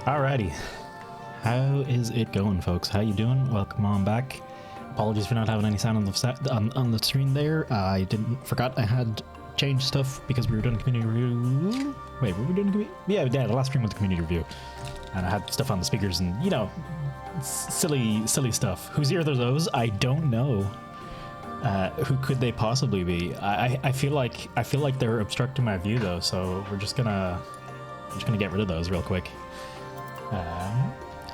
Alrighty, how is it going, folks? How you doing? Welcome on back. Apologies for not having any sound on the screen there. I forgot I had changed stuff because we were doing a community review. Wait, were we doing a community? Yeah, the last stream was a community review, and I had stuff on the speakers and silly stuff. Whose ear are those? I don't know. Who could they possibly be? I feel like they're obstructing my view though, so we're just gonna get rid of those real quick.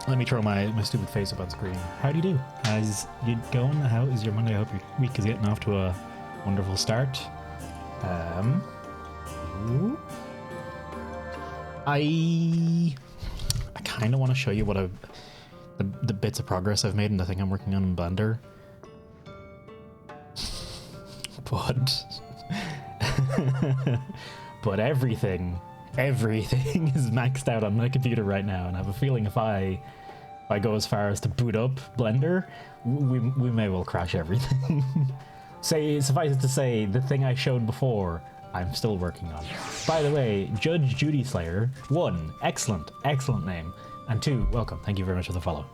Let me throw my stupid face up on screen. How do you do? How's you going? How is your Monday? I hope your week is getting off to a wonderful start. I kind of want to show you what the bits of progress I've made in the thing I'm working on in Blender. But everything is maxed out on my computer right now, and I have a feeling if I go as far as to boot up Blender, we may well crash everything. Suffice it to say, the thing I showed before, I'm still working on. By the way, Judge Judy Slayer, 1, excellent name, and 2, welcome, thank you very much for the follow.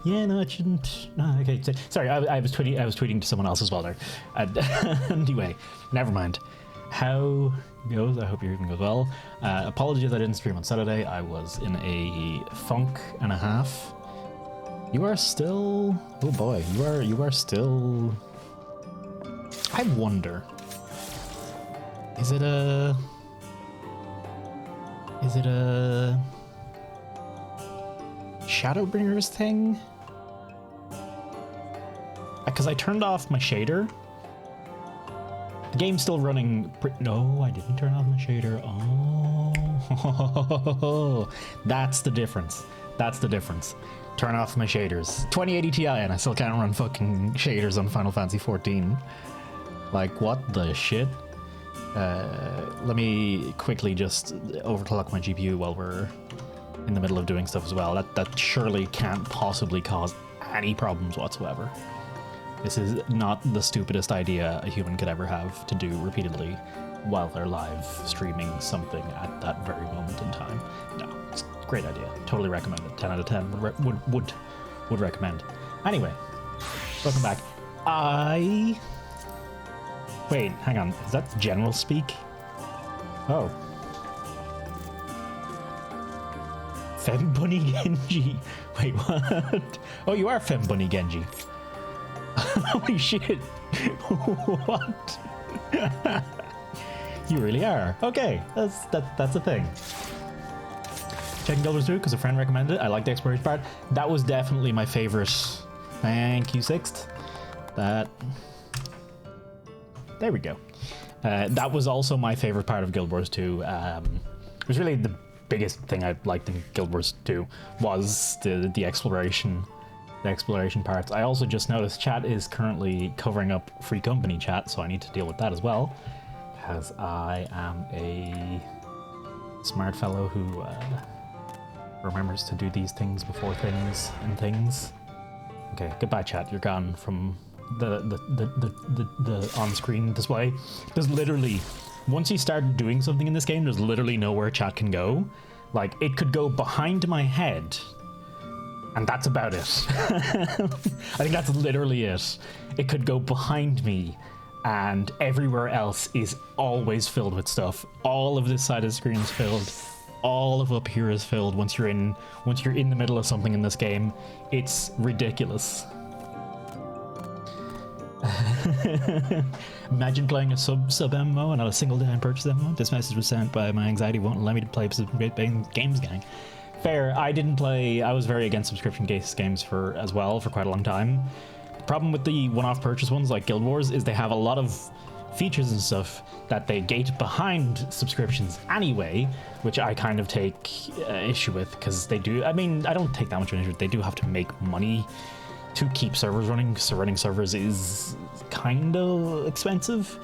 Yeah, no, it shouldn't. No, okay, sorry, I was tweeting to someone else as well there. Anyway, never mind. How goes? I hope your evening goes well. Apologies I didn't stream on Saturday. I was in a funk and a half. You are still... Oh boy, you are still... I wonder... Is it a... ShadowBringers thing? Because I turned off my shader. The game's still running. No, I didn't turn off my shader. Oh, that's the difference. Turn off my shaders. 2080 Ti, and I still can't run fucking shaders on Final Fantasy 14. Like, what the shit? Let me quickly just overclock my GPU while we're in the middle of doing stuff as well. That surely can't possibly cause any problems whatsoever. This is not the stupidest idea a human could ever have to do repeatedly while they're live streaming something at that very moment in time. No, it's a great idea. Totally recommend it. 10 out of 10 would recommend. Anyway, welcome back. Wait, hang on. Is that general speak? Oh. Fembunny Genji. Wait, what? Oh, you are Fembunny Genji. Holy shit. What? You really are. Okay, that's a thing. Checking Guild Wars 2 because a friend recommended it. I like the exploration part. That was definitely my favorite. Thank you, Sixth. There we go. That was also my favorite part of Guild Wars 2. It was really the biggest thing I liked in Guild Wars 2 was the exploration parts. I also just noticed chat is currently covering up Free Company chat, so I need to deal with that as well, because I am a smart fellow who remembers to do these things before things and things. Okay, goodbye chat, you're gone from the on-screen display. There's literally, once you start doing something in this game, there's literally nowhere chat can go. Like, it could go behind my head, and that's about it. I think that's literally it. It could go behind me, and everywhere else is always filled with stuff. All of this side of the screen is filled. All of up here is filled. Once you're in the middle of something in this game, it's ridiculous. Imagine playing a sub MMO and not a single damn purchase MMO. This message was sent by my anxiety won't allow me to play games gang. Fair. I was very against subscription-based games for quite a long time. The problem with the one-off purchase ones like Guild Wars is they have a lot of features and stuff that they gate behind subscriptions anyway, which I kind of take issue with, because they do. I mean, I don't take that much of an issue. They do have to make money to keep servers running, so running servers is kind of expensive.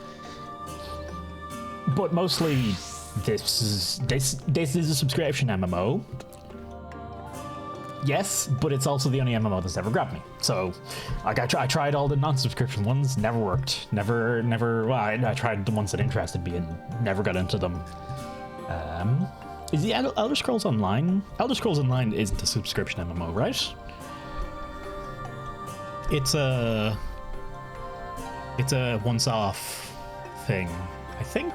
But mostly, this is a subscription MMO. yes, but it's also the only MMO that's ever grabbed me. So, like, I tried all the non-subscription ones, never worked. Never. Well, I tried the ones that interested me and never got into them. Is the Elder Scrolls Online? Elder Scrolls Online isn't a subscription MMO, right? It's a once-off thing, I think.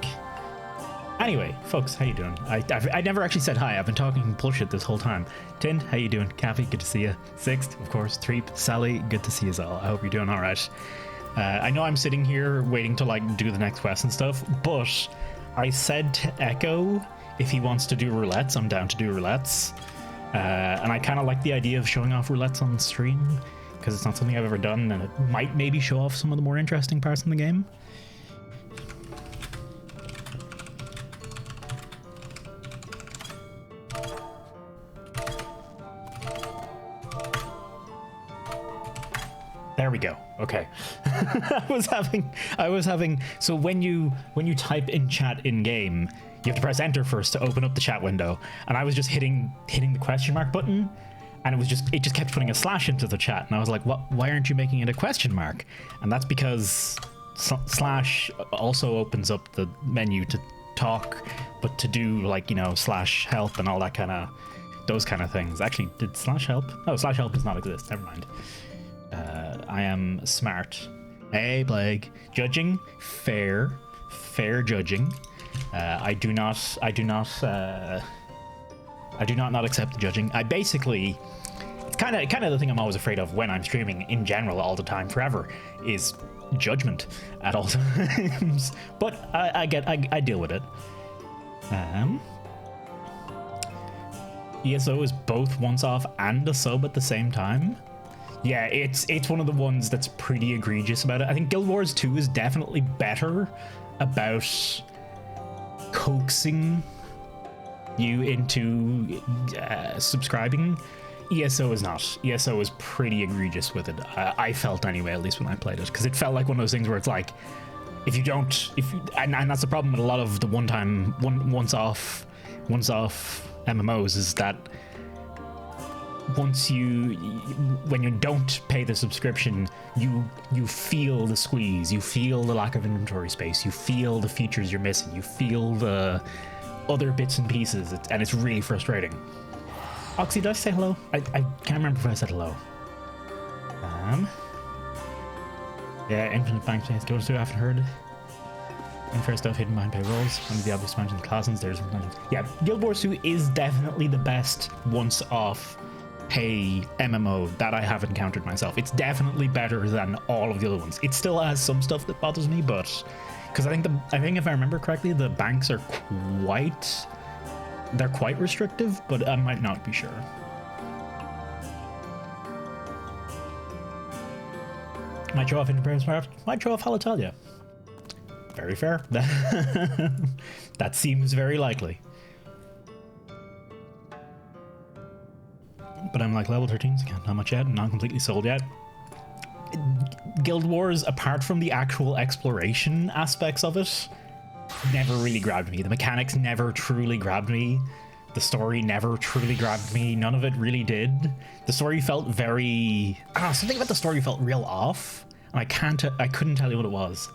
Anyway, folks, how you doing? I never actually said hi. I've been talking bullshit this whole time. Tin, how you doing? Kathy, good to see you. Sixth, of course. Treep, Sally, good to see you all. I hope you're doing all right. I know I'm sitting here waiting to like do the next quest and stuff, but I said to Echo if he wants to do roulettes, I'm down to do roulettes. And I kind of like the idea of showing off roulettes on stream because it's not something I've ever done, and it might maybe show off some of the more interesting parts in the game. There we go. Okay. I was having so when you type in chat in game, you have to press enter first to open up the chat window, and I was just hitting the question mark button, and it just kept putting a slash into the chat, and I was like, what, why aren't you making it a question mark? And that's because slash also opens up the menu to talk, but to do like, you know, slash help and all that kind of those kind of things. Actually, did slash help? Oh, slash help does not exist. Never mind. I am smart. Hey, Plague. Judging, fair judging. I do not accept the judging. I basically, it's kind of the thing I'm always afraid of when I'm streaming in general, all the time, forever, is judgment at all times. But I deal with it. ESO is both once off and a sub at the same time. Yeah, it's one of the ones that's pretty egregious about it. I think Guild Wars 2 is definitely better about coaxing you into subscribing. ESO is not. ESO is pretty egregious with it. I felt anyway, at least when I played it, because it felt like one of those things where it's like, and that's the problem with a lot of the once off MMOs, is that when you don't pay the subscription, you feel the squeeze, you feel the lack of inventory space, you feel the features you're missing, you feel the other bits and pieces, and it's really frustrating. Oxy, did I say hello? I can't remember if I said hello. Yeah, infinite bank space goes through, I haven't heard. Unfair stuff hidden behind paywalls. One of the obvious mentions classes, there's sometimes. Yeah, Guild Wars 2 is definitely the best once off pay MMO that I have encountered myself. It's definitely better than all of the other ones. It still has some stuff that bothers me, but because I think if I remember correctly, the banks are quite restrictive, but I might not be sure. Might show off Interpreters Smart. Might show off Halitalia. Very fair. That seems very likely. But I'm like level 13, so not much yet. I'm not completely sold yet. Guild Wars, apart from the actual exploration aspects of it, never really grabbed me. The mechanics never truly grabbed me. The story never truly grabbed me. None of it really did. The story felt very... something about the story felt real off. And I couldn't tell you what it was.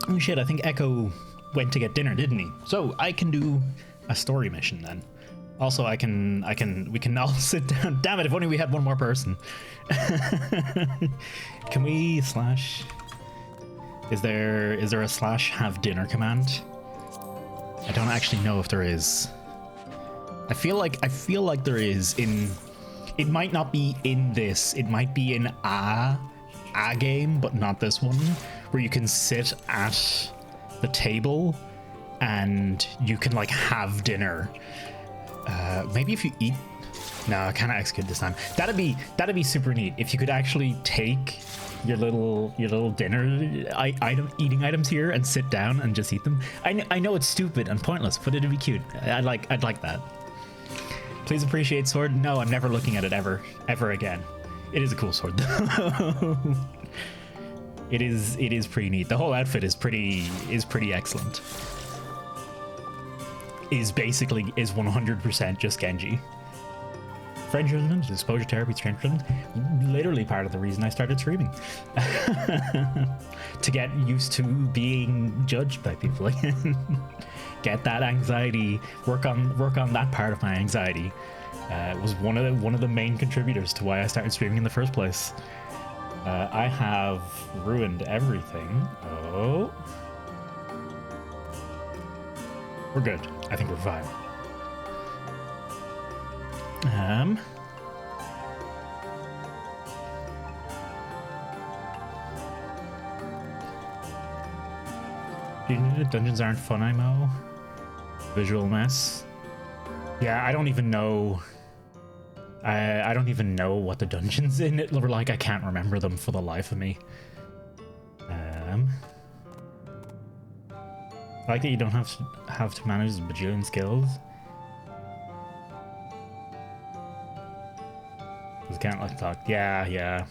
Oh shit, I think Echo went to get dinner, didn't he? So I can do a story mission then. Also, we can all sit down. Damn it, if only we had one more person. Can we slash... Is there a slash have dinner command? I don't actually know if there is. I feel like there is in... It might not be in this. It might be in a game, but not this one, where you can sit at the table and you can like have dinner. Maybe if you eat... No, I kind of executed this time. That'd be super neat if you could actually take your little dinner eating items here and sit down and just eat them. I know it's stupid and pointless, but it'd be cute. I'd like that. Please appreciate sword. No, I'm never looking at it ever again. It is a cool sword though. It is pretty neat. The whole outfit is pretty excellent. Is 100% just Genji. Friend judgment, exposure therapy, strength judgment. Literally part of the reason I started streaming. To get used to being judged by people. Get that anxiety, work on that part of my anxiety. Was one of the main contributors to why I started streaming in the first place. I have ruined everything. Oh. We're good. I think we're fine. Dungeons aren't fun, IMO. Visual mess. Yeah, I don't even know. I don't even know what the dungeons in it were like. I can't remember them for the life of me. I like that you don't have to manage a bajillion skills. Just can't like talk. Yeah.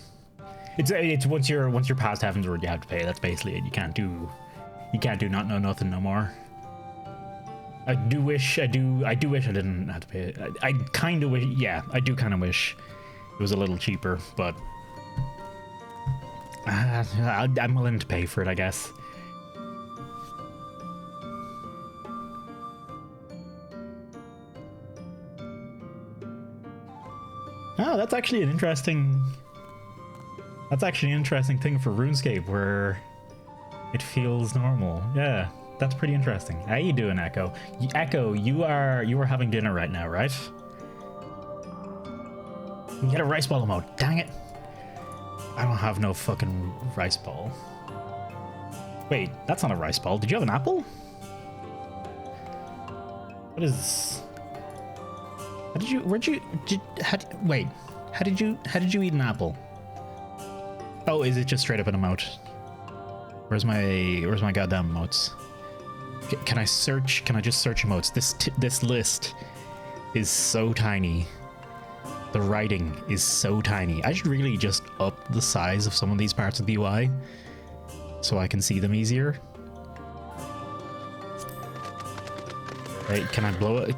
It's once you're past Heaven's Word, you have to pay. That's basically it. You can't do not know nothing no more. I do wish I didn't have to pay it. I kind of wish. Yeah, I do kind of wish it was a little cheaper, but I'm willing to pay for it, I guess. Oh, that's actually an interesting thing for RuneScape, where it feels normal. Yeah, that's pretty interesting. How you doing, Echo? Echo, you are having dinner right now, right? You get a rice ball emote. Dang it! I don't have no fucking rice ball. Wait, that's not a rice ball. Did you have an apple? What is this? How did you eat an apple? Oh, is it just straight up an emote? Where's my goddamn emotes? Can I just search emotes? This list is so tiny. The writing is so tiny. I should really just up the size of some of these parts of the UI so I can see them easier. Hey, can I blow it?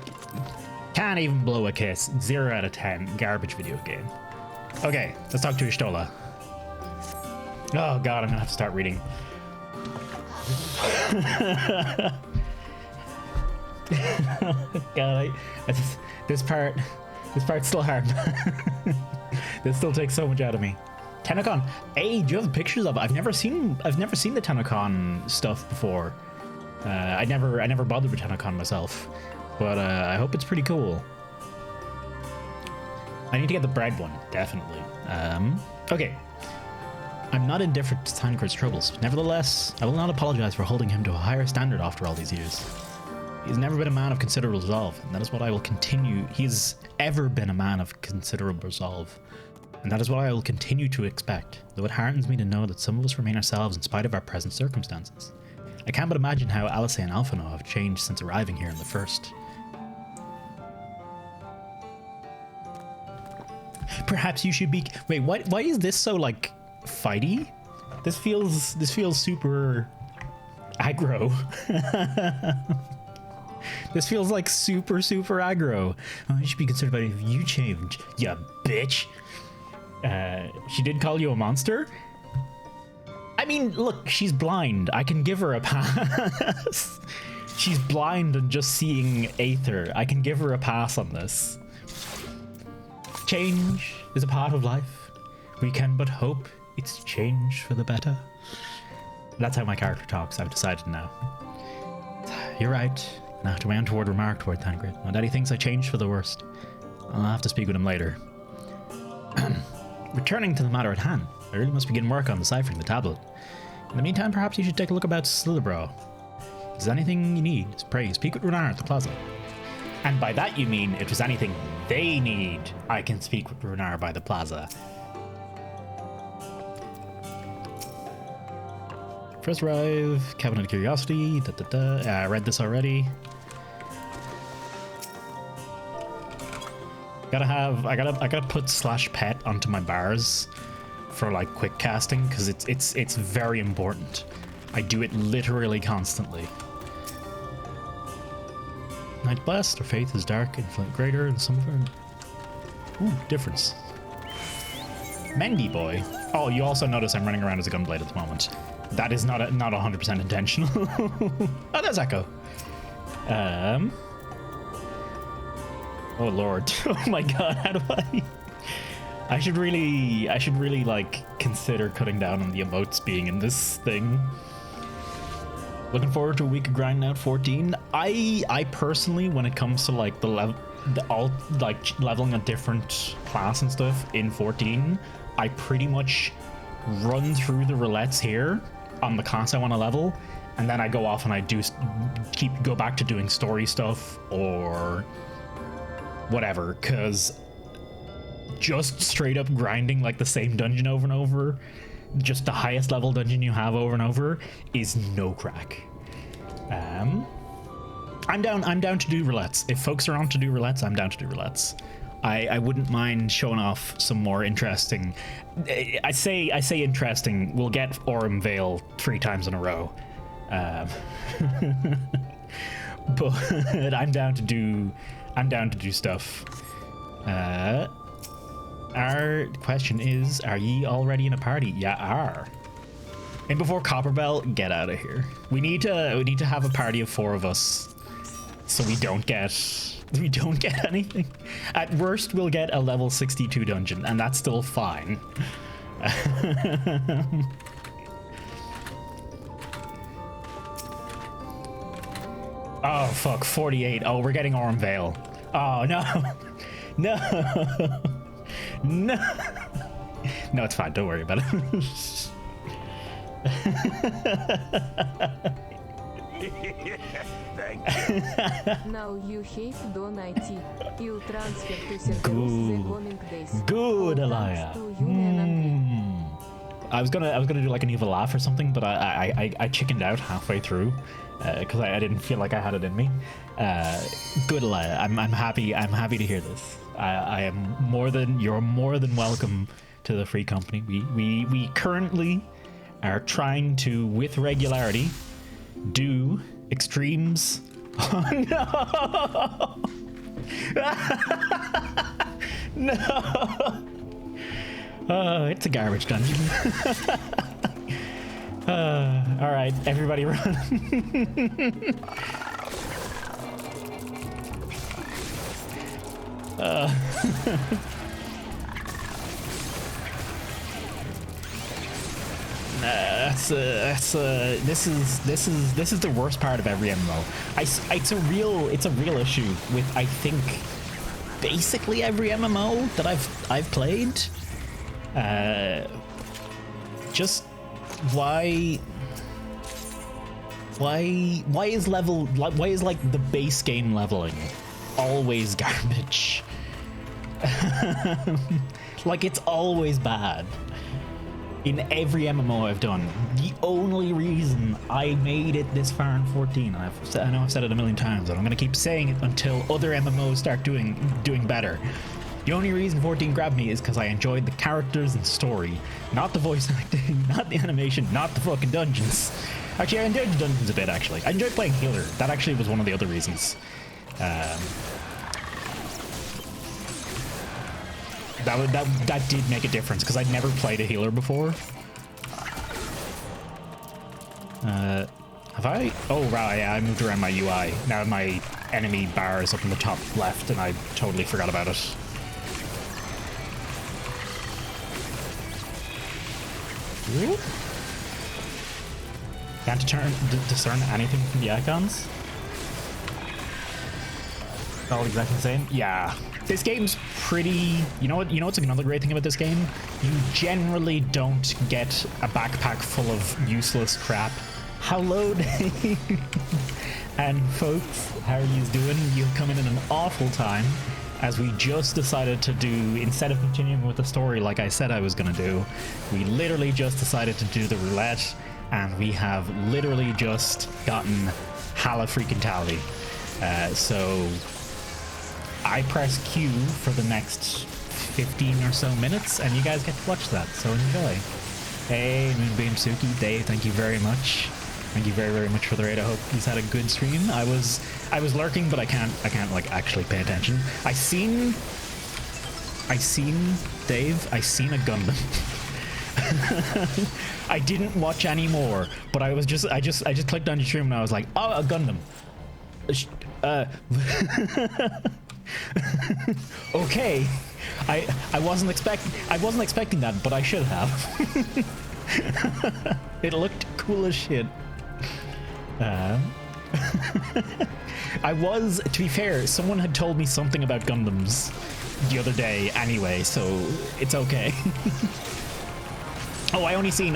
Can't even blow a kiss. 0 out of 10. Garbage video game. Okay, let's talk to Ishtola. Oh god, I'm gonna have to start reading. God, this part's still hard. This still takes so much out of me. Tenocon. Hey, do you have pictures of it? I've never seen the Tenocon stuff before. I never bothered with Tenocon myself. But I hope it's pretty cool. I need to get the bread one, definitely. Okay. I'm not indifferent to Tancred's troubles. Nevertheless, I will not apologize for holding him to a higher standard after all these years. He's never been a man of considerable resolve, and that is what I will continue. He's ever been a man of considerable resolve, and that is what I will continue to expect, though it heartens me to know that some of us remain ourselves in spite of our present circumstances. I can't but imagine how Alice and Alphino have changed since arriving here in the first. Perhaps you should be. Wait, why is this so like fighty? This feels super aggro. This feels like super aggro. Oh, you should be concerned about if you change, you bitch. She did call you a monster? I mean, look, she's blind. I can give her a pass. She's blind and just seeing Aether. I can give her a pass on this. Change is a part of life. We can but hope it's change for the better. That's how my character talks, I've decided now. You're right. Now to my untoward remark toward Tancred. My daddy thinks I changed for the worst. I'll have to speak with him later. Returning to the matter at hand, I really must begin work on deciphering the tablet. In the meantime, perhaps you should take a look about Slitherbrow. If there's anything you need, pray speak with Runar at the plaza. And by that you mean, if there's anything they need, I can speak with Runar by the plaza. First arrive, Cabinet of Curiosity, I read this already. I gotta put /pet onto my bars for like quick casting because it's very important. I do it literally constantly. Night blessed, our faith is dark and flint greater, and some of our... Ooh, difference. Mendy boy. Oh, you also notice I'm running around as a gunblade at the moment. That is not 100% intentional. Oh, there's Echo. Oh lord. Oh my god, how do I... I should really like consider cutting down on the emotes being in this thing. Looking forward to a week of grinding out 14. I personally, when it comes to like leveling a different class and stuff in 14, I pretty much run through the roulettes here on the class I want to level, and then I go off and I go back to doing story stuff or whatever, because just straight up grinding like the same dungeon over and over, just the highest level dungeon you have over and over, is no crack. I'm down to do roulettes. If folks are on to do roulettes, I'm down to do roulettes. I wouldn't mind showing off some more interesting... I say interesting. We'll get Aurum Vale 3 times in a row. But I'm down to do stuff. Our question is, are ye already in a party? Yeah, are. And before Copperbell, get out of here. We need to have a party of 4 of us, so we don't get anything. At worst, we'll get a level 62 dungeon, and that's still fine. Oh fuck, 48. Oh, we're getting Aurum Vale. Oh no, no. No, no, it's fine. Don't worry about it. Now you have done IT. You transfer to servers the coming days. Good, Elia. I was gonna do like an evil laugh or something, but I chickened out halfway through because I didn't feel like I had it in me. Good, Elia. I'm happy. I'm happy to hear this. You're more than welcome to the free company. We currently are trying to, with regularity, do extremes. Oh no! No! It's a garbage dungeon. All right, everybody run. This is the worst part of every MMO. It's a real issue with, I think, basically every MMO that I've played. Just why is like the base game leveling always garbage? Like, it's always bad in every MMO I've done. The only reason I made it this far in 14, and I know I've said it a million times, and I'm gonna keep saying it until other MMOs start doing better. The only reason 14 grabbed me is because I enjoyed the characters and story, not the voice acting, not the animation, not the fucking dungeons. Actually, I enjoyed the dungeons a bit, actually. I enjoyed playing healer. That actually was one of the other reasons. That did make a difference, because I'd never played a healer before. Have I? Oh, right, yeah, I moved around my UI. Now my enemy bar is up in the top left, and I totally forgot about it. Whoop. Can't discern anything from the icons? All exactly the same? Yeah. This game's pretty... You know what's another great thing about this game? You generally don't get a backpack full of useless crap. Hello, Dave. And folks, how are you doing? You've come in at an awful time, as we just decided to do, instead of continuing with the story like I said I was going to do, we literally just decided to do the roulette, and we have literally just gotten hella freaking tally. So I press Q for the next 15 or so minutes, and you guys get to watch that, so enjoy. Hey, Moonbeam Suki, Dave, thank you very much. Thank you very, very much for the raid. I hope he's had a good stream. I was lurking, but I can't like actually pay attention. I seen Dave. I seen a Gundam. I didn't watch any more, but I just clicked on your stream and I was like, oh, a Gundam. Okay. I wasn't expecting that, but I should have. It looked cool as shit. I was, to be fair, someone had told me something about Gundams the other day anyway, so it's okay. Oh, I only seen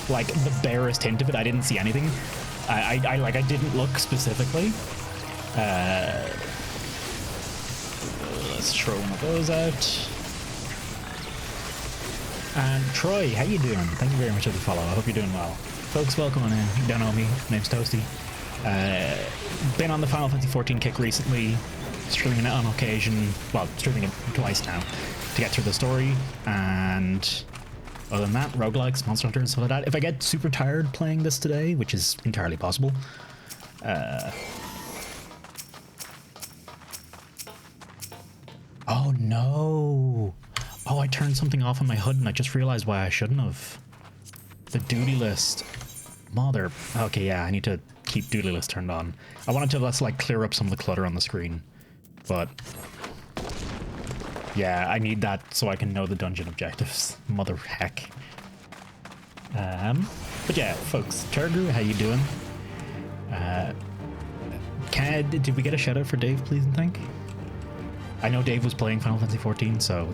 like the barest hint of it. I didn't see anything. I didn't look specifically. Let's throw one of those out. And Troy, how you doing? Thank you very much for the follow. I hope you're doing well. Folks, welcome on in. You don't know me. My name's Toasty. Been on the Final Fantasy 14 kick recently, streaming it on occasion. Well, streaming it twice now to get through the story. And other than that, roguelikes, Monster Hunter, and stuff like that. If I get super tired playing this today, which is entirely possible, oh no! Oh, I turned something off on my HUD and I just realized why I shouldn't have. The duty list. Mother. Okay, yeah, I need to keep duty list turned on. I wanted to just like clear up some of the clutter on the screen, but yeah, I need that so I can know the dungeon objectives. Mother heck. But yeah, folks, Turgru, how you doing? Did we get a shout out for Dave, please and thank? I know Dave was playing Final Fantasy 14, so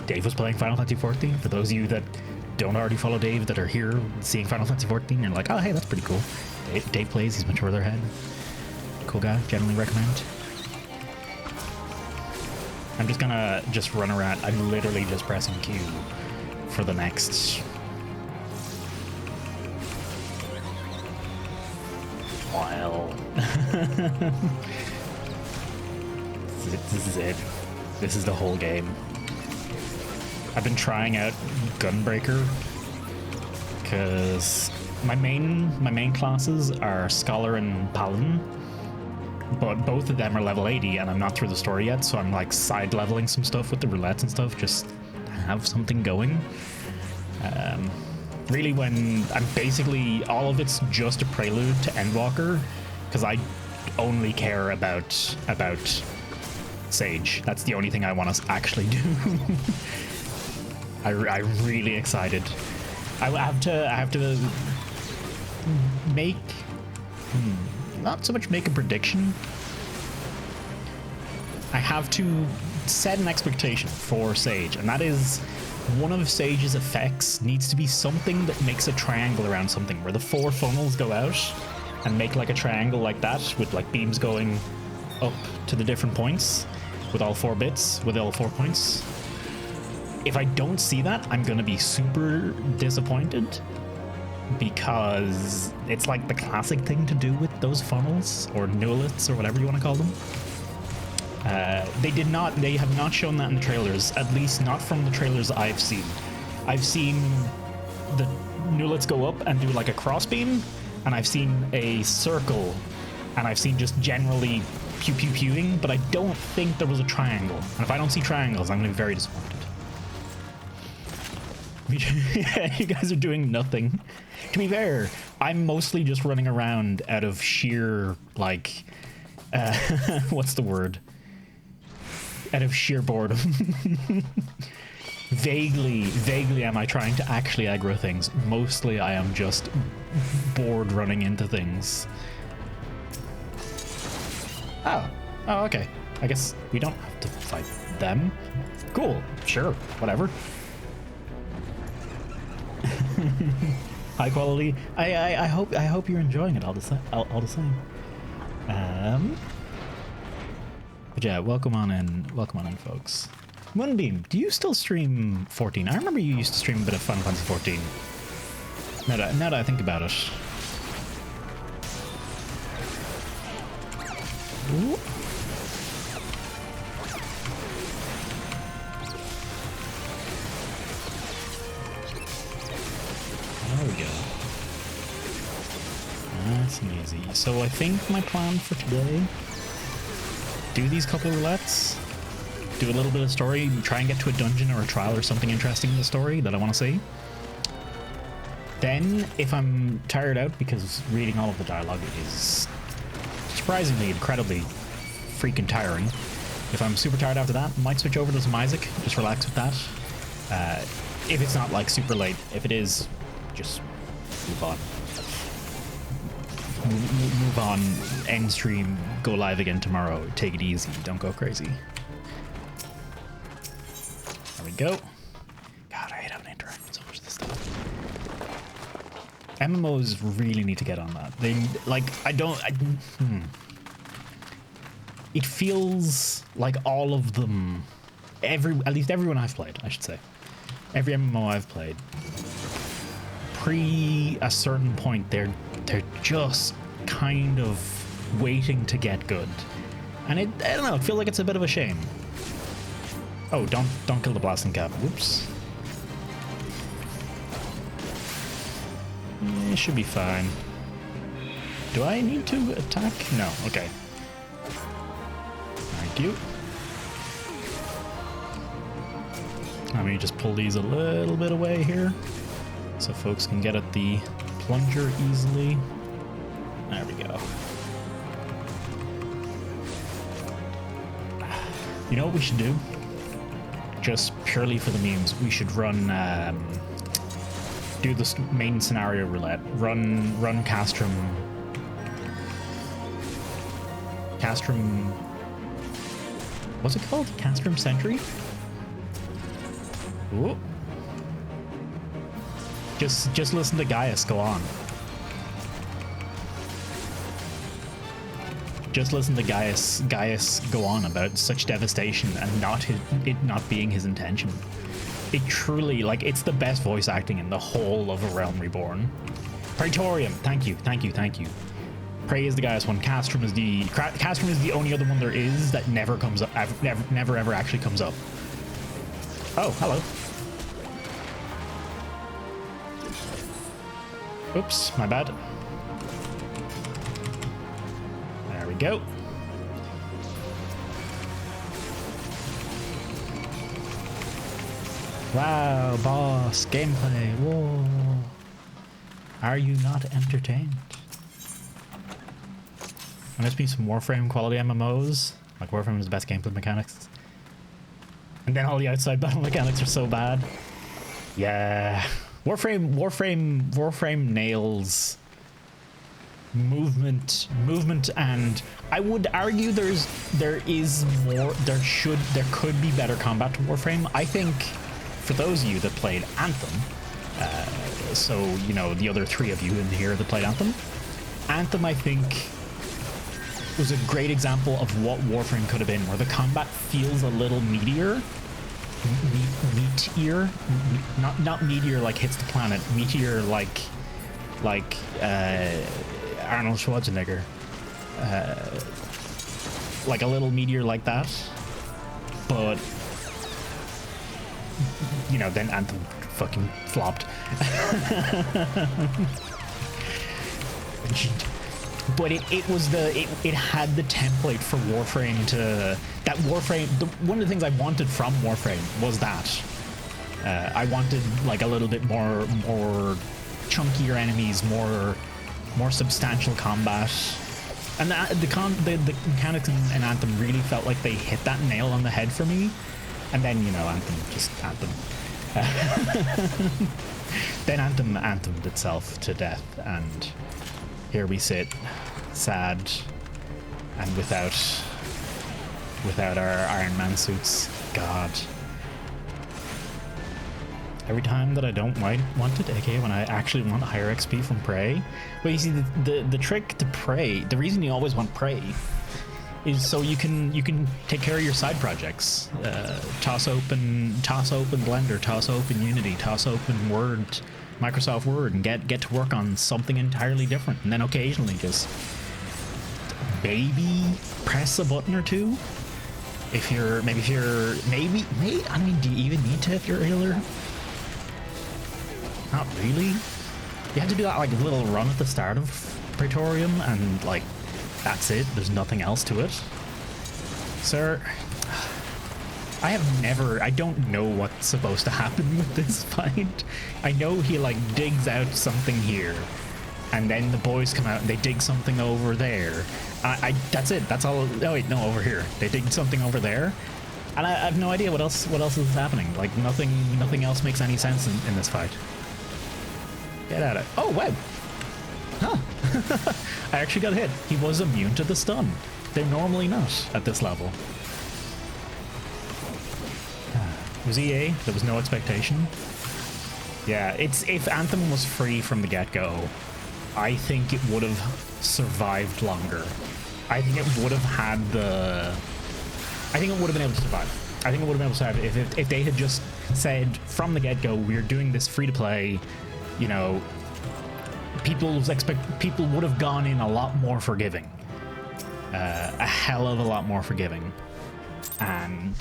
Dave was playing Final Fantasy 14. For those of you that don't already follow Dave that are here seeing Final Fantasy 14 and like, oh hey, that's pretty cool. Dave plays, he's much further ahead. Cool guy, generally recommend. I'm just gonna run around. I'm literally just pressing Q for the next while. This is it. This is the whole game. I've been trying out Gunbreaker because my main classes are Scholar and Paladin, but both of them are level 80 and I'm not through the story yet, so I'm like side leveling some stuff with the roulettes and stuff just to have something going. Really, when I'm basically all of it's just a prelude to Endwalker because I only care about Sage. That's the only thing I want to actually do. I'm really excited. I have to make not so much make a prediction. I have to set an expectation for Sage, and that is one of Sage's effects needs to be something that makes a triangle around something, where the 4 funnels go out and make like a triangle like that, with like beams going up to the different points with all 4 bits, with all 4 points. If I don't see that, I'm gonna be super disappointed, because it's like the classic thing to do with those funnels or nullets or whatever you want to call them. They have not shown that in the trailers, at least not from the trailers I've seen. I've seen the nullets go up and do like a crossbeam, and I've seen a circle, and I've seen just generally pew pew pewing, but I don't think there was a triangle. And if I don't see triangles, I'm gonna be very disappointed. You guys are doing nothing. To be fair, I'm mostly just running around out of sheer, like, what's the word? Out of sheer boredom. Vaguely am I trying to actually aggro things. Mostly I am just bored running into things. Oh, okay. I guess we don't have to fight them. Cool, sure, whatever. High quality. I hope you're enjoying it all the same. But yeah, welcome on in, folks. Moonbeam, do you still stream 14? I remember you used to stream a bit of Final Fantasy 14. Now that I think about it. Ooh. So I think my plan for today, do these couple roulettes, do a little bit of story, try and get to a dungeon or a trial or something interesting in the story that I want to see. Then, if I'm tired out, because reading all of the dialogue is surprisingly incredibly freaking tiring, if I'm super tired after that, might switch over to some Isaac, just relax with that. If it's not like super late, if it is, just move on. Move on, end stream, go live again tomorrow, take it easy, don't go crazy. There we go. God, I hate having to interact with so much of this stuff. MMOs really need to get on that. They, like, it feels like all of them, at least everyone I've played, I should say. Every MMO I've played, pre a certain point, they're just kind of waiting to get good. And I don't know, it feels like it's a bit of a shame. Oh, don't kill the blasting cap. Whoops. It should be fine. Do I need to attack? No, okay. Thank you. Let me just pull these a little bit away here so folks can get at the plunger easily. There we go. You know what we should do? Just purely for the memes, we should run, do this main scenario roulette. Run Castrum. What's it called? Castrum Sentry? Ooh. Just listen to Gaius go on. Just listen to Gaius go on about such devastation and it not being his intention. It truly, like, it's the best voice acting in the whole of A Realm Reborn. Praetorium, thank you. Prey is the Gaius one. Castrum is the only other one there is that never comes up, never ever actually comes up. Oh, hello. Oops, my bad. There we go. Wow, boss, gameplay, whoa. Are you not entertained? There must be some Warframe quality MMOs. Like, Warframe is the best gameplay mechanics. And then all the outside battle mechanics are so bad. Yeah. Warframe nails movement, and I would argue there could be better combat to Warframe. I think for those of you that played Anthem, so, you know, the other three of you in here that played Anthem, I think was a great example of what Warframe could have been, where the combat feels a little meatier. Meteor, not meteor like hits the planet. Meteor like Arnold Schwarzenegger. Like a little meteor like that. But you know, then Anthem fucking flopped. But it had the template for Warframe to... That Warframe... one of the things I wanted from Warframe was that. I wanted, like, a little bit more chunkier enemies, more substantial combat. And the mechanics in Anthem really felt like they hit that nail on the head for me. And then, you know, Anthem. Then Anthem anthemed itself to death, and... here we sit, sad, and without our Iron Man suits. God. Every time that I don't want it, aka when I actually want higher XP from Prey. Well, you see, the trick to Prey, the reason you always want Prey, is so you can take care of your side projects. Toss open Blender, toss open Unity, toss open Word, Microsoft Word, and get to work on something entirely different, and then occasionally just maybe press a button or two. If you're maybe I mean, do you even need to if you're a healer? Not really. You have to do that like little run at the start of Praetorium, and like that's it. There's nothing else to it. Sir, I don't know what's supposed to happen with this fight. I know he like digs out something here, and then the boys come out and they dig something over there. That's it. That's all. Oh wait, no, over here. They dig something over there, and I have no idea what else is happening. Like nothing else makes any sense in this fight. Get at it. Oh wow. Huh. I actually got hit. He was immune to the stun. They're normally not at this level. It was EA. There was no expectation. Yeah, if Anthem was free from the get-go, I think it would have survived longer. I think it would have had the... I think it would have been able to survive. I think it would have been able to survive if they had just said from the get-go, we're doing this free-to-play, you know, people would have gone in a lot more forgiving. A hell of a lot more forgiving. And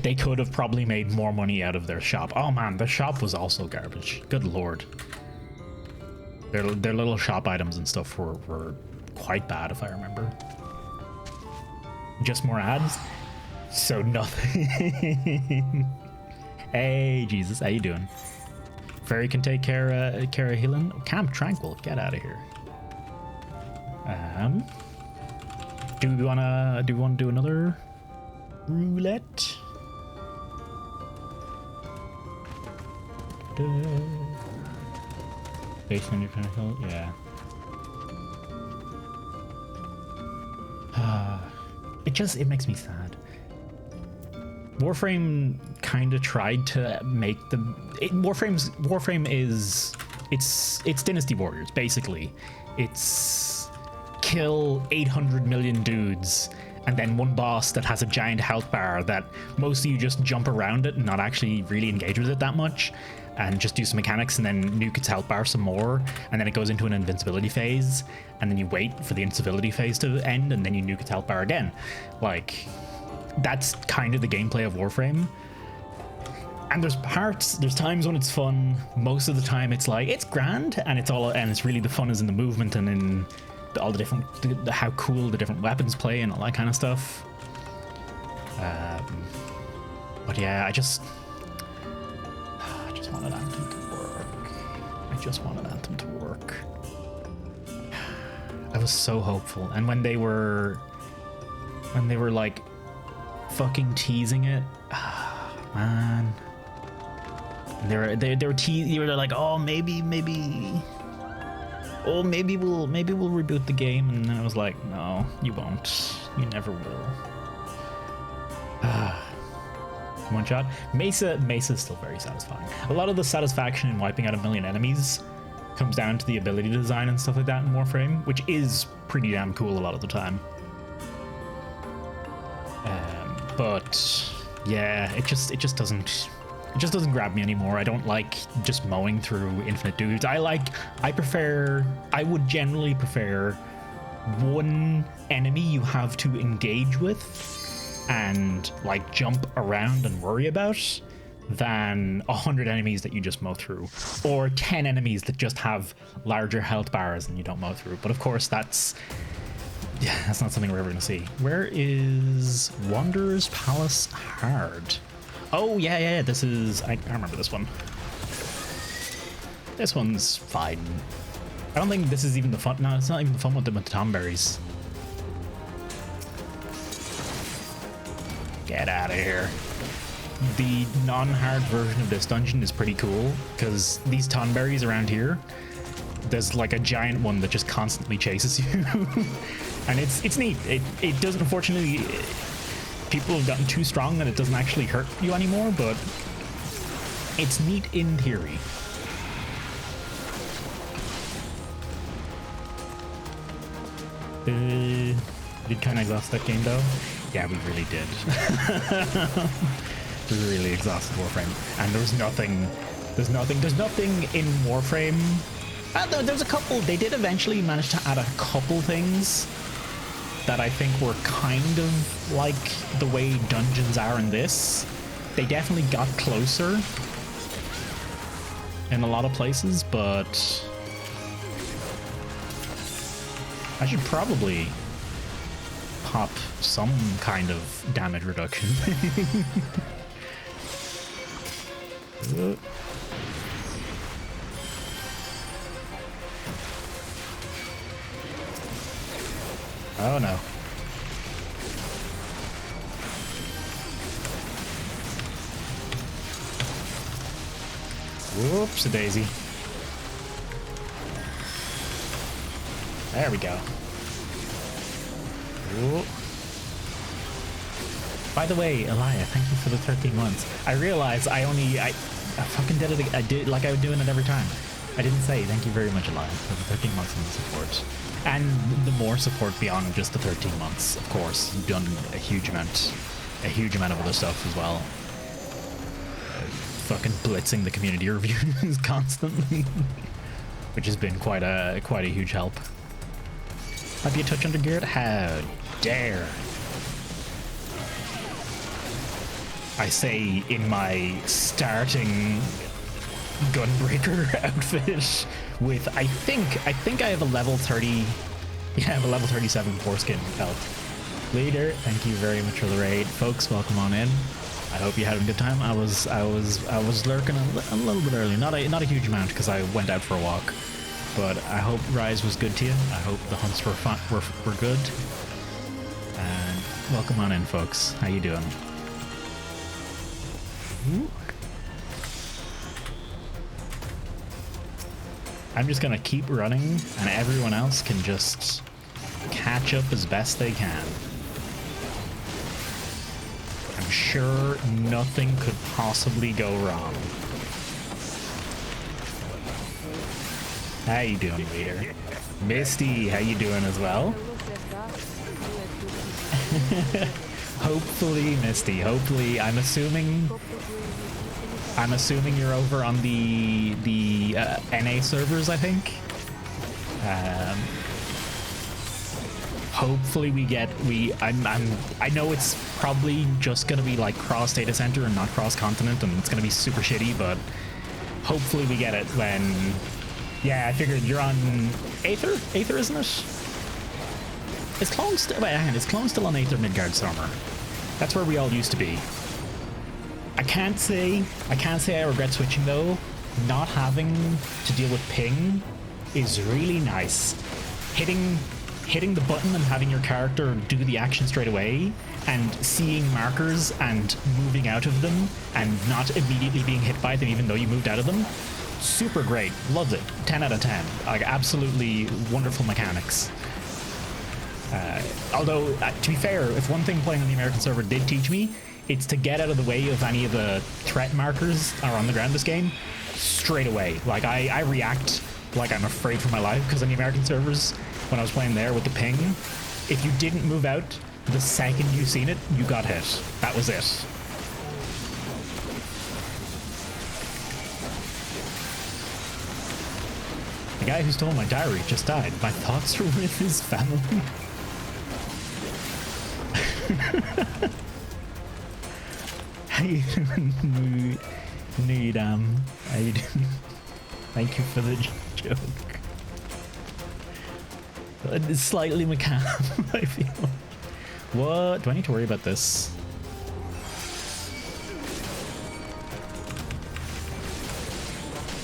they could have probably made more money out of their shop. Oh man, the shop was also garbage. Good lord. Their little shop items and stuff were quite bad, if I remember. Just more ads? So nothing. Hey, Jesus, how you doing? Fairy can take care of healing. Camp Tranquil, get out of here. Do we wanna do another roulette? Based on your pinnacle, yeah. It makes me sad. Warframe kind of tried to make the Warframe is it's Dynasty Warriors basically. It's kill 800 million dudes and then one boss that has a giant health bar that mostly you just jump around it and not actually really engage with it that much and just do some mechanics and then nuke its health bar some more, and then it goes into an invincibility phase and then you wait for the invincibility phase to end and then you nuke its health bar again. Like, that's kind of the gameplay of Warframe. And there's times when it's fun. Most of the time it's like, it's grand and it's really the fun is in the movement and in all the different, how cool the different weapons play and all that kind of stuff. But yeah, I just wanted Anthem to work. I just wanted Anthem to work. I was so hopeful, and when they were like fucking teasing it, man. And they were like, oh maybe we'll reboot the game, and then I was like, no, you won't. You never will. One shot. Mesa's still very satisfying. A lot of the satisfaction in wiping out a million enemies comes down to the ability design and stuff like that in Warframe, which is pretty damn cool a lot of the time. But yeah, it just doesn't grab me anymore. I don't like just mowing through infinite dudes. I would generally prefer one enemy you have to engage with and like jump around and worry about than 100 enemies that you just mow through, or 10 enemies that just have larger health bars and you don't mow through. But of course that's not something we're ever gonna see. Where is Wanderer's Palace Hard? Oh yeah, this is, I remember this one. This one's fine. I don't think this is even the fun. No, it's not even the fun with the tomberries. Get out of here. The non-hard version of this dungeon is pretty cool because these tonberries around here, there's like a giant one that just constantly chases you. And it's neat. It doesn't, unfortunately, people have gotten too strong that it doesn't actually hurt you anymore, but it's neat in theory. Did kind of exhaust that game though? Yeah, we really did. We really exhausted Warframe, and there's nothing in Warframe. There's a couple. They did eventually manage to add a couple things that I think were kind of like the way dungeons are in this. They definitely got closer in a lot of places, but I should probably pop some kind of damage reduction. Oh no. Whoops, a daisy. There we go. Whoop. By the way, Elia, thank you for the 13 months. I realize I fucking did it. I did like I was doing it every time. I didn't say thank you very much, Elia, for the 13 months of the support. And the more support beyond just the 13 months, of course. You've done a huge amount of other stuff as well. Fucking blitzing the community reviews constantly, which has been quite a huge help. Might be a touch under geared. How dare! I say in my starting Gunbreaker outfit with I think I have a level 30. Yeah, I have a level 37 foreskin belt. Leader, thank you very much for the raid, folks. Welcome on in. I hope you had a good time. I was lurking a little bit early, not a huge amount because I went out for a walk. But I hope Rise was good to you. I hope the hunts were good. And welcome on in, folks. How you doing? Ooh. I'm just gonna keep running, and everyone else can just catch up as best they can. I'm sure nothing could possibly go wrong. How you doing, leader? Misty, how you doing as well? Hopefully, Misty. Hopefully, I'm assuming you're over on the NA servers, I think. Hopefully I know it's probably just gonna be like cross data center and not cross continent, and it's gonna be super shitty, but hopefully we get it when. Yeah, I figured you're on Aether? Aether, isn't it? Is Clone still? Wait, hang on. Is Clone still on Aether Midgard Summer? That's where we all used to be. I can't say I regret switching though. Not having to deal with ping is really nice. Hitting the button and having your character do the action straight away, and seeing markers and moving out of them and not immediately being hit by them even though you moved out of them. Super great. Loved it. 10 out of 10. Like, absolutely wonderful mechanics. Although, to be fair, if one thing playing on the American server did teach me, it's to get out of the way of any of the threat markers that are on the ground this game straight away. Like, I react like I'm afraid for my life, because on the American servers, when I was playing there with the ping, if you didn't move out the second you seen it, you got hit. That was it. The guy who stole my diary just died. My thoughts are with his family. How you doing, Needam? How you doing? Thank you for the joke. It's slightly macabre, I feel. What? Do I need to worry about this?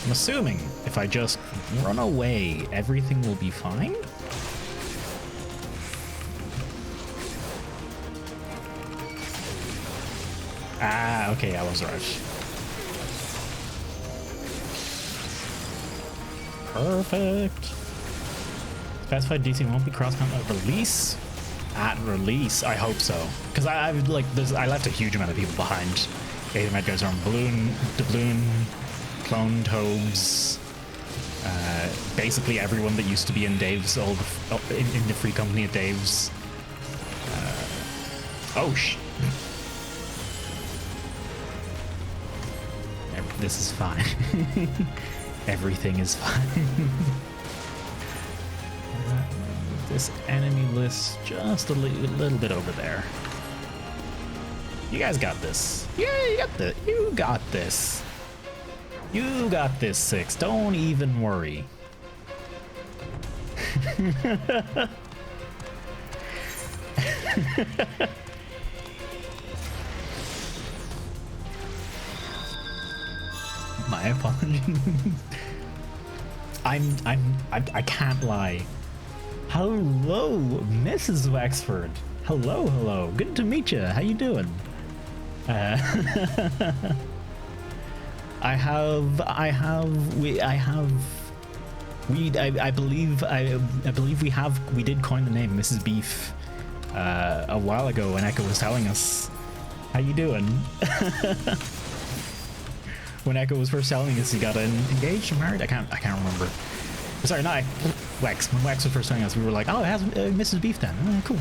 I'm assuming if I just run away, everything will be fine? Ah, okay, I was right. Perfect. Specified DC won't be cross-content at release? At release, I hope so. Because I left a huge amount of people behind. Aether guys are on Doubloon, Clone Tobes, basically everyone that used to be in Dave's old in the free company at Dave's. This is fine. Everything is fine. This enemy list just a little bit over there. You guys got this. Yeah, you got this. You got this. You got this, Six. Don't even worry. My apologies. I can't lie. Hello, Mrs. Wexford. Hello, hello. Good to meet you. How you doing? I believe we did coin the name Mrs. Beef a while ago when Echo was telling us. How you doing? When Echo was first telling us he got engaged or married, I can't remember. Sorry, not Wex. When Wex was first telling us, we were like, oh, it has Mrs. Beef then. Oh, cool.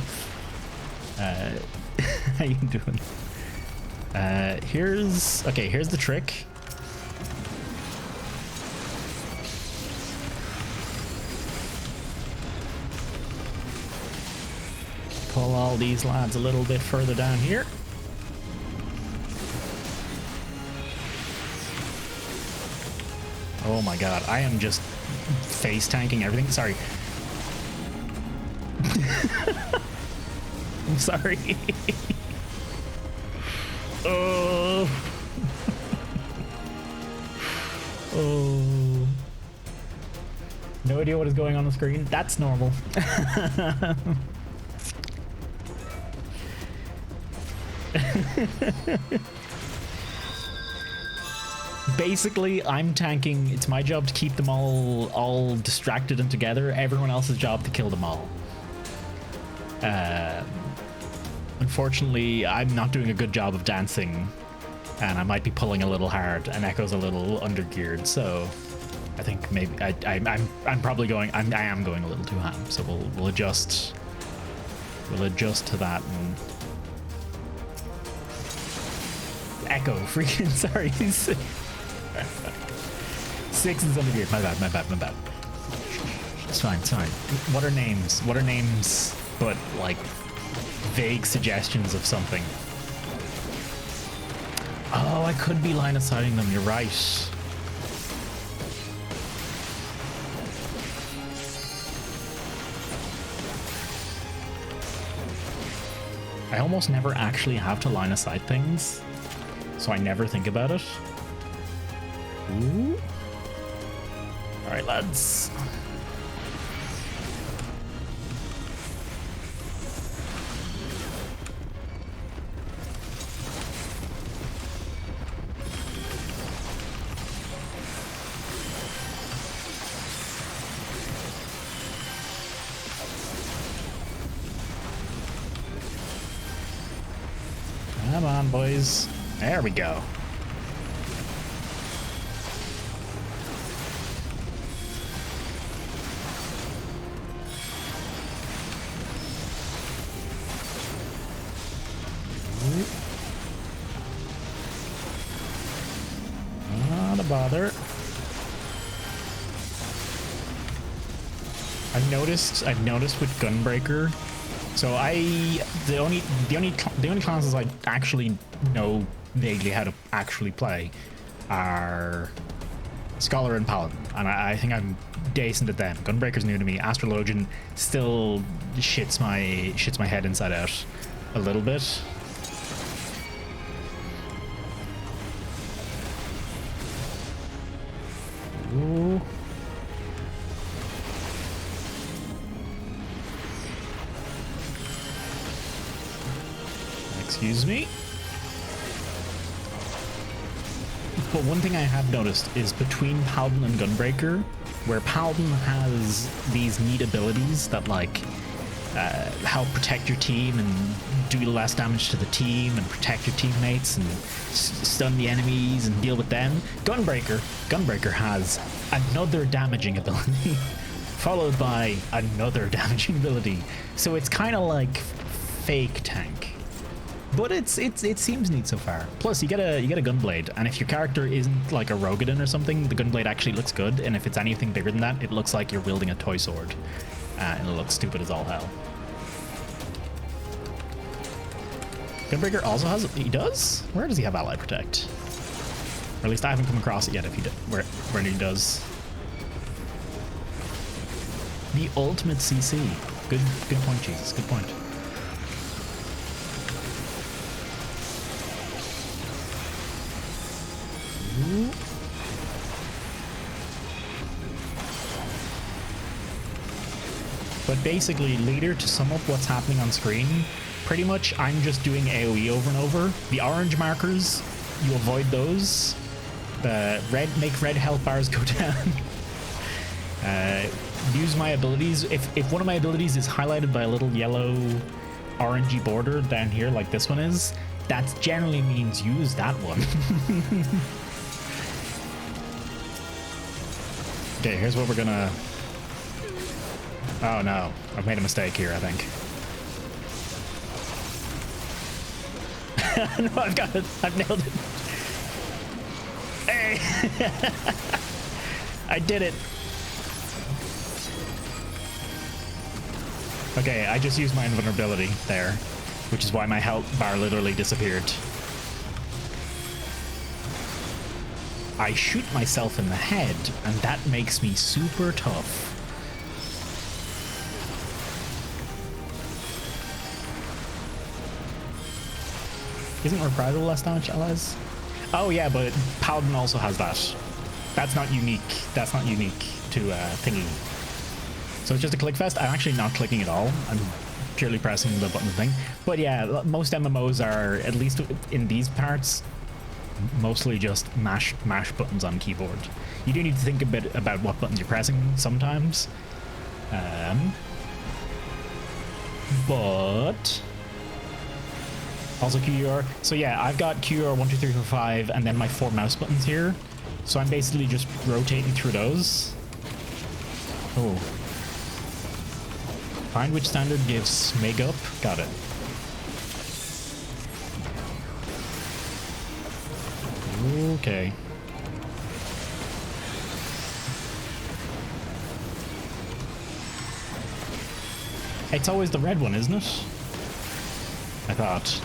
How you doing? Here's the trick. Pull all these lads a little bit further down here. Oh my god, I am just face tanking everything. Sorry. I'm sorry. Oh. Oh. No idea what is going on the screen. That's normal. Basically, I'm tanking. It's my job to keep them all distracted and together. Everyone else's job to kill them all. Unfortunately, I'm not doing a good job of dancing, and I might be pulling a little hard, and Echo's a little undergeared. So, I think maybe I'm probably going. I am going a little too ham. So we'll adjust. We'll adjust to that. And Echo, freaking sorry. 6 is undergeared. My bad. It's fine. What are names? What are names? But like vague suggestions of something. Oh, I could be line of sighting them. You're right. I almost never actually have to line of sight things, so I never think about it. Ooh. All right, lads. Come on, boys. There we go. Not a bother. I've noticed with Gunbreaker. So the only classes I actually know vaguely how to actually play are Scholar and Paladin, and I think I'm decent at them. Gunbreaker's new to me. Astrologian still shits my head inside out a little bit. Ooh. Excuse me. But one thing I have noticed is between Paladin and Gunbreaker, where Paladin has these neat abilities that like help protect your team and do less damage to the team and protect your teammates and stun the enemies and deal with them. Gunbreaker has another damaging ability followed by another damaging ability. So it's kind of like fake tank. But it seems neat so far. Plus, you get a gunblade, and if your character isn't like a Rogadin or something, the gunblade actually looks good. And if it's anything bigger than that, it looks like you're wielding a toy sword, and it looks stupid as all hell. Gunbreaker also has. He does. Where does he have ally protect? Or at least I haven't come across it yet. If he where he does. The ultimate CC. Good point, Jesus. Good point. Ooh. But basically, leader, to sum up what's happening on screen, pretty much I'm just doing AoE over and over. The orange markers, you avoid those. The make red health bars go down. Use my abilities. If one of my abilities is highlighted by a little yellow orangey border down here like this one is, that generally means use that one. Okay, here's what we're gonna... Oh no, I've made a mistake here, I think. No, I've got it. I've nailed it. Hey! I did it. Okay, I just used my invulnerability there, which is why my health bar literally disappeared. I shoot myself in the head, and that makes me super tough. Isn't reprisal less damage, allies? Oh yeah, but Paladin also has that. That's not unique. That's not unique to thingy. So it's just a click fest. I'm actually not clicking at all. I'm purely pressing the button thing. But yeah, most MMOs are, at least in these parts, mostly just mash buttons on keyboard. You do need to think a bit about what buttons you're pressing sometimes. But also QR. So yeah, I've got QR 1, 2, 3, 4, 5, and then my 4 mouse buttons here. So I'm basically just rotating through those. Oh. Find which standard gives Smeg up. Got it. Okay. It's always the red one, isn't it? I thought.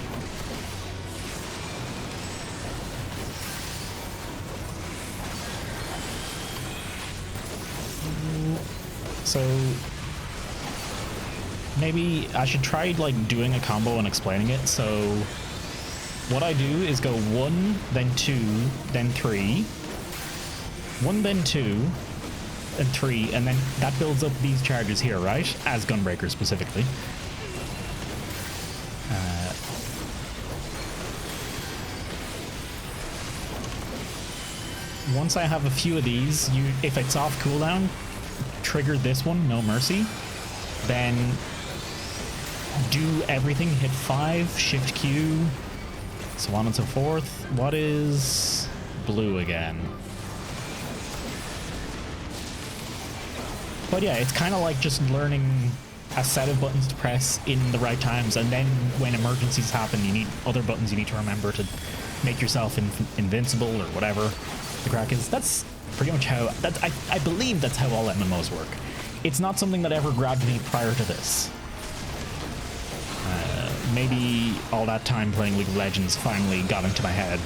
So maybe I should try like doing a combo and explaining it. So what I do is go 1, then 2, then 3, 1, then 2, and 3, and then that builds up these charges here, right? As Gunbreaker specifically. Once I have a few of these, if it's off cooldown, trigger this one, No Mercy, then do everything, hit 5, shift Q, so on and so forth. What is blue again? But yeah, it's kind of like just learning a set of buttons to press in the right times, and then when emergencies happen, you need other buttons you need to remember to make yourself invincible or whatever the crack is. That's pretty much how, I believe that's how all MMOs work. It's not something that ever grabbed me prior to this. Maybe all that time playing League of Legends finally got into my head.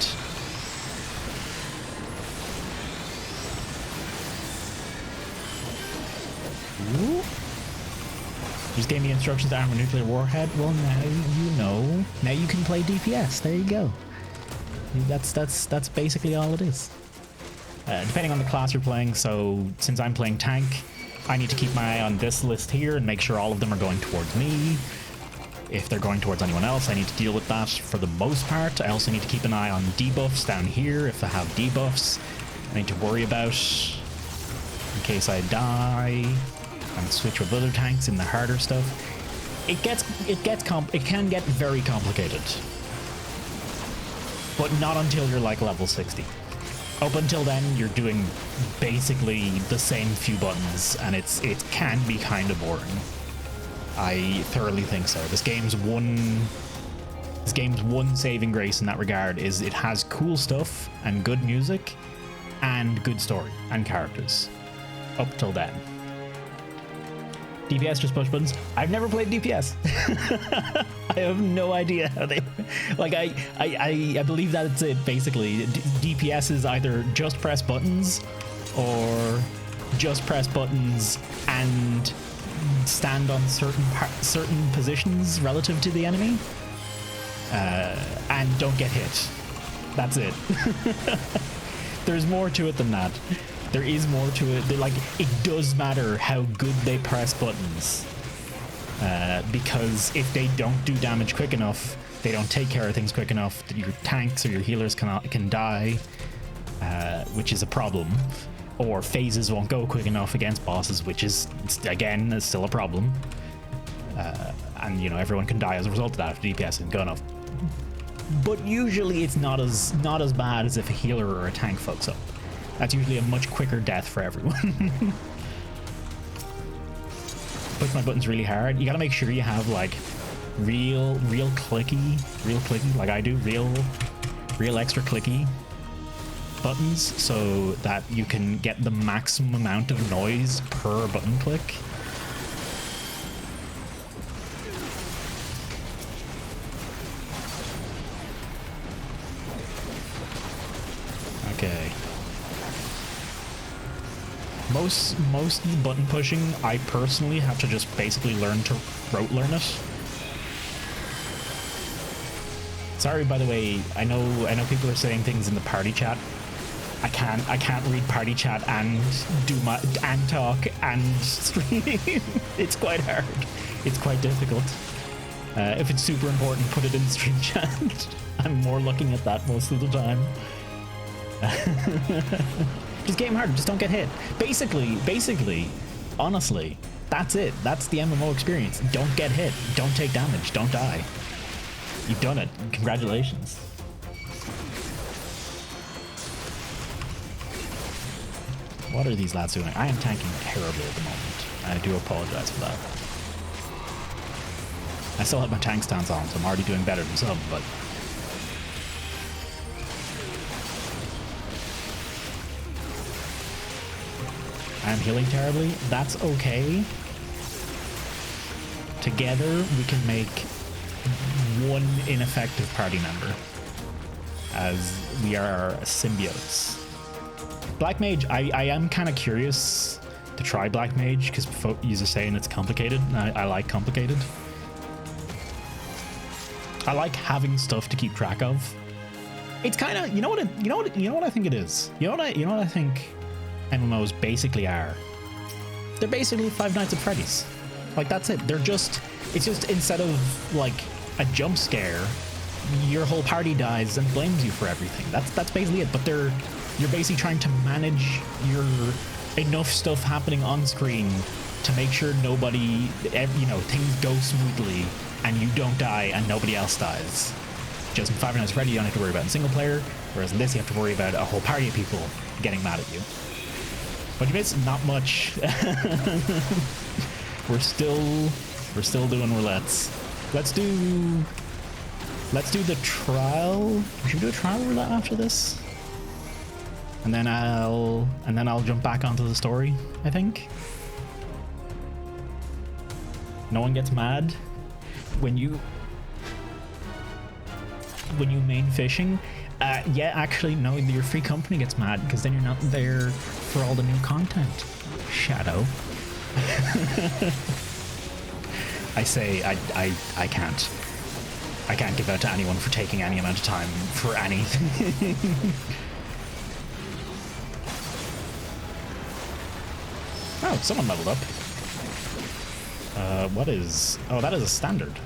Ooh. Just gave me instructions to arm a nuclear warhead. Well, now you know. Now you can play DPS. There you go. That's basically all it is. Depending on the class you're playing, so since I'm playing tank, I need to keep my eye on this list here and make sure all of them are going towards me. If they're going towards anyone else, I need to deal with that for the most part. I also need to keep an eye on debuffs down here if I have debuffs I need to worry about in case I die, and switch with other tanks in the harder stuff. It can get very complicated, but not until you're like level 60. Up until then, you're doing basically the same few buttons, and it can be kind of boring. I thoroughly think so. This game's one saving grace in that regard is it has cool stuff and good music and good story and characters. Up till then. DPS just push buttons. I've never played DPS. I have no idea how they... Like, I believe that's it, basically. DPS is either just press buttons or just press buttons and stand on certain positions relative to the enemy, and don't get hit. That's it. There's more to it than that. There is more to it. Like, it does matter how good they press buttons, because if they don't do damage quick enough, they don't take care of things quick enough, your tanks or your healers can die, which is a problem. Or phases won't go quick enough against bosses, which is, again, is still a problem. And, you know, everyone can die as a result of that if DPS isn't good enough. But usually it's not as bad as if a healer or a tank fucks up. That's usually a much quicker death for everyone. Push my buttons really hard. You gotta make sure you have, like, real clicky, like I do, real extra clicky buttons, so that you can get the maximum amount of noise per button click. Okay. Most button pushing, I personally have to just basically learn to rote learn it. Sorry, by the way, I know people are saying things in the party chat. I can't read party chat and talk and stream. It's quite hard. It's quite difficult. If it's super important, put it in the stream chat. I'm more looking at that most of the time. Just game hard. Just don't get hit. Basically, honestly, that's it. That's the MMO experience. Don't get hit. Don't take damage. Don't die. You've done it. Congratulations. What are these lads doing? I am tanking terribly at the moment. I do apologize for that. I still have my tank stance on, so I'm already doing better than some, but... I'm healing terribly. That's okay. Together, we can make one ineffective party member, as we are symbiotes. Black Mage, I am kind of curious to try Black Mage because you're saying it's complicated. I like complicated. I like having stuff to keep track of. It's kind of, you know what I think it is. You know what I think MMOs basically are. They're basically Five Nights at Freddy's. Like, that's it. It's just instead of like a jump scare, your whole party dies and blames you for everything. That's basically it. But you're basically trying to manage enough stuff happening on screen to make sure nobody, you know, things go smoothly and you don't die and nobody else dies. Just in Five Nights at Freddy, you don't have to worry about in single player, whereas in this you have to worry about a whole party of people getting mad at you. What you miss? Not much. We're still doing roulettes. Let's do the trial. Should we do a trial roulette after this? And then I'll jump back onto the story, I think. No one gets mad when you main fishing. Yeah, actually, no, your free company gets mad because then you're not there for all the new content. Shadow. I say I can't give out to anyone for taking any amount of time for anything. Oh, someone leveled up. What is... Oh, that is a standard.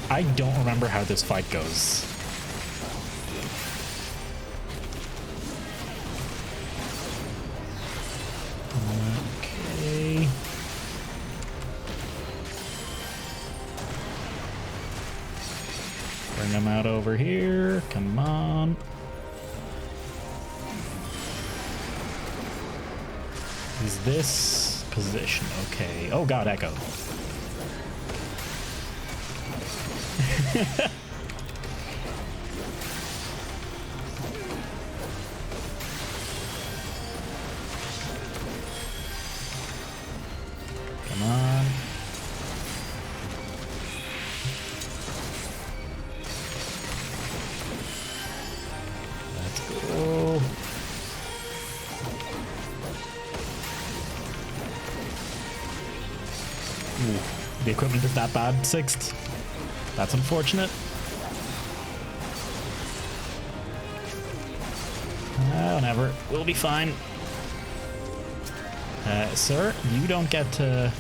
I don't remember how this fight goes. Okay. Bring them out over here. Come on. Is this position okay? Oh god, Echo. Come on. Let's go. Ooh, the equipment is that bad. 6th. That's unfortunate. Whatever. We'll be fine. Sir, you don't get to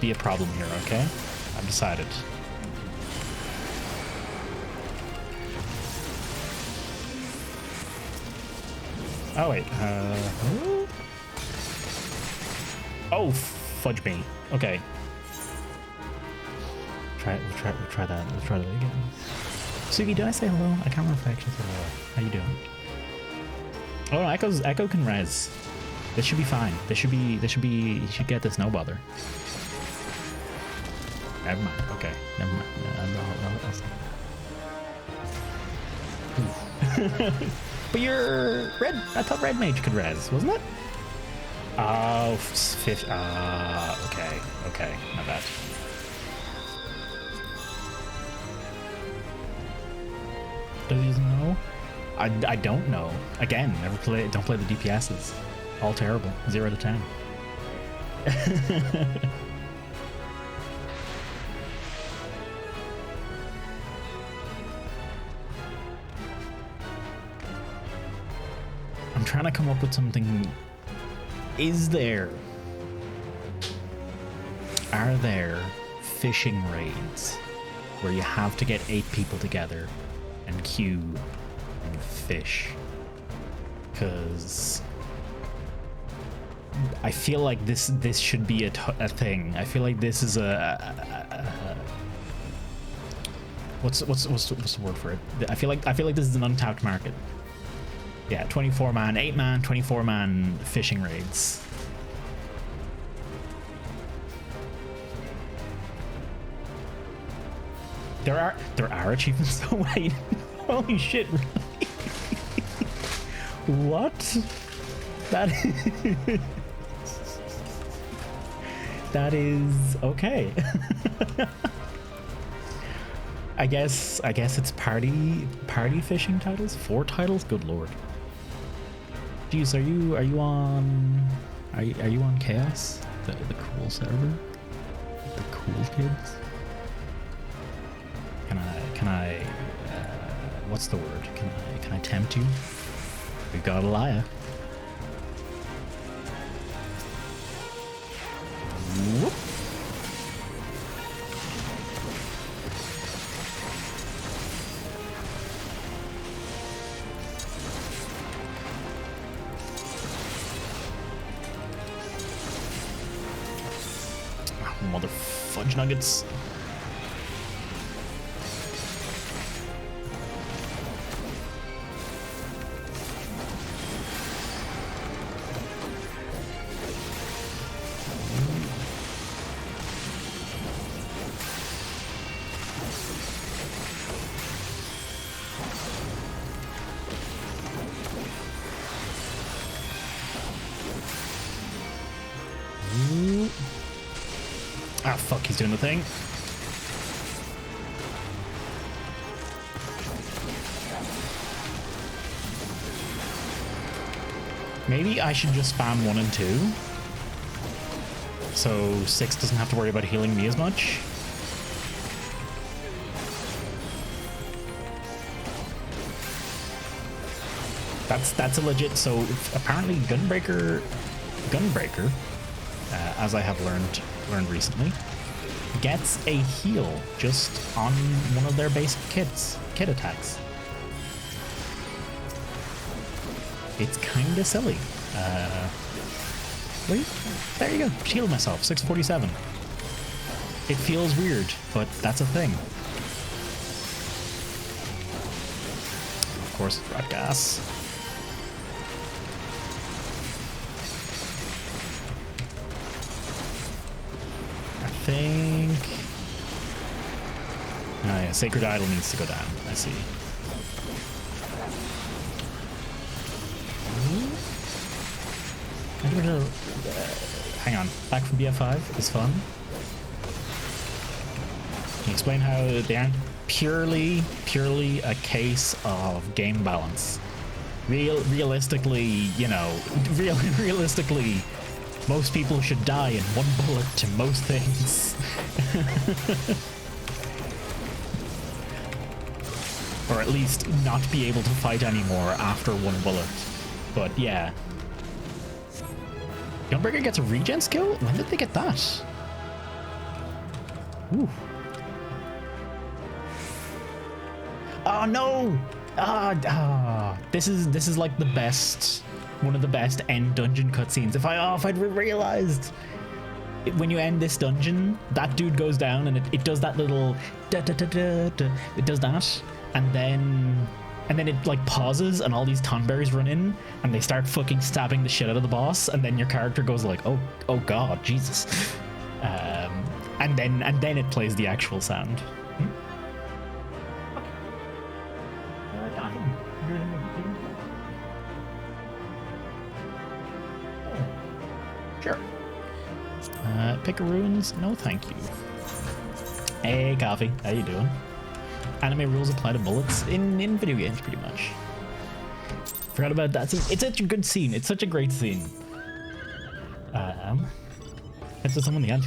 be a problem here, okay? I've decided. Oh wait, oh, fudge me. Okay. We'll try that again. Sugi, did I say hello? I can't remember if I actually said hello. How you doing? Oh, no, Echo can res. This should be fine. He should get this, no bother. Never mind. Okay, never mind. But you're red. I thought red mage could res, wasn't it? Oh, 50. Okay, not bad. Does he know? I don't know. Again, don't play the DPSs. All terrible. 0 to 10. I'm trying to come up with something. Are there fishing raids where you have to get 8 people together and queue and fish? Because I feel like this should be a thing. I feel like this is what's the word for it? I feel like this is an untapped market. Yeah, 24-man, 8-man, 24-man fishing raids. There are achievements. Oh wait, holy shit! What? That is okay. I guess it's party fishing titles. 4 titles. Good lord. Jeez, are you on Chaos? The cool server? The cool kids? Can I what's the word? Can I tempt you? We got a liar. Whoop. Mother fudge nuggets. Ah, fuck, he's doing the thing. Maybe I should just spam 1 and 2. So 6 doesn't have to worry about healing me as much. That's a legit. So apparently Gunbreaker, as I have learned recently, gets a heal just on one of their basic kit attacks. It's kinda silly. Wait, there you go. Shield myself. 647. It feels weird, but that's a thing. Of course, it's red gas. I think. Oh yeah, Sacred Idol needs to go down. I see. Hang on. Back from BF5 is fun. Can you explain how they aren't purely a case of game balance? Realistically, you know, realistically, Most people should die in one bullet to most things. Or at least not be able to fight anymore after one bullet. But yeah. Gunbreaker gets a regen skill? When did they get that? Ooh. Oh no! This is like the best, one of the best end dungeon cutscenes. If I'd realized when you end this dungeon, that dude goes down and it does that little da da da da da. It does that, and then it like pauses and all these tonberries run in and they start fucking stabbing the shit out of the boss, and then your character goes like, oh god, Jesus, and then it plays the actual sound. Sure. Pickaroons? No, thank you. Hey, Coffee. How you doing? Anime rules apply to bullets in video games, pretty much. Forgot about that. It's such a good scene. It's such a great scene. It's just someone the end.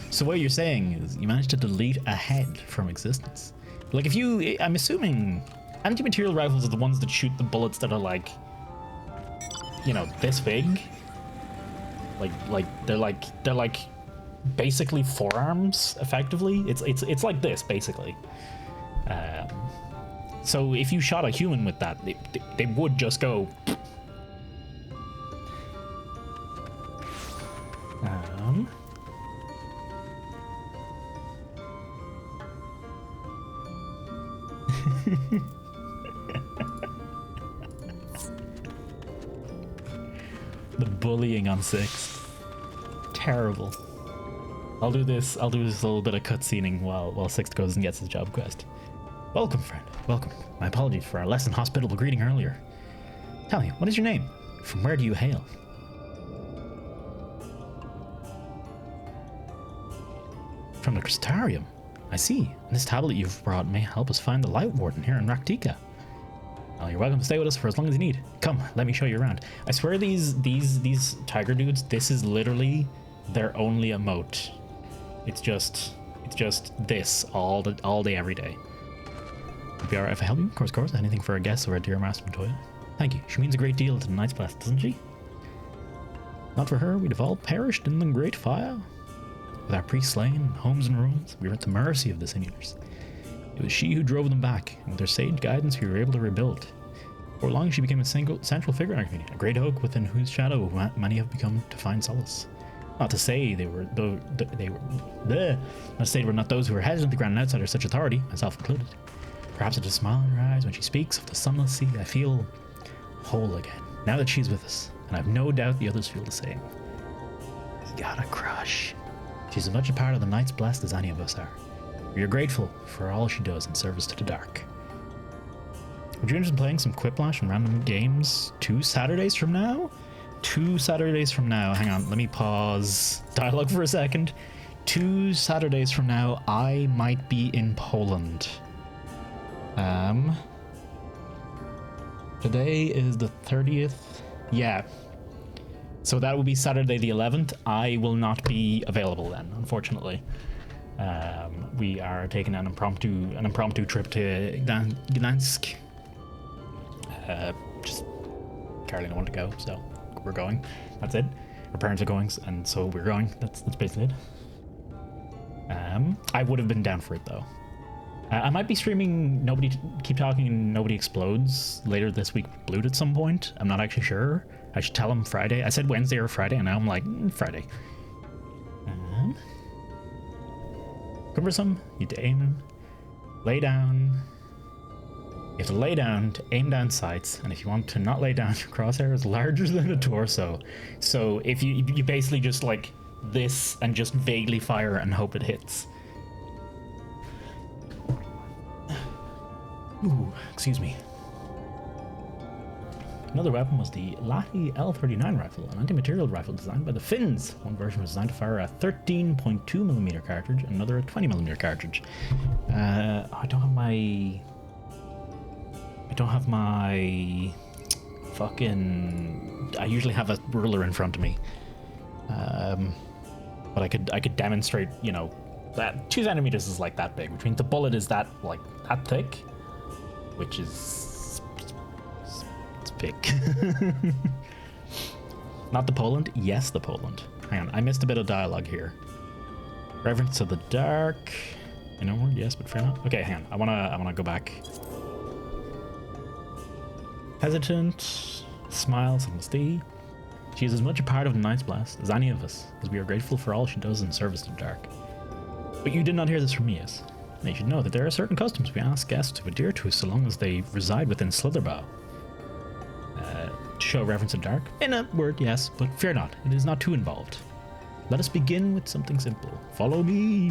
So what you're saying is you managed to delete a head from existence. Like if you, I'm assuming anti-material rifles are the ones that shoot the bullets that are like, you know, this big. They're like basically forearms, effectively. It's like this, basically. So if you shot a human with that, they would just go. The bullying on 6. Terrible. I'll do this little bit of cutscening while 6 goes and gets his job quest. Welcome, friend. Welcome. My apologies for our less than hospitable greeting earlier. Tell me, what is your name? From where do you hail? From the Crystarium. I see. This tablet you've brought may help us find the Light Warden here in Raktika. Well, you're welcome to stay with us for as long as you need. Come, let me show you around. I swear these tiger dudes, this is literally their only emote. It's just this all day, every day. It'd be alright if I help you? Of course. Anything for our guests or our dear Master Matoya. Thank you. She means a great deal to the Knight's Blast, doesn't she? Not for her, we'd have all perished in the great fire. With our priests slain, homes in ruins, we were at the mercy of the Sinulars. It was she who drove them back, and with her sage guidance we were able to rebuild. Before long she became a central figure in our community, a great oak within whose shadow many have become to find solace. Not to say they were not those who were hesitant to grant an outsider such authority, myself included. Perhaps it's a smile in her eyes when she speaks of the sunless sea. I feel whole again, now that she's with us, and I've no doubt the others feel the same. We got a crush. She's as much a part of the Knight's Blast as any of us are. We are grateful for all she does in service to the dark. Would you be interested in playing some Quiplash and random games 2 Saturdays from now? 2 Saturdays from now. Hang on, let me pause dialogue for a second. 2 Saturdays from now, I might be in Poland. Today is the 30th. Yeah. So that will be Saturday the 11th. I will not be available then, unfortunately. We are taking an impromptu trip to Gdansk. Just Carolina wanted to go, so we're going. That's it. Our parents are going, and so we're going. That's basically it. I would have been down for it though. I might be streaming Keep Talking and Nobody Explodes later this week, Blood at some point. I'm not actually sure. I should tell him Friday. I said Wednesday or Friday, and now I'm like, Friday. Cumbersome. You need to aim, lay down. You have to lay down to aim down sights, and if you want to not lay down, your crosshair is larger than a torso. So if you basically just like this and just vaguely fire and hope it hits. Ooh, excuse me. Another weapon was the Lahti L39 rifle, an anti-material rifle designed by the Finns. One version was designed to fire a 13.2mm cartridge, another a 20mm cartridge. I don't have my fucking... I usually have a ruler in front of me. But I could demonstrate, you know, that 2 centimeters is like that big, which means the bullet is that like that thick, which is it's big. Not the Poland? Yes, the Poland. Hang on, I missed a bit of dialogue here. Reverence to the dark. You know word? Yes, but fear not. Okay, hang on. I wanna go back. Hesitant. Smiles and Misty. She is as much a part of the Night's Blast as any of us, as we are grateful for all she does in service to the dark. But you did not hear this from me, yes? Now you should know that there are certain customs we ask guests to adhere to so long as they reside within Slitherbow. To show reverence to the dark? In a word, yes, but fear not, it is not too involved. Let us begin with something simple. Follow me!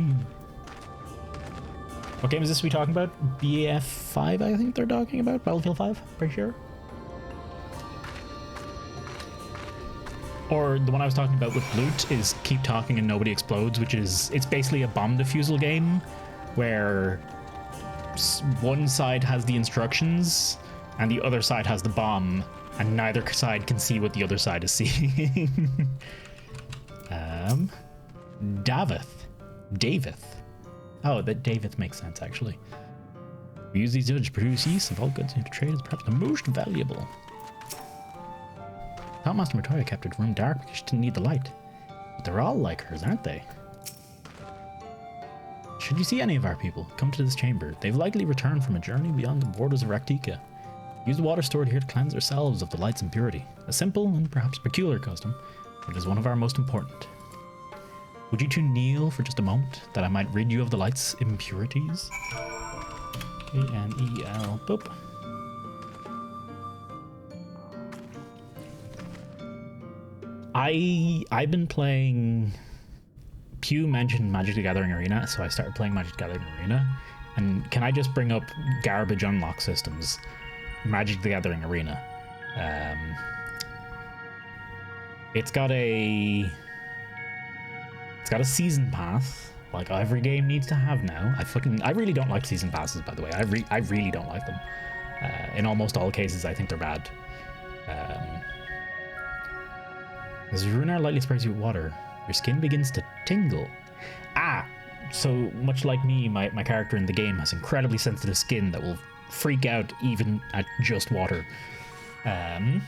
What game is this we talking about? BF5, I think they're talking about? Battlefield 5? Pretty sure? Or the one I was talking about with loot is Keep Talking and Nobody Explodes, which is, it's basically a bomb defusal game where one side has the instructions and the other side has the bomb, and neither side can see what the other side is seeing. Davith. Oh, that Davith makes sense, actually. We use these to produce yeast of all goods into trade is perhaps the most valuable. Thought Master Matoya kept her room dark because she didn't need the light. But they're all like hers, aren't they? Should you see any of our people, come to this chamber. They've likely returned from a journey beyond the borders of Raktika. Use the water stored here to cleanse ourselves of the light's impurity. A simple and perhaps peculiar custom, but it is one of our most important. Would you two kneel for just a moment, that I might rid you of the light's impurities? K-N-E-L, boop. I've been playing. Pew mentioned Magic the Gathering Arena, so I started playing Magic the Gathering Arena. And can I just bring up garbage unlock systems? Magic the Gathering Arena. It's got a season pass, like every game needs to have now. I really don't like season passes, by the way. I really don't like them. In almost all cases, I think they're bad. As Runar lightly sprays you with water, your skin begins to tingle. So much like me, my character in the game has incredibly sensitive skin that will freak out even at just water. Any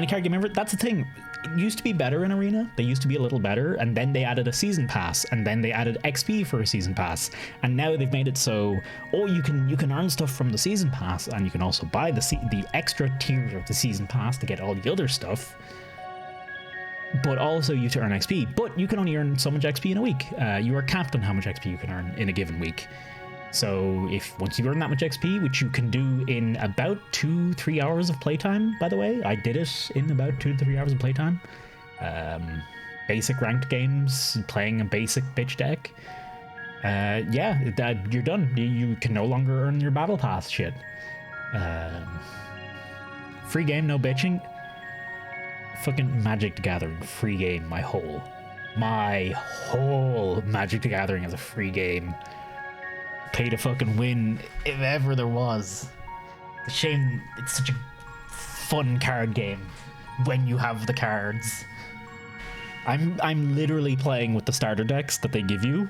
card game ever? That's the thing. It used to be better in Arena. They used to be a little better, and then they added a season pass, and then they added XP for a season pass, and now they've made it so you can earn stuff from the season pass, and you can also buy the extra tier of the season pass to get all the other stuff. But also you have to earn XP. But you can only earn so much XP in a week. You are capped on how much XP you can earn in a given week. So once you earn that much XP, which you can do in about 2-3 hours of playtime, by the way, I did it in about 2 to 3 hours of playtime. Basic ranked games, playing a basic bitch deck. You're done. You can no longer earn your battle pass shit. Free game, no bitching. Fucking Magic the Gathering free game. My whole Magic the Gathering is a free game. Pay to fucking win if ever there was. It's a shame it's such a fun card game when you have the cards. I'm literally playing with the starter decks that they give you,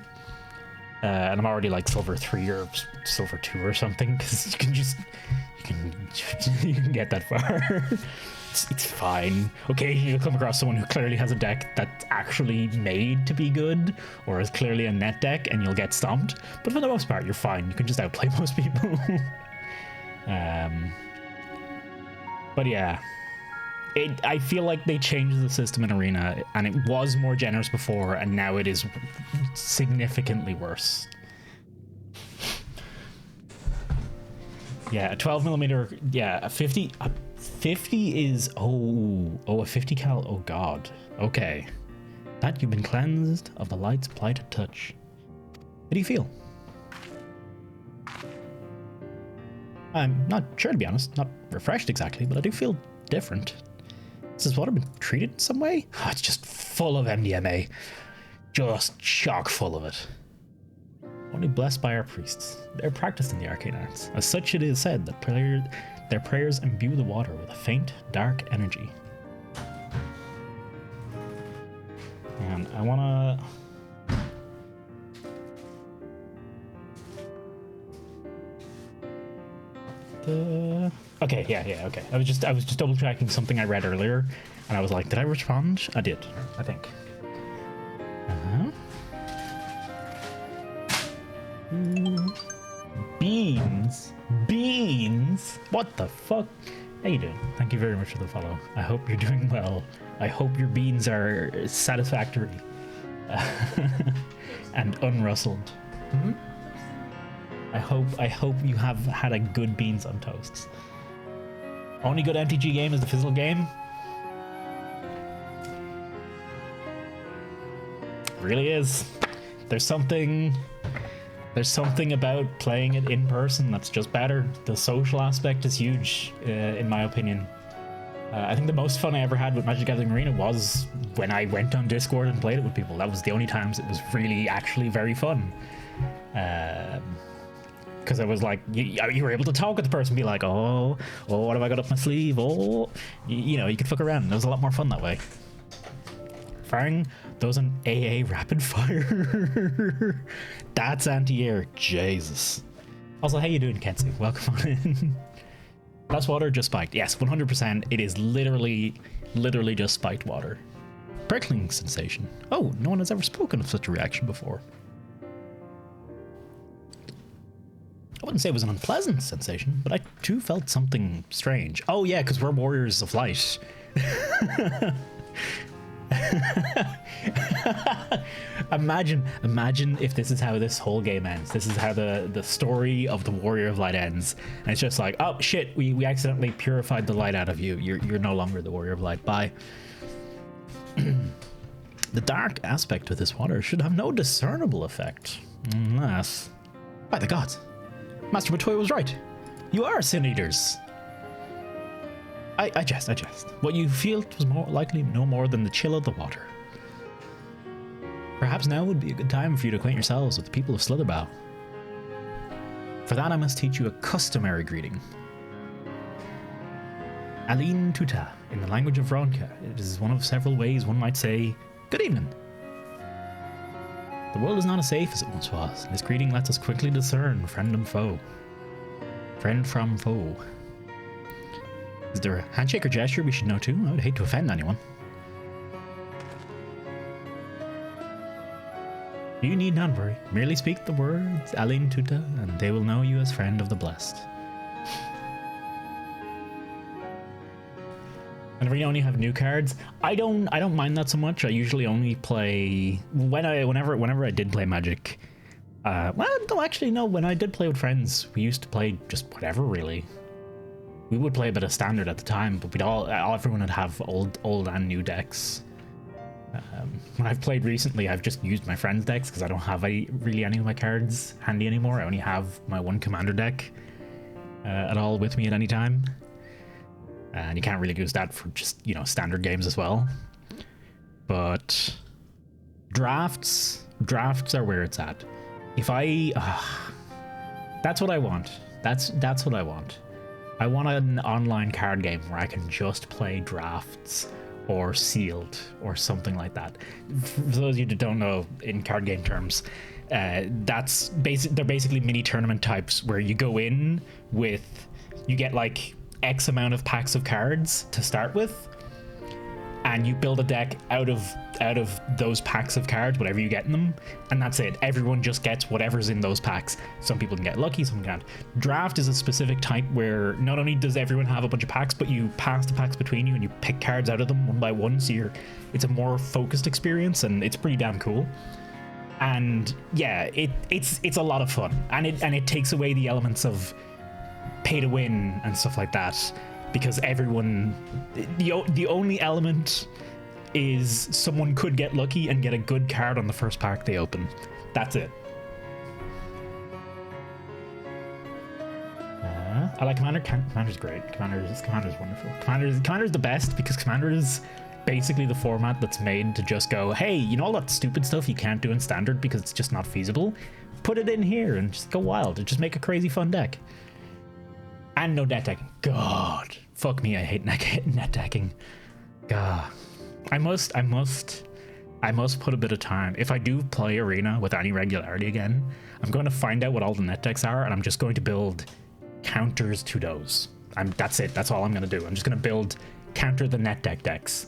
and I'm already like Silver 3 or Silver 2 or something, because you can get that far. It's fine. Occasionally you'll come across someone who clearly has a deck that's actually made to be good, or is clearly a net deck, and you'll get stomped. But for the most part, you're fine. You can just outplay most people. But yeah, I feel like they changed the system in Arena, and it was more generous before, and now it is significantly worse. Yeah, a 12mm. Yeah, a 50. 50 is a 50 cal. Oh god. Okay. That you've been cleansed of the light's blighted touch. How do you feel? I'm not sure, to be honest. Not refreshed exactly, but I do feel different. This is what I've been treated in some way? Oh, it's just full of MDMA. Just chock full of it. Only blessed by our priests. They're practiced in the arcane arts. As such, it is said that their prayers imbue the water with a faint, dark energy. I wanna... Okay, yeah, okay. I was just double checking something I read earlier, and I was like, did I respond? I did, I think. Beans? Beans? What the fuck? How you doing? Thank you very much for the follow. I hope you're doing well. I hope your beans are satisfactory and unrustled. I hope you have had a good beans on toasts. Only good MTG game is the physical game. It really is. There's something about playing it in person that's just better. The social aspect is huge, in my opinion. I think the most fun I ever had with Magic the Gathering Arena was when I went on Discord and played it with people. That was the only times it was really actually very fun. Because I was like, you were able to talk with the person, be like, oh, what have I got up my sleeve? Oh, you know, you could fuck around. It was a lot more fun that way. Firing those on AA rapid fire. That's anti-air. Jesus. Also, how you doing, Kenzie? Welcome on in. That's water just spiked. Yes, 100%. It is literally just spiked water. Prickling sensation. Oh, no one has ever spoken of such a reaction before. I wouldn't say it was an unpleasant sensation, but I too felt something strange. Oh yeah, because we're warriors of light. Imagine if this is how this whole game ends. This is how the story of the Warrior of Light ends. And it's just like, oh shit, we accidentally purified the light out of you. You're no longer the Warrior of Light. Bye. The dark aspect of this water should have no discernible effect. Unless... By the gods. Master Matoya was right. You are sin eaters. I jest. What you feel was more likely no more than the chill of the water. Perhaps now would be a good time for you to acquaint yourselves with the people of Slitherbow. For that I must teach you a customary greeting. Alin Tuta, in the language of Ronka. It is one of several ways one might say, good evening. The world is not as safe as it once was. This greeting lets us quickly discern friend and foe. Friend from foe. Is there a handshake or gesture we should know too? I would hate to offend anyone. You need not worry. Merely speak the words Alin Tuta, and they will know you as friend of the blessed. Whenever you only have new cards, I don't mind that so much. I usually only play whenever I did play Magic. When I did play with friends, we used to play just whatever really. We would play a bit of standard at the time, but everyone would have old and new decks. When I've played recently, I've just used my friends' decks because I don't have really any of my cards handy anymore. I only have my one commander deck at all with me at any time. And you can't really use that for just, standard games as well. But drafts are where it's at. If that's what I want. That's what I want. I want an online card game where I can just play drafts or sealed or something like that. For those of you that don't know, in card game terms, they're basically mini tournament types where you go in with, you get like X amount of packs of cards to start with, and you build a deck out of those packs of cards, whatever you get in them, and that's it. Everyone just gets whatever's in those packs. Some people can get lucky, some can't. Draft is a specific type where not only does everyone have a bunch of packs, but you pass the packs between you and you pick cards out of them one by one, so it's a more focused experience, and it's pretty damn cool. And yeah, it's a lot of fun, and it takes away the elements of pay to win and stuff like that, because everyone, the only element is someone could get lucky and get a good card on the first pack they open. That's it. I like Commander. Commander's great. Commander's wonderful. Commander's the best because Commander is basically the format that's made to just go, hey, all that stupid stuff you can't do in standard because it's just not feasible, put it in here and just go wild and just make a crazy fun deck. And no net decking. God, fuck me, I hate net decking. God, I must I must put a bit of time. If I do play Arena with any regularity again, I'm going to find out what all the net decks are, and I'm just going to build counters to those. That's it. That's all I'm going to do. I'm just going to build counter the net deck decks.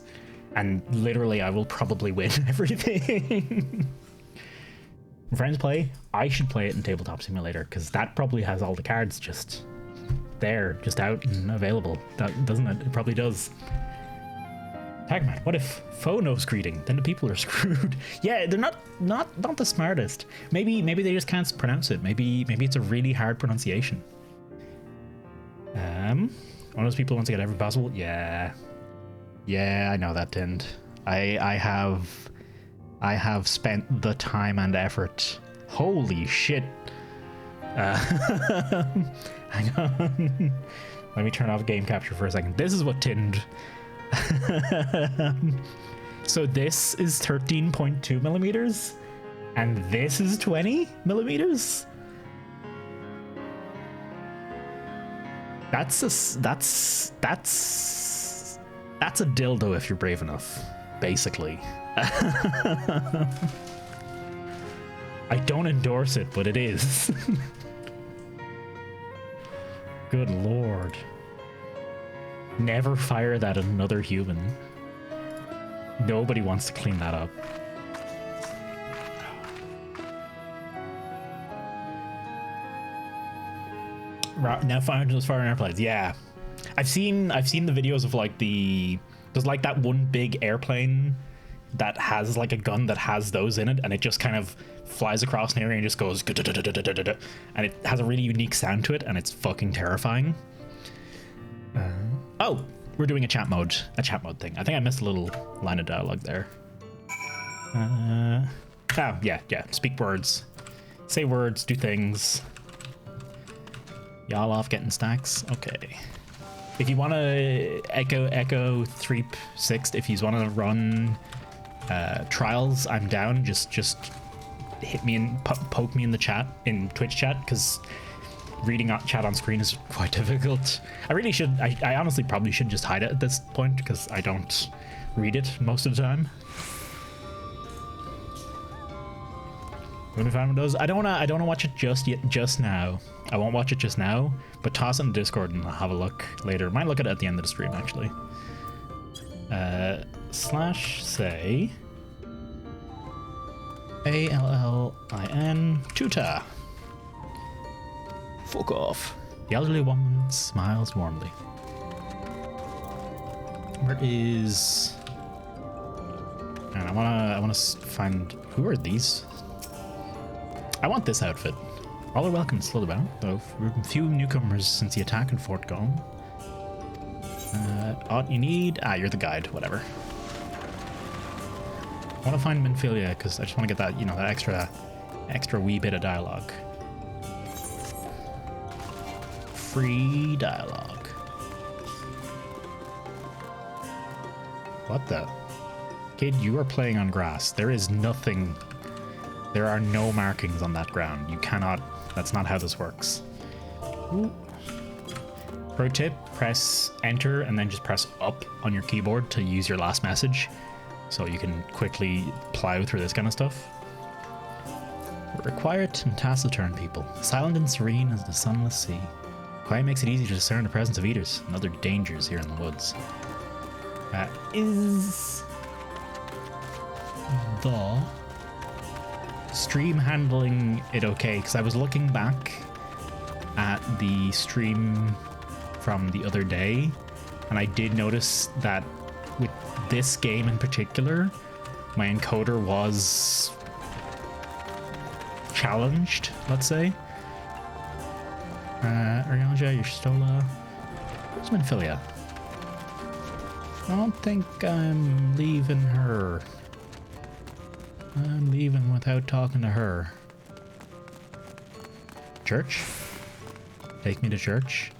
And literally, I will probably win everything. Friends play? I should play it in Tabletop Simulator, because that probably has all the cards just there, just out and available. That, doesn't it? It probably does. Tagman, what if foe knows greeting? Then the people are screwed. Yeah, they're not the smartest. Maybe they just can't pronounce it. Maybe it's a really hard pronunciation. One of those people wants to get every possible. Yeah, I know that, Tind. I have spent the time and effort. Holy shit. Hang on. Let me turn off game capture for a second. This is what Tind. So this is 13.2 millimeters and this is 20 millimeters. That's a dildo if you're brave enough, basically. I don't endorse it, but it is. Good lord. Never fire that at another human. Nobody wants to clean that up. Now firing those fire airplanes. Yeah, I've seen the videos of like there's like that one big airplane that has like a gun that has those in it, and it just kind of flies across an area and just goes, and it has a really unique sound to it, and it's fucking terrifying. Oh, we're doing a chat mode thing. I think I missed a little line of dialogue there. Oh, yeah. Speak words. Say words, do things. Y'all off getting stacks? Okay. If you want to echo 3-6, if you want to run trials, I'm down. Just hit me and poke me in the chat, in Twitch chat, because reading chat on screen is quite difficult. I honestly probably should just hide it at this point, because I don't read it most of the time. When we find those, I don't wanna watch it just now. I won't watch it just now, but toss it in Discord and I'll have a look later. Might look at it at the end of the stream, actually. /say ALLIN tutor. Fuck off. The elderly woman smiles warmly. Where is... And I wanna find... Who are these? I want this outfit. All are welcome to Slitherbound, though few newcomers since the attack in Fort Gone. Aught you need? Ah, you're the guide, whatever. I want to find Minfilia, because I just want to get that, that extra wee bit of dialogue. Free dialogue. What the? Kid, you are playing on grass. There is nothing... There are no markings on that ground. You cannot... That's not how this works. Ooh. Pro tip, press enter and then just press up on your keyboard to use your last message, so you can quickly plow through this kind of stuff. We're quiet and taciturn people, silent and serene as the sunless sea. Quiet makes it easy to discern the presence of eaters and other dangers here in the woods. Is the stream handling it okay? Because I was looking back at the stream from the other day, and I did notice that with this game in particular, my encoder was challenged, let's say. Arianja, Yerstola. Where's Minfilia? I don't think I'm leaving her. I'm leaving without talking to her. Church? Take me to church.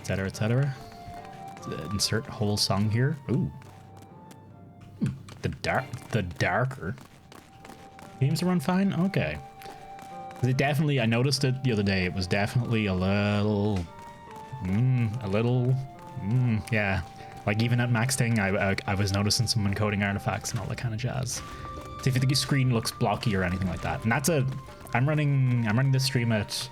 Etc, etc. Insert whole song here. Ooh. The darker. Seems to run fine? Okay. It definitely, I noticed it the other day, it was definitely yeah. Like even at maxing, I was noticing some encoding artifacts and all that kind of jazz. See if the screen looks blocky or anything like that. And that's I'm running this stream at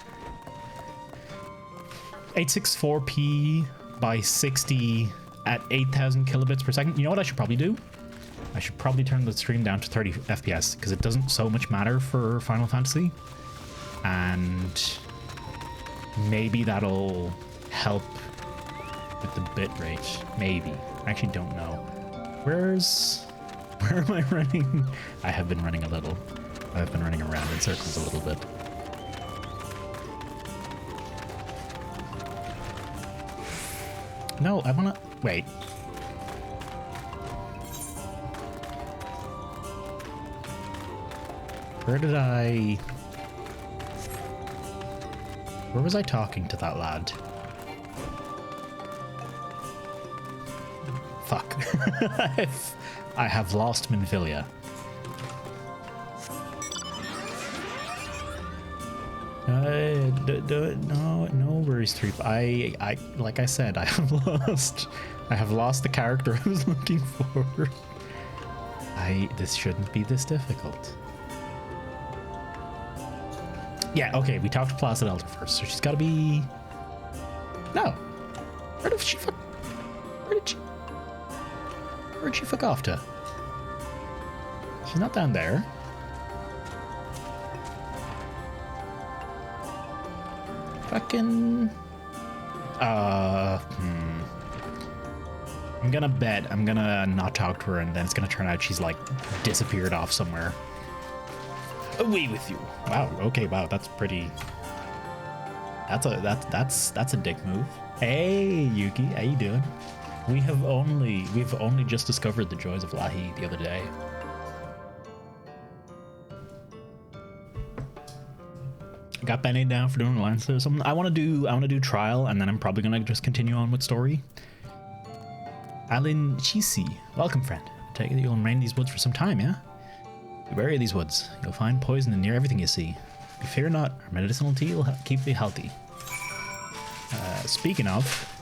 864p by 60 at 8,000 kilobits per second. You know what I should probably do? I should probably turn the stream down to 30 FPS because it doesn't so much matter for Final Fantasy. And maybe that'll help with the bit rate. Maybe. I actually don't know. Where am I running? I have been running a little. I've been running around in circles a little bit. No, I wanna... Wait. Where was I talking to that lad? Fuck. I have lost Minfilia. No worries, Treep. I like I said, I have lost the character I was looking for. This shouldn't be this difficult. Yeah, okay, we talked to Placid Elder first, so she's gotta be... No. Where'd she fuck off to? She's not down there. Fucking... I'm gonna bet I'm gonna not talk to her and then it's gonna turn out she's like disappeared off somewhere. Away with you. Wow, okay, wow, that's pretty... That's a dick move. Hey, Yuki, how you doing? We've only just discovered the joys of Lahi the other day. I got Benny down for doing lines there. Something I want to do trial, and then I'm probably gonna just continue on with story. Alin Chisi, welcome, friend. Take it you'll remain in these woods for some time, yeah? Be wary of these woods. You'll find poison in near everything you see. But fear not, our medicinal tea will keep you healthy. Speaking of,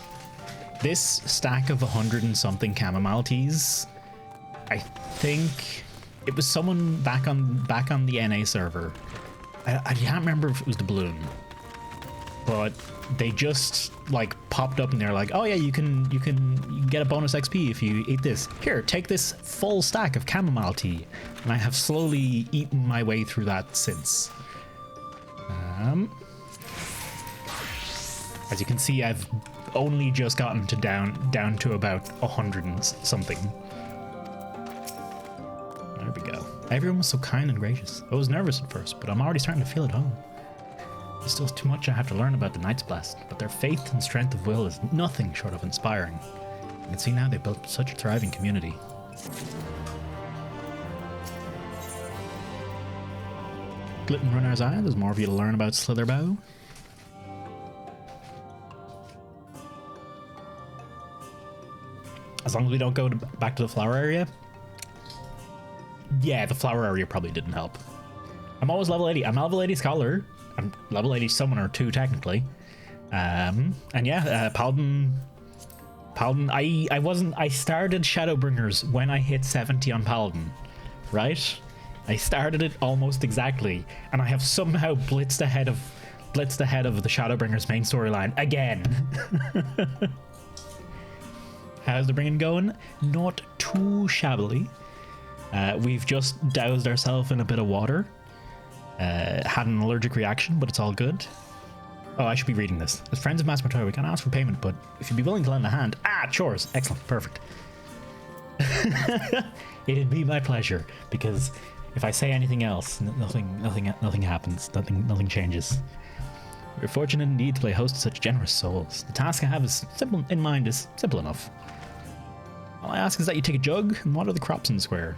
this stack of 100 and something chamomile teas, I think it was someone back on the NA server. I can't remember if it was the balloon, but they just like popped up and they're like, oh yeah, you can get a bonus XP if you eat this. Here, take this full stack of chamomile tea. And I have slowly eaten my way through that since. As you can see, I've only just gotten to down to about 100 and something. There we go. Everyone was so kind and gracious. I was nervous at first, but I'm already starting to feel at home. There's still too much I have to learn about the Knight's Blast, but their faith and strength of will is nothing short of inspiring. You can see now they've built such a thriving community. Glitten Runner's Eye, there's more of you to learn about Slitherbow. As long as we don't go back to the flower area. Yeah, the flower area probably didn't help. I'm always level 80. I'm level 80 Scholar. I'm level 80 Summoner too, technically. And yeah, Paladin, I started Shadowbringers when I hit 70 on Paladin, right? I started it almost exactly, and I have somehow blitzed ahead of the Shadowbringers main storyline again. How's the bringing going? Not too shabbily. We've just doused ourselves in a bit of water. Had an allergic reaction, but it's all good. Oh, I should be reading this. As friends of Matoya, we can't ask for payment, but if you'd be willing to lend a hand... Ah, chores. Excellent. Perfect. It'd be my pleasure, because if I say anything else, nothing happens. Nothing changes. We're fortunate indeed to play host to such generous souls. The task I have in mind is simple enough. All I ask is that you take a jug and water the crops in the square.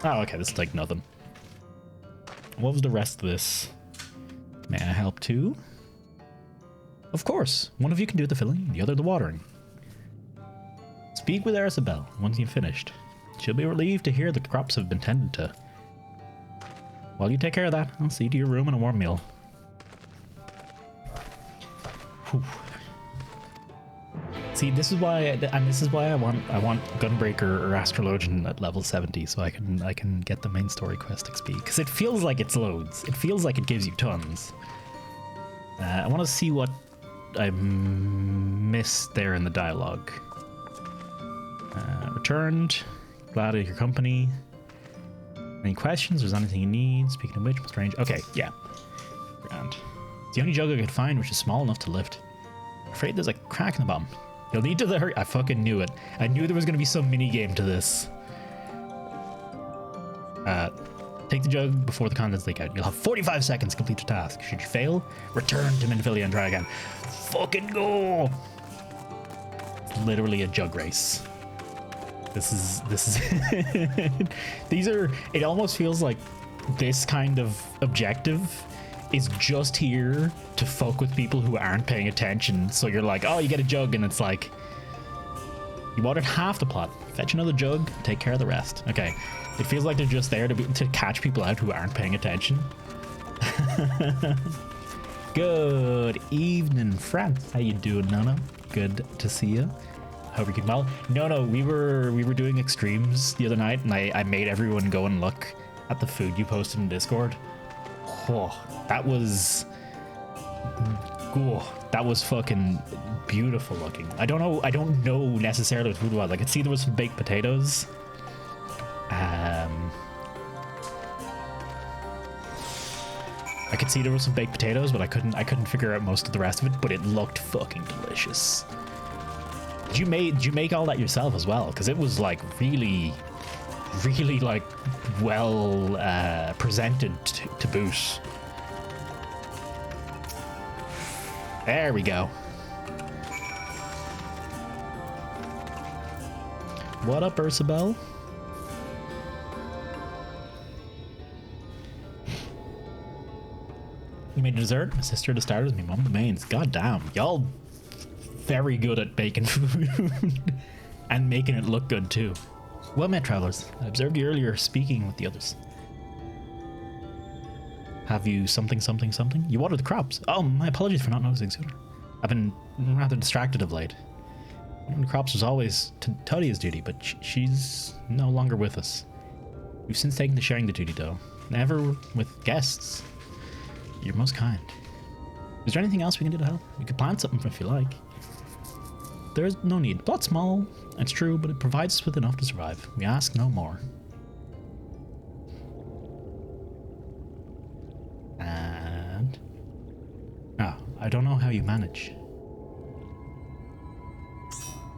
Oh, okay, this is like nothing. What was the rest of this? May I help too? Of course. One of you can do the filling, the other the watering. Speak with Arasabel once you've finished. She'll be relieved to hear the crops have been tended to. While you take care of that, I'll see you to your room and a warm meal. Whew. See, this is why, I want Gunbreaker or Astrologian at level 70, so I can get the main story quest XP, because it feels like it's loads. It feels like it gives you tons. I want to see what I missed there in the dialogue. Returned. Glad of your company. Any questions? Was anything you need? Speaking of which, strange. Okay, yeah. Grand. It's the only jug I could find which is small enough to lift. Afraid there's a crack in the bottom. You'll need to hurry. I fucking knew it. I knew there was going to be some mini game to this. Take the jug before the contents leak out. You'll have 45 seconds to complete your task. Should you fail, return to Minfilia and try again. Fucking go! It's literally a jug race. This is these are, it almost feels like this kind of objective is just here to fuck with people who aren't paying attention. So you're like, oh, you get a jug, and it's like, you watered half the plot. Fetch another jug, take care of the rest. Okay, it feels like they're just there to catch people out who aren't paying attention. Good evening, France. How you doing, Nono? Good to see you. Hope you're keeping well. No, we were doing extremes the other night, and I made everyone go and look at the food you posted in Discord. Oh, that was fucking beautiful looking. I don't know necessarily what food was. I could see there was some baked potatoes. I could see there was some baked potatoes, but I couldn't figure out most of the rest of it, but it looked fucking delicious. Did you make all that yourself as well? Because it was like really like well presented to boot. There we go. What up, Ursabel? You made a dessert? My sister the starters, my mom the mains. God damn, y'all very good at baking food and making it look good too. Well met, travelers. I observed you earlier speaking with the others. Have you something? You watered the crops. Oh, my apologies for not noticing sooner. I've been rather distracted of late. Watering the crops was always Todia's duty, but she's no longer with us. We've since taken to sharing the duty, though. Never with guests. You're most kind. Is there anything else we can do to help? We could plant something if you like. There is no need. The plot's small, it's true, but it provides us with enough to survive. We ask no more. And... oh, I don't know how you manage.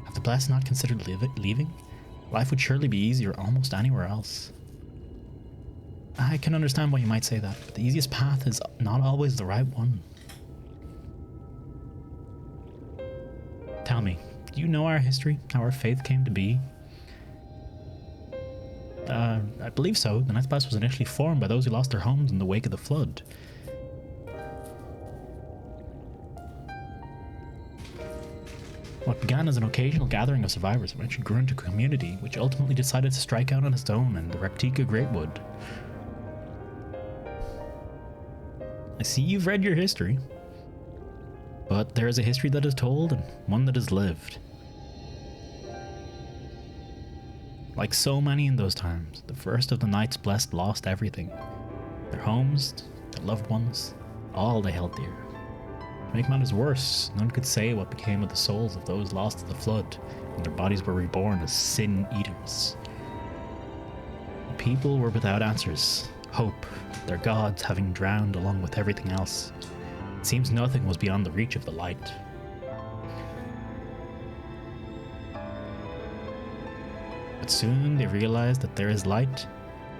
Have the blessed not considered leaving? Life would surely be easier almost anywhere else. I can understand why you might say that, but the easiest path is not always the right one. Tell me, do you know our history? How our faith came to be? I believe so. The Night's Blast was initially formed by those who lost their homes in the wake of the flood. What began as an occasional gathering of survivors eventually grew into a community, which ultimately decided to strike out on its own in the Reptica Greatwood. I see you've read your history. But there is a history that is told and one that is lived. Like so many in those times, the first of the Night's Blessed lost everything. Their homes, their loved ones, all they held dear. To make matters worse, none could say what became of the souls of those lost to the flood, and their bodies were reborn as sin eaters. The people were without answers, hope, their gods having drowned along with everything else. It seems nothing was beyond the reach of the light. But soon they realized that there is light.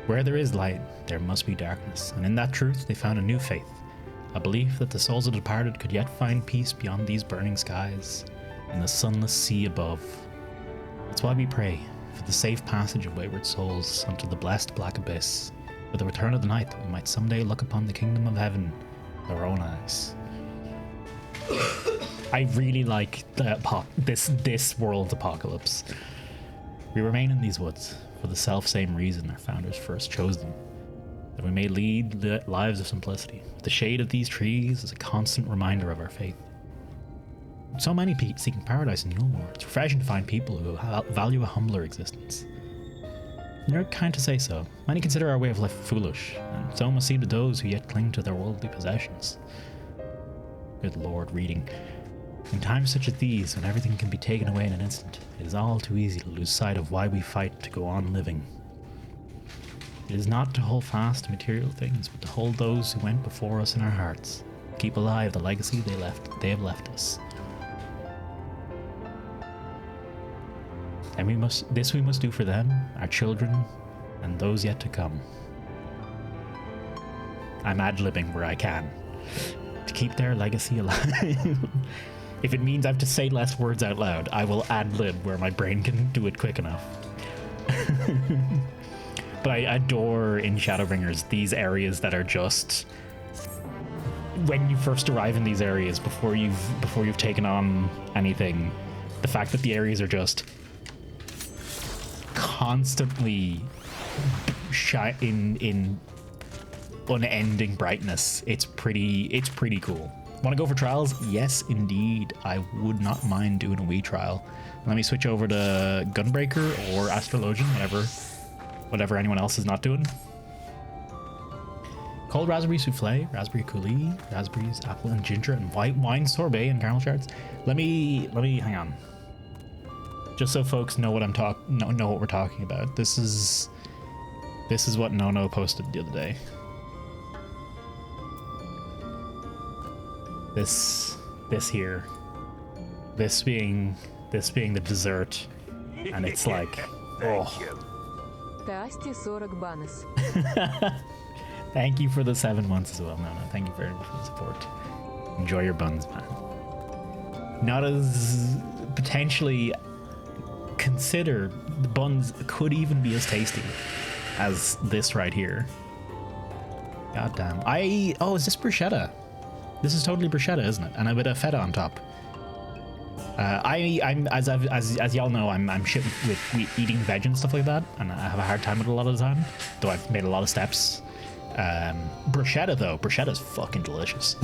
Where there is light, there must be darkness, and in that truth they found a new faith, a belief that the souls of the departed could yet find peace beyond these burning skies, in the sunless sea above. That's why we pray for the safe passage of wayward souls unto the blessed black abyss, with the return of the night, that we might someday look upon the kingdom of heaven with our own eyes. I really like this world's apocalypse. We remain in these woods for the self-same reason our founders first chose them, that we may lead lives of simplicity. The shade of these trees is a constant reminder of our faith. So many seeking paradise in Nullmore. It's refreshing to find people who value a humbler existence. You're kind to say so. Many consider our way of life foolish, and so must seem to those who yet cling to their worldly possessions. Good Lord, reading. In times such as these, when everything can be taken away in an instant, it is all too easy to lose sight of why we fight to go on living. It is not to hold fast to material things, but to hold those who went before us in our hearts. Keep alive the legacy they have left us. And we must do for them, our children, and those yet to come. I'm ad-libbing where I can. To keep their legacy alive. If it means I have to say less words out loud, I will ad-lib where my brain can do it quick enough. But I adore in ShadowBringers these areas that are just... When you first arrive in these areas, before you've taken on anything, the fact that the areas are just constantly in unending brightness. It's pretty cool. Want to go for trials? Yes, indeed. I would not mind doing a wee trial. Let me switch over to Gunbreaker or Astrologian, whatever anyone else is not doing. Cold raspberry souffle, raspberry coulis, raspberries, apple and ginger, and white wine sorbet and caramel shards. Let me hang on. Just so folks know what know what we're talking about. This is what Nono posted the other day. This here. This being the dessert. And it's like, oh. Tasty 40 banners. Thank you for the 7 months as well, Nono. Thank you very much for the support. Enjoy your buns, man. Not as potentially consider the buns could even be as tasty as this right here. God damn. Oh, is this bruschetta? This is totally bruschetta, isn't it? And a bit of feta on top. I'm as y'all know, I'm shit with eating veg and stuff like that, and I have a hard time with it a lot of the time. Though I've made a lot of steps. Bruschetta's fucking delicious.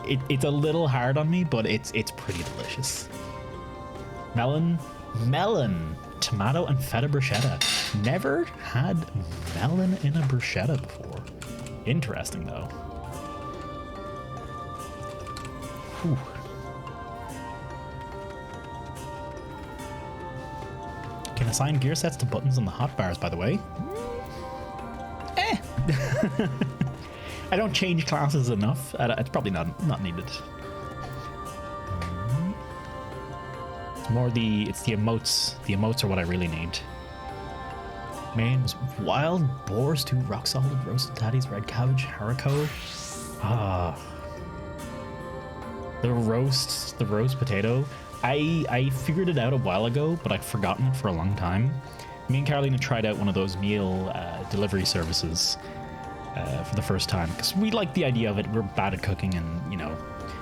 It's a little hard on me, but it's pretty delicious. Melon, tomato and feta bruschetta. Never had melon in a bruschetta before. Interesting though. Whew. Can assign gear sets to buttons on the hotbars, by the way. I don't change classes enough. It's probably not needed. It's the emotes. The emotes are what I really need. Main was wild boars, 2 rock solid roasted tatties, red cabbage, haricot. The roast potato. I figured it out a while ago, but I'd forgotten it for a long time. Me and Carolina tried out one of those meal delivery services for the first time because we like the idea of it. We're bad at cooking, and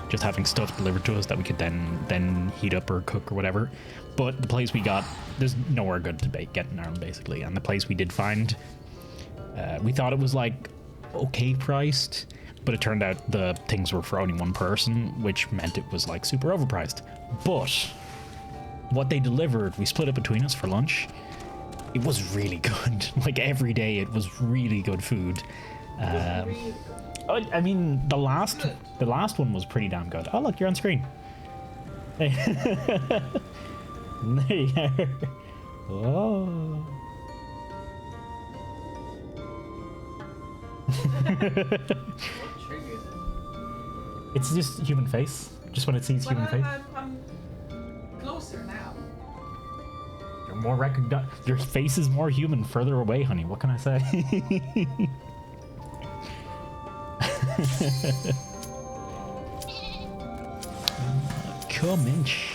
just having stuff delivered to us that we could then heat up or cook or whatever. But the place we got, there's nowhere good to get in Ireland basically, and the place we did find, we thought it was like okay priced, but it turned out the things were for only one person, which meant it was like super overpriced. But what they delivered, we split it between us for lunch. It was really good. Like every day it was really good food. I mean, the last one was pretty damn good. Oh look, you're on screen. Hey. There you go. Whoa. It's just human face. Just when it sees human face. I'm closer now. You're more your face is more human further away, honey. What can I say? Come inch.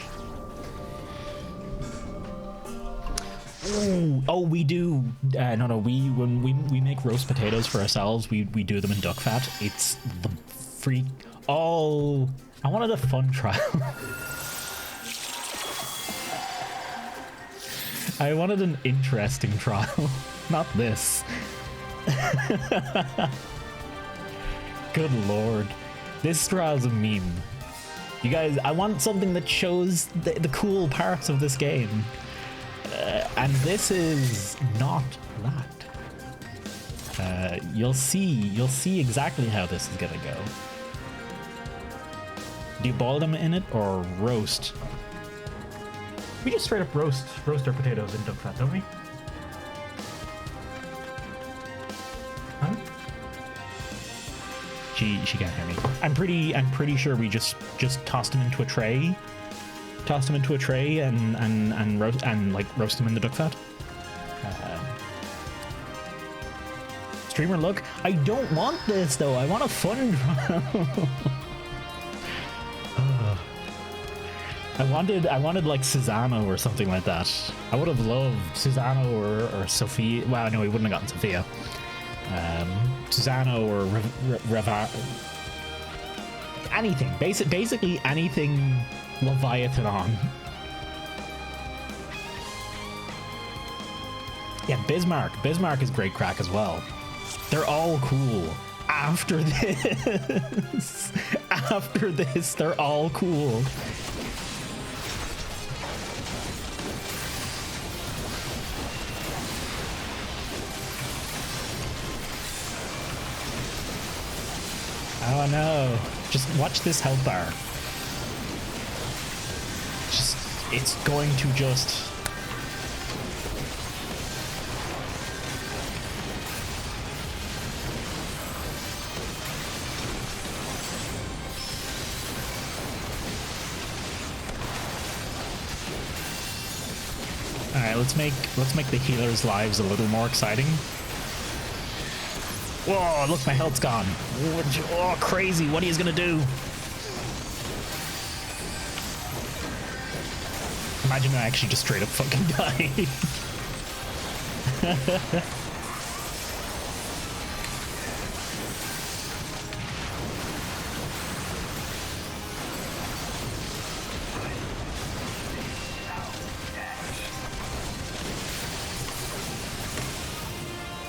Oh, we do. No. When we make roast potatoes for ourselves, we do them in duck fat. It's the freak. Oh, I wanted a fun trial. I wanted an interesting trial, not this. Good lord, this trial's a meme. You guys, I want something that shows the cool parts of this game. And this is not that. You'll see exactly how this is gonna go. Do you boil them in it or roast? We just straight up roast our potatoes in duck fat, don't we? Huh? She can't hear me. I'm pretty sure we just tossed them into a tray. Tossed them into a tray and roast them in the duck fat. Streamer look. I don't want this though. I want a fun. I wanted like Susano or something like that. I would have loved Susano or Sophia. Well, no, we wouldn't have gotten Sophia. Susano or Reva. Anything. Basically anything Leviathan on. Yeah, Bismarck. Bismarck is great crack as well. They're all cool. After this, they're all cool. Oh no. Just watch this health bar. It's going to just... Alright, let's make the healers' lives a little more exciting. Whoa, look, my health's gone. Oh, crazy. What are you gonna do? Imagine I actually just straight up fucking died.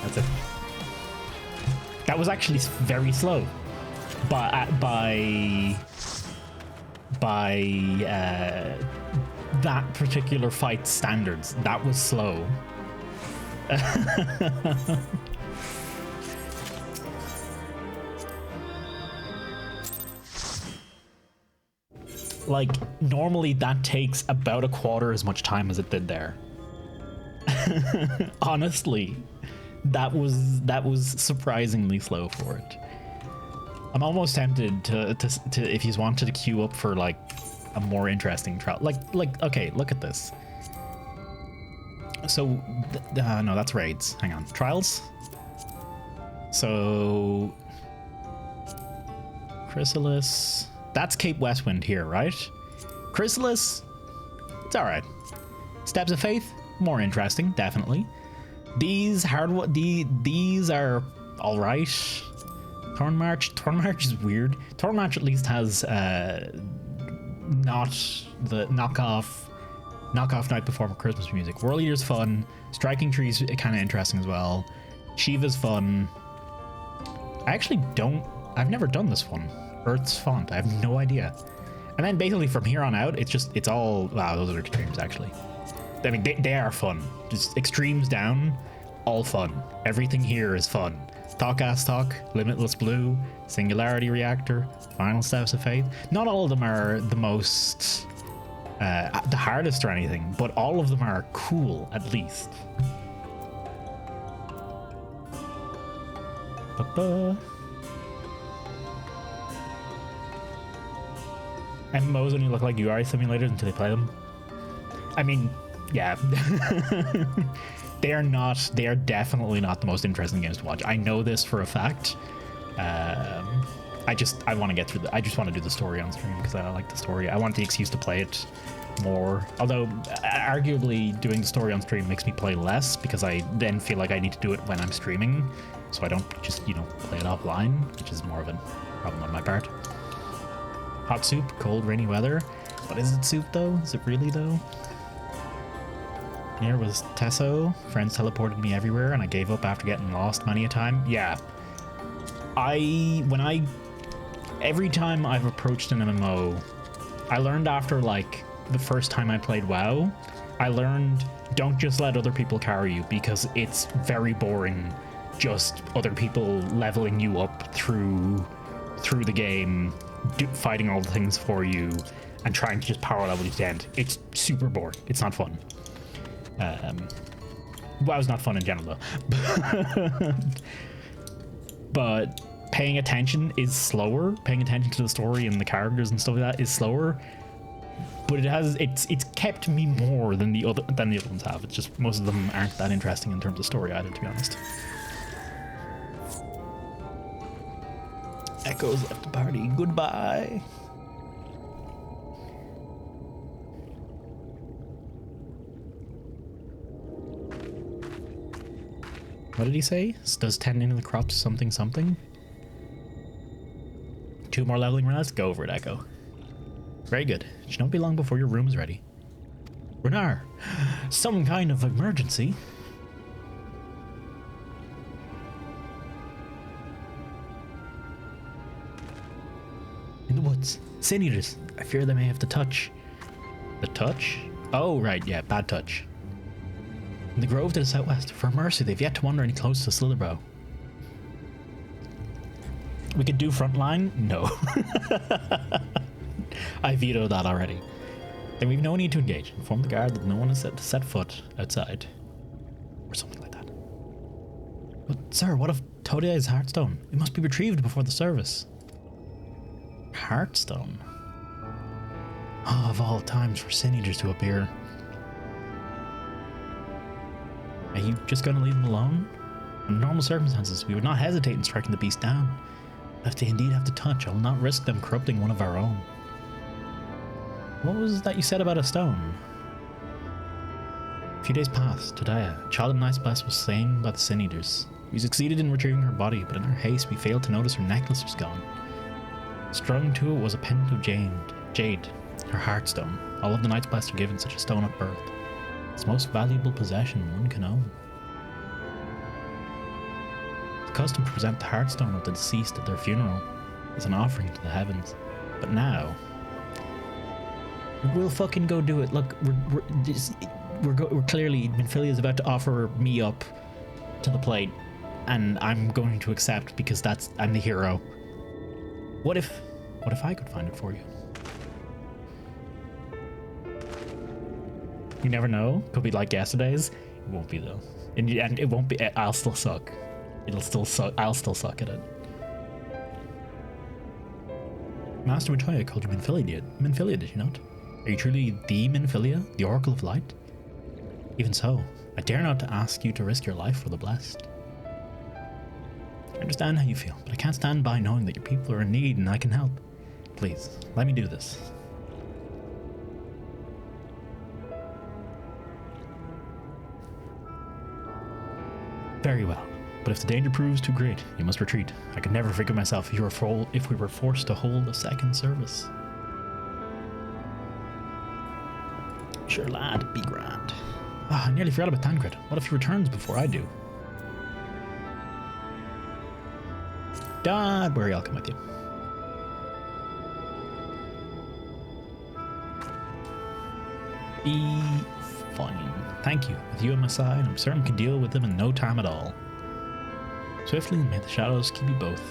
That's it. That was actually very slow, but by that particular fight standards, that was slow. Like normally that takes about a quarter as much time as it did there. Honestly. That was surprisingly slow for it. I'm almost tempted to if you wanted to queue up for like a more interesting trial. Like okay, look at this. So no, that's raids. Hang on, trials. So Chrysalis. That's Cape Westwind here, right? Chrysalis. It's all right. Steps of Faith, more interesting, definitely. These these are all right. Thorn March is weird. Thorn March at least has not the knockoff Night Before Christmas music. World Eater's fun. Striking Tree's kind of interesting as well. Shiva's fun. I've never done this one. Earth's Font. I have no idea. And then basically from here on out, it's all wow. Those are extremes actually. I mean, they are fun. Just extremes down, all fun. Everything here is fun. Talk Ass Talk, Limitless Blue, Singularity Reactor, Final Steps of Faith. Not all of them are the most, the hardest or anything, but all of them are cool, at least. MMOs only look like UI simulators until they play them. I mean, yeah. They are definitely not the most interesting games to watch. I know this for a fact. I want to get through I just want to do the story on stream because I like the story. I want the excuse to play it more. Although, arguably, doing the story on stream makes me play less because I then feel like I need to do it when I'm streaming. So I don't just, play it offline, which is more of a problem on my part. Hot soup, cold, rainy weather. But is it soup, though? Is it really, though? Here was Tesso. Friends teleported me everywhere, and I gave up after getting lost many a time. Yeah. Every time I've approached an MMO I learned after like the first time I played WoW, I learned don't just let other people carry you because it's very boring. Just other people leveling you up through the game, fighting all the things for you, and trying to just power level you to the end. It's super boring. It's not fun. WoW's not fun in general though. But paying attention is slower. Paying attention to the story and the characters and stuff like that is slower. But it's kept me more than the other ones have. It's just most of them aren't that interesting in terms of story either, to be honest. Echoes left the party. Goodbye. What did he say? Does tending to the crops something something? 2 more leveling rounds? Go over it, Echo. Very good. It should not be long before your room is ready. Renar, some kind of emergency? In the woods. Sin eaters. I fear they may have the touch. The touch? Oh, right, yeah, bad touch. In the grove to the southwest. For mercy, they've yet to wander any closer to Slitherbow. We could do frontline? No. I vetoed that already. Then we've no need to engage. Inform the guard that no one is set to set foot outside. Or something like that. But, sir, what of Todia's Heartstone? It must be retrieved before the service. Heartstone? Oh, of all times for sin eaters to appear. Are you just going to leave them alone? Under normal circumstances, we would not hesitate in striking the beast down. If they indeed have to touch, I will not risk them corrupting one of our own. What was that you said about a stone? A few days passed. Todaya, a child of Nice Bless, was slain by the Sin Eaters. We succeeded in retrieving her body, but in our haste we failed to notice her necklace was gone. Strung to it was a pendant of jade, her heartstone. All of the Knights Blessed are given such a stone at birth. It's the most valuable possession one can own. The custom to present the heartstone of the deceased at their funeral as an offering to the heavens. But now, we'll fucking go do it. Look, we're clearly, Minfilia is about to offer me up to the plate, and I'm going to accept because I'm the hero. What if I could find it for you? You never know. Could be like yesterday's. It won't be though, and it won't be. I'll still suck. It'll still suck. I'll still suck at it. Master Matoya called you Minfilia, did you not? Are you truly the Minfilia, the Oracle of Light? Even so, I dare not to ask you to risk your life for the blessed. I understand how you feel, but I can't stand by knowing that your people are in need and I can help. Please, let me do this. Very well, but if the danger proves too great, you must retreat. I could never forgive myself if we were forced to hold a second service. Sure, lad, be grand. I nearly forgot about Tancred. What if he returns before I do? Don't worry, I'll come with you. Be fine. Thank you. With you on my side, I'm certain I can deal with them in no time at all. Swiftly, may the shadows keep you both.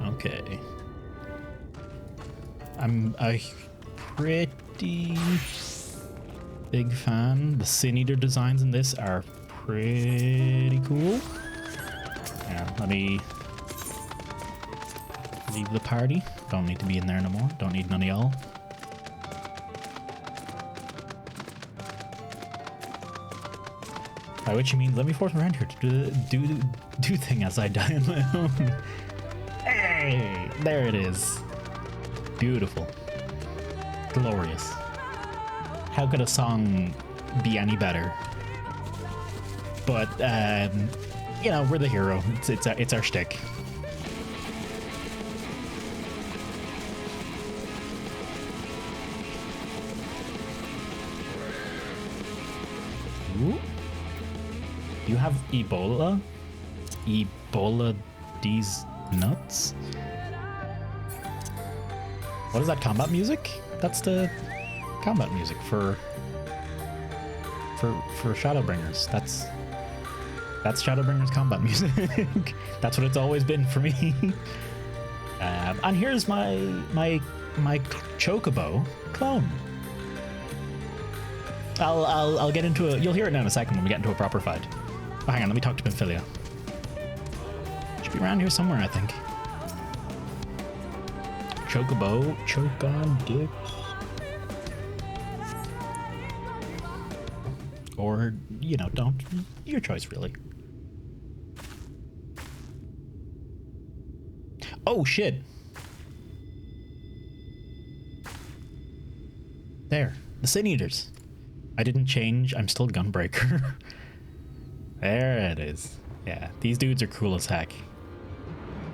Okay. I'm a pretty big fan. The Sin Eater designs in this are pretty cool. Yeah, let me leave the party. Don't need to be in there no more. Don't need none of y'all. By which you mean let me force around here to do thing as I die on my own. Hey, there it is. Beautiful. Glorious. How could a song be any better? But you know, we're the hero. It's our shtick. Ooh. You have Ebola? Ebola these nuts? What is that combat music? That's the combat music for ShadowBringers. That's ShadowBringers combat music. That's what it's always been for me. And here's my Chocobo clone. I'll get into it. You'll hear it now in a second when we get into a proper fight. Oh, hang on, let me talk to Pinfilia. Should be around here somewhere, I think. Chocobo, choke on dicks. Or, you know, don't. Your choice, really. Oh, shit. There. The Sin Eaters. I didn't change. I'm still Gunbreaker. There it is. Yeah, these dudes are cool as heck.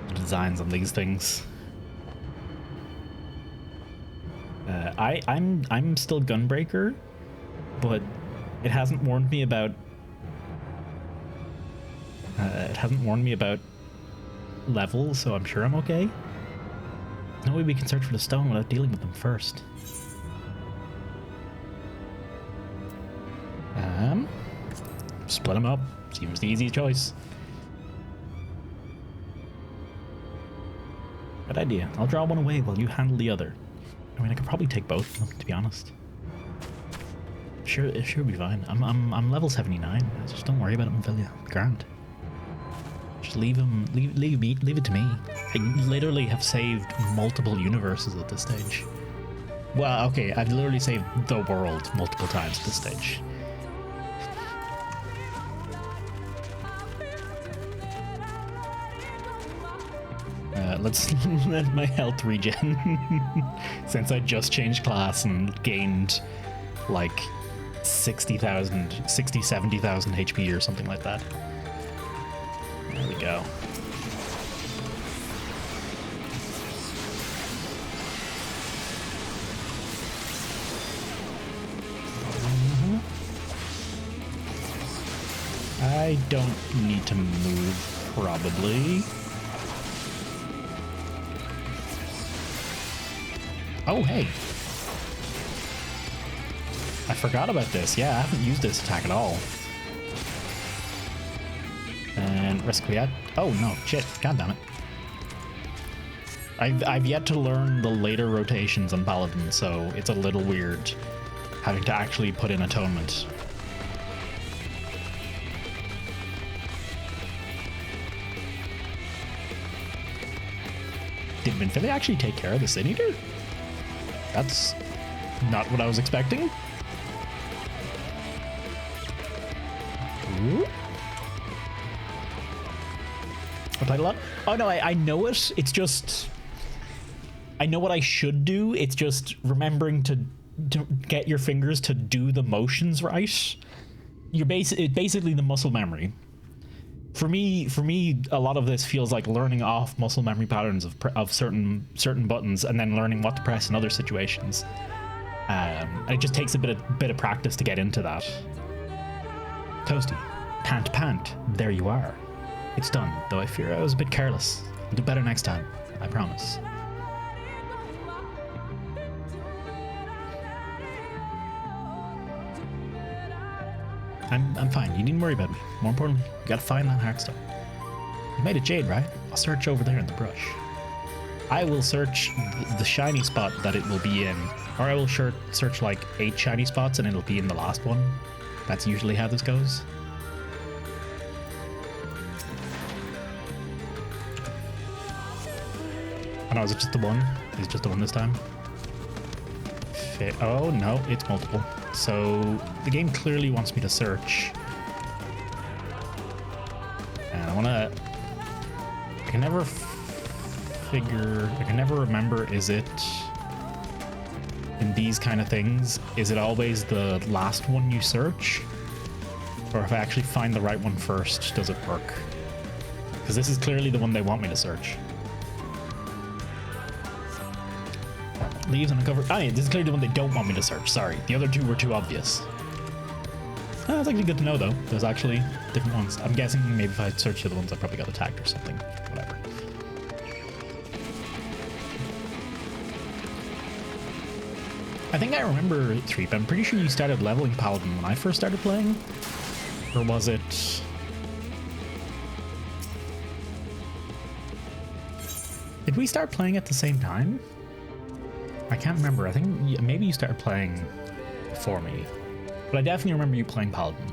The designs on these things. I'm still Gunbreaker, but it hasn't warned me about. Levels, so I'm sure I'm okay. No way we can search for the stone without dealing with them first. Split them up. Seems the easy choice. Good idea. I'll draw one away while you handle the other. I mean, I could probably take both of them, to be honest. Sure, it should be fine. I'm level 79. Just don't worry about it, Matoya. Grand. Just leave it to me. I literally have saved multiple universes at this stage. Well, okay, I've literally saved the world multiple times at this stage. Let's let my health regen since I just changed class and gained like 70,000 HP or something like that. There we go. I don't need to move, probably. Oh, hey. I forgot about this. Yeah, I haven't used this attack at all. And risk react. Oh, no. Shit. God damn it. I've yet to learn the later rotations on Paladin, so it's a little weird having to actually put in atonement. Did Minfili actually take care of the Sin Eater? That's not what I was expecting. Ooh. I played a lot. Oh no, I know it. It's just I know what I should do. It's just remembering to get your fingers to do the motions right. It's basically the muscle memory. For me, a lot of this feels like learning off muscle memory patterns of certain buttons and then learning what to press in other situations. It just takes a bit of practice to get into that. Toasty, pant, there you are. It's done, though I fear I was a bit careless. I'll do better next time, I promise. I'm fine. You needn't worry about me. More importantly, you gotta find that Heartstone. You made a jade, right? I'll search over there in the brush. I will search the shiny spot that it will be in, or I will search like 8 shiny spots and it'll be in the last one. That's usually how this goes. Oh no, is it just the one? Is it just the one this time? Oh no, it's multiple. So the game clearly wants me to search. And I can never remember, is it in these kind of things, is it always the last one you search? Or if I actually find the right one first, does it work? Because this is clearly the one they want me to search. Leaves uncovered. Oh yeah, this is clearly the one they don't want me to search. Sorry, the other two were too obvious. Oh, that's actually good to know though. There's actually different ones. I'm guessing maybe if I search the other ones, I probably got attacked or something. Whatever. I think I remember Threep. I'm pretty sure you started leveling Paladin when I first started playing. Or was it... Did we start playing at the same time? I can't remember. I think maybe you started playing before me. But I definitely remember you playing Paladin.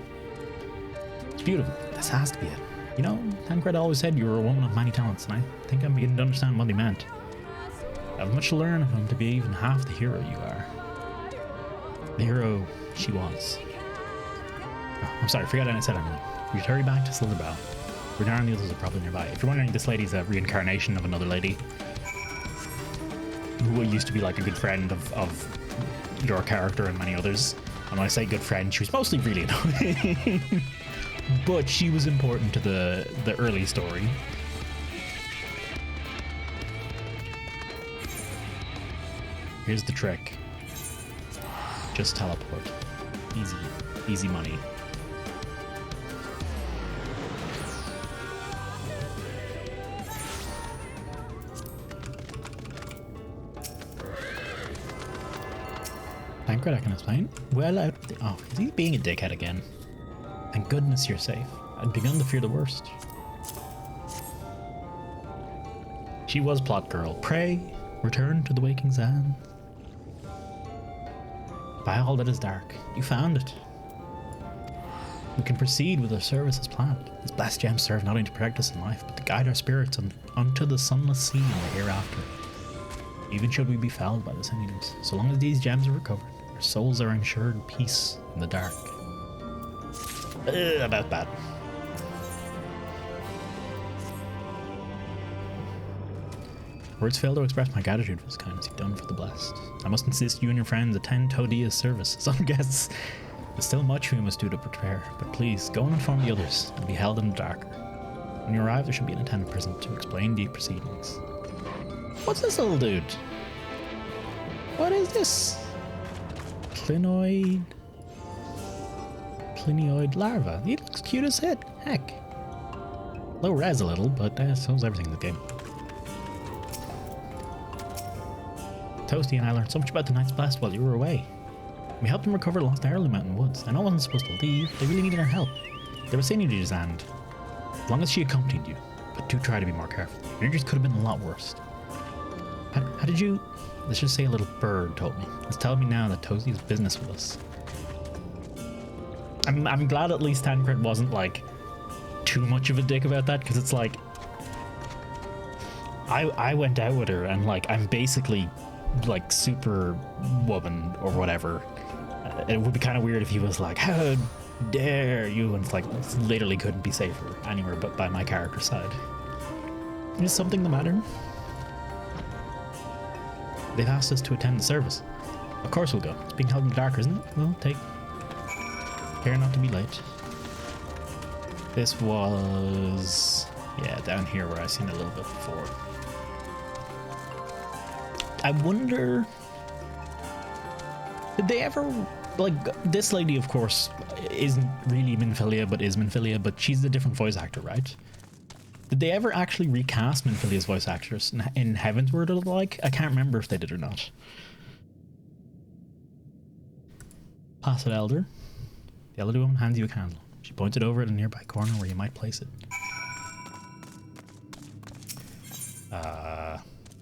It's beautiful. This has to be it. You know, Tancred always said you were a woman of many talents, and I think I'm beginning to understand what he meant. I have much to learn of him to be even half the hero you are. The hero she was. Oh, I'm sorry, forgot I said anything. You should hurry back to Slitherbow. Renard and the others are probably nearby. If you're wondering, this lady's a reincarnation of another lady who used to be like a good friend of your character and many others. And when I say good friend, she was mostly really annoying. But she was important to the early story. Here's the trick. Just teleport. Easy. Easy money. Tancred, I can explain. Well out of the... Oh, is he being a dickhead again? Thank goodness you're safe. I'd begun to fear the worst. She was plot girl. Pray, return to the waking sand. By all that is dark, you found it. We can proceed with our service as planned. These blessed gems serve not only to protect us in life, but to guide our spirits unto the sunless sea in the hereafter. Even should we be felled by the sentience, so long as these gems are recovered, our souls are ensured peace in the dark. About that. Words fail to express my gratitude for this kindness you've done for the blessed. I must insist you and your friends attend Todia's service. Some guests. There's still much we must do to prepare, but please go and inform the others and be held in the dark. When you arrive, there should be an attendant present to explain the proceedings. What's this little dude? What is this? Clinoid larva. He looks cute as shit. Heck. Low res a little, but so's everything in the game. Toasty and I learned so much about the Knight's Blast while you were away. We helped them recover the lost heirloom out in the woods. I know I wasn't supposed to leave. They really needed our help. They were saying to his hand, as long as she accompanied you, but do try to be more careful. Your injuries could have been a lot worse. How did you... Let's just say a little bird told me. It's telling me now that Toasty has business with us. I'm glad at least Tancred wasn't like too much of a dick about that, because it's like I went out with her and like I'm basically like super woman or whatever. It would be kind of weird if he was like, how dare you, and it's like it literally couldn't be safer anywhere but by my character's side. Is something the matter? They've asked us to attend the service. Of course we'll go. It's being held in the dark, isn't it? Well, take care not to be late. This was... yeah, down here where I seen it a little bit before. I wonder... did they ever... like, this lady, of course, isn't really Minfilia, but is Minfilia, but she's a different voice actor, right? Did they ever actually recast Minfilia's voice actress in Heavensward or the like? I can't remember if they did or not. Placid Elder. The elderly woman hands you a candle. She points it over at a nearby corner where you might place it.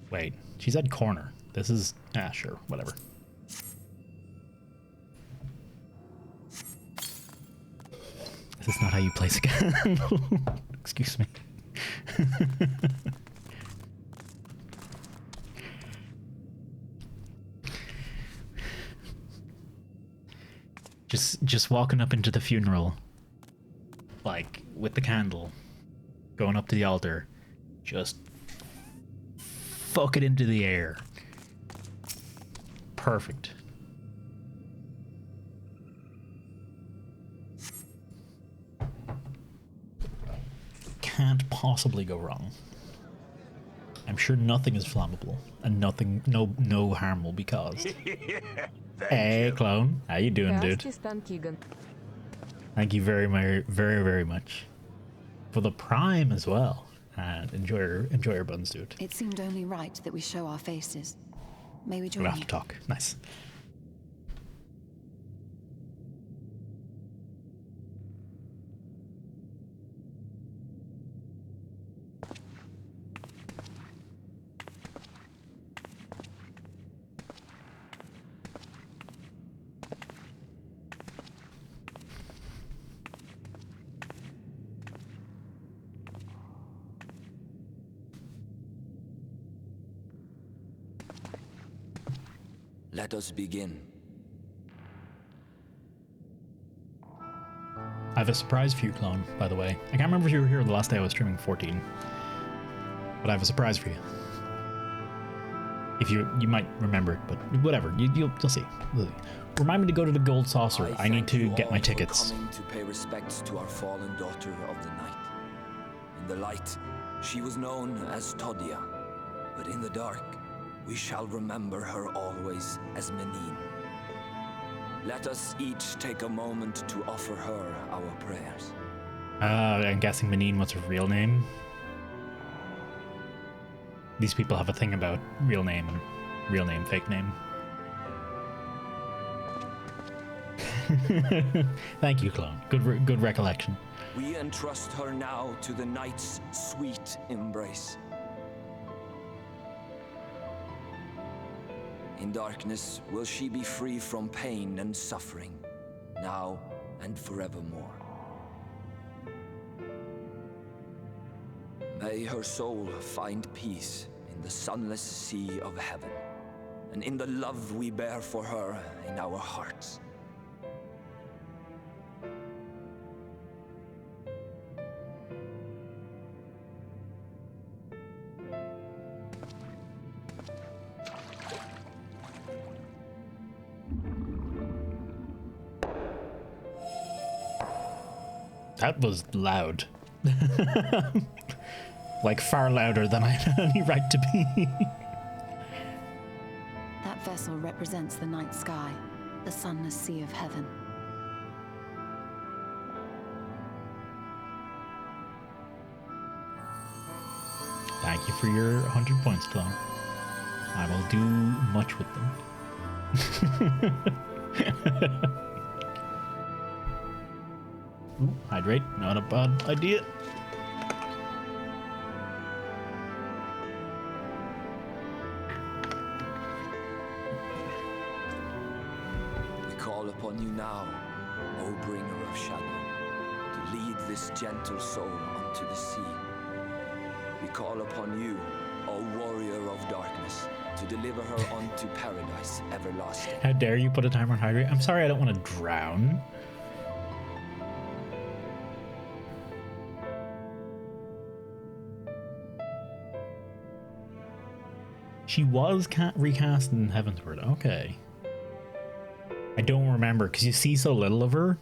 Wait. She said corner. This is... ah, sure. Whatever. This is not how you place a candle. Excuse me. Just walking up into the funeral, like with the candle, going up to the altar, just fuck it into the air. Perfect. Can't possibly go wrong. I'm sure nothing is flammable, and no harm will be caused. Hey, clone, how you doing, dude? Thank you very much for the Prime as well. And enjoy your buns, dude. It seemed only right that we show our faces. May we join We'll have you? to talk. Nice. Let us begin. I have a surprise for you, Clone, by the way. I can't remember if you were here the last day I was streaming 14. But I have a surprise for you. If you might remember it, but whatever. You'll see. Remind me to go to the Gold Saucer. I need to get my tickets. Coming to pay respects to our fallen daughter of the night. In the light, she was known as Todia, but in the dark, we shall remember her always as Menine. Let us each take a moment to offer her our prayers. I'm guessing Menine, what's her real name? These people have a thing about real name, fake name. Thank you, Clone. Good recollection. We entrust her now to the night's sweet embrace. In darkness will she be free from pain and suffering, now and forevermore. May her soul find peace in the sunless sea of heaven, and in the love we bear for her in our hearts. That was loud. Like far louder than I had any right to be. That vessel represents the night sky, the sunless sea of heaven. Thank you for your 100 points, Clone. I will do much with them. Ooh, hydrate, not a bad idea. We call upon you now, O bringer of shadow, to lead this gentle soul unto the sea. We call upon you, O warrior of darkness, to deliver her unto paradise everlasting. How dare you put a timer on hydrate? I'm sorry, I don't want to drown. She was recast in Heavensward. Okay. I don't remember because you see so little of her.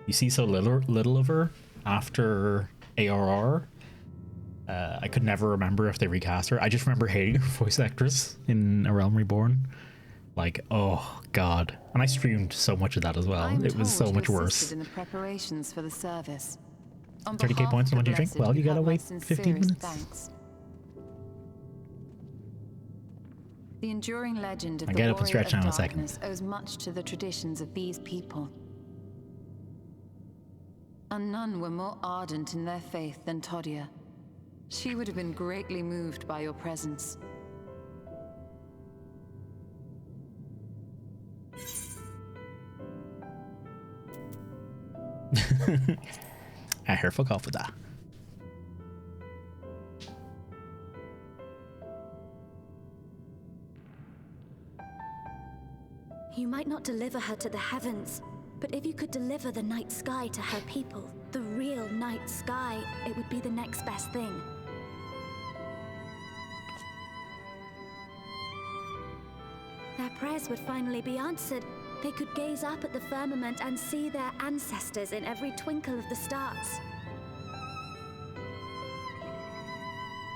You see so little of her after ARR. I could never remember if they recast her. I just remember hating her voice actress in A Realm Reborn. Like, oh god. And I streamed so much of that as well. It was so much worse. In the preparations for the service. 30k points and what do you drink? Well, you gotta wait 15 minutes. Thanks. The enduring legend of I'll the get up and Warrior stretch of now in a second. Darkness owes much to the traditions of these people. And none were more ardent in their faith than Todia. She would have been greatly moved by your presence. I hear fuck off with that. You might not deliver her to the heavens, but if you could deliver the night sky to her people, the real night sky, it would be the next best thing. Their prayers would finally be answered. They could gaze up at the firmament and see their ancestors in every twinkle of the stars.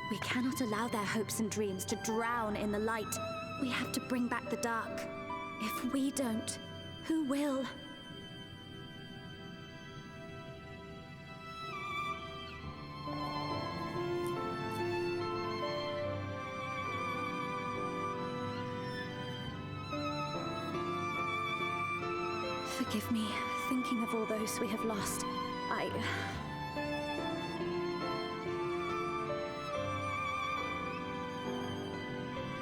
We cannot allow their hopes and dreams to drown in the light. We have to bring back the dark. If we don't, who will? Forgive me, thinking of all those we have lost.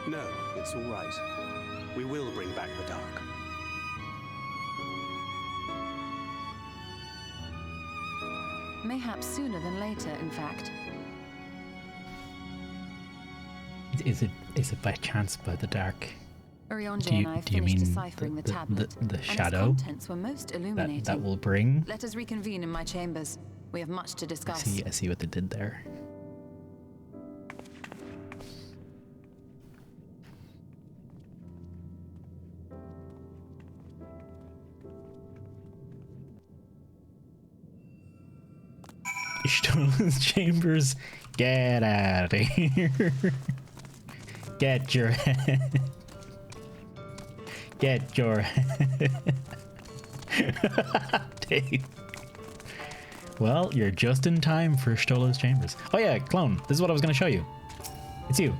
No, it's all right. We will bring back the dark. Mayhaps sooner than later, in fact. Is it by chance by the dark? Urianger Do and I you finished mean deciphering the tablet, the and shadow its contents were most illuminating. that will bring? Let us reconvene in my chambers. We have much to discuss. I see what they did there. Stolen's chambers, get out of here. Get your head. Get your head. Dave. Well, you're just in time for Stola's chambers. Oh yeah, clone. This is what I was going to show you. It's you.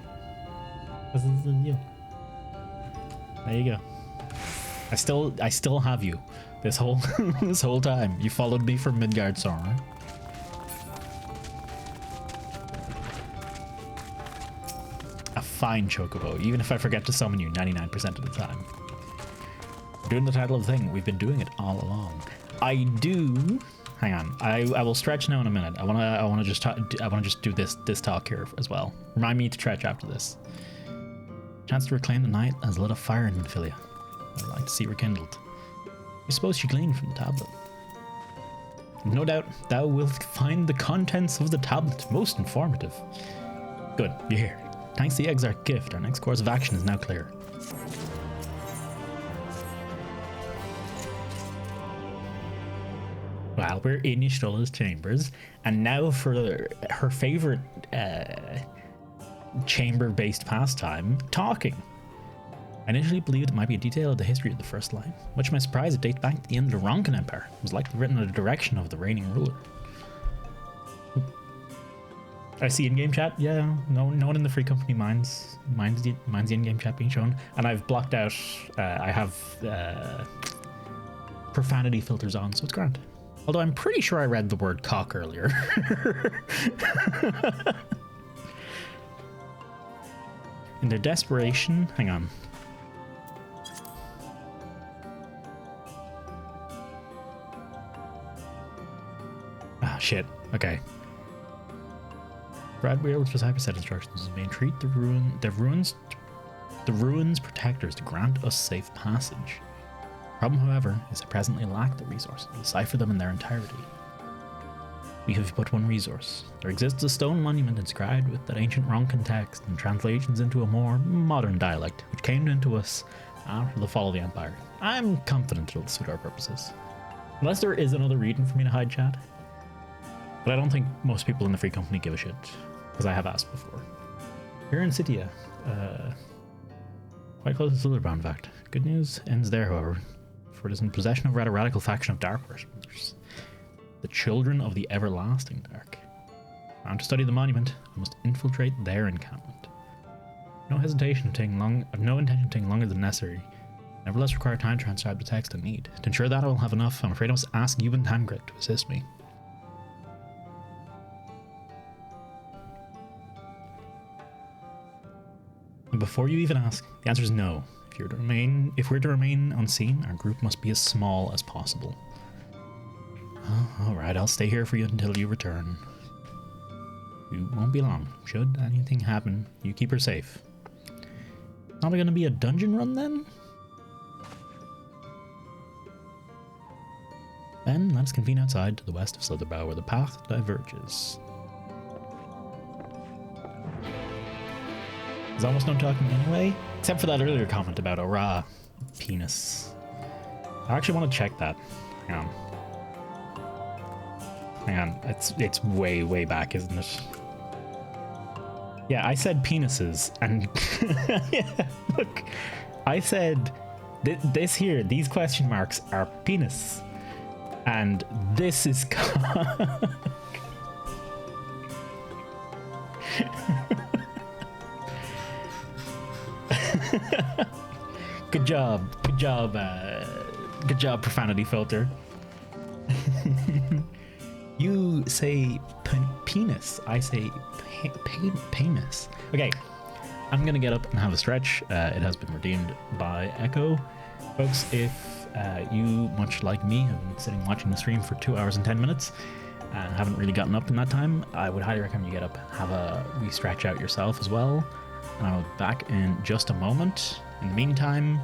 This is you. There you go. I still have you. This whole this whole time. You followed me from Midgard Song. A fine chocobo, even if I forget to summon you 99% of the time. We're doing the title of the thing. We've been doing it all along. I do. Hang on. I will stretch now in a minute. I wanna just do this talk here as well. Remind me to stretch after this. Chance to reclaim the night has lit a fire in Minfilia. I'd like to see rekindled. I suppose you gleaned from the tablet. No doubt thou wilt find the contents of the tablet most informative. Good, you're here. Thanks to the Exarch gift, our next course of action is now clear. Well, we're in Yshtola's chambers, and now for her favorite chamber-based pastime, talking. I initially believed it might be a detail of the history of the First Line. Much to my surprise, it dates back to the end of the Ronkin Empire. It was likely written under the direction of the reigning ruler. I see in-game chat. Yeah, no one in the free company minds the in-game chat being shown, and I've blocked out. I have profanity filters on, so it's grand. Although I'm pretty sure I read the word cock earlier. In their desperation, hang on. Ah, shit. Okay. Brad Weird was hyperset instructions may entreat the ruins protectors to grant us safe passage. Problem, however, is I presently lack the resources to decipher them in their entirety. We have but one resource. There exists a stone monument inscribed with that ancient Ronkin text and translations into a more modern dialect, which came into us after the fall of the Empire. I'm confident it'll suit our purposes. Unless there is another reason for me to hide chat. But I don't think most people in the free company give a shit, because I have asked before. Here in Sitia, quite close to Silverbound, in fact. Good news ends there, however, for it is in possession of a rather radical faction of Dark worshippers. The Children of the Everlasting Dark. To study the monument, I must infiltrate their encampment. No intention of taking longer than necessary. Nevertheless require time to transcribe the text I need. To ensure that I will have enough, I'm afraid I must ask Yuban Tangrit to assist me. And before you even ask, the answer is no. If we're to remain unseen, our group must be as small as possible. Oh, alright, I'll stay here for you until you return. You won't be long. Should anything happen, you keep her safe. Not gonna be a dungeon run then? Then let's convene outside to the west of Slitherbow where the path diverges. There's almost no talking anyway, except for that earlier comment about a raw penis. I actually want to check that. Hang on. Hang on, it's way back, isn't it? Yeah, I said penises, and yeah, look, I said this here, these question marks are penis, and this is cock. Good job, Good job, profanity filter. You say penis. I say penis. Okay, I'm gonna get up and have a stretch. It has been redeemed by Echo. Folks, if you, much like me, have been sitting watching the stream for 2 hours and 10 minutes and haven't really gotten up in that time, I would highly recommend you get up, have a wee stretch out yourself as well. And I'll be back in just a moment. In the meantime,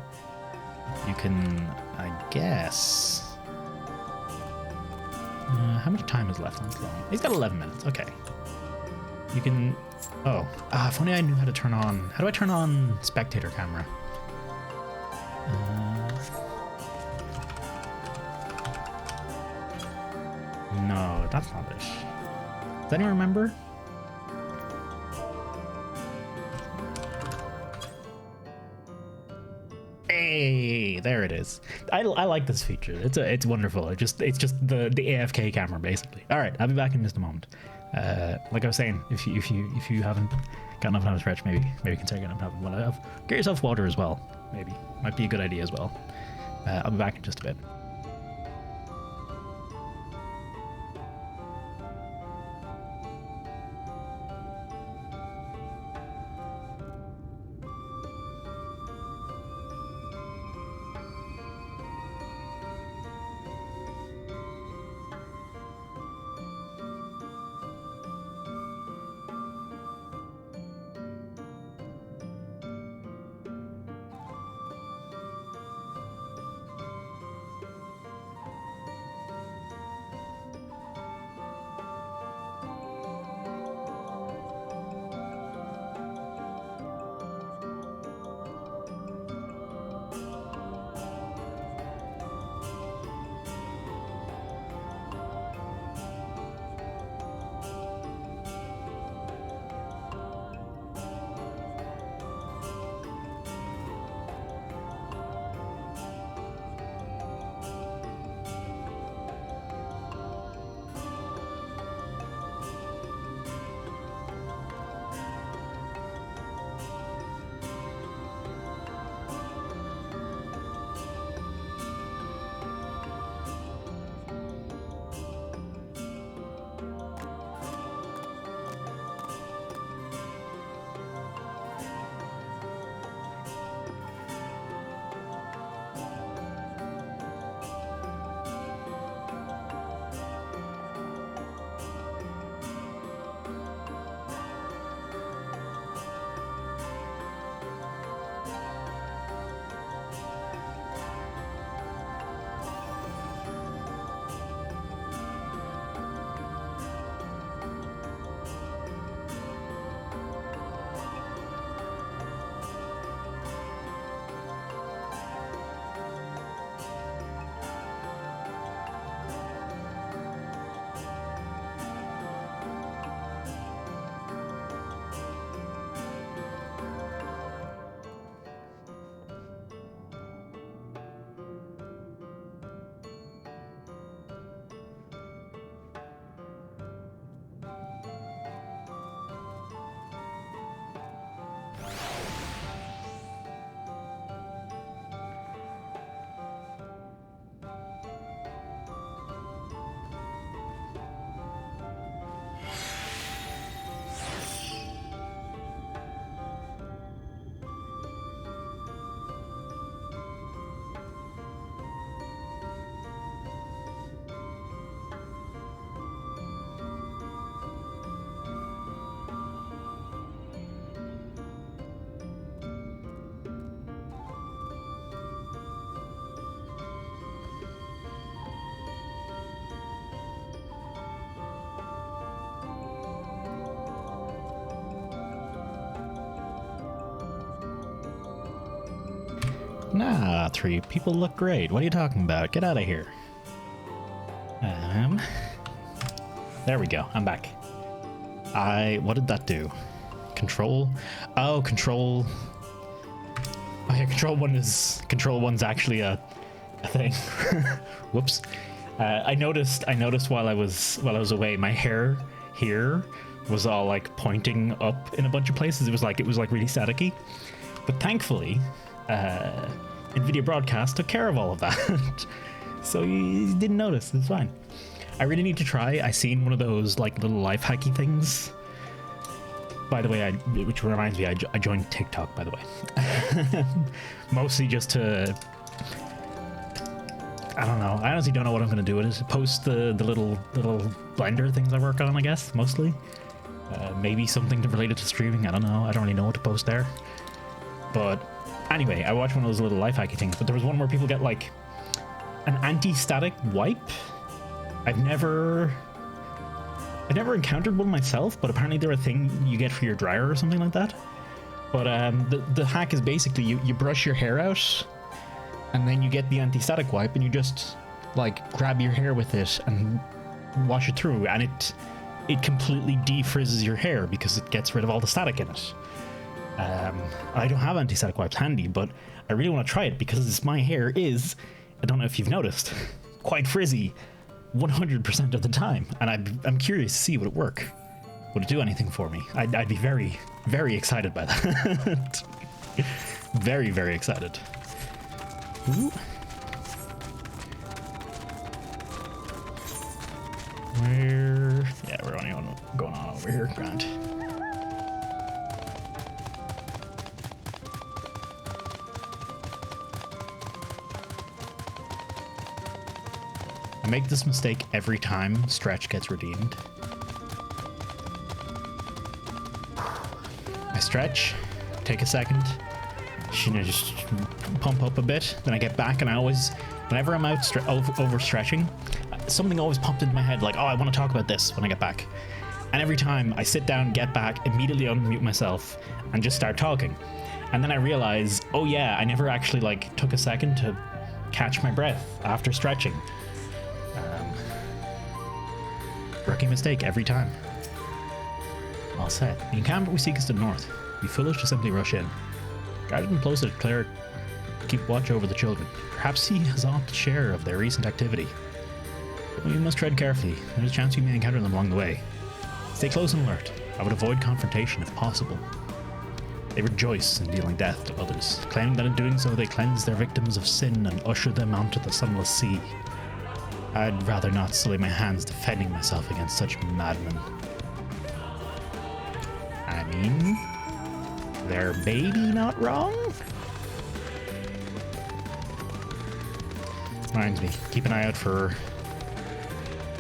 you can, I guess... how much time is left on this long? He's got 11 minutes. Okay. You can... Oh. If only I knew how to turn on... How do I turn on spectator camera? No, that's not it. Does anyone remember? Hey, there it is. I like this feature. It's wonderful. It's just the AFK camera basically. All right, I'll be back in just a moment. Like I was saying, if you haven't got enough time to stretch, maybe consider getting enough one. Get yourself water as well. Maybe might be a good idea as well. I'll be back in just a bit. Nah, 3 people look great. What are you talking about? Get out of here. There we go. I'm back. What did that do? Control? Oh, control. Oh yeah, control 1's actually a thing. Whoops. I noticed while I was away, my hair here was all like pointing up in a bunch of places. It was like really staticky. But thankfully, NVIDIA Broadcast took care of all of that. So you didn't notice. It's fine. I really need to try. I seen one of those like little life hacky things. By the way, which reminds me, I joined TikTok, by the way. Mostly just to... I don't know. I honestly don't know what I'm going to do with it. Post the little Blender things I work on, I guess, mostly. Maybe something related to streaming. I don't know. I don't really know what to post there. But anyway, I watched one of those little life hacky things. But there was one where people get like an anti-static wipe. I've never encountered one myself, but apparently they're a thing you get for your dryer or something like that. But the hack is basically you brush your hair out, and then you get the anti-static wipe, and you just like grab your hair with it and wash it through, and it completely defrizzes your hair because it gets rid of all the static in it. I don't have anti-static wipes handy, but I really want to try it because my hair is, I don't know if you've noticed, quite frizzy 100% of the time, and I'm curious to see would it work. Would it do anything for me? I'd be very, very excited by that. Very, very excited. Ooh. Yeah, we're only going on over here, Grant. I make this mistake every time Stretch gets redeemed. I stretch, take a second, just pump up a bit, then I get back, and I always, whenever I'm out overstretching, something always popped into my head like, oh, I want to talk about this when I get back. And every time I sit down, get back, immediately unmute myself and just start talking. And then I realize, oh yeah, I never actually like took a second to catch my breath after stretching. Rookie mistake every time. All set. The encampment we seek is to the north. Be foolish to simply rush in. Guarded and posted at Claire to keep watch over the children. Perhaps he has ought to share of their recent activity. But we must tread carefully. There's a chance we may encounter them along the way. Stay close and alert. I would avoid confrontation if possible. They rejoice in dealing death to others, claiming that in doing so they cleanse their victims of sin and usher them onto the sunless sea. I'd rather not sully my hands defending myself against such madmen. I mean, their baby not wrong? Reminds me, keep an eye out for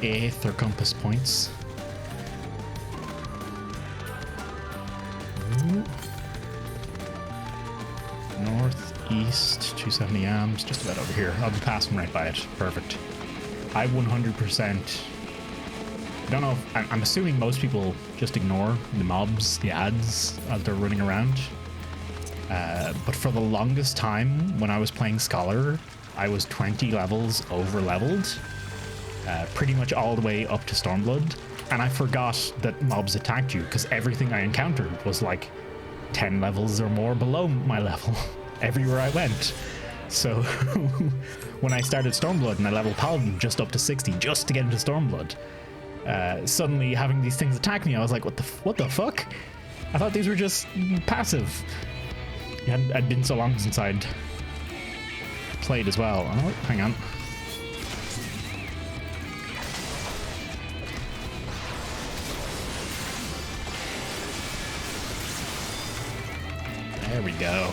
eighth or compass points. Ooh. Northeast, 270 amps, just about over here. I'll be passing right by it. Perfect. I 100%. I don't know if, I'm assuming most people just ignore the mobs, the ads as they're running around. But for the longest time when I was playing Scholar, I was 20 levels over leveled, pretty much all the way up to Stormblood, and I forgot that mobs attacked you because everything I encountered was like 10 levels or more below my level everywhere I went. So when I started Stormblood and I leveled Paladin just up to 60 just to get into Stormblood, suddenly having these things attack me, I was like, what the fuck? I thought these were just passive. I'd been so long since I'd played as well. Oh, hang on. There we go.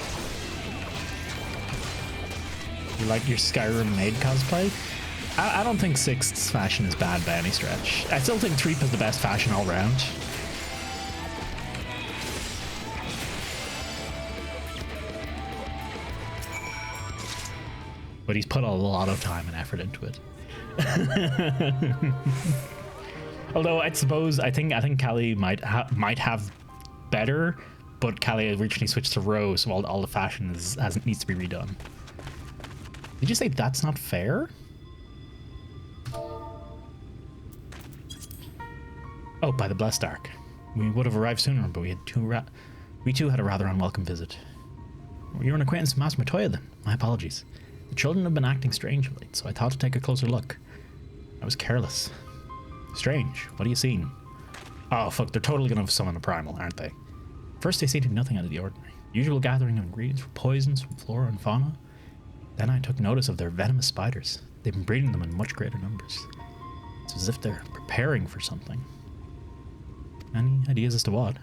You like your Skyrim maid cosplay? I don't think Sixth's fashion is bad by any stretch. I still think Treep is the best fashion all round. But he's put a lot of time and effort into it. Although I suppose I think Callie might have better, but Callie originally switched to Rose, so all the fashion needs to be redone. Did you say that's not fair? Oh, by the Blessed Ark. We would have arrived sooner, but we too had a rather unwelcome visit. You're an acquaintance of Master Matoya then. My apologies. The children have been acting strange of late, so I thought to take a closer look. I was careless. Strange. What are you seeing? Oh, fuck, they're totally gonna summon a primal, aren't they? First, they seem to be nothing out of the ordinary. Usual gathering of ingredients for poisons from flora and fauna. Then I took notice of their venomous spiders. They've been breeding them in much greater numbers. It's as if they're preparing for something. Any ideas as to what?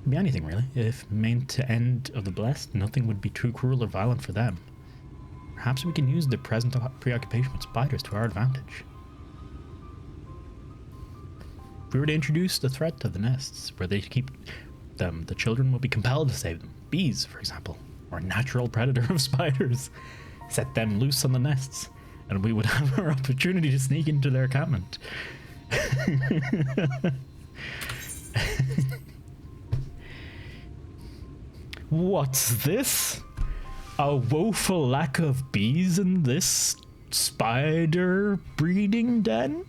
Could be anything, really. If meant to end of the blessed, nothing would be too cruel or violent for them. Perhaps we can use the present preoccupation with spiders to our advantage. If we were to introduce the threat to the nests, where they keep them, the children will be compelled to save them. Bees, for example, or a natural predator of spiders. Set them loose on the nests, and we would have our opportunity to sneak into their encampment. What's this? A woeful lack of bees in this spider breeding den?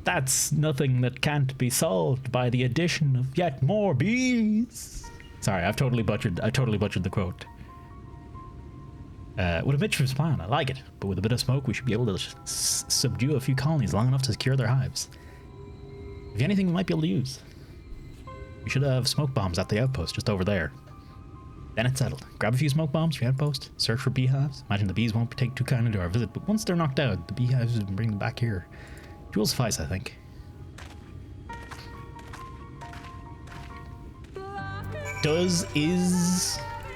That's nothing that can't be solved by the addition of yet more bees. Sorry, I totally butchered the quote. With a mischievous plan, I like it, but with a bit of smoke, we should be able to subdue a few colonies long enough to secure their hives. If anything, we might be able to use. We should have smoke bombs at the outpost just over there. Then it's settled. Grab a few smoke bombs for your outpost, search for beehives. Imagine the bees won't take too kindly to our visit, but once they're knocked out, the beehives will bring them back here. Two will suffice, I think.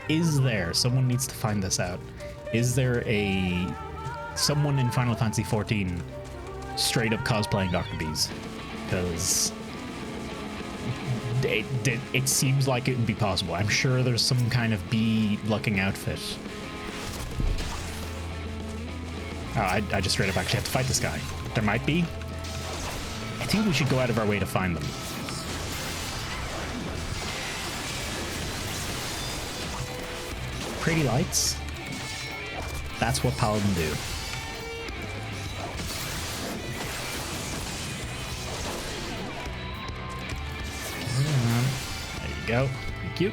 Is there, someone needs to find this out. Is there someone in Final Fantasy XIV straight up cosplaying Dr. Bees? Because it seems like it would be possible. I'm sure there's some kind of bee-looking outfit. Oh, I just straight up actually have to fight this guy. There might be. I think we should go out of our way to find them. Pretty lights. That's what Paladin do. There you go. Thank you.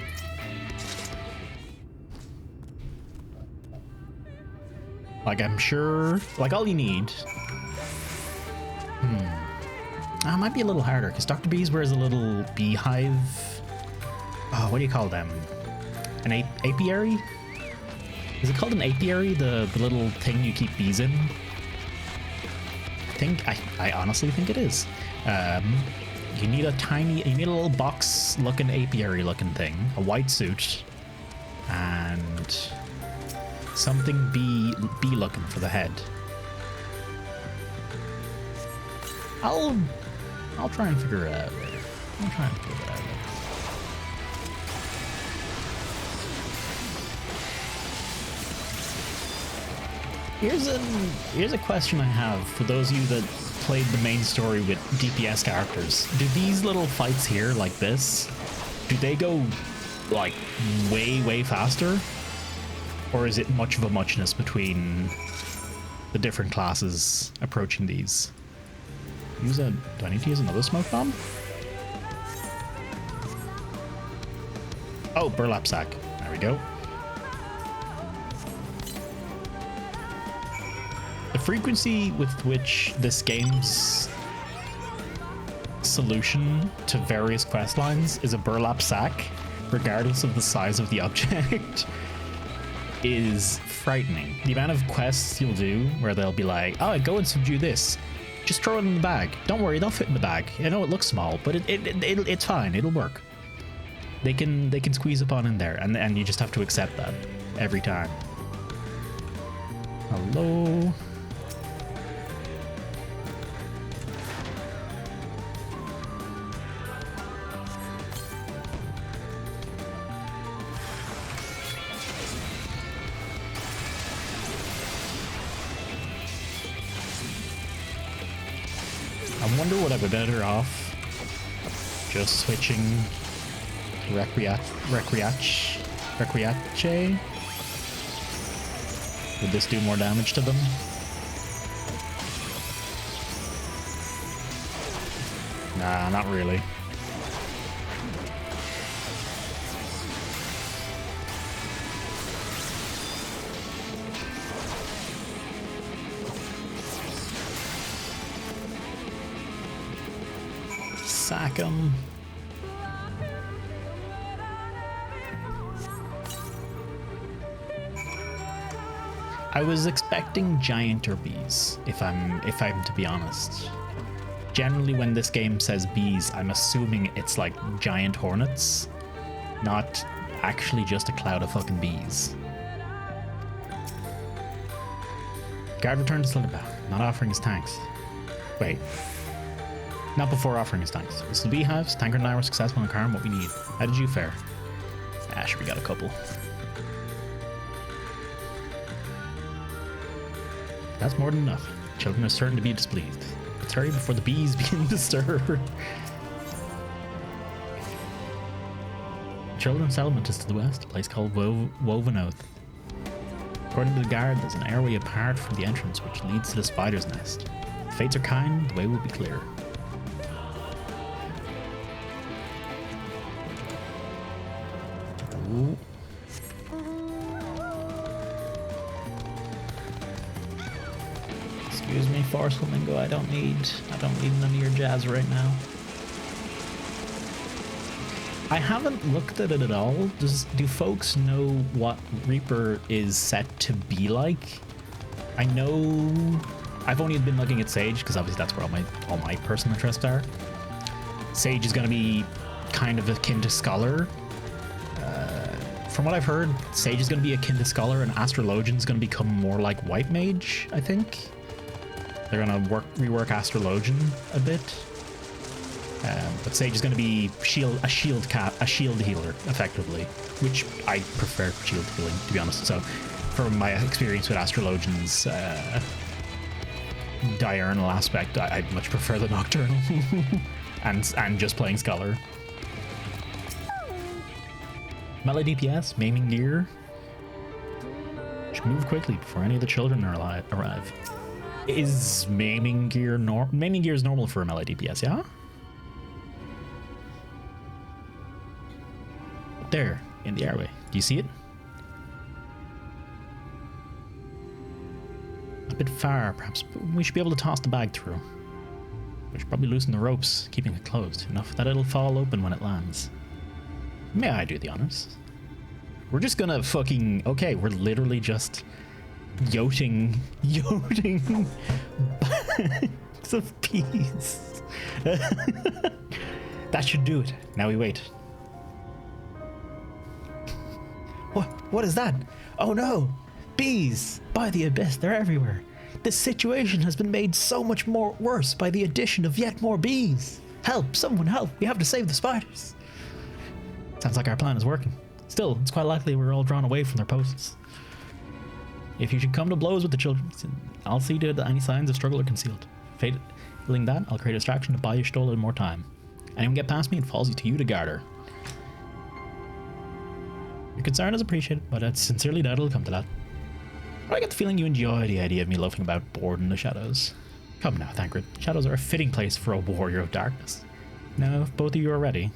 Like, I'm sure, like, all you need. It might be a little harder, because Dr. Bees wears a little beehive. Oh, what do you call them? An apiary? Is it called an apiary? The little thing you keep bees in? I honestly think it is. You need a little box looking apiary looking thing, a white suit, and something bee looking for the head. I'll try and figure it out later. I'll try and figure it out later. Here's a question I have for those of you that played the main story with DPS characters. Do these little fights here, like this, do they go, like, way faster? Or is it much of a muchness between the different classes approaching these? Do I need to use another smoke bomb? Oh, burlap sack. There we go. The frequency with which this game's solution to various quest lines is a burlap sack, regardless of the size of the object, is frightening. The amount of quests you'll do where they'll be like, oh, go and subdue this. Just throw it in the bag. Don't worry, they'll fit in the bag. I know it looks small, but it's fine. It'll work. They can squeeze upon in there, and you just have to accept that every time. Hello. I wonder would I be better off just switching to Requiace? Would this do more damage to them? Nah, not really. Sack 'em. I was expecting gianter bees, if I'm to be honest. Generally, when this game says bees, I'm assuming it's like giant hornets, not actually just a cloud of fucking bees. Guard returned to Slitherbound, not offering his tanks. Wait. Not before offering his tanks. It's the beehives. Tankard and I were successful in acquiring what we need. How did you fare? Sure, we got a couple. That's more than enough. Children are certain to be displeased. Let's hurry before the bees begin to stir. Children's settlement is to the west, a place called Woven Oath. According to the guard, there's an airway apart from the entrance which leads to the spider's nest. If the fates are kind, the way will be clear. Ooh. Excuse me, Force Flamingo, I don't need none of your jazz right now. I haven't looked at it at all. Do folks know what Reaper is set to be like? I know I've only been looking at Sage because obviously that's where all my personal interests are. Sage is going to be kind of akin to Scholar. From what I've heard, Sage is going to be akin to Scholar, and Astrologian is going to become more like White Mage, I think. They're going to rework Astrologian a bit. But Sage is going to be a shield healer, effectively, which I prefer shield healing, to be honest. So, from my experience with Astrologian's diurnal aspect, I much prefer the Nocturnal, and just playing Scholar. Melee DPS, maiming gear. Should move quickly before any of the children arrive. Is maiming gear maiming gear is normal for a melee DPS, yeah? There, in the airway. Do you see it? A bit far, perhaps, but we should be able to toss the bag through. We should probably loosen the ropes, keeping it closed, enough that it'll fall open when it lands. May I do the honors? We're just gonna fucking... Okay, we're literally just yoting bags of peas. That should do it. Now we wait. What is that? Oh no! Bees! By the abyss, they're everywhere. This situation has been made so much more worse by the addition of yet more bees. Help! Someone help! We have to save the spiders. Sounds like our plan is working. Still, it's quite likely we're all drawn away from their posts. If you should come to blows with the children, I'll see to it that any signs of struggle are concealed. Failing that, I'll create a distraction to buy you Stola more time. Anyone get past me, it falls to you to guard her. Your concern is appreciated, but I sincerely doubt it'll come to that. But I get the feeling you enjoy the idea of me loafing about bored in the shadows. Come now, Thancred. Shadows are a fitting place for a warrior of darkness. Now, if both of you are ready...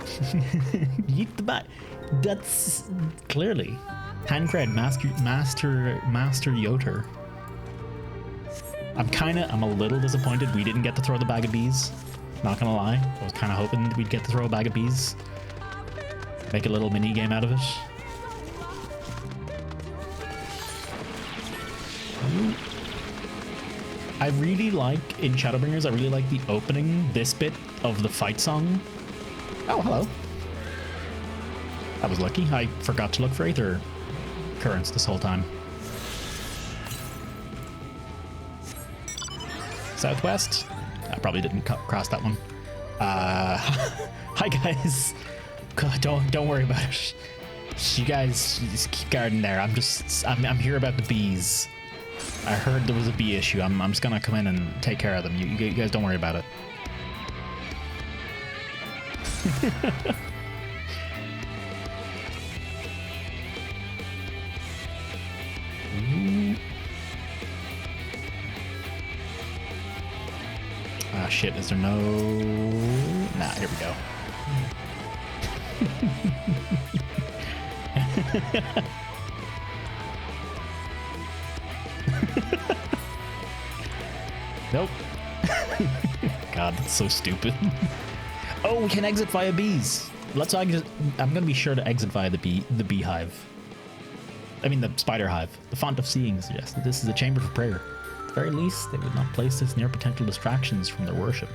Yeet the bat. That's... clearly. Tancred, Master Yoter. I'm a little disappointed we didn't get to throw the bag of bees. Not gonna lie. I was kind of hoping we'd get to throw a bag of bees. Make a little mini game out of it. I really like, in ShadowBringers, I really like the opening, this bit of the fight song. Oh, hello. I was lucky. I forgot to look for Aether currents this whole time. Southwest? I probably didn't cross that one. Hi guys. God, don't worry about it. You guys just keep guarding there. I'm here about the bees. I heard there was a bee issue. I'm just gonna come in and take care of them. You guys don't worry about it. Ah, shit, is there no... Nah, here we go. Nope. God, that's so stupid. Oh, we can exit via bees. Let's exit. I'm gonna be sure to exit via the beehive. I mean, the spider hive. The font of seeing suggests that this is a chamber for prayer. At the very least, they would not place this near potential distractions from their worship.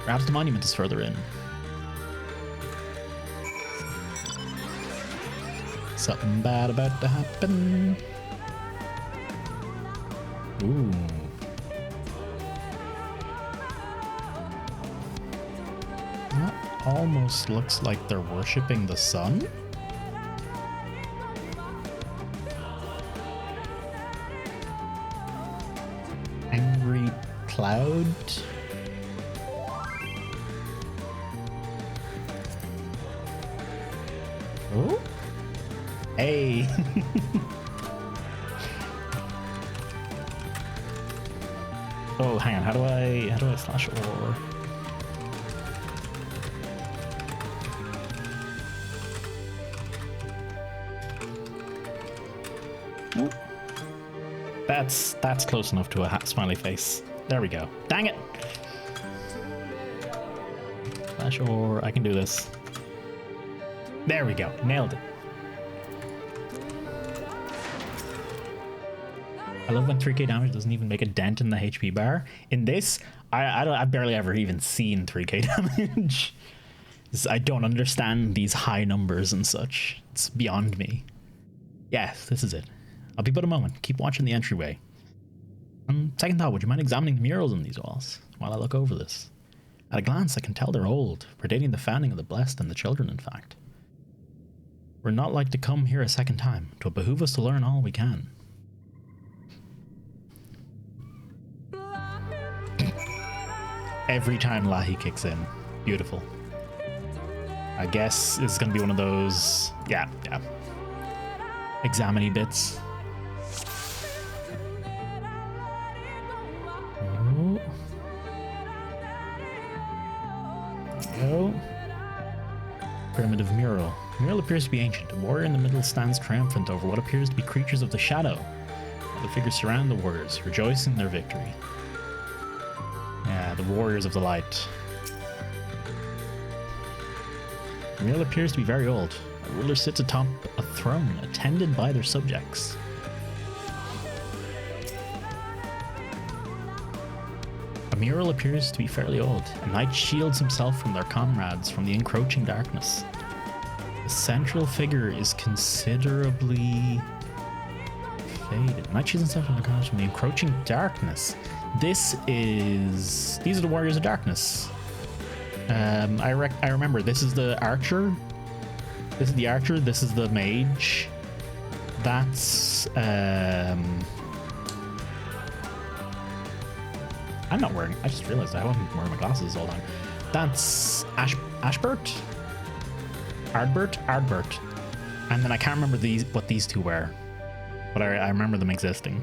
Perhaps the monument is further in. Something bad about to happen. Ooh. That almost looks like they're worshipping the sun. Angry cloud. Oh. Hey. Oh, hang on. How do I slash or? Ooh. That's close enough to a smiley face. There we go. Dang it. Slash or I can do this. There we go. Nailed it. I love when 3k damage doesn't even make a dent in the HP bar. In this, I've barely ever even seen 3k damage. I don't understand these high numbers and such. It's beyond me. Yes, this is it. I'll be but a moment. Keep watching the entryway. Second thought, would you mind examining the murals on these walls while I look over this? At a glance, I can tell they're old, predating the founding of the Blessed and the Children, in fact. We're not like to come here a second time. 'Twill behoove us to learn all we can. Every time Lahi kicks in. Beautiful. I guess it's gonna be one of those, yeah. Examine-y bits. Oh. Go. Primitive mural. The mural appears to be ancient. A warrior in the middle stands triumphant over what appears to be creatures of the shadow. The figures surround the warriors, rejoicing in their victory. Yeah, the warriors of the light. The mural appears to be very old. A ruler sits atop a throne, attended by their subjects. A mural appears to be fairly old. A knight shields himself from their comrades from the encroaching darkness. The central figure is considerably faded. A knight shields himself from the encroaching darkness. These are the warriors of darkness. I remember this is the archer. This is the archer. This is the mage. That's I'm not wearing. I just realized I haven't wearing my glasses all the time. That's Ashbert, Ardbert, and then I can't remember what these two were, but I remember them existing.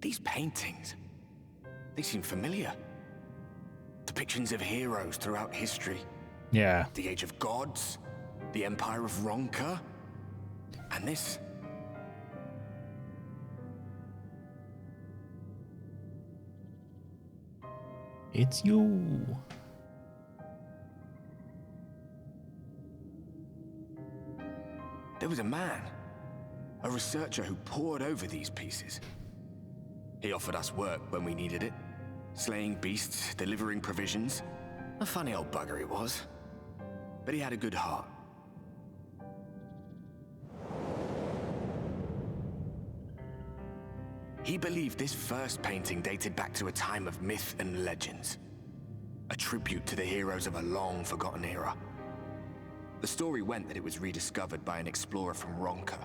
These paintings, they seem familiar. Depictions of heroes throughout history. Yeah. The Age of Gods, the Empire of Ronka, and this. It's you. There was a man, a researcher who pored over these pieces. He offered us work when we needed it. Slaying beasts, delivering provisions. A funny old bugger he was. But he had a good heart. He believed this first painting dated back to a time of myth and legends. A tribute to the heroes of a long-forgotten era. The story went that it was rediscovered by an explorer from Ronka,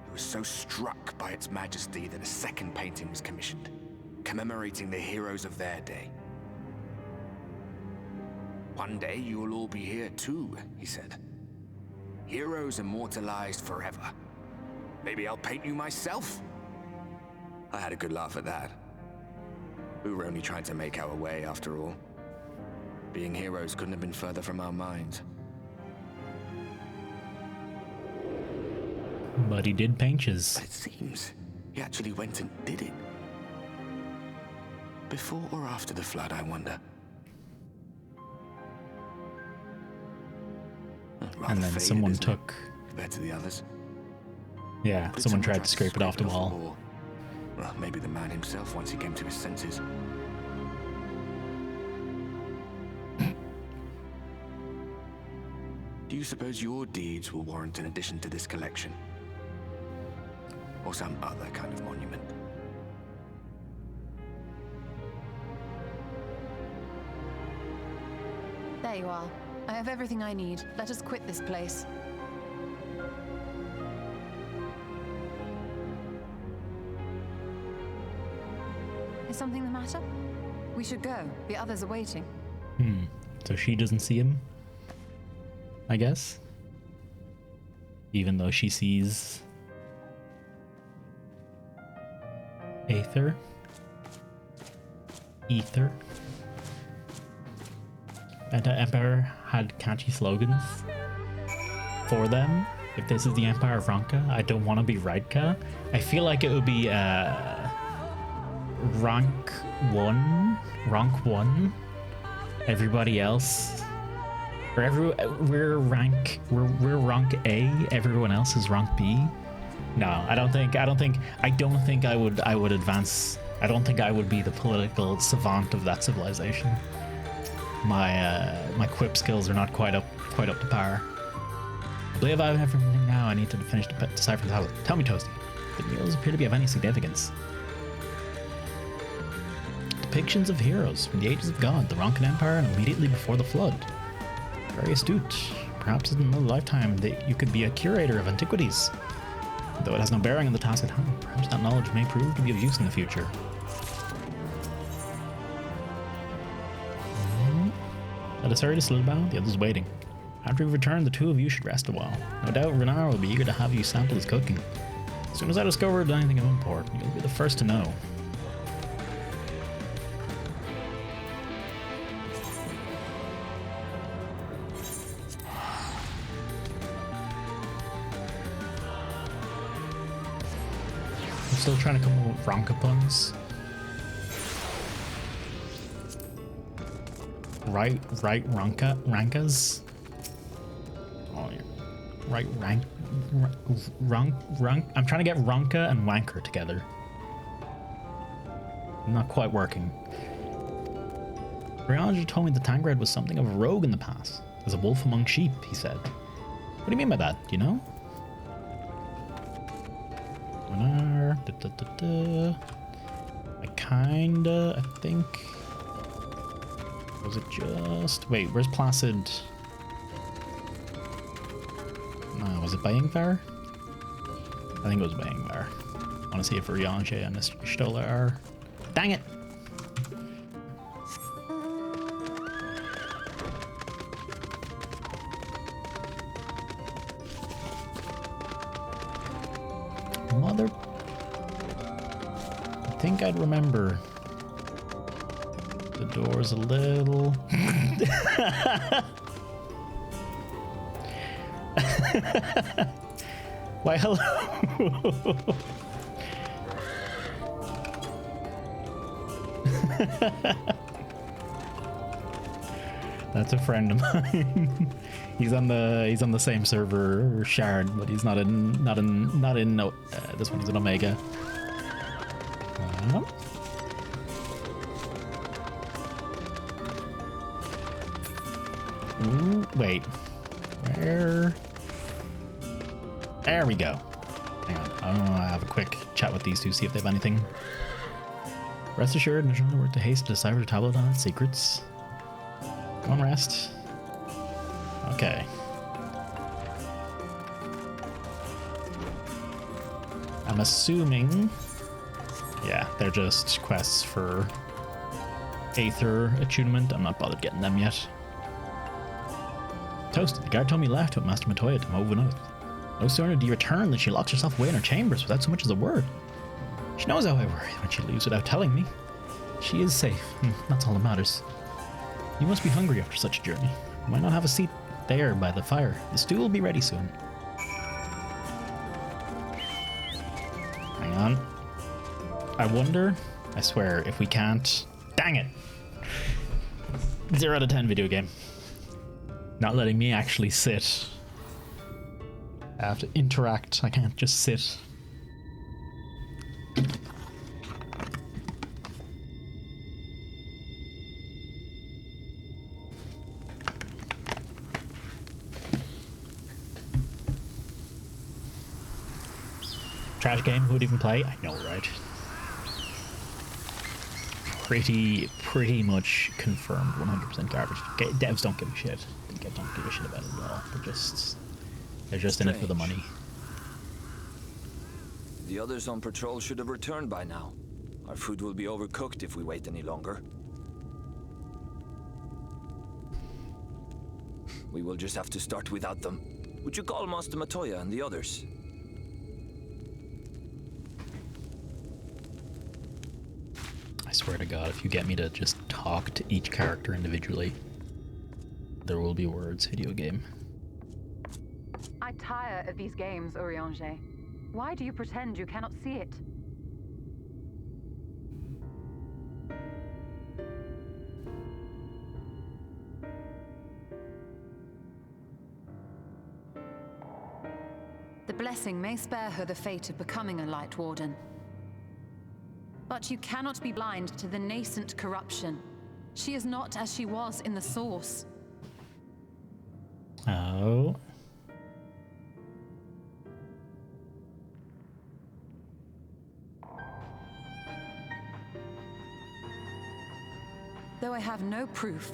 who was so struck by its majesty that a second painting was commissioned, commemorating the heroes of their day. One day you'll all be here too, he said. Heroes immortalized forever. Maybe I'll paint you myself? I had a good laugh at that. We were only trying to make our way after all. Being heroes couldn't have been further from our minds. But he did paintures. But it seems he actually went and did it. Before or after the flood, I wonder. Rather And then faded, someone isn't it, took... compared to the others. Yeah, But someone tried to scrape it off the the wall. Well, maybe the man himself once he came to his senses. Do you suppose your deeds will warrant an addition to this collection? Or some other kind of monument? There you are. I have everything I need. Let us quit this place. Is something the matter? We should go. The others are waiting. So she doesn't see him, I guess. Even though she sees Aether. Ether. And the Empire had catchy slogans for them. If this is the Empire of Ronka, I don't want to be Raidka. I feel like it would be rank 1. Everybody else, or we're rank A. Everyone else is rank B. No, I don't think I would advance. I don't think I would be the political savant of that civilization. My quip skills are not quite up to par. I believe I have everything now. I need to finish to decipher the tablet. Tell me, Toasty, the murals appear to be of any significance. Depictions of heroes from the ages of God, the Ronkan Empire, and immediately before the flood. Very astute. Perhaps in another lifetime that you could be a curator of antiquities. Though it has no bearing on the task at hand, perhaps that knowledge may prove to be of use in the future. Let us hurry to Slilbow, the others waiting. After we return, the two of you should rest a while. No doubt Renar will be eager to have you sample his cooking. As soon as I discover anything of import, you'll be the first to know. I'm still trying to come up with Ronka puns. Right rankas. Oh, yeah. Right rank. I'm trying to get Ronka and Wanker together. Not quite working. Rhyology told me the Tangred was something of a rogue in the past. As a wolf among sheep, he said. What do you mean by that? Do you know? I think. Was it just... Wait, where's Placid? Was it by Ingvar? I think it was by Ingvar. I want to see if Rhyology and Stola are... Dang it! Mother... I think I'd remember. The door's a little... Why, hello? That's a friend of mine. He's on the same server, Shard, but he's not in this one. He's in Omega. Ooh, wait. Where? There we go. Hang on. I want to have a quick chat with these two, see if they have anything. Rest assured, National worked to haste to decipher the tablet on its secrets. Go on, rest. Okay. I'm assuming... Yeah, they're just quests for Aether attunement. I'm not bothered getting them yet. Toasted, the guard told me left with Master Matoya to move an oath. No sooner do you return than she locks herself away in her chambers without so much as a word. She knows how I worry when she leaves without telling me. She is safe. That's all that matters. You must be hungry after such a journey. Why not have a seat there by the fire? The stew will be ready soon. Hang on. I wonder, I swear, if we can't... Dang it! 0 out of 10 video game. Not letting me actually sit. I have to interact. I can't just sit. Trash game, who would even play? I know, right? Pretty much confirmed 100% garbage. Devs don't give a shit. Don't give a shit about it at all. They're just in it for the money. The others on patrol should have returned by now. Our food will be overcooked if we wait any longer. We will just have to start without them. Would you call Master Matoya and the others? I swear to God, if you get me to just talk to each character individually, there will be words, video game. I tire of these games, Urianger. Why do you pretend you cannot see it? The blessing may spare her the fate of becoming a Light Warden. But you cannot be blind to the nascent corruption. She is not as she was in the Source. Oh. Though I have no proof,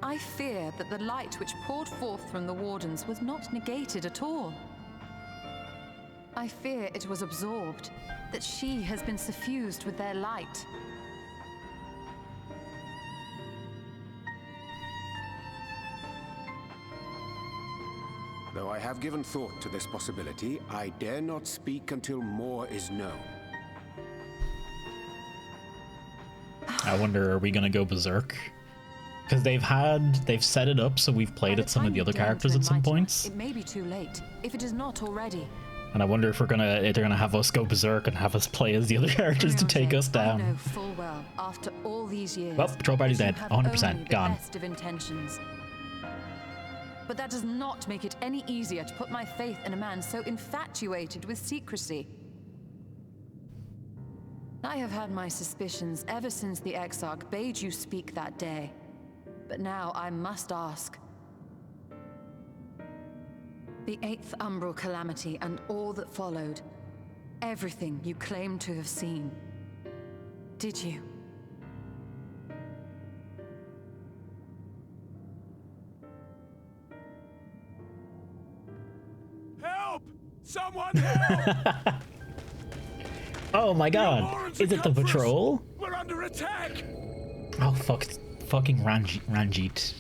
I fear that the light which poured forth from the Wardens was not negated at all. I fear it was absorbed, that she has been suffused with their light. Though I have given thought to this possibility, I dare not speak until more is known. I wonder, are we gonna go berserk? Because they've set it up so we've played at some of the other characters at some points. It may be too late, if it is not already. And I wonder if they're gonna have us go berserk and have us play as the other characters to take us down. I know full well, after all these years, Well, patrol party's dead, 100% gone. Best of intentions. But that does not make it any easier to put my faith in a man so infatuated with secrecy. I have had my suspicions ever since the Exarch bade you speak that day. But now I must ask. The 8th Umbral Calamity and all that followed. Everything you claim to have seen. Did you? Help! Someone help! Oh my God! Is it the patrol? We're under attack! Oh fuck! Fucking Ranjit.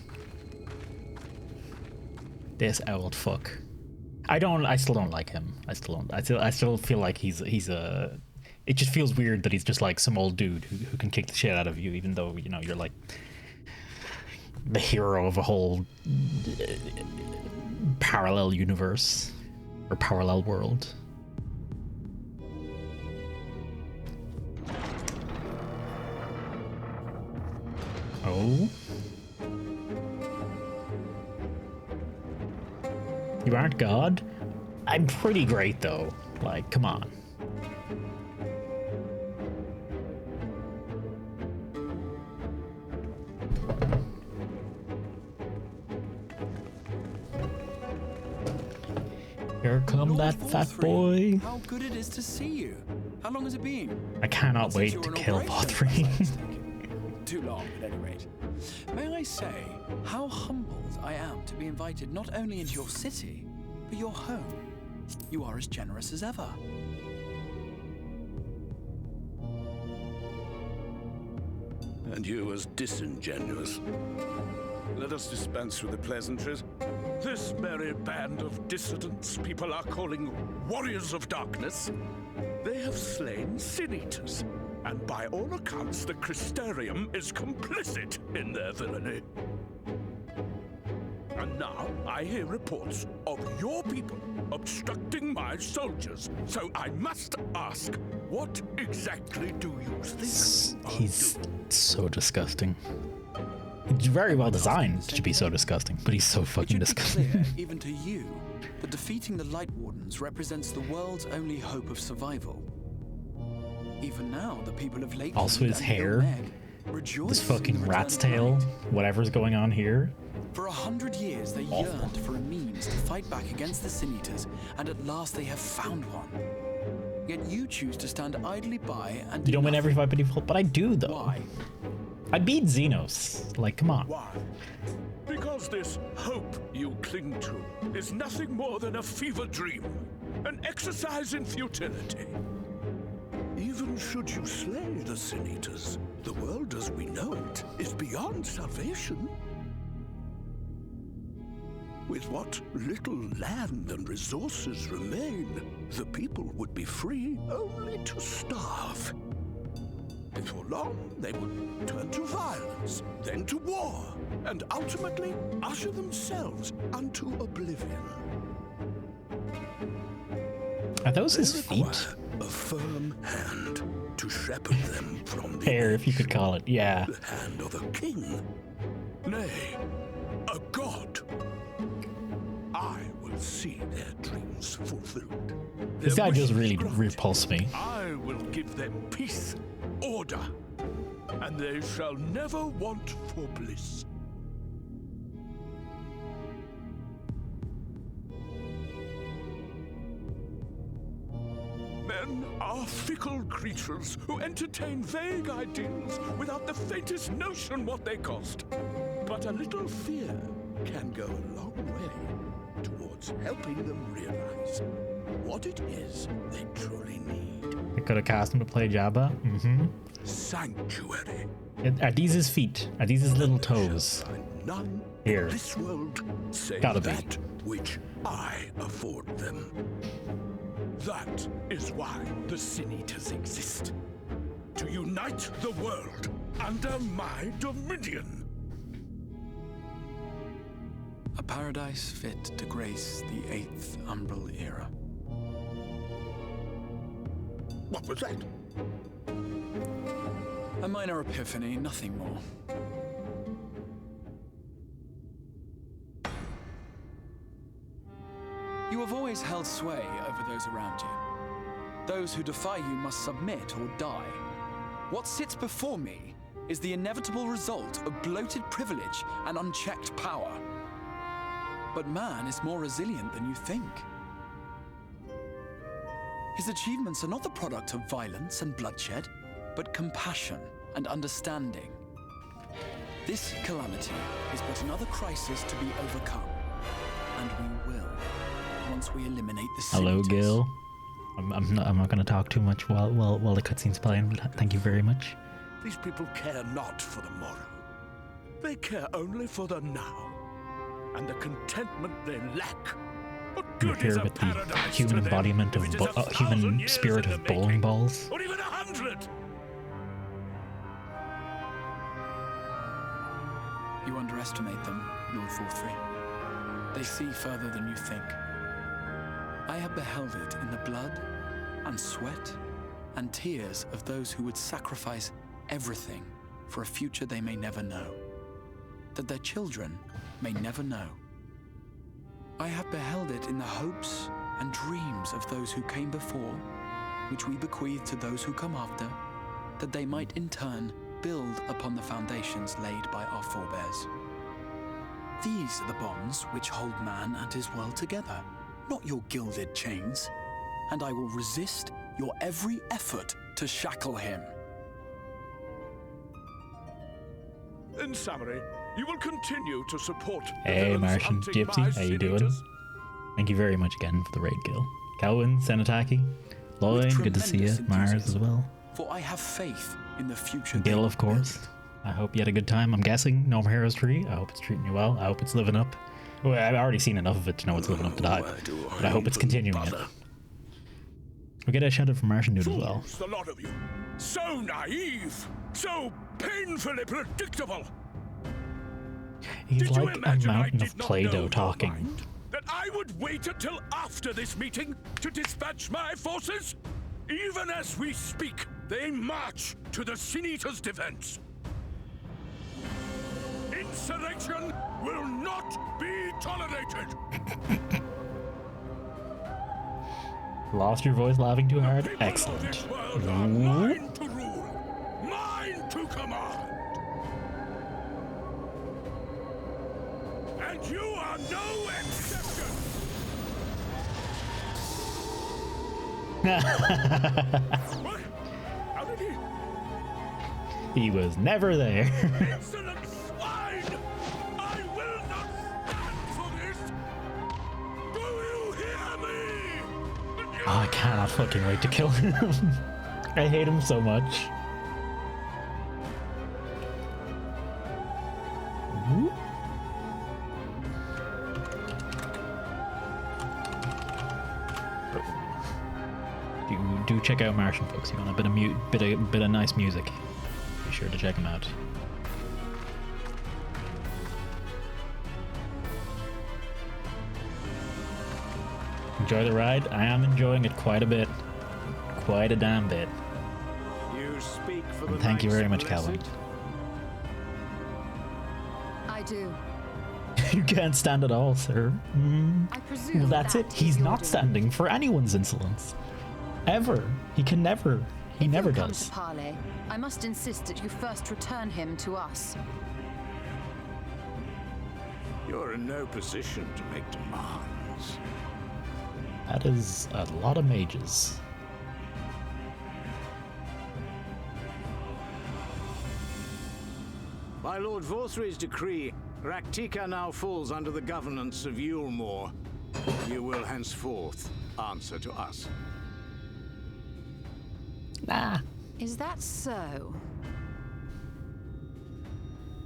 This old fuck. I still don't like him. I still feel like he's a. It just feels weird that he's just like some old dude who can kick the shit out of you, even though, you know, you're like the hero of a whole parallel universe or parallel world. Oh. You aren't God? I'm pretty great though. Like, come on. Here come that fat boy. How good it is to see you. How long has it been? I cannot wait to kill Vothri. Too long, at any rate. May I say how humbled I am to be invited not only into your city, but your home. You are as generous as ever. And you as disingenuous. Let us dispense with the pleasantries. This merry band of dissidents people are calling warriors of darkness. They have slain sin-eaters And by all accounts, the Crystarium is complicit in their villainy. And now I hear reports of your people obstructing my soldiers. So I must ask, what exactly do you think? He's so disgusting. It's very well designed to be so disgusting, but he's so fucking disgusting. Clear, even to you, that defeating the Light Wardens represents the world's only hope of survival. Even now, the people of Lakeland Also his and hair, Meg rejoice this in fucking the rat's return of tail, light. whatever's going on here. For 100 years, they Awful. yearned for a means to fight back against the Sin Eaters, and at last they have found one. Yet you choose to stand idly by and You do don't win every nothing. fight, but you but I do though. Why? I beat Xenos. Like, come on. Why? Because this hope you cling to is nothing more than a fever dream, an exercise in futility. Even should you slay the Sin Eaters, the world as we know it is beyond salvation. With what little land and resources remain, the people would be free only to starve. Before long, they would turn to violence, then to war, and ultimately usher themselves unto oblivion. Are those They his feet? require a firm hand to shepherd them from the Hair, if you could edge. call it. Yeah. The hand of a king, nay, a god. I will see their dreams fulfilled. This Their guy just wishes really granted. repulsed me. I will give them peace, order, and they shall never want for bliss. Men are fickle creatures who entertain vague ideals without the faintest notion what they cost. But a little fear can go a long way towards helping them realize what it is they truly need. I could have cast him to play Jabba. Mm-hmm. Sanctuary. Are these his feet? Are these his little toes? Find none Here. in this world save Gotta be. that which I afford them. That is why the Sin Eaters exist. To unite the world under my dominion. A paradise fit to grace the 8th Umbral era. What was that? A minor epiphany, nothing more. You have always held sway over those around you. Those who defy you must submit or die. What sits before me is the inevitable result of bloated privilege and unchecked power. But man is more resilient than you think. His achievements are not the product of violence and bloodshed, but compassion and understanding. This calamity is but another crisis to be overcome, and we will, once we eliminate the Sin Hello, Eaters. Gil. I'm not going to talk too much while the cutscene's playing, but thank you very much. These people care not for the morrow. They care only for the now, and the contentment they lack. What You're good is here a with the paradise human to them embodiment if of it is 1,000 human years spirit in of the bowling making, balls. or even 100? You underestimate them, Lord Forthry. They see further than you think. I have beheld it in the blood and sweat and tears of those who would sacrifice everything for a future they may never know, that their children may never know. I have beheld it in the hopes and dreams of those who came before, which we bequeath to those who come after, that they might in turn build upon the foundations laid by our forebears. These are the bonds which hold man and his world together, not your gilded chains, and I will resist your every effort to shackle him. In summary, you will continue to support the Hey, villains Martian hunting Gypsy, my how you Sin doing? Eaters. Thank you very much again for the raid, Gil. Calvin, Senataki, Lloyd, good to see you. tremendous Mars as enthusiasm. well. For I have faith in the future. Gil, they of course. build. I hope you had a good time. I'm guessing No More Heroes 3. I hope it's treating you well. I hope it's living up. Well, I've already seen enough of it to know it's living up to that. Why do But I hope it's even continuing it. bother? We get a shout out from Martian dude as well. Fools, the lot of you. So naive. So painfully predictable. He's Did you like a imagine I mountain did of not Play-Doh know your talking. mind? That I would wait until after this meeting to dispatch my forces? Even as we speak, they march to the Sin Eater's defense. Insurrection will not be tolerated. Lost your voice laughing too hard? People of Excellent. this world are mine to rule, mine to command. And you are no exception. What? How did he? He was never there. Insolent swine! I will not stand for this! Do you hear me? Oh, I cannot fucking wait to kill him. I hate him so much. Whoop. Do check out Martian, folks. You want a bit of bit of nice music. Be sure to check him out. Enjoy the ride? I am enjoying it quite a bit. Quite a damn bit. You speak for the And thank you very much, blessed. Calvin. I do. You can't stand at all, sir. I presume Well, that's that it. is He's the not order. standing for anyone's insolence. Ever. He can never. He If never you come does. to parley, I must insist that you first return him to us. You're in no position to make demands. That is a lot of mages. By Lord Vorthry's decree, Raktika now falls under the governance of Yulmore. You will henceforth answer to us. Nah. Is that so?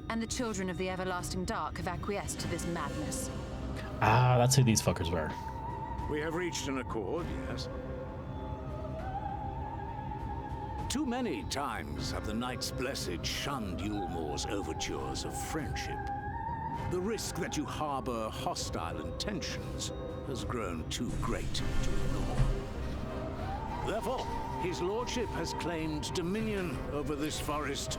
And the children of the everlasting dark have acquiesced to this madness. Ah, that's who these fuckers were. We have reached an accord, yes. Too many times have the Knights Blessed shunned Yulmore's overtures of friendship. The risk that you harbor hostile intentions has grown too great to ignore. Therefore, his lordship has claimed dominion over this forest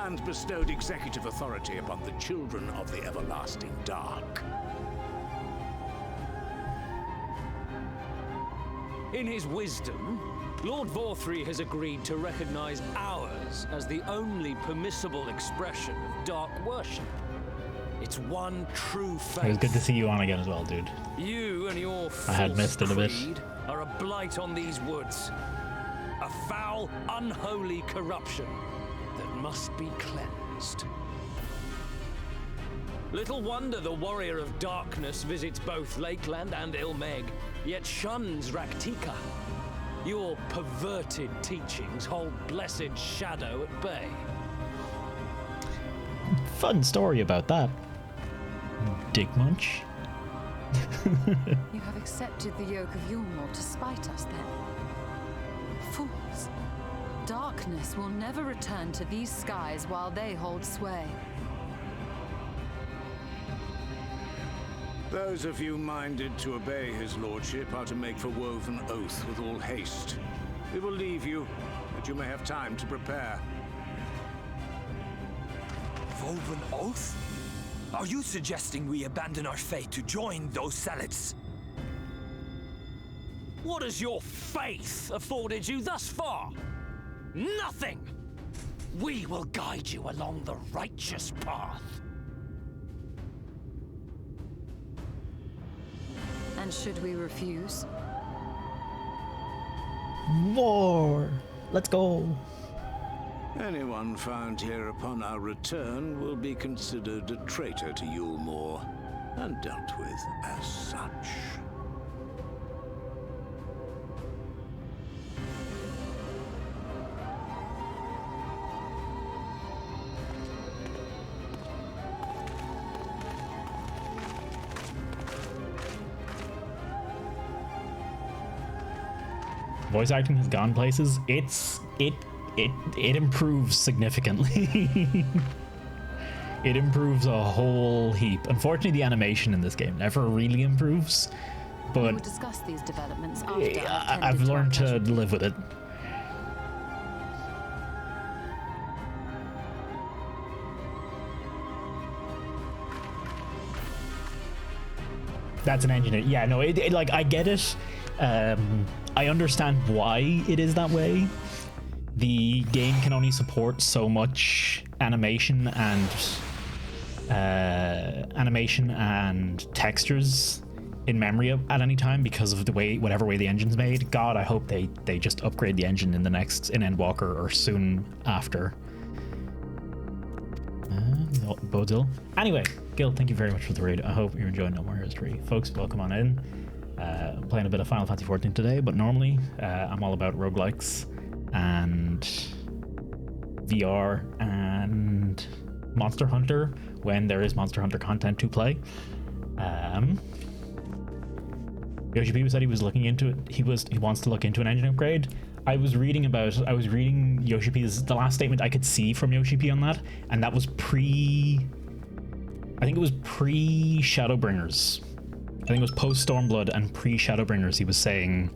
and bestowed executive authority upon the children of the everlasting dark. In his wisdom, Lord Vorthry has agreed to recognize ours as the only permissible expression of dark worship. It's one true faith. It was good to see you on again as well, dude. You and your I had false missed it a bit. creed are a blight on these woods. A foul, unholy corruption that must be cleansed. Little wonder the warrior of darkness visits both Lakeland and Ilmeg, yet shuns Raktika. Your perverted teachings hold blessed Shadow at bay. Fun story about that. Dick Munch. You have accepted the yoke of Yulmore to spite us, then? Fools. Darkness will never return to these skies while they hold sway. Those of you minded to obey his lordship are to make for woven oath with all haste. We will leave you, that you may have time to prepare. Woven oath? Are you suggesting we abandon our fate to join those zealots? What has your faith afforded you thus far? Nothing! We will guide you along the righteous path. And should we refuse? War. Let's go. Anyone found here upon our return will be considered a traitor to Yulmore and dealt with as such. Voice acting has gone places. It improves significantly. It improves a whole heap. Unfortunately, the animation in this game never really improves, but We will discuss these developments after I've learned to live with it. That's an engine. Yeah, no, like I get it. I understand why it is that way. The game can only support so much animation and textures in memory at any time because of the way, whatever way the engine's made. God, I hope they just upgrade the engine in the next in Endwalker or soon after. Bodil. Anyway, Gil, thank you very much for the raid. I hope you're enjoying No More Heroes 3. Folks, welcome on in. I'm playing a bit of Final Fantasy 14 today, but normally I'm all about roguelikes and VR and Monster Hunter when there is Monster Hunter content to play. Yoshi P said he was looking into it. He wants to look into an engine upgrade. I was reading Yoshi P's, the last statement I could see from Yoshi P on that, and that was pre ShadowBringers. I think it was post Stormblood and pre ShadowBringers. He was saying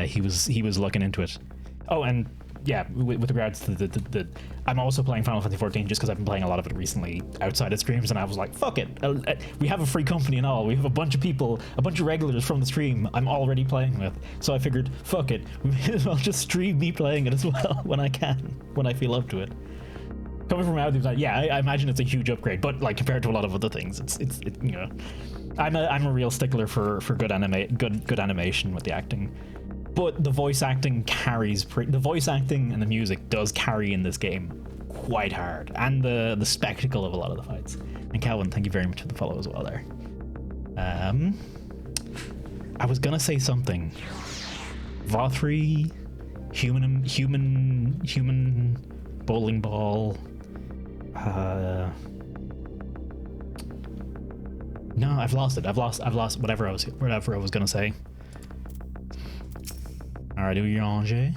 he was looking into it. Oh, and yeah, with regards to the I'm also playing Final Fantasy 14 just because I've been playing a lot of it recently outside of streams, and I was like, fuck it, we have a free company and all, we have a bunch of people, a bunch of regulars from the stream I'm already playing with, so I figured, fuck it, we may as well just stream me playing it as well when I can, when I feel up to it. Coming from out, yeah, I imagine it's a huge upgrade, but like compared to a lot of other things, it's you know, I'm a real stickler for good animation with the acting. But the voice acting carries, the voice acting and the music does carry in this game quite hard, and the spectacle of a lot of the fights. And Calvin, thank you very much for the follow as well there. I was gonna say something. Vothri, human bowling ball. No, I've lost it. I've lost whatever I was gonna say. Alright, Urianger.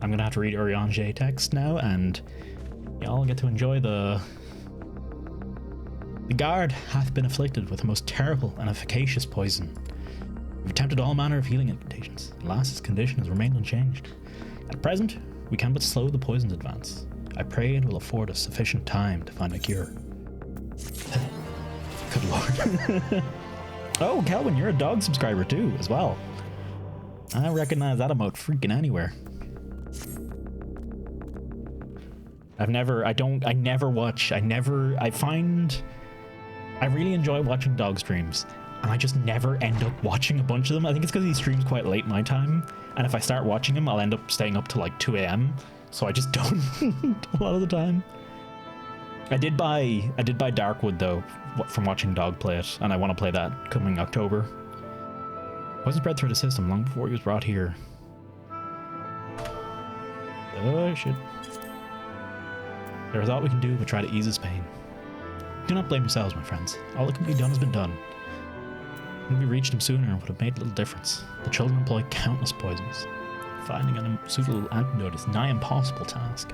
I'm gonna have to read Urianger text now, and y'all get to enjoy the guard hath been afflicted with the most terrible and efficacious poison. We've attempted all manner of healing incantations. Alas, his condition has remained unchanged. At present, we can but slow the poison's advance. I pray it will afford us sufficient time to find a cure. Good lord. Oh, Calvin, you're a dog subscriber too, as well. I recognize that emote freaking anywhere. I really enjoy watching dog streams, and I just never end up watching a bunch of them. I think it's because he streams quite late my time, and if I start watching him, I'll end up staying up till like 2 a.m. So I just don't a lot of the time. I did buy Darkwood though from watching Dog play it, and I want to play that coming October. Wasn't spread through the system long before he was brought here. Oh shit. There is all we can do but try to ease his pain. Do not blame yourselves, my friends. All that can be done has been done. When we reached him sooner, it would have made little difference. The children employ countless poisons. Finding a suitable antidote is a nigh impossible task.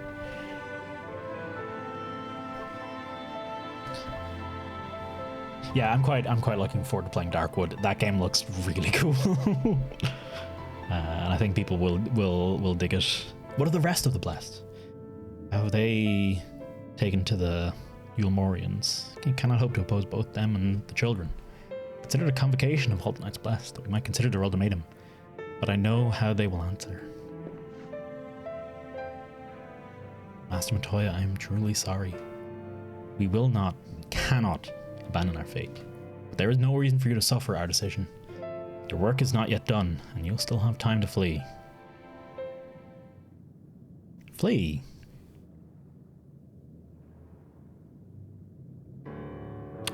Yeah, I'm quite looking forward to playing Darkwood. That game looks really cool. And I think people will dig it. What are the rest of the Blessed? Have they taken to the Yulmorians? You cannot hope to oppose both them and the children. Consider a convocation of Holt Knights Blessed that we might consider to ultimatum, but I know how they will answer. Master Matoya, I am truly sorry. We will not, cannot abandon our fate, but there is no reason for you to suffer our decision. Your work is not yet done, and you'll still have time to flee. Flee?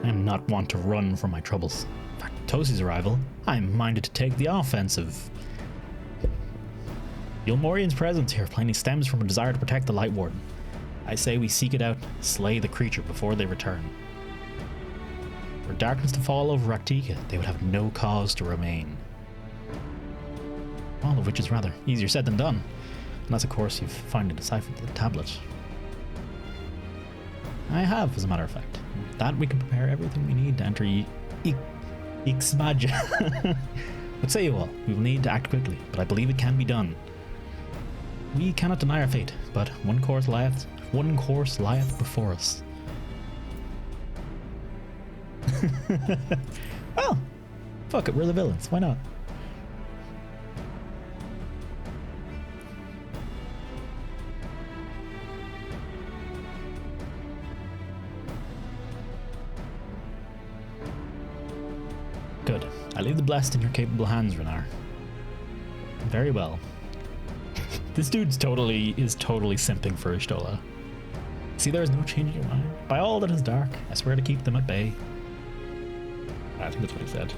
I am not one to run from my troubles. In fact, with Tosi's arrival, I am minded to take the offensive. Yulmorian's presence here plainly stems from a desire to protect the Light Warden. I say we seek it out, slay the creature before they return. Were darkness to fall over Raktika, they would have no cause to remain. all of which is rather easier said than done. Unless, of course, you've finally deciphered the tablet. I have, as a matter of fact. That we can prepare everything we need to enter Ixmaja. What say you all? We will need to act quickly, but I believe it can be done. We cannot deny our fate, but one course lieth before us. Well, fuck it, we're the villains. Why not? Good. I leave the blessed in your capable hands, Renar. Very well. This dude's totally simping for Ishtola. See, there is no changing your mind. By all that is dark, I swear to keep them at bay. I think that's what he said.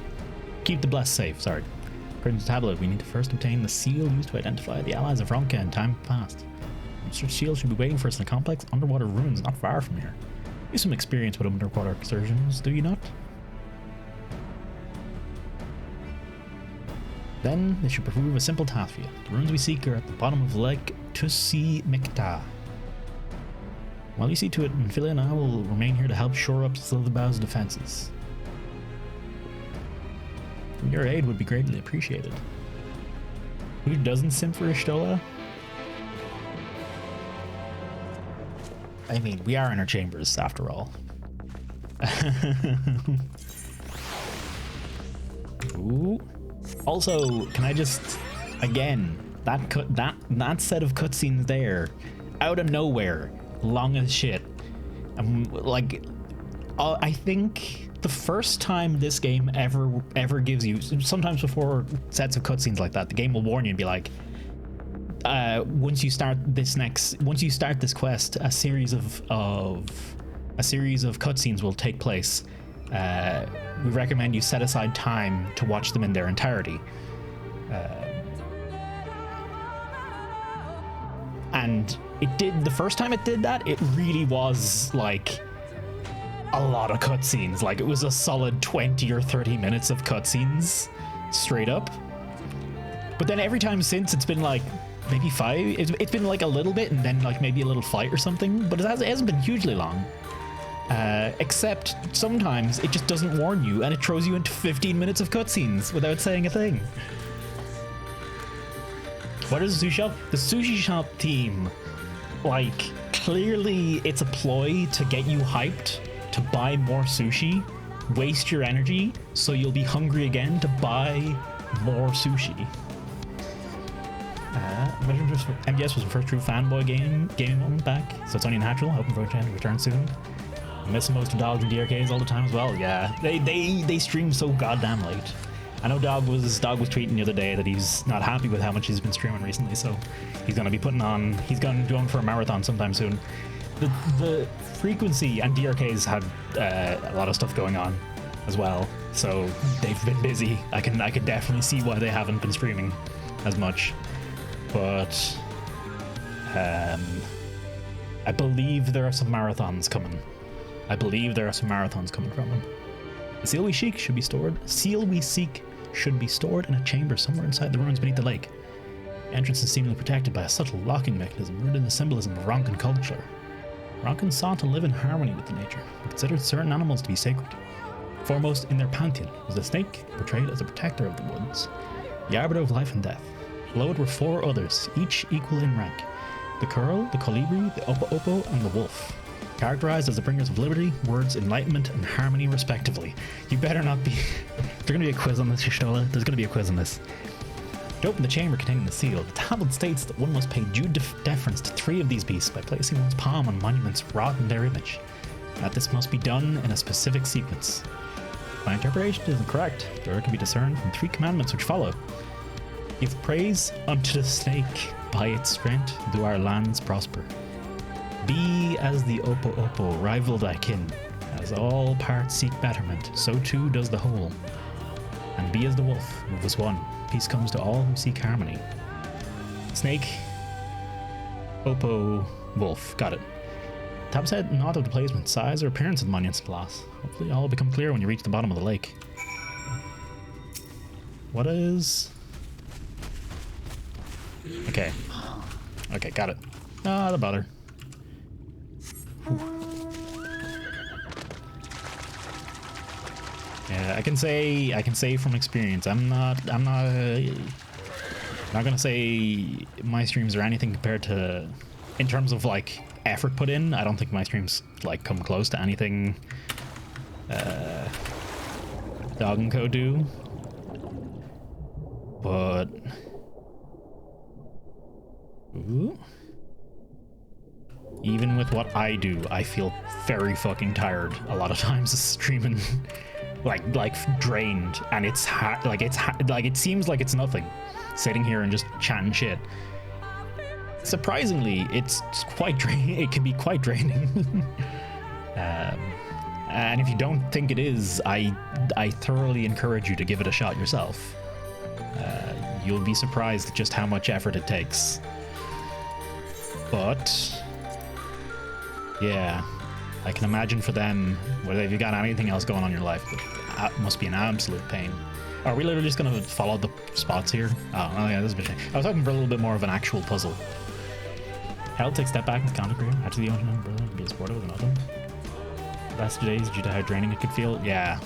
Keep the blessed safe, sorry. According to the tablet, we need to first obtain the seal used to identify the allies of Ronka in time past. Such seal should be waiting for us in a complex underwater ruins not far from here. You have some experience with underwater excursions, do you not? Then, they should prove a simple task for you. The ruins we seek are at the bottom of Lake Tusi Mikta. While you see to it, Philly and I will remain here to help shore up Silverbow's defenses. Your aid would be greatly appreciated. Who doesn't simp for Ishtola? I mean, we are in our chambers, after all. Ooh. Also, can I just, again, that set of cutscenes there, out of nowhere, long as shit. Like, I think the first time this game ever gives you, sometimes before sets of cutscenes like that, the game will warn you and be like, once you start this quest, a series of cutscenes will take place. We recommend you set aside time to watch them in their entirety. And it did, the first time it did that, it really was like a lot of cutscenes. Like, it was a solid 20 or 30 minutes of cutscenes straight up. But then every time since, it's been like maybe 5. It's been like a little bit and then like maybe a little fight or something, but it hasn't been hugely long. Except sometimes it just doesn't warn you and it throws you into 15 minutes of cutscenes without saying a thing. What is the sushi shop? The sushi shop team, like, clearly it's a ploy to get you hyped to buy more sushi, waste your energy, so you'll be hungry again to buy more sushi. MGS was the first true fanboy gaming moment back, so it's only natural. Hoping for a chance to return soon. I miss most of dogs and DRKs all the time as well. Yeah, they stream so goddamn late. I know Dog was tweeting the other day that he's not happy with how much he's been streaming recently, so he's gonna be going for a marathon sometime soon. The frequency, and DRK's had a lot of stuff going on as well, so they've been busy. I can definitely see why they haven't been streaming as much, but I believe there are some marathons coming. From them. The seal we seek should be stored in a chamber somewhere inside the ruins beneath the lake. The entrance is seemingly protected by a subtle locking mechanism rooted in the symbolism of Ronkan culture. Ronkan sought to live in harmony with the nature and considered certain animals to be sacred. Foremost in their pantheon was the snake, portrayed as a protector of the woods, the arbiter of life and death. Below it were 4 others, each equal in rank: the curl, the colibri, the opo-opo, and the wolf. Characterized as the bringers of liberty, words, enlightenment, and harmony, respectively. You better not be. There's gonna be a quiz on this, Ishtola. There's gonna be a quiz on this. To open the chamber containing the seal, the tablet states that one must pay due deference to 3 of these beasts by placing one's palm on monuments wrought in their image, and that this must be done in a specific sequence. My interpretation is incorrect. The order can be discerned from 3 commandments which follow. Give praise unto the snake. By its strength do our lands prosper. Be as the opo-opo, rival thy kin. As all parts seek betterment, so too does the whole. And be as the wolf, move as one. Peace comes to all who seek harmony. Snake, opo, wolf. Got it. Tab said not of the placement, size, or appearance of the monuments loss. Hopefully all will become clear when you reach the bottom of the lake. What is... Okay. Okay, got it. Not a bother. Yeah, I can say from experience, I'm not gonna say my streams are anything compared to, in terms of like effort put in. I don't think my streams like come close to anything Dog and Co do. But ooh, even with what I do, I feel very fucking tired a lot of times streaming. like drained, and it's hard, like it seems like it's nothing sitting here and just chatting shit. Surprisingly, it's quite it can be quite draining. And if you don't think it is, I thoroughly encourage you to give it a shot yourself. You'll be surprised at just how much effort it takes. But yeah, I can imagine for them, whether you've got anything else going on in your life, that must be an absolute pain. Are we literally just gonna follow the spots here? Oh yeah, this is a bit. I was hoping for a little bit more of an actual puzzle. Hell, take a step back into content career. Actually, the only brother be supportive of another. Last days due to how draining it could feel. Yeah,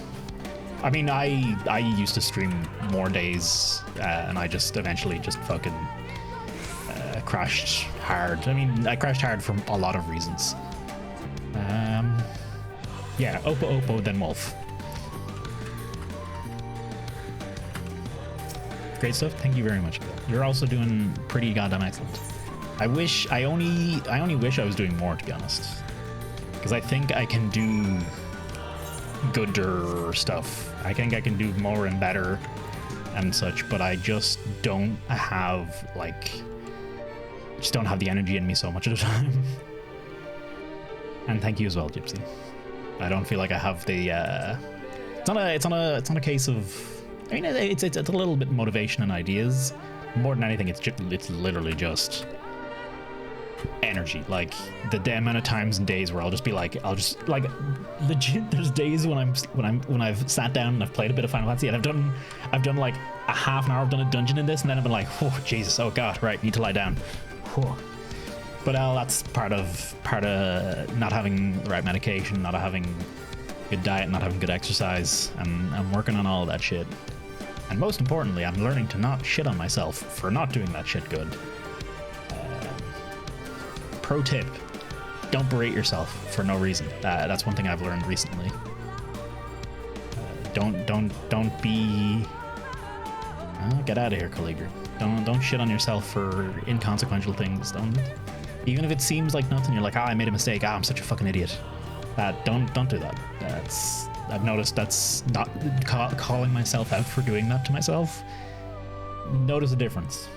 I mean, I used to stream more days, and I just eventually just fucking crashed hard. I mean, I crashed hard for a lot of reasons. Yeah, Oppo, then Wolf. Great stuff. Thank you very much. You're also doing pretty goddamn excellent. I only wish I was doing more, to be honest, because I think I can do gooder stuff. I think I can do more and better and such, but I just don't have the energy in me so much at a time. And thank you as well, Gypsy. I don't feel like I have the it's not a case of, I mean, it's a little bit motivation and ideas. More than anything, it's literally just energy. Like the amount of times and days where I'll just legit, there's days when I've sat down and I've played a bit of Final Fantasy and I've done like a half an hour, I've done a dungeon in this, and then I've been like, oh Jesus, oh god, right, need to lie down. Whew. But that's part of not having the right medication, not having good diet, not having good exercise, and I'm working on all of that shit. And most importantly, I'm learning to not shit on myself for not doing that shit good. Pro tip: don't berate yourself for no reason. That's one thing I've learned recently. Don't be. Get out of here, Caligari. Don't shit on yourself for inconsequential things. Don't. Even if it seems like nothing, you're like, I made a mistake. I'm such a fucking idiot. Don't do that. I've noticed that's not calling myself out for doing that to myself. Notice a difference.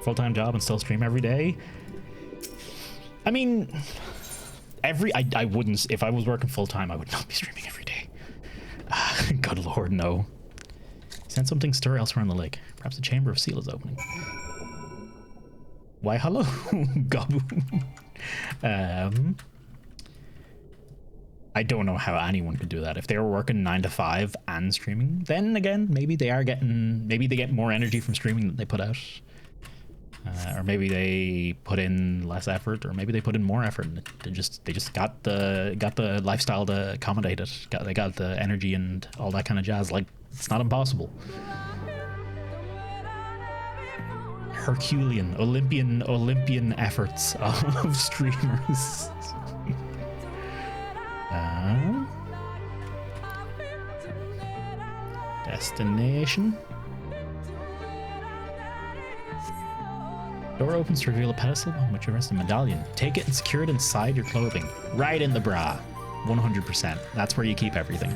Full-time job and still stream every day. I mean, I wouldn't, if I was working full-time, I would not be streaming every day. Good lord, no. Send something stir elsewhere in the lake. Perhaps the Chamber of Seal is opening. Why, hello, Gabu. I don't know how anyone could do that. If they were working 9 to 5 and streaming, then again, maybe they get more energy from streaming than they put out. Or maybe they put in less effort, or maybe they put in more effort. And they just got the lifestyle to accommodate it. They got the energy and all that kind of jazz. Like, it's not impossible. Herculean, Olympian efforts of streamers. Destination. Door opens to reveal a pedestal on which rests a medallion. Take it and secure it inside your clothing. Right in the bra. 100%. That's where you keep everything.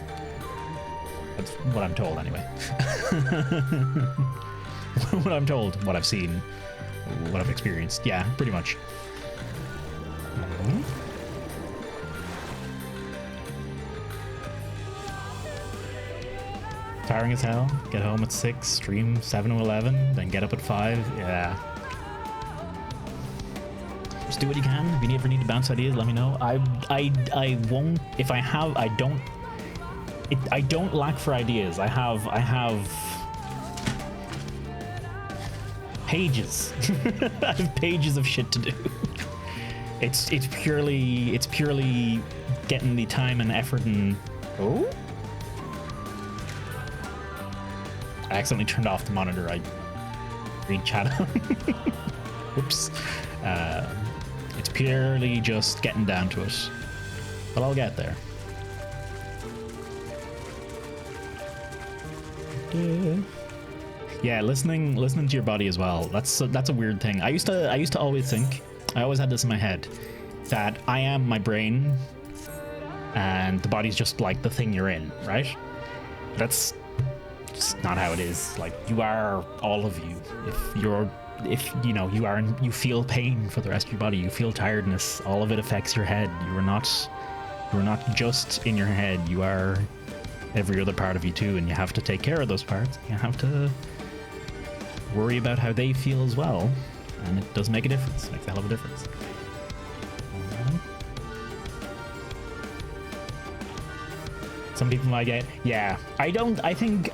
That's what I'm told, anyway. What I'm told, what I've seen, what I've experienced. Yeah, pretty much. Tiring as hell. Get home at 6, stream 7 to 11, then get up at 5. Yeah. Just do what you can. If you ever need to bounce ideas, let me know. I won't. If I have, I don't lack for ideas. I have pages. I have pages of shit to do. It's purely getting the time and effort and oh. I accidentally turned off the monitor. I read chat. Oops. It's purely just getting down to it, but I'll get there. Yeah, listening to your body as well. That's a weird thing. I used to always think, I always had this in my head, that I am my brain, and the body's just like the thing you're in, right? That's just not how it is. Like, you are all of you. If you know you feel pain for the rest of your body, you feel tiredness, all of it affects your head. You're not just in your head. You are every other part of you too, and you have to take care of those parts. You have to worry about how they feel as well, and it does make a difference. It makes a hell of a difference. Some people might get, yeah. I think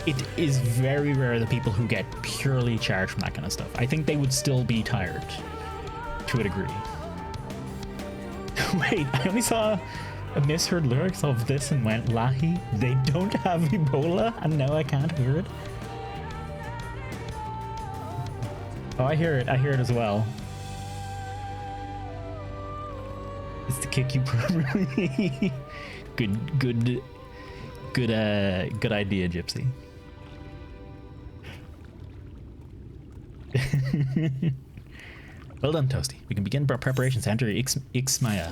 it is very rare the people who get purely charged from that kind of stuff. I think they would still be tired to a degree. Wait, I only saw a misheard lyrics of this and went, Lahi, they don't have Ebola, and now I can't hear it. Oh, I hear it as well. It's to kick you properly. Good idea, Gypsy. Well done, Toasty. We can begin our preparations to enter Ixmaya.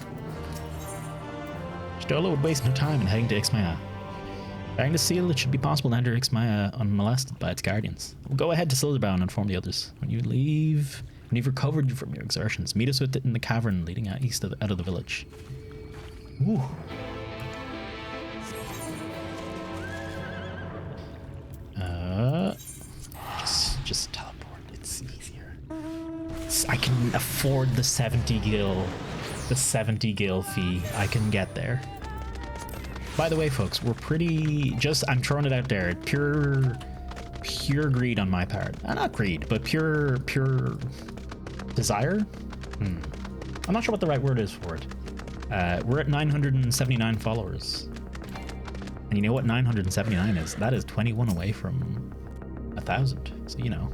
Stola would waste no time in heading to Ixmaya. Bearing the seal, it should be possible to enter Ixmaya unmolested by its guardians. We'll go ahead to Silderbow and inform the others. When you've recovered from your exertions, meet us with it in the cavern leading out of the village. Ooh. Just teleport. It's easier. I can afford the 70 gil fee. I can get there. By the way, folks, we're pretty I'm throwing it out there. Pure greed on my part. Not greed, but pure desire. I'm not sure what the right word is for it. We're at 979 followers. And you know what 979 is? That is 21 away from 1,000. So, you know.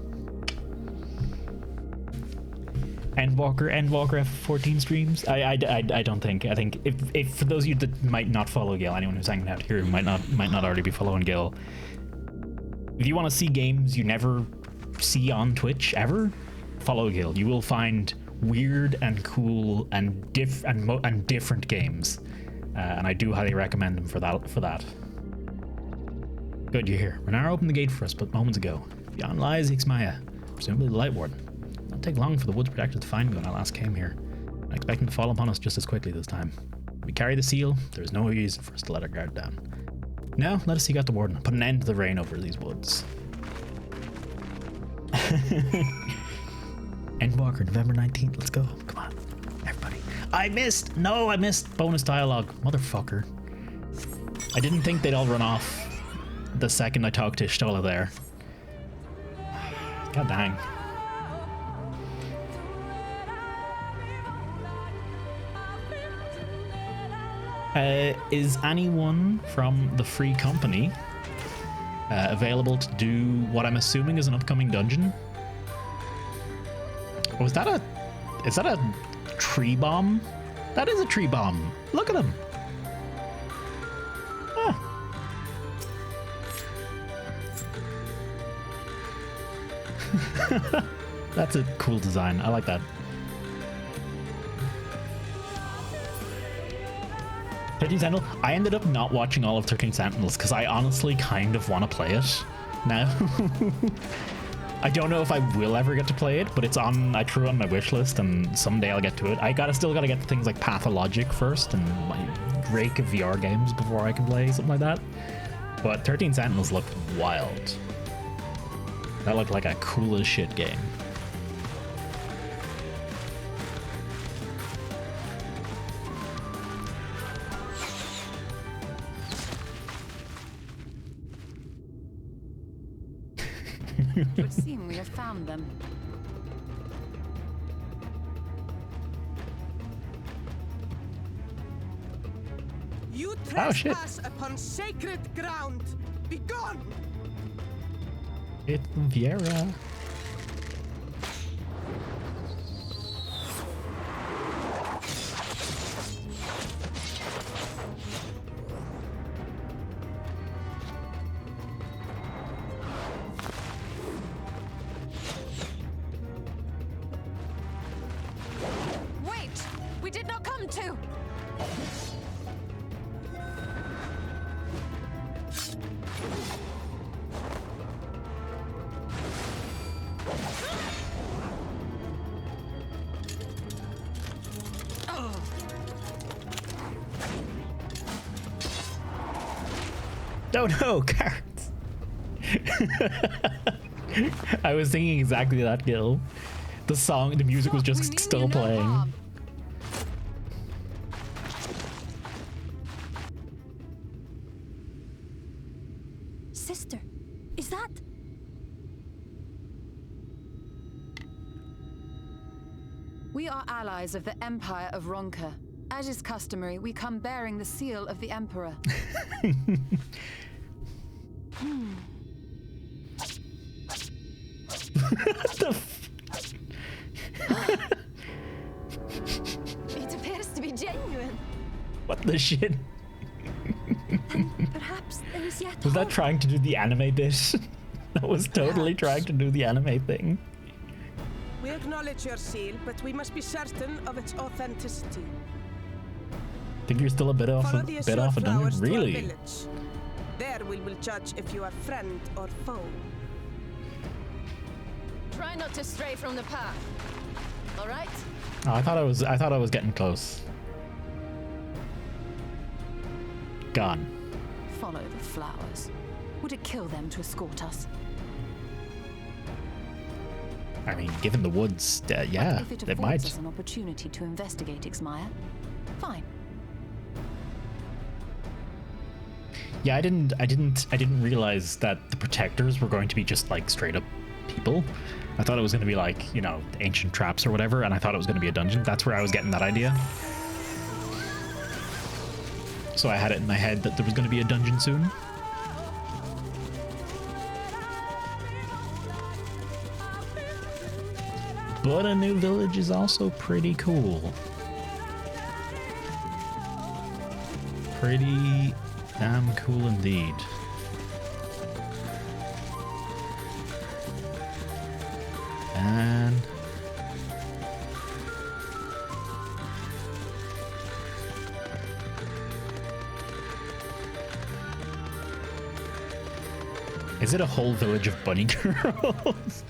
Endwalker have 14 streams. I don't think. I think if for those of you that might not follow Gil, anyone who's hanging out here who might not already be following Gil, if you want to see games you never see on Twitch ever, follow Gil. You will find weird and cool and different games, and I do highly recommend them for that. Good, you're here. Renara opened the gate for us but moments ago. Beyond lies Ixmaya, presumably the Light Warden. It won't take long for the Woods Protector to find me when I last came here. I expect him to fall upon us just as quickly this time. If we carry the seal, there is no reason for us to let our guard down. Now, let us seek out the Warden and put an end to the reign over these woods. Endwalker, November 19th. Let's go. Come on, everybody. I missed bonus dialogue. Motherfucker. I didn't think they'd all run off the second I talked to Stola there. God dang. Is anyone from the free company available to do what I'm assuming is an upcoming dungeon? Oh, is that a tree bomb? That is a tree bomb. Look at him. That's a cool design. I like that. 13 Sentinel. I ended up not watching all of 13 Sentinels because I honestly kind of want to play it now. I don't know if I will ever get to play it, but it's on. I threw it on my wish list, and someday I'll get to it. I still gotta get to things like Pathologic first and my rake of VR games before I can play something like that. But 13 Sentinels looked wild. That looked like a cool as shit game. It would seem we have found them. You Oh, shit. trespass upon sacred ground. Begone! It's Viera. Wait! We did not come to! Oh no, carrots! I was thinking exactly that, Gil. The song, the music was just still playing. Sister, is that? We are allies of the Empire of Ronka. As is customary, we come bearing the seal of the Emperor. What the It appears to be genuine. What the shit? Perhaps there is yet Was that hope. trying to do the anime bit? That was totally trying to do the anime thing. We acknowledge your seal, but we must be certain of its authenticity. Think you're still a bit off Follow a the bit azure off a dungeon? flowers to our Really? village. There we will judge if you are friend or foe. Try not to stray from the path. All right? Oh, I thought I was getting close. Gone. Follow the flowers. Would it kill them to escort us? I mean, given the woods, yeah, If it it affords might. us an opportunity to investigate Ixmaya, fine. Yeah, I didn't realize that the protectors were going to be just like straight up people. I thought it was going to be like, you know, ancient traps or whatever, and I thought it was going to be a dungeon. That's where I was getting that idea. So I had it in my head that there was going to be a dungeon soon. But a new village is also pretty cool. Pretty damn cool indeed. And is it a whole village of bunny girls?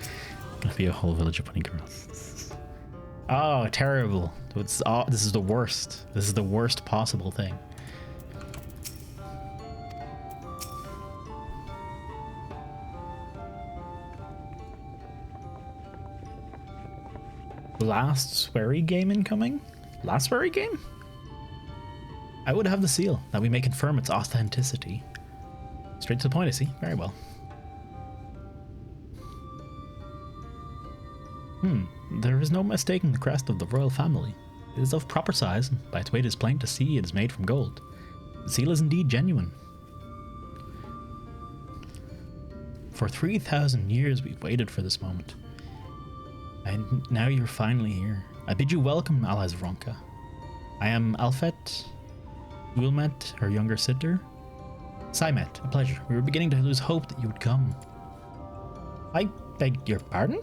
Gonna be a whole village of bunny girls. Oh, terrible. This is the worst. This is the worst possible thing. Last sweary game incoming? Last sweary game? I would have the seal that we may confirm its authenticity. Straight to the point, I see. Very well. There is no mistaking the crest of the royal family. It is of proper size, and by its weight it is plain to see it is made from gold. The seal is indeed genuine. For 3,000 years we've waited for this moment. And now you're finally here. I bid you welcome, allies of Ronka. I am Alfet, Ulmet, her younger sister. Saimet, a pleasure. We were beginning to lose hope that you would come. I beg your pardon?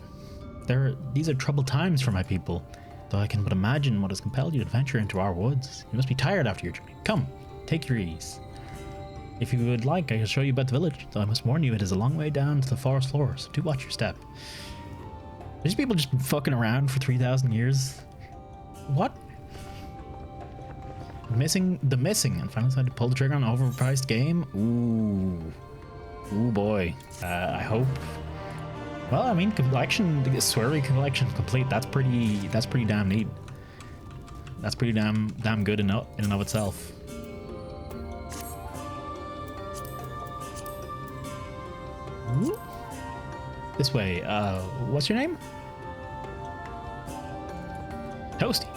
These are troubled times for my people, though I can but imagine what has compelled you to venture into our woods. You must be tired after your journey. Come, take your ease. If you would like, I can show you about the village, though I must warn you it is a long way down to the forest floor, so do watch your step. These people just been fucking around for 3,000 years. What? The missing, and finally decided to pull the trigger on an overpriced game. Ooh boy. I hope. Well, I mean, sweary collection complete. That's pretty damn neat. That's pretty damn good in and of itself. Ooh. This way. What's your name? Toasty.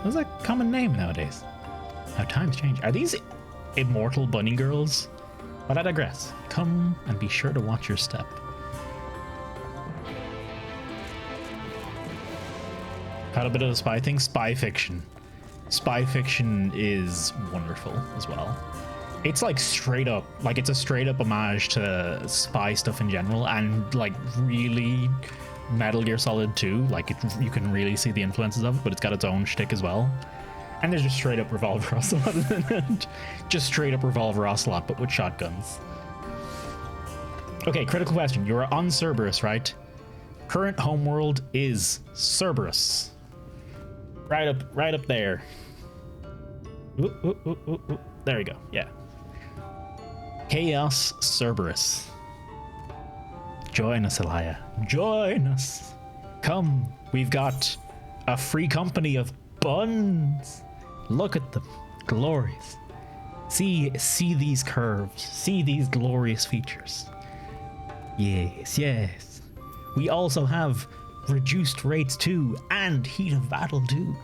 That's a common name nowadays. How times change. Are these immortal bunny girls? But I digress. Come and be sure to watch your step. Had a bit of the spy thing. Spy fiction. Spy fiction is wonderful as well. It's like straight up, like it's a straight up homage to spy stuff in general, and like really Metal Gear Solid 2. Like you can really see the influences of it, but it's got its own shtick as well. And there's just straight up Revolver Ocelot in it. Just straight up Revolver Ocelot, but with shotguns. Okay, critical question. You are on Cerberus, right? Current homeworld is Cerberus. Right up there. Ooh, ooh, ooh, ooh, ooh. There we go. Yeah. Chaos Cerberus. Join us, Elia. Join us. Come. We've got a free company of buns. Look at them. Glorious. See these curves. See these glorious features. Yes, yes. We also have reduced rates too, and heat of battle too.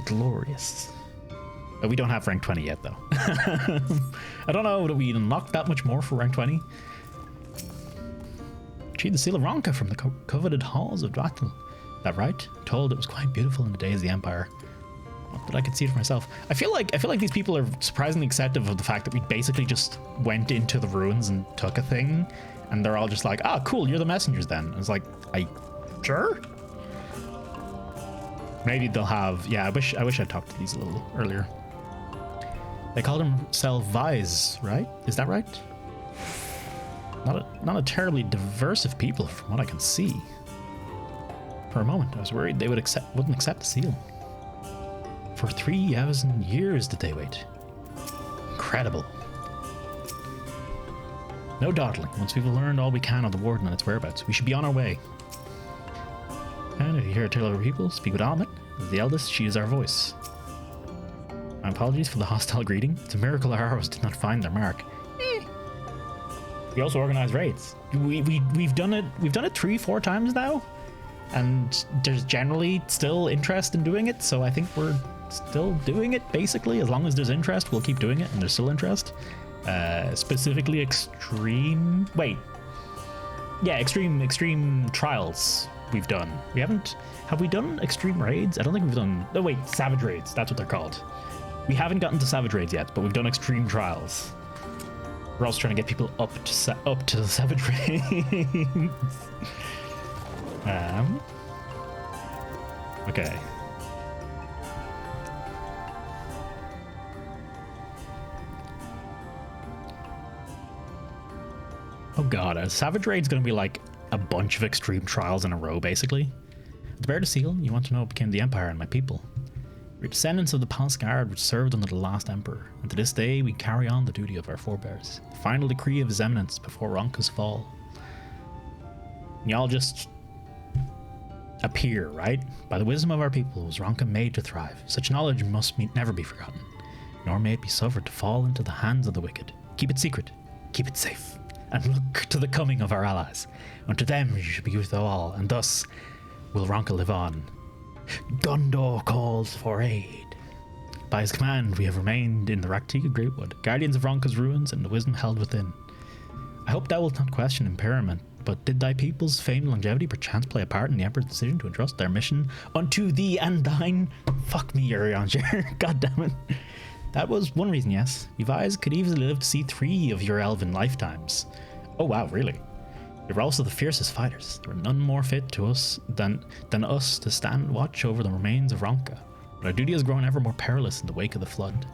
Glorious. Oh, we don't have rank 20 yet though. I don't know that we unlocked that much more for rank 20. Achieved the seal of Ronka from the coveted halls of Dwathil. Is that right? Told it was quite beautiful in the days of the Empire. Not that I could see it for myself. I feel like these people are surprisingly accepting of the fact that we basically just went into the ruins and took a thing, and they're all just like, "Ah, cool, you're the messengers then." And it's like, sure. Maybe they'll have. Yeah, I wish I'd talked to these a little earlier. They call themselves Vise, right? Is that right? Not a terribly diverse of people from what I can see. For a moment, I was worried they wouldn't accept the seal. For 3,000 years did they wait. Incredible. No dawdling. Once we've learned all we can of the warden and its whereabouts, we should be on our way. And if you hear a tale of our people, speak with Almond. As the eldest, she is our voice. My apologies for the hostile greeting. It's a miracle our arrows did not find their mark. We also organize raids. We've done it 3-4 times now, and there's generally still interest in doing it. So I think we're still doing it basically. As long as there's interest, we'll keep doing it, and there's still interest. Specifically extreme. Wait. Yeah, extreme trials. We've done. Have we done extreme raids? I don't think we've done. Oh wait, savage raids. That's what they're called. We haven't gotten to savage raids yet, but we've done extreme trials. We're also trying to get people up to the savage raids. Okay. Oh god, a savage raid's gonna be like a bunch of extreme trials in a row, basically. To bear the seal, you want to know what became the Empire and my people. We're descendants of the palace guard which served under the last emperor, and to this day we carry on the duty of our forebears. The final decree of his eminence before Ronka's fall. Y'all just appear, right? By the wisdom of our people was Ronka made to thrive. Such knowledge must never be forgotten, nor may it be suffered to fall into the hands of the wicked. Keep it secret, keep it safe, and look to the coming of our allies. Unto them you should be with all, and thus will Ronka live on. Gondor calls for aid. By his command, we have remained in the Raktika Greatwood, guardians of Ronka's ruins and the wisdom held within. I hope thou wilt not question impairment, but did thy people's famed longevity perchance play a part in the Emperor's decision to entrust their mission unto thee and thine? Fuck me, Urianger. God damn it. That was one reason, yes. Vise could easily live to see 3 of your elven lifetimes. Oh wow, really? We were also the fiercest fighters. There were none more fit to us than us to stand watch over the remains of Ronka. But our duty has grown ever more perilous in the wake of the flood.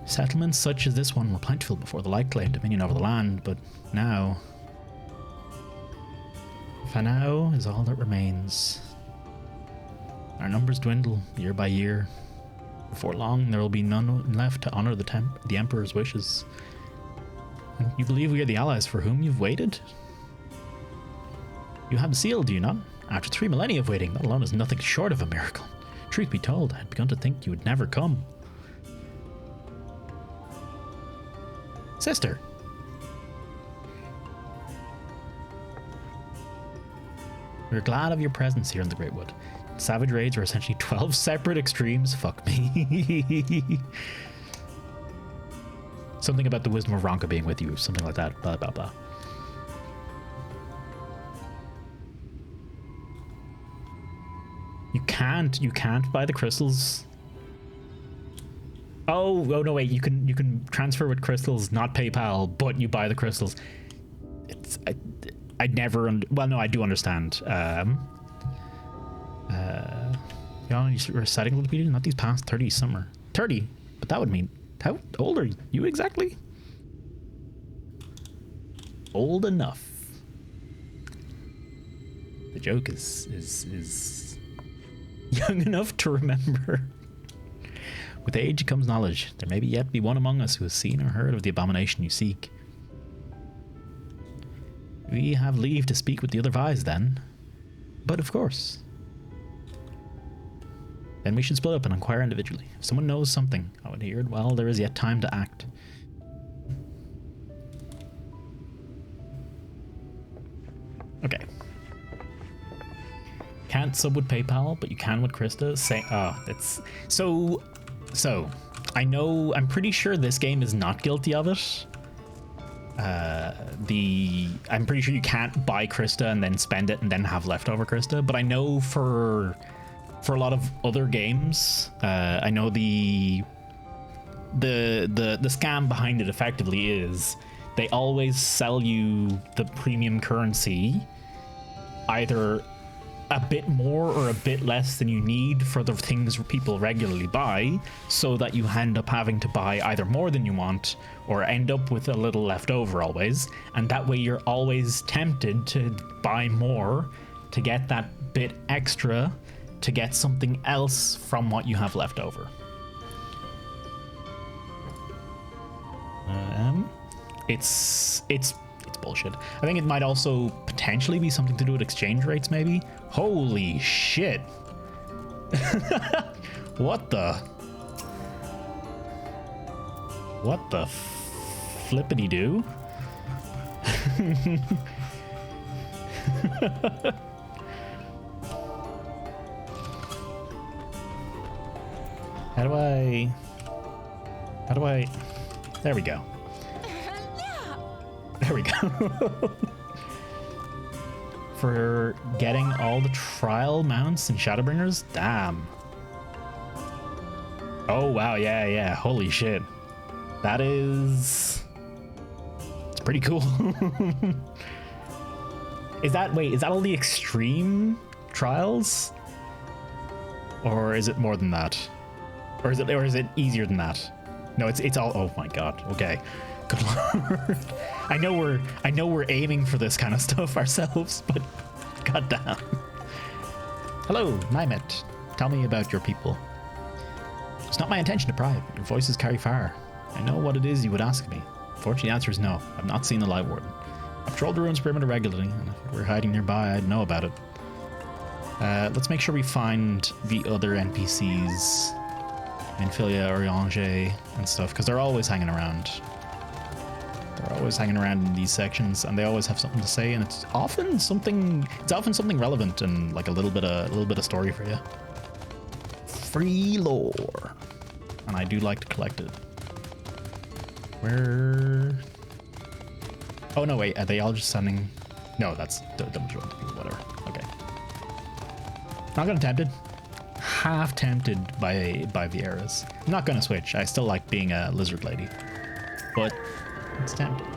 Settlements such as this one were plentiful before the light claimed dominion over the land, but now... Fanao is all that remains. Our numbers dwindle year by year. Before long, there will be none left to honor the Emperor's wishes. You believe we are the allies for whom you've waited? You have the seal, do you not? After 3 millennia of waiting, that alone is nothing short of a miracle. Truth be told, I had begun to think you would never come. Sister. We're glad of your presence here in the Great Wood. Savage raids are essentially 12 separate extremes. Fuck me. Something about the wisdom of Ronka being with you, something like that. Blah, blah, blah. You can't buy the crystals. Oh no, wait, you can transfer with crystals, not PayPal, but you buy the crystals. I never, well, no, I do understand. You're setting little people, not these past 30 summer. 30, but that would mean, how old are you exactly? Old enough. The joke is young enough to remember. With age comes knowledge. There may be yet be one among us who has seen or heard of the abomination you seek. We have leave to speak with the other Vise then. But of course. Then we should split up and inquire individually. If someone knows something, I would hear it. Well, there is yet time to act. Okay. Can't sub with PayPal, but you can with Krista. It's so I know, I'm pretty sure this game is not guilty of it. I'm pretty sure you can't buy Krista and then spend it and then have leftover Krista, but I know for a lot of other games, I know the scam behind it effectively is they always sell you the premium currency either a bit more or a bit less than you need for the things people regularly buy, so that you end up having to buy either more than you want or end up with a little left over always, and that way you're always tempted to buy more to get that bit extra to get something else from what you have left over. It's bullshit. I think it might also potentially be something to do with exchange rates, maybe. Holy shit. What the flippity do? How do I there we go. There we go. For getting all the trial mounts in ShadowBringers? Damn. Oh, wow. Yeah. Holy shit. That is... It's pretty cool. Is that all the extreme trials? Or is it more than that? Or is it easier than that? No, it's all... Oh my god. Okay. Good lord. I know we're aiming for this kind of stuff ourselves, but goddamn. Hello, Nymet. Tell me about your people. It's not my intention to pry, but your voices carry far. I know what it is you would ask me. Unfortunately, the answer is no. I've not seen the Light Warden. I've patrolled the ruins perimeter regularly, and if it were hiding nearby, I'd know about it. Let's make sure we find the other NPCs, Minfilia, Oriange, and stuff, because they're always hanging around. They're always hanging around in these sections, and they always have something to say, and it's often something relevant and like a little bit of story for you. Free lore, and I do like to collect it. Where? Oh no, wait, are they all just sending? No, that's double joint people, whatever. Okay. Not gonna tempted. Half tempted by Vieira's. I'm not gonna switch. I still like being a lizard lady, but it's tempting.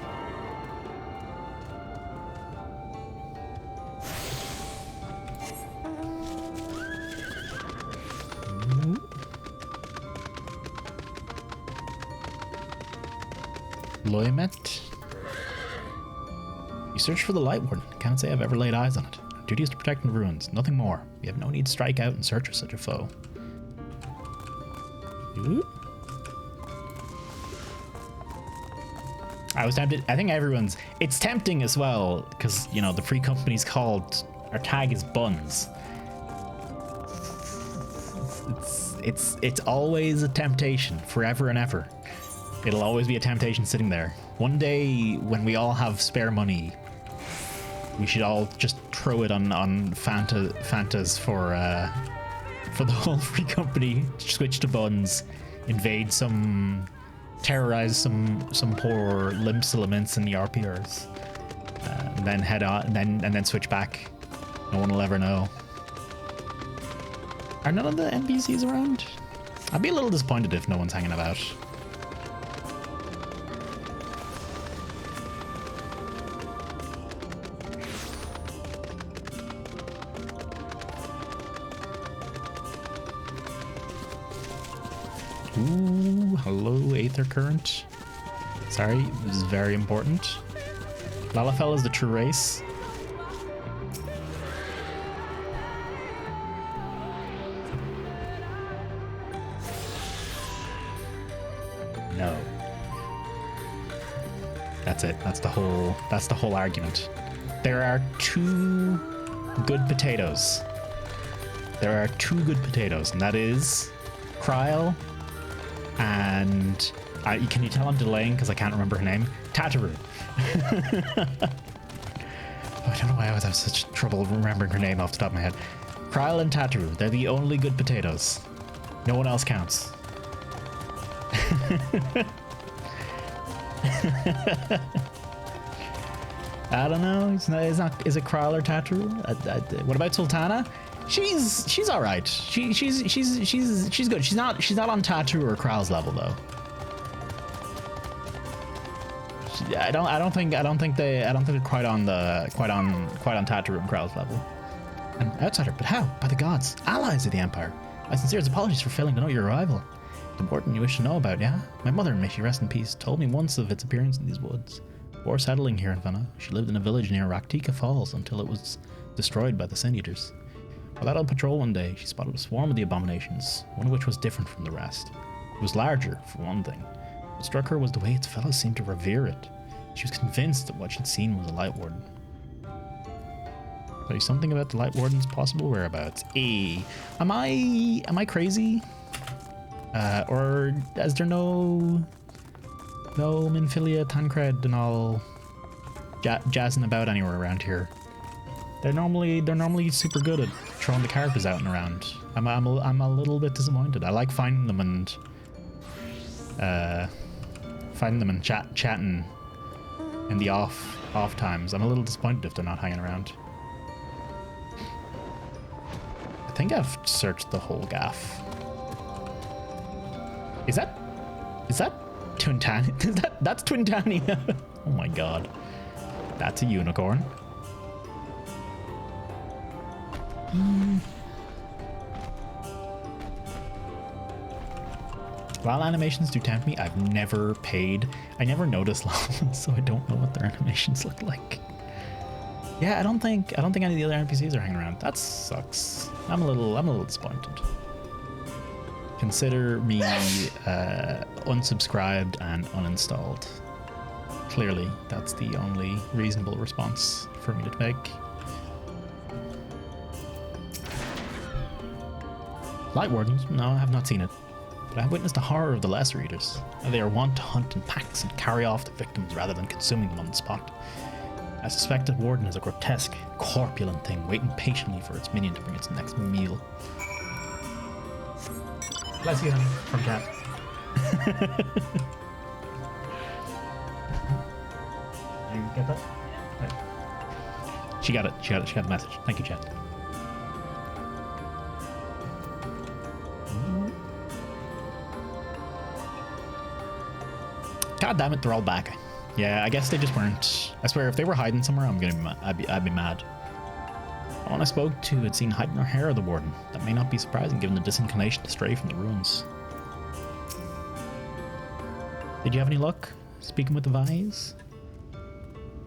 Loymet. You search for the Light Warden. Can't say I've ever laid eyes on it. Our duty is to protect the ruins, nothing more. We have no need to strike out in search of such a foe. Ooh. I was tempted. I think it's tempting as well, because, you know, the free company's called, our tag is Buns. It's always a temptation, forever and ever. It'll always be a temptation sitting there. One day, when we all have spare money, We should all just throw it on Fantas for the whole free company. Switch to buns, invade terrorize some poor limp elements in the RPRs, and then head on, and then switch back. No one will ever know. Are none of the NPCs around? I'd be a little disappointed if no one's hanging about. Ooh, hello, Aether Current. Sorry, this is very important. Lalafell is the true race. No. That's it. That's the whole argument. There are two good potatoes. There are two good potatoes, and that is Kryl and can you tell I'm delaying because I can't remember her name? Tataru. I don't know why I always have such trouble remembering her name off the top of my head. Kryl and Tataru, they're the only good potatoes. No one else counts. I don't know. Is it Kryl or Tataru? What about Sultana? She's all right. She's good. She's not on Tataru or Kryl's level though. I don't think they're quite on Tataru and Kryl's level. An outsider, but how? By the gods, allies of the Empire. My sincerest apologies for failing to know your arrival. The warden you wish to know about, yeah? My mother, may she rest in peace, told me once of its appearance in these woods. Before settling here in Venna, she lived in a village near Raktika Falls until it was destroyed by the Sin Eaters. While out on patrol one day, she spotted a swarm of the abominations, one of which was different from the rest. It was larger, for one thing. What struck her was the way its fellows seemed to revere it. She was convinced that what she'd seen was a Light Warden. Tell you something about the Light Warden's possible whereabouts. Am I crazy? Or is there no Minfilia, Tancred, and all jazzing about anywhere around here? They're normally super good at throwing the characters out and around. I'm a little bit disappointed. I like finding them and chatting in the off times. I'm a little disappointed if they're not hanging around. I think I've searched the whole gaff. Is that Twintania? That's Twintania. Oh my god. That's a unicorn. While animations do tempt me, I never noticed levels, so I don't know what their animations look like. Yeah, I don't think any of the other NPCs are hanging around. That sucks. I'm a little disappointed. Consider me unsubscribed and uninstalled. Clearly, that's the only reasonable response for me to make. Light Wardens? No, I have not seen it. But I have witnessed the horror of the Lesser Eaters. They are wont to hunt in packs and carry off the victims rather than consuming them on the spot. I suspect that Warden is a grotesque, corpulent thing waiting patiently for its minion to bring its next meal. Bless you, honey, from Cat. Did you get that? Right. She got it. She got the message. Thank you, chat. God damn it, they're all back. Yeah, I guess they just weren't. I swear, if they were hiding somewhere, I'd be mad. When I spoke to had seen hiding her hair of the Warden. That may not be surprising given the disinclination to stray from the ruins. Did you have any luck speaking with the Vise?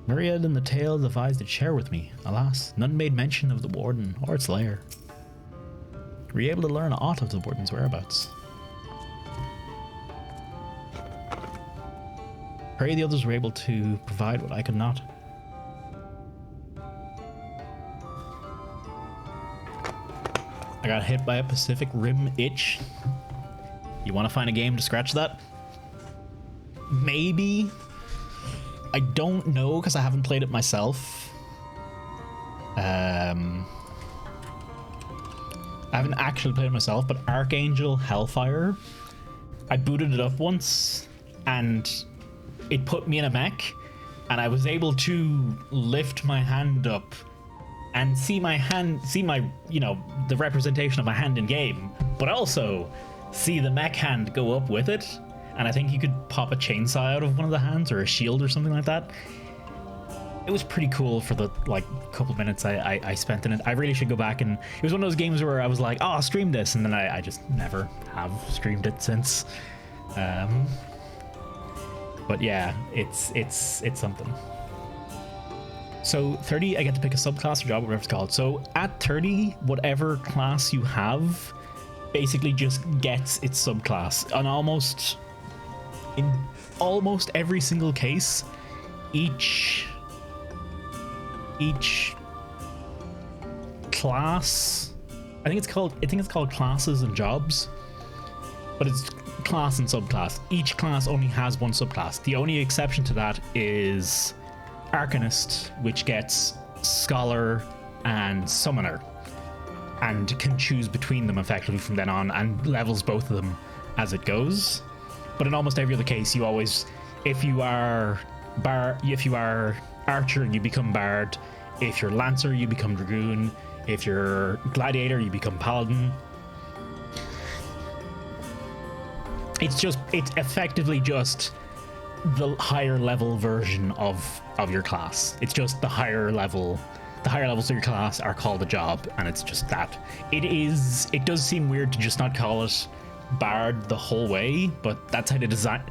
Myriad and the tales the Vise did share with me. Alas, none made mention of the Warden or its lair. Were you able to learn aught of the Warden's whereabouts? Pray the others were able to provide what I could not. I got hit by a Pacific Rim itch. You want to find a game to scratch that? Maybe. I don't know because I haven't played it myself. I haven't actually played it myself, but Archangel Hellfire, I booted it up once and it put me in a mech, and I was able to lift my hand up and see my, you know, the representation of my hand in game, but also see the mech hand go up with it. And I think you could pop a chainsaw out of one of the hands or a shield or something like that. It was pretty cool for the like couple minutes I spent in it. I really should go back, and it was one of those games where I was like, oh, I'll stream this, and then I just never have streamed it since. But yeah, it's something. So 30, I get to pick a subclass or job, whatever it's called. So at 30, whatever class you have basically just gets its subclass. And in almost every single case, each class, I think it's called classes and jobs, but it's class and subclass. Each class only has one subclass. The only exception to that is Arcanist, which gets Scholar and Summoner, and can choose between them effectively from then on, and levels both of them as it goes. But in almost every other case, you always, if you are Archer, you become Bard. If you're Lancer, you become Dragoon. If you're Gladiator, you become Paladin. It's effectively just the higher level version of your class. It's just the higher levels of your class are called a job, and it's just that. It does seem weird to just not call it Bard the whole way, but that's how they designed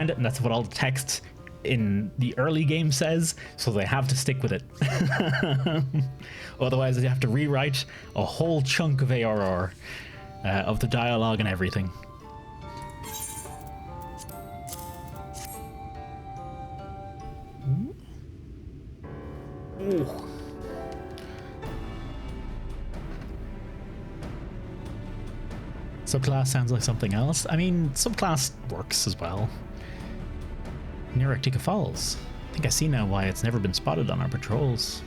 it, and that's what all the text in the early game says, so they have to stick with it. Otherwise they have to rewrite a whole chunk of ARR, of the dialogue and everything. Ooh. Subclass sounds like something else. I mean, subclass works as well. Near Arctica Falls. I think I see now why it's never been spotted on our patrols.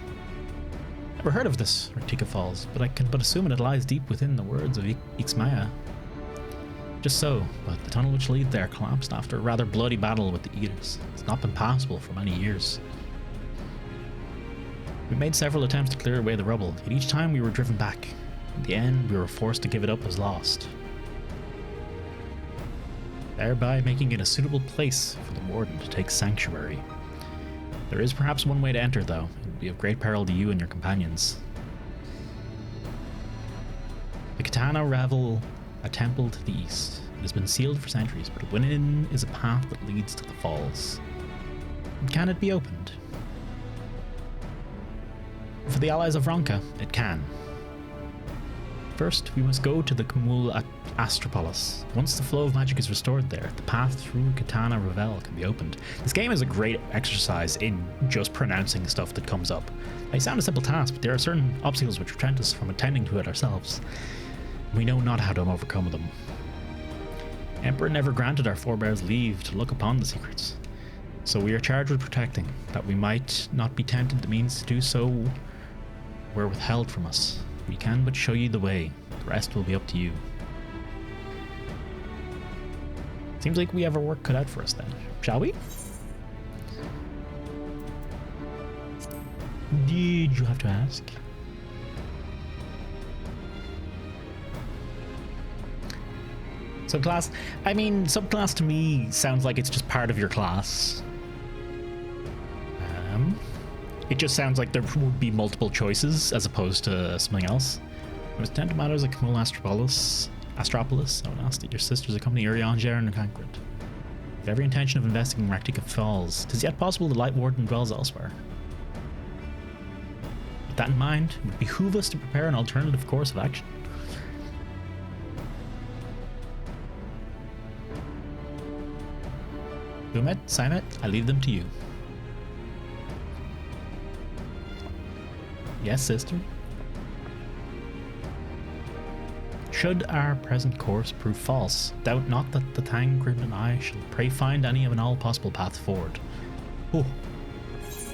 Never heard of this Arctica Falls, but I can but assume it lies deep within the words of Ixmaya. Just so, but the tunnel which leads there collapsed after a rather bloody battle with the Eaters. It's not been passable for many years. We made several attempts to clear away the rubble, yet each time we were driven back. In the end, we were forced to give it up as lost, thereby making it a suitable place for the Warden to take sanctuary. There is perhaps one way to enter, though. It would be of great peril to you and your companions. The Katana Ravel, a temple to the east. It has been sealed for centuries, but within is a path that leads to the falls. Can it be opened? For the allies of Ronka, it can. First, we must go to the Kamul Astropolis. Once the flow of magic is restored there, the path through Katana Ravel can be opened. This game is a great exercise in just pronouncing stuff that comes up. They sound a simple task, but there are certain obstacles which prevent us from attending to it ourselves. We know not how to overcome them. Emperor never granted our forebears leave to look upon the secrets, so we are charged with protecting. That we might not be tempted, the means to do so were withheld from us. We can but show you the way. The rest will be up to you. Seems like we have our work cut out for us then. Shall we? Did you have to ask? Subclass? I mean, subclass to me sounds like it's just part of your class. It just sounds like there would be multiple choices as opposed to something else. It was 10 tomatoes at Kamul Astropolis. I would ask that your sisters accompany Urianger and Cancrid. With every intention of investing in Raktika Falls, 'tis yet possible the Light Warden dwells elsewhere. With that in mind, it would behoove us to prepare an alternative course of action. Umet, Simet, I leave them to you. Yes, sister? Should our present course prove false, doubt not that the Thangrid and I shall pray find any of an all possible path forward. Oh.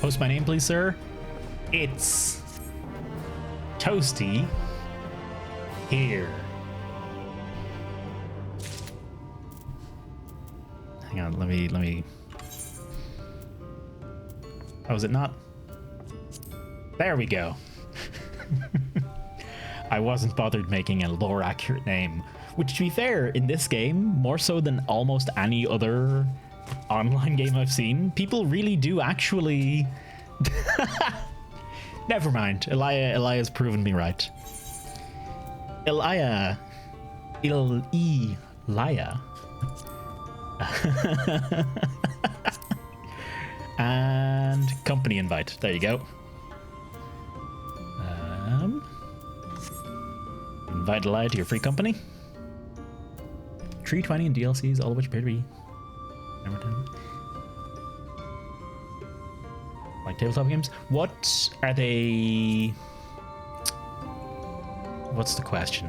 Post my name, please, sir. It's Toasty here. Hang on, let me. Oh, is it not? There we go. I wasn't bothered making a lore accurate name, which, to be fair, in this game, more so than almost any other online game I've seen, people really do actually. Never mind. Elia's proven me right. Elia. And company invite. There you go. Invite Elia to your free company. 320 in DLCs, all of which appear to be like tabletop games. What are they? What's the question?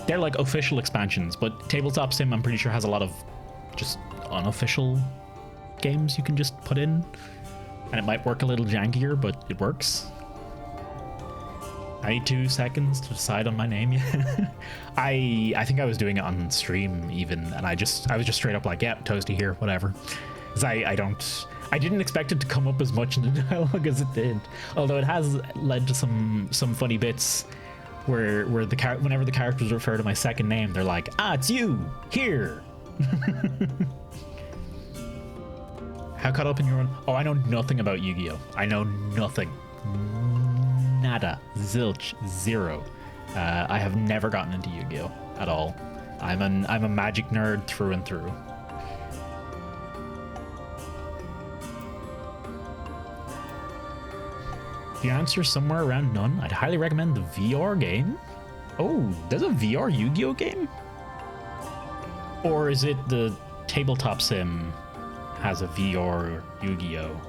They're like official expansions, but Tabletop Sim, I'm pretty sure, has a lot of just unofficial games you can just put in, and it might work a little jankier, but it works. I need 2 seconds to decide on my name. I think I was doing it on stream even, and I was just straight up like, yeah, Toasty here, whatever. Because I didn't expect it to come up as much in the dialogue as it did. Although it has led to some funny bits where whenever the characters refer to my second name, they're like, ah, it's you here. How caught up in your own? Oh, I know nothing about Yu-Gi-Oh. I know nothing. Nada, zilch, zero. I have never gotten into Yu-Gi-Oh at all. I'm a Magic nerd through and through. The answer somewhere around none. I'd highly recommend the VR game. Oh, there's a VR Yu-Gi-Oh game? Or is it the Tabletop Sim has a VR Yu-Gi-Oh?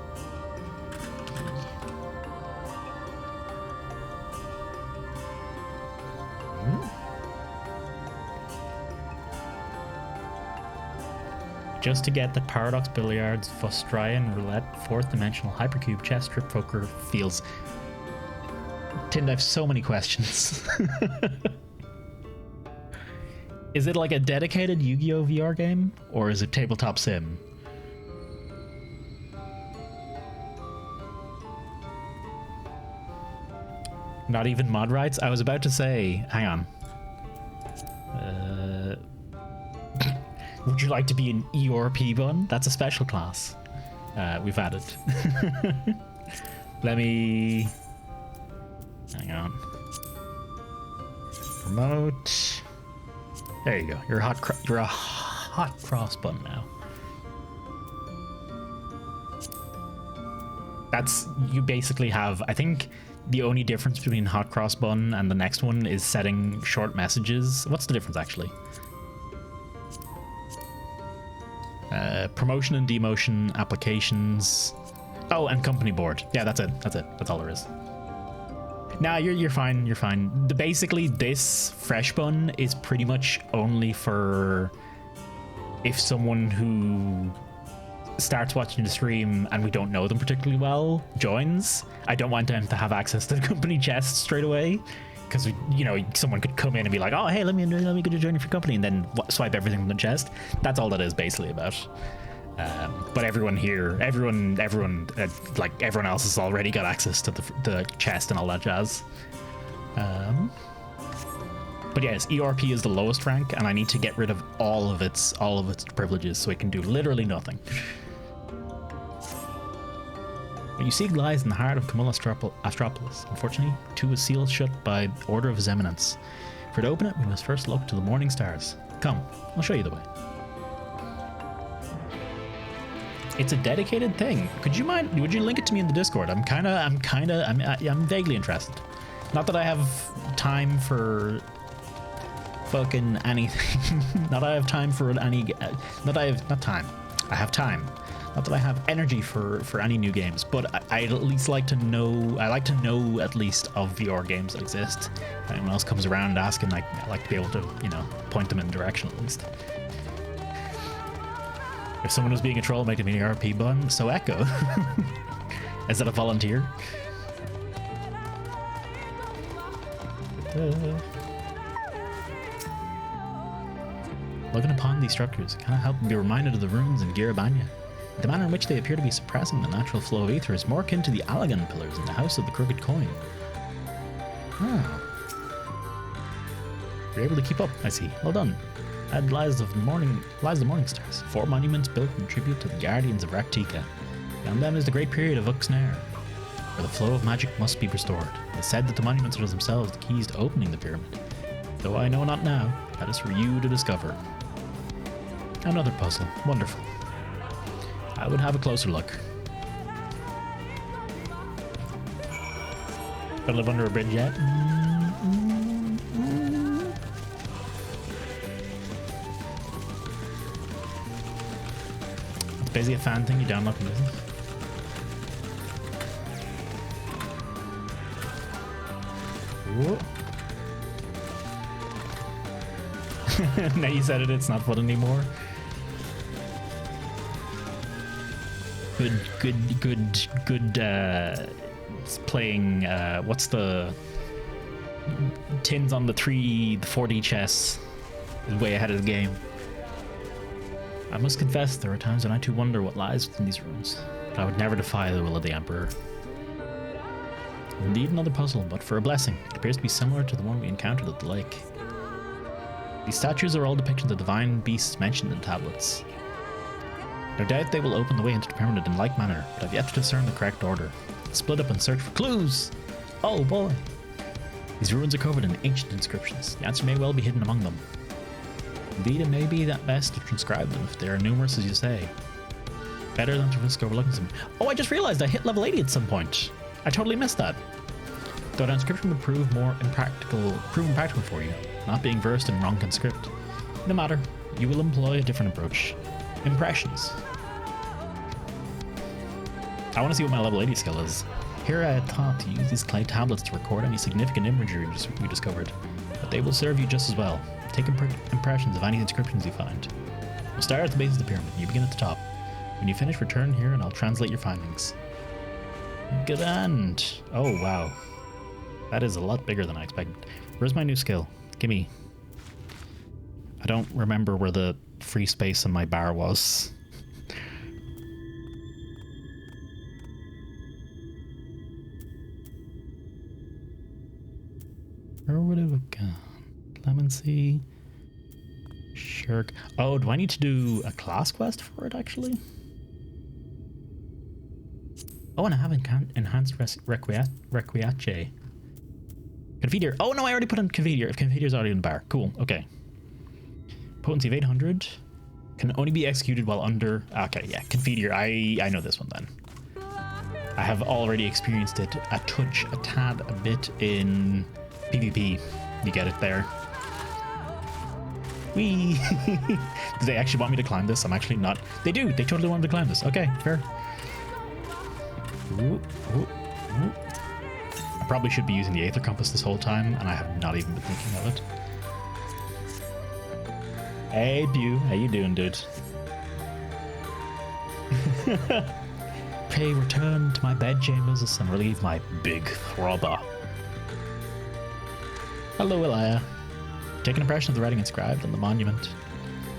Just to get the Paradox Billiards, Vostrian Roulette, 4th Dimensional Hypercube Chess Strip Poker feels... Tind, I have so many questions. Is it like a dedicated Yu-Gi-Oh! VR game? Or is it Tabletop Sim? Not even mod rights? I was about to say, hang on. Would you like to be an ERP bun? That's a special class. We've added. Let me... Hang on. Promote. There you go. You're a hot cross bun now. That's... You basically have... I think the only difference between hot cross bun and the next one is setting short messages. What's the difference, actually? Promotion and demotion applications. Oh, and company board. Yeah, that's it. That's it. That's all there is. Nah, you're fine. You're fine. Basically, this fresh bun is pretty much only for if someone who starts watching the stream and we don't know them particularly well joins. I don't want them to have access to the company chest straight away. Because, you know, someone could come in and be like, oh, hey, let me go to join your company, and then swipe everything from the chest. That's all that is basically about. But everyone here, everyone else has already got access to the chest and all that jazz. But yes, ERP is the lowest rank, and I need to get rid of all of its privileges so it can do literally nothing. You seek lies in the heart of Camilla Astropolis. Unfortunately, 2 is sealed shut by order of his eminence. For to open it, we must first look to the morning stars. Come, I'll show you the way. It's a dedicated thing. Would you link it to me in the Discord? I'm vaguely interested. Not that I have time for fucking anything. Not that I have time for any. I have time. Not that I have energy for any new games, but I at least like to know. I like to know at least of VR games that exist. If anyone else comes around asking, I like to be able to, point them in the direction at least. If someone was being a troll, make them an ERP bun. So Echo. Is that a volunteer? Looking upon these structures, it can't help but be reminded of the ruins in Girabanya. The manner in which they appear to be suppressing the natural flow of ether is more akin to the Allegan pillars in the House of the Crooked Coin. Ah. You're able to keep up, I see. Well done. Ahead lies the morning stars, 4 monuments built in tribute to the guardians of Raktika. Beyond them is the great period of Uxner, where the flow of magic must be restored. It is said that the monuments are themselves the keys to opening the pyramid. Though I know not now, that is for you to discover. Another puzzle. Wonderful. I would have a closer look. Gotta live under a bridge yet? It's basically a fan thing you download from business. Now you said it, it's not fun anymore. Good it's playing what's the tins on the 4D chess is way ahead of the game. I must confess there are times when I too wonder what lies within these ruins, but I would never defy the will of the Emperor. Indeed another puzzle, but for a blessing. It appears to be similar to the one we encountered at the lake. These statues are all depictions of divine beasts mentioned in the tablets. No doubt they will open the way into the pyramid in like manner, but I've yet to discern the correct order. Split up and search for clues! Oh boy! These ruins are covered in ancient inscriptions. The answer may well be hidden among them. Indeed, it may be that best to transcribe them if they are numerous as you say. Better than to risk overlooking them. Oh, I just realized I hit level 80 at some point! I totally missed that. Though the inscription would prove impractical for you, not being versed in Ronkan script. No matter, you will employ a different approach. Impressions. I want to see what my level 80 skill is. Here I had thought to use these clay tablets to record any significant imagery we discovered, but they will serve you just as well. Take impressions of any inscriptions you find. We'll start at the base of the pyramid. You begin at the top. When you finish, return here and I'll translate your findings. Good end. Oh wow. That is a lot bigger than I expected. Where's my new skill? Gimme. I don't remember where the free space in my bar was. Where would it have gone? Clemency. Shirk. Oh, do I need to do a class quest for it actually? Oh, and I have enhanced Requiace. Confiteor. Oh no, I already put in Confiteor. If Confiteor's already in the bar. Cool, okay. Potency of 800. Can only be executed while under... Okay, yeah, Confiteor. I know this one then. I have already experienced it a bit in PvP. You get it there. Whee! Do they actually want me to climb this? I'm actually not... They do! They totally want me to climb this. Okay, fair. Ooh, ooh, ooh. I probably should be using the Aether Compass this whole time, and I have not even been thinking of it. Hey, Bew. How you doing, dude? Pray return to my bed chambers and relieve my big throbber. Hello, Elia. Take an impression of the writing inscribed on the monument.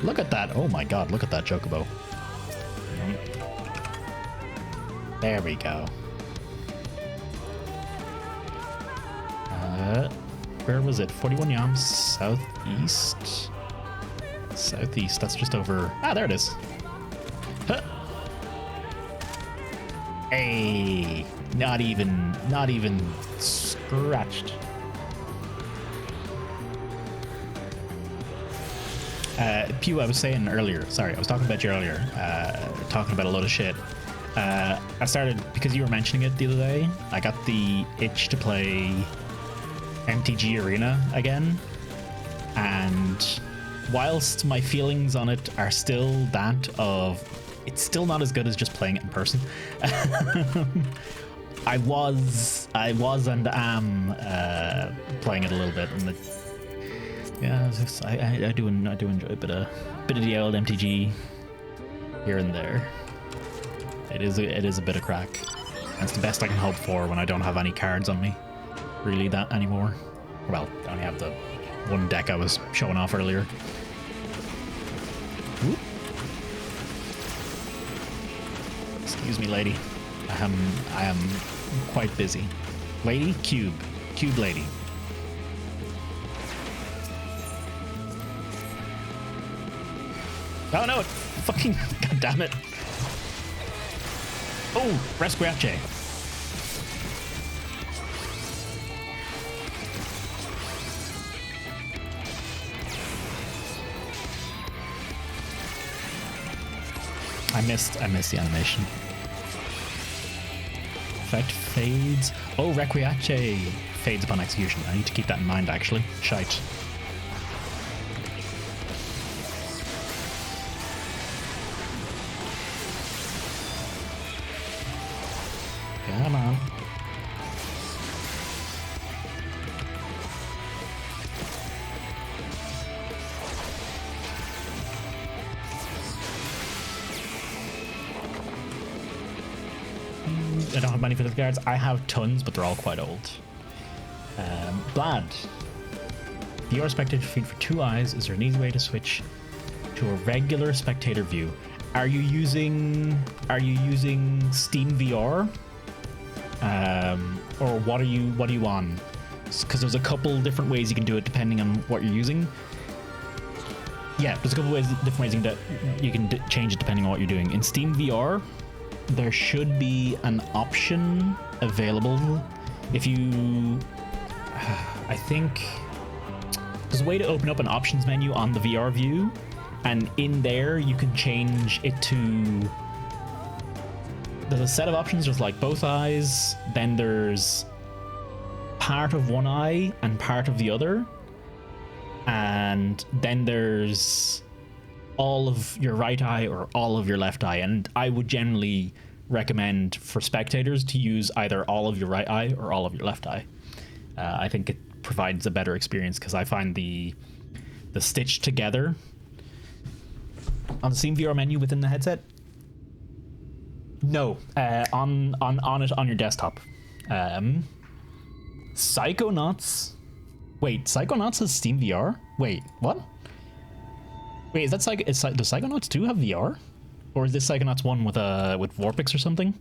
Look at that. Oh my god, look at that chocobo. There we go. Where was it? 41 yams southeast? Southeast, that's just over... Ah, there it is. Huh. Hey, not even scratched. Pew, I was saying earlier, sorry, I was talking about you earlier, talking about a load of shit. I started, because you were mentioning it the other day, I got the itch to play MTG Arena again, and whilst my feelings on it are still that of, it's still not as good as just playing it in person. I was and am playing it a little bit, and yeah, I do enjoy a bit of the old MTG. here and there. It is a bit of crack. That's the best I can hope for when I don't have any cards on me. Really that anymore. Well, I only have the one deck I was showing off earlier. Ooh. Excuse me, lady. I am quite busy. Lady, cube lady. Oh no! Fucking god damn it! Oh, Resquiache. I missed the animation. Effect fades. Oh, Requiache fades upon execution. I need to keep that in mind, actually. Shite. Come on. I don't have money for the cards. I have tons, but they're all quite old. Bland. If you are a spectator feed for 2 eyes, is there an easy way to switch to a regular spectator view? Are you using Steam VR? Or what are you on? Because there's a couple different ways you can do it depending on what you're using. Yeah, there's a couple different ways you can change it depending on what you're doing. In Steam VR, there should be an option available if you... I think there's a way to open up an options menu on the VR view, and in there you can change it to... There's a set of options. There's like both eyes, then there's part of one eye and part of the other, and then there's all of your right eye or all of your left eye. And I would generally recommend for spectators to use either all of your right eye or all of your left eye. I think it provides a better experience because I find the stitch together on the Steam VR menu within the headset. No, on it on your desktop. Psychonauts. Wait, Psychonauts has Steam VR? Wait, what? Wait, is that does Psychonauts 2 have VR? Or is this Psychonauts 1 with Vorpix or something?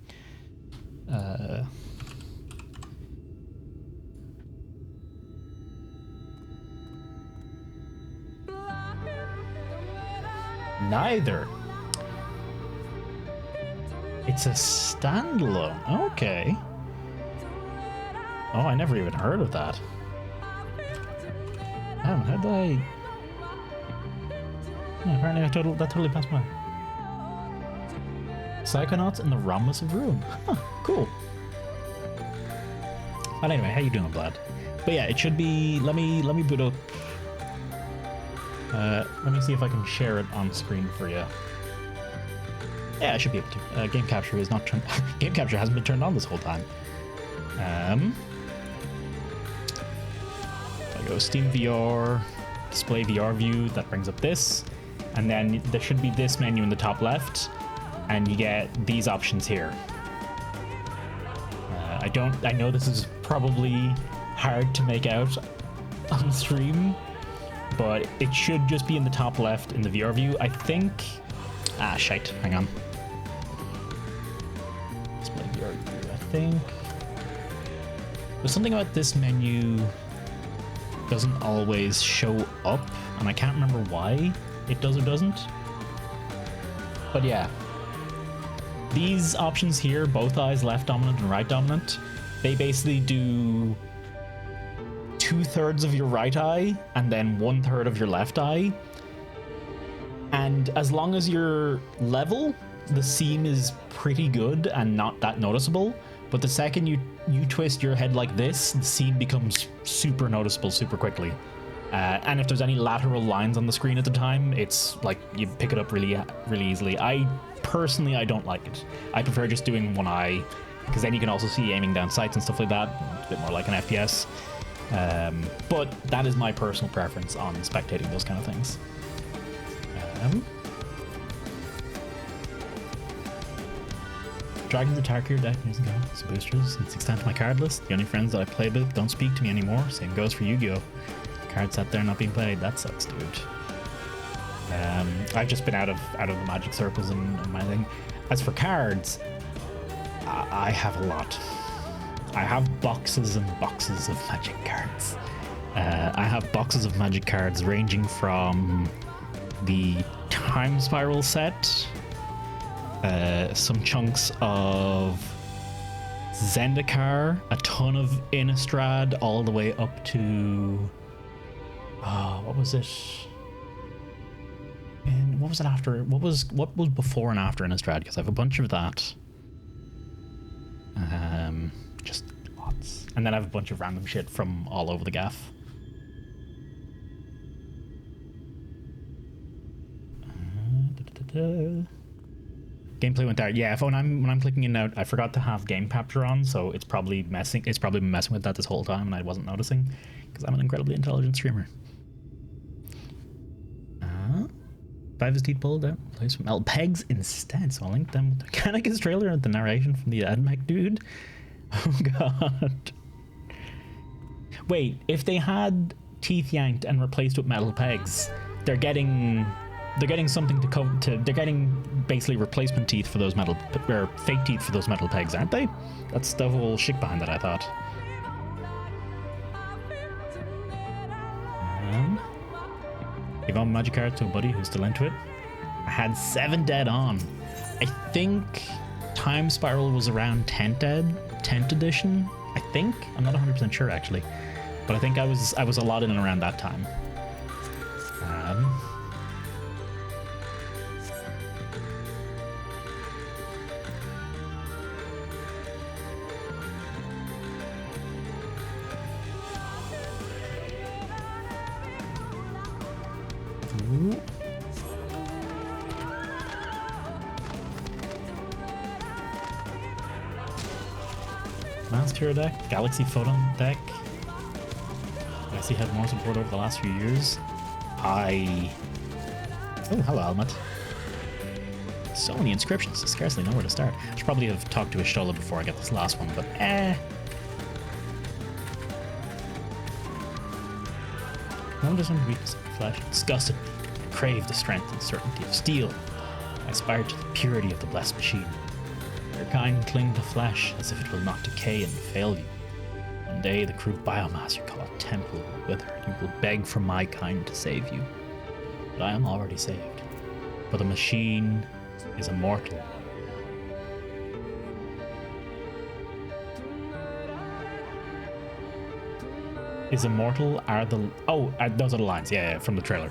Neither. It's a standalone. Okay. Oh, I never even heard of that. Damn, how did I... Oh, apparently that totally passed by. Psychonauts in the Rhombus of Ruin. Huh, cool. But anyway, how you doing, Vlad? But yeah, it should be... Let me boot up... let me see if I can share it on screen for you. Yeah, I should be able to. Game capture is not turned. Game capture hasn't been turned on this whole time. I go Steam VR, display VR view. That brings up this, and then there should be this menu in the top left, and you get these options here. I know this is probably hard to make out on stream, but it should just be in the top left in the VR view. I think. Ah, shite. Hang on. Display VR view. I think there's something about this menu doesn't always show up, and I can't remember why it does or doesn't. But yeah, these options here, both eyes, left dominant and right dominant, they basically do 2/3 of your right eye and then 1/3 of your left eye. And as long as you're level, the seam is pretty good and not that noticeable. But the second you twist your head like this, the seam becomes super noticeable super quickly. And if there's any lateral lines on the screen at the time, it's like you pick it up really easily. I personally don't like it. I prefer just doing one eye, because then you can also see aiming down sights and stuff like that. It's a bit more like an FPS. But that is my personal preference on spectating those kind of things. Dragons attack your deck using some boosters. It's extent to my card list. The only friends that I played with don't speak to me anymore. Same goes for Yu-Gi-Oh! Cards sat there not being played. That sucks, dude. I've just been out of the Magic circles and my thing. As for cards, I have a lot. I have boxes and boxes of Magic cards. I have boxes of Magic cards ranging from the Time Spiral set, some chunks of Zendikar, a ton of Innistrad, all the way up to what was it? And what was it after? What was before and after Innistrad? Because I have a bunch of that. Just lots, and then I have a bunch of random shit from all over the gaff. Gameplay went out. Yeah, when I'm clicking in now, I forgot to have game capture on, so it's probably messing with that this whole time, and I wasn't noticing because I'm an incredibly intelligent streamer. 5 is teeth pulled out. Place from metal pegs instead, so I'll link them with the Mechanicus trailer and the narration from the Admech dude. Oh god. Wait, if they had teeth yanked and replaced with metal pegs, they're getting something to cover. They're getting basically replacement teeth for those metal, or fake teeth for those metal pegs, aren't they? That's the whole shit behind that, I thought. Gave all my Magic cards to a buddy who's still into it. I had 7 dead on. I think Time Spiral was around 10th edition. I think. I'm not 100% sure actually, but I think I was a lot in and around that time. Advanced Hero deck, Galaxy Photon deck. Galaxy had more support over the last few years. Oh, hello, Almat. So many inscriptions, I scarcely know where to start. I should probably have talked to Ishtola before I get this last one, but No just want weakness of flesh. Disgusted. I crave the strength and certainty of steel. I aspire to the purity of the blessed machine. Your kind cling to flesh as if it will not decay and fail you. One day the crude biomass you call a temple will wither, and you will beg for my kind to save you. But I am already saved. For the machine is immortal. Is immortal are the... Oh, those are the lines. Yeah, from the trailer.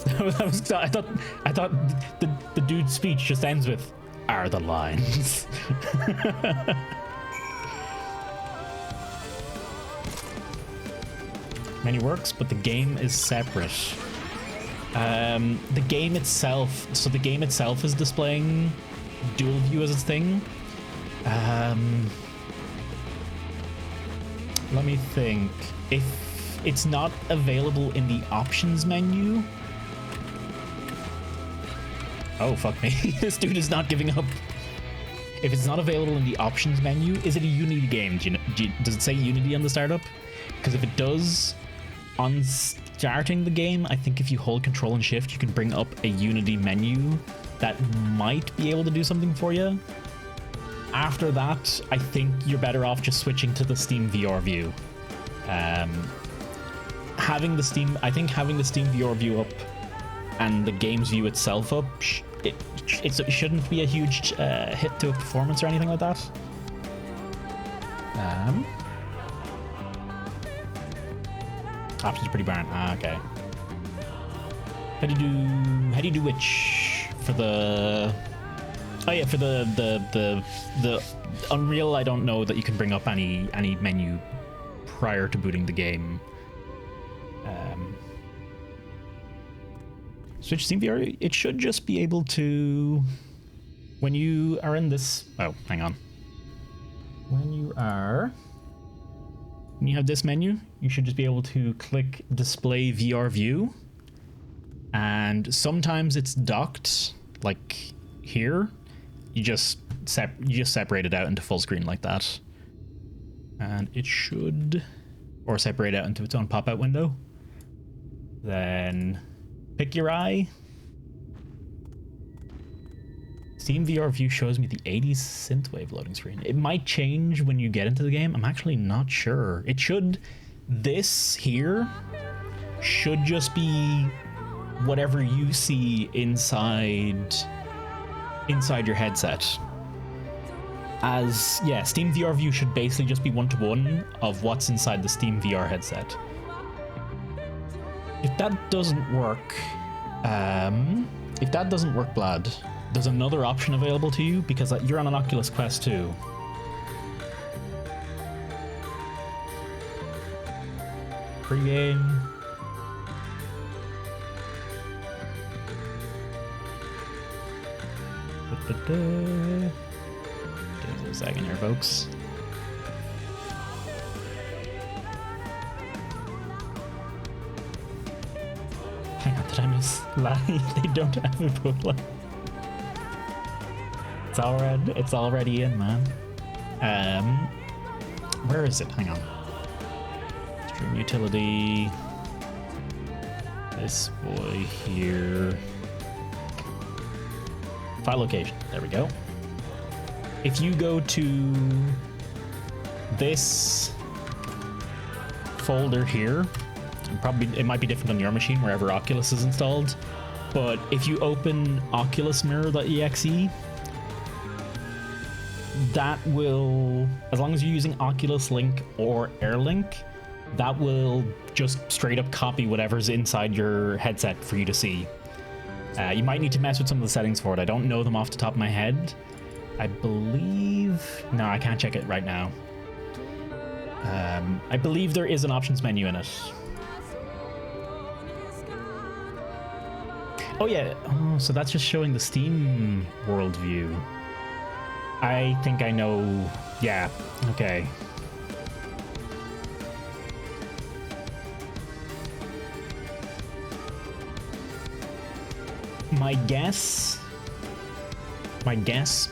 I thought the dude's speech just ends with, are the lines. Many works, but the game is separate. The game itself is displaying dual view as its thing. Let me think. If it's not available in the options menu... Oh, fuck me. This dude is not giving up. If it's not available in the options menu, is it a Unity game? Does it say Unity on the startup? Because if it does, on starting the game, I think if you hold Control and Shift, you can bring up a Unity menu that might be able to do something for you. After that, I think you're better off just switching to the Steam VR view. Having the Steam VR view up and the game's view itself up, it shouldn't be a huge hit to a performance or anything like that. Options pretty barren. Okay. How do you do which for the? Oh yeah, for the Unreal. I don't know that you can bring up any menu prior to booting the game. Switch Steam VR, it should just be able to, when you are in this, oh, hang on. When you have this menu, you should just be able to click Display VR View, and sometimes it's docked, like here, you just separate it out into full screen like that, and it should, or separate out into its own pop-out window. Then pick your eye. Steam VR view shows me the 80s synthwave loading screen. It might change when you get into the game. I'm actually not sure. It should. This here should just be whatever you see inside your headset. As, yeah, Steam VR view should basically just be one-to-one of what's inside the Steam VR headset. If that doesn't work, Blad, there's another option available to you because you're on an Oculus Quest 2. Pre-game. Give us a second here, folks. Hang on, did I miss lie? They don't have a Ebola. It's already in, man. Where is it? Hang on. Stream utility. This boy here. File location. There we go. If you go to this folder here, it might be different on your machine wherever Oculus is installed, but if you open oculusmirror.exe, that will, as long as you're using Oculus Link or AirLink, that will just straight up copy whatever's inside your headset for you to see. You might need to mess with some of the settings for it. I don't know them off the top of my head. I believe... No, I can't check it right now. I believe there is an options menu in it. Oh yeah, oh, so that's just showing the Steam world view. I think I know... Yeah, okay. My guess,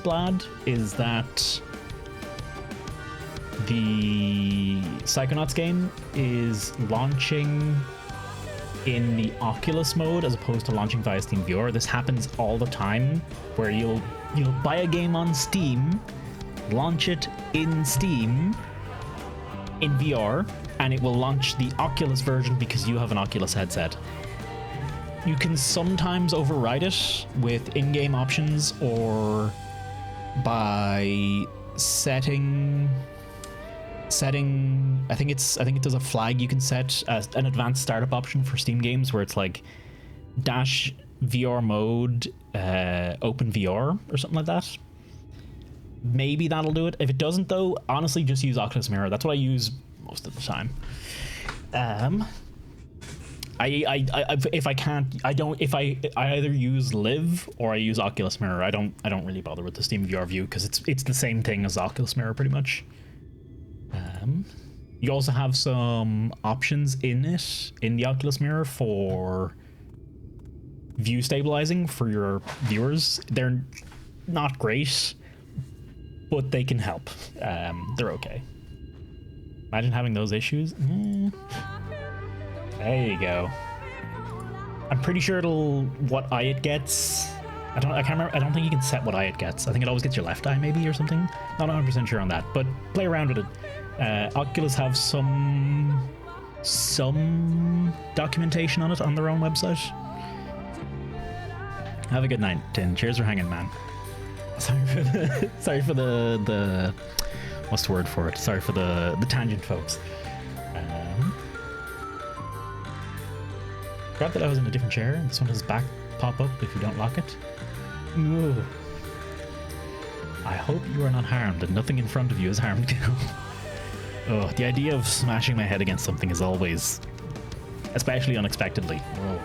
Blad, is that the Psychonauts game is launching in the Oculus mode as opposed to launching via Steam VR. This happens all the time, where you'll buy a game on Steam, launch it in Steam in VR, and it will launch the Oculus version because you have an Oculus headset. You can sometimes override it with in-game options or by setting. I think it does a flag you can set as an advanced startup option for Steam games where it's like dash VR mode, open VR or something like that. Maybe that'll do it. If it doesn't, though, honestly, just use Oculus Mirror. That's what I use most of the time. If I can't, I either use Live or I use Oculus Mirror. I don't really bother with the Steam VR view because it's the same thing as Oculus Mirror pretty much. You also have some options in the Oculus Mirror for view stabilizing for your viewers. They're not great, but they can help. They're okay. Imagine having those issues. There you go. I'm pretty sure what eye it gets. I can't remember. I don't think you can set what eye it gets. I think it always gets your left eye maybe or something. Not 100% sure on that, but play around with it. Oculus have some documentation on it on their own website. Have a good night, Tin. Cheers for hanging, man. Sorry for the what's the word for it? Sorry for the tangent, folks. Forgot that I was in a different chair, and this one does back pop up if you don't lock it. Ooh. I hope you are not harmed, and nothing in front of you is harmed too. Oh, the idea of smashing my head against something is always, especially unexpectedly. Oh.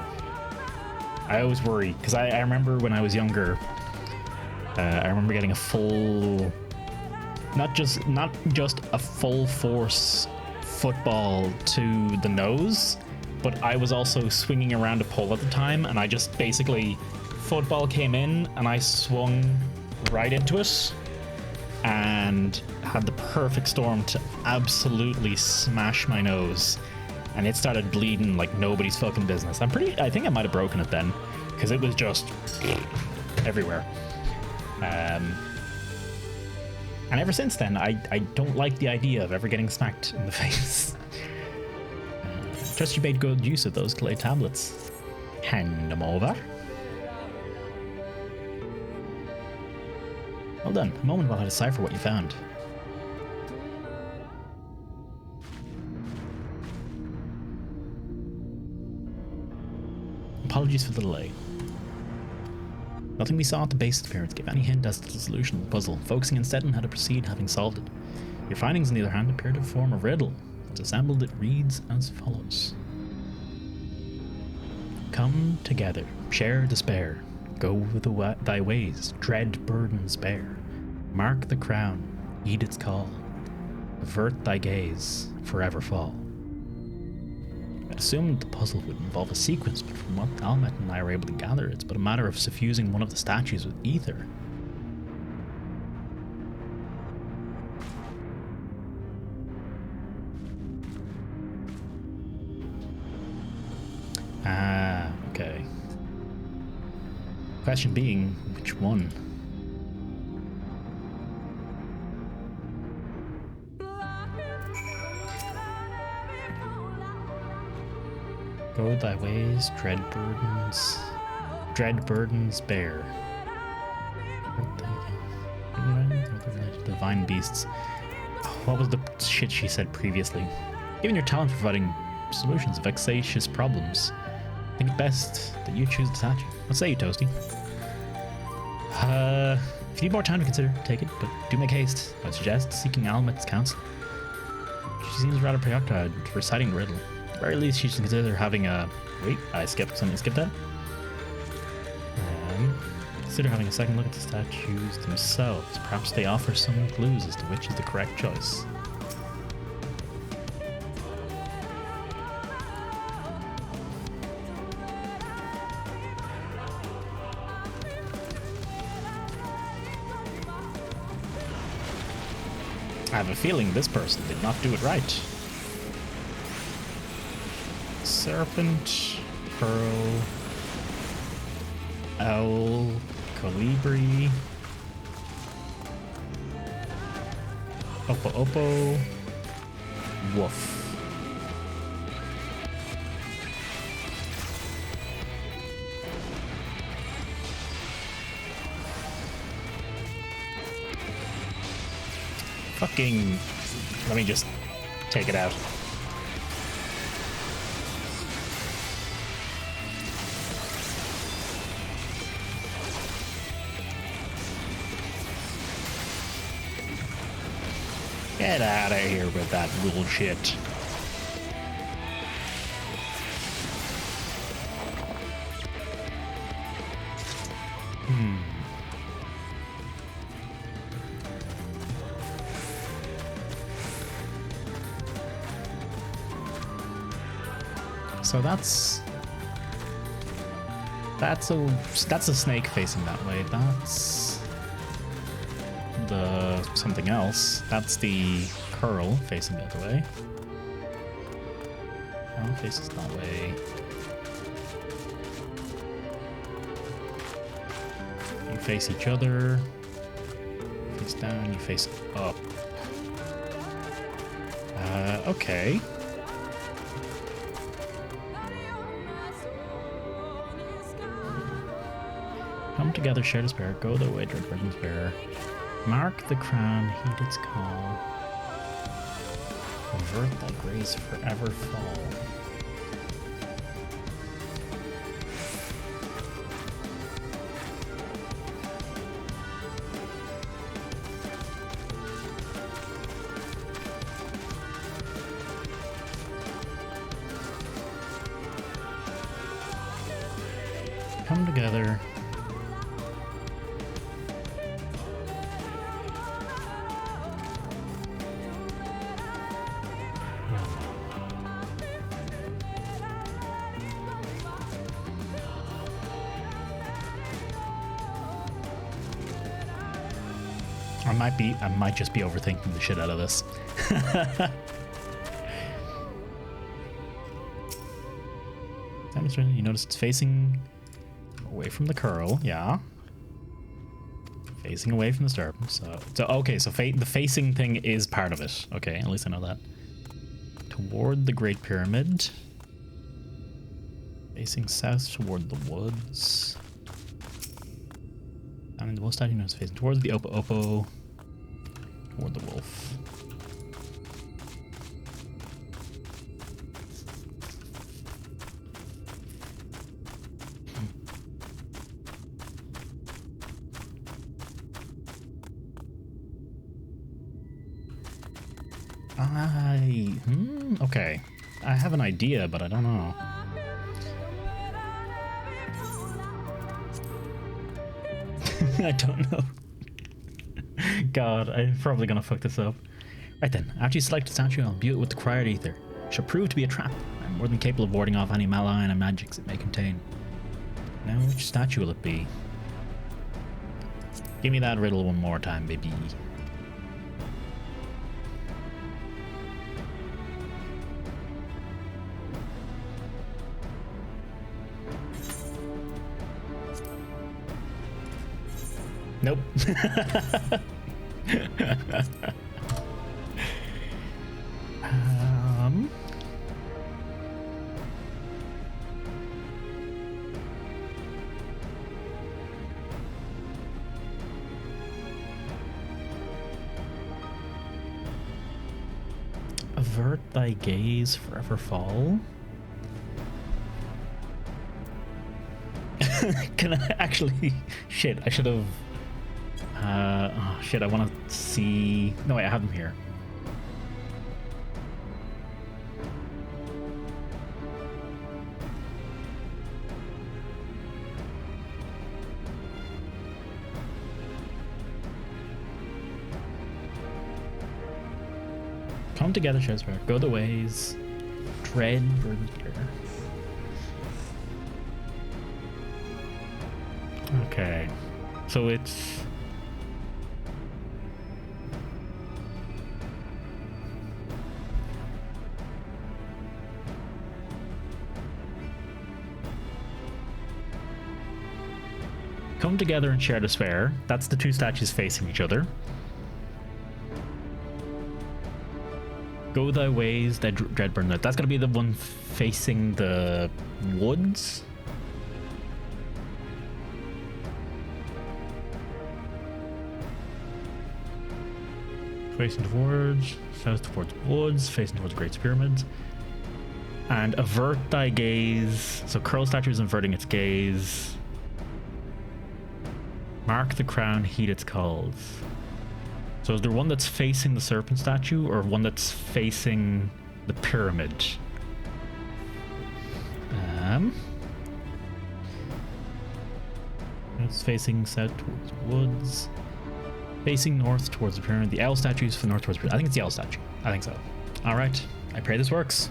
I always worry, because I remember when I was younger, I remember getting a full, not just a full force football to the nose, but I was also swinging around a pole at the time, and I just basically, football came in, and I swung right into it and had the perfect storm to absolutely smash my nose, and it started bleeding like nobody's fucking business. I think I might have broken it then, because it was just everywhere. And ever since then, I don't like the idea of ever getting smacked in the face. Just you made good use of those clay tablets. Hand them over. Well done. A moment while I decipher what you found. Apologies for the delay. Nothing we saw at the base of the pyramids gave any hint as to the solution of the puzzle, focusing instead on how to proceed having solved it. Your findings, on the other hand, appear to form a riddle. It's assembled, it reads as follows. Come together, share despair, go thy ways, dread burdens bear. Mark the crown, heed its call, avert thy gaze, forever fall. I assumed the puzzle would involve a sequence, but from what Almet and I were able to gather, it's but a matter of suffusing one of the statues with ether. Ah, okay. Question being, which one? Go thy ways, dread burdens bear. Divine beasts. What was the shit she said previously? Given your talent for providing solutions to vexatious problems, I think it best that you choose the statue. What say you, Toasty? If you need more time to consider, take it, but do make haste. I'd suggest seeking Almet's counsel. She seems rather preoccupied reciting the riddle. At the very least, she should consider having a... Wait, I skipped something. Skip that? Consider having a second look at the statues themselves. Perhaps they offer some clues as to which is the correct choice. I have a feeling this person did not do it right. Serpent, pearl, owl, colibri, oppo, wolf. Fucking... Let me just take it out. Get out of here with that bullshit. So that's a snake facing that way. That's the something else. That's the curl facing the other way. Curl faces that way. You face each other. Face down. You face up. Okay. Come together, share despair, go the way, dread burdens bear. Mark the crown, heed its call. Avert thy grace, forever fall. Come together. I might just be overthinking the shit out of this. You notice it's facing away from the curl, yeah. Facing away from the serpent. So okay, so the facing thing is part of it. Okay, at least I know that. Toward the Great Pyramid. Facing south toward the woods. I mean, the wolf statue is facing towards the Opo. Toward the wolf. Okay. I have an idea, but I don't know. I don't know. God, I'm probably gonna fuck this up. Right then, after you select a statue, I'll imbue it with the Cried Ether. It shall prove to be a trap. I'm more than capable of warding off any malign and magics it may contain. Now, which statue will it be? Give me that riddle one more time, baby. Nope. Avert thy gaze, forever fall. Can I actually? Shit, I should have. Oh shit, I want to see. No, wait, I have them here. Come together, Shadowbringers. Go the ways. Dread Burger. Okay. So it's. Come together and share despair. That's the two statues facing each other. Go thy ways, Dreadburn. That's gonna be the one facing the woods. Facing towards, south towards woods, facing towards Great Pyramid. And avert thy gaze. So curl statue is averting its gaze. Mark the crown, heed its calls. So is there one that's facing the serpent statue or one that's facing the pyramid? It's facing south towards woods. Facing north towards the pyramid. The owl statue is for north towards the pyramid. I think it's the owl statue. I think so. Alright. I pray this works.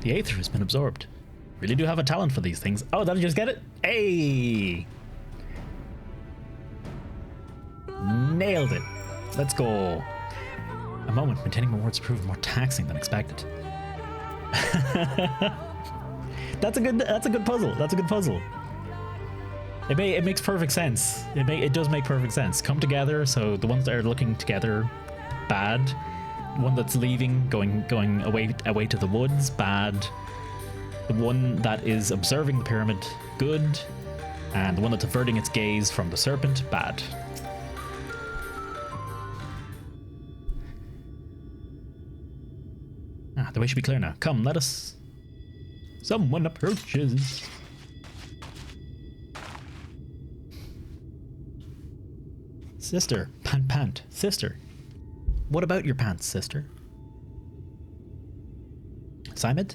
The Aether has been absorbed. Really do have a talent for these things. Oh, did I just get it? Hey! Nailed it. Let's go. A moment, maintaining rewards proved more taxing than expected. That's a good puzzle. That's a good puzzle. It makes perfect sense. It does make perfect sense. Come together, so the ones that are looking together, bad. One that's leaving, going away to the woods, bad. The one that is observing the pyramid, good. And the one that's averting its gaze from the serpent, bad. The way should be clear now. Come, let us. Someone approaches. Sister, pant. Sister. What about your pants, sister? Simon?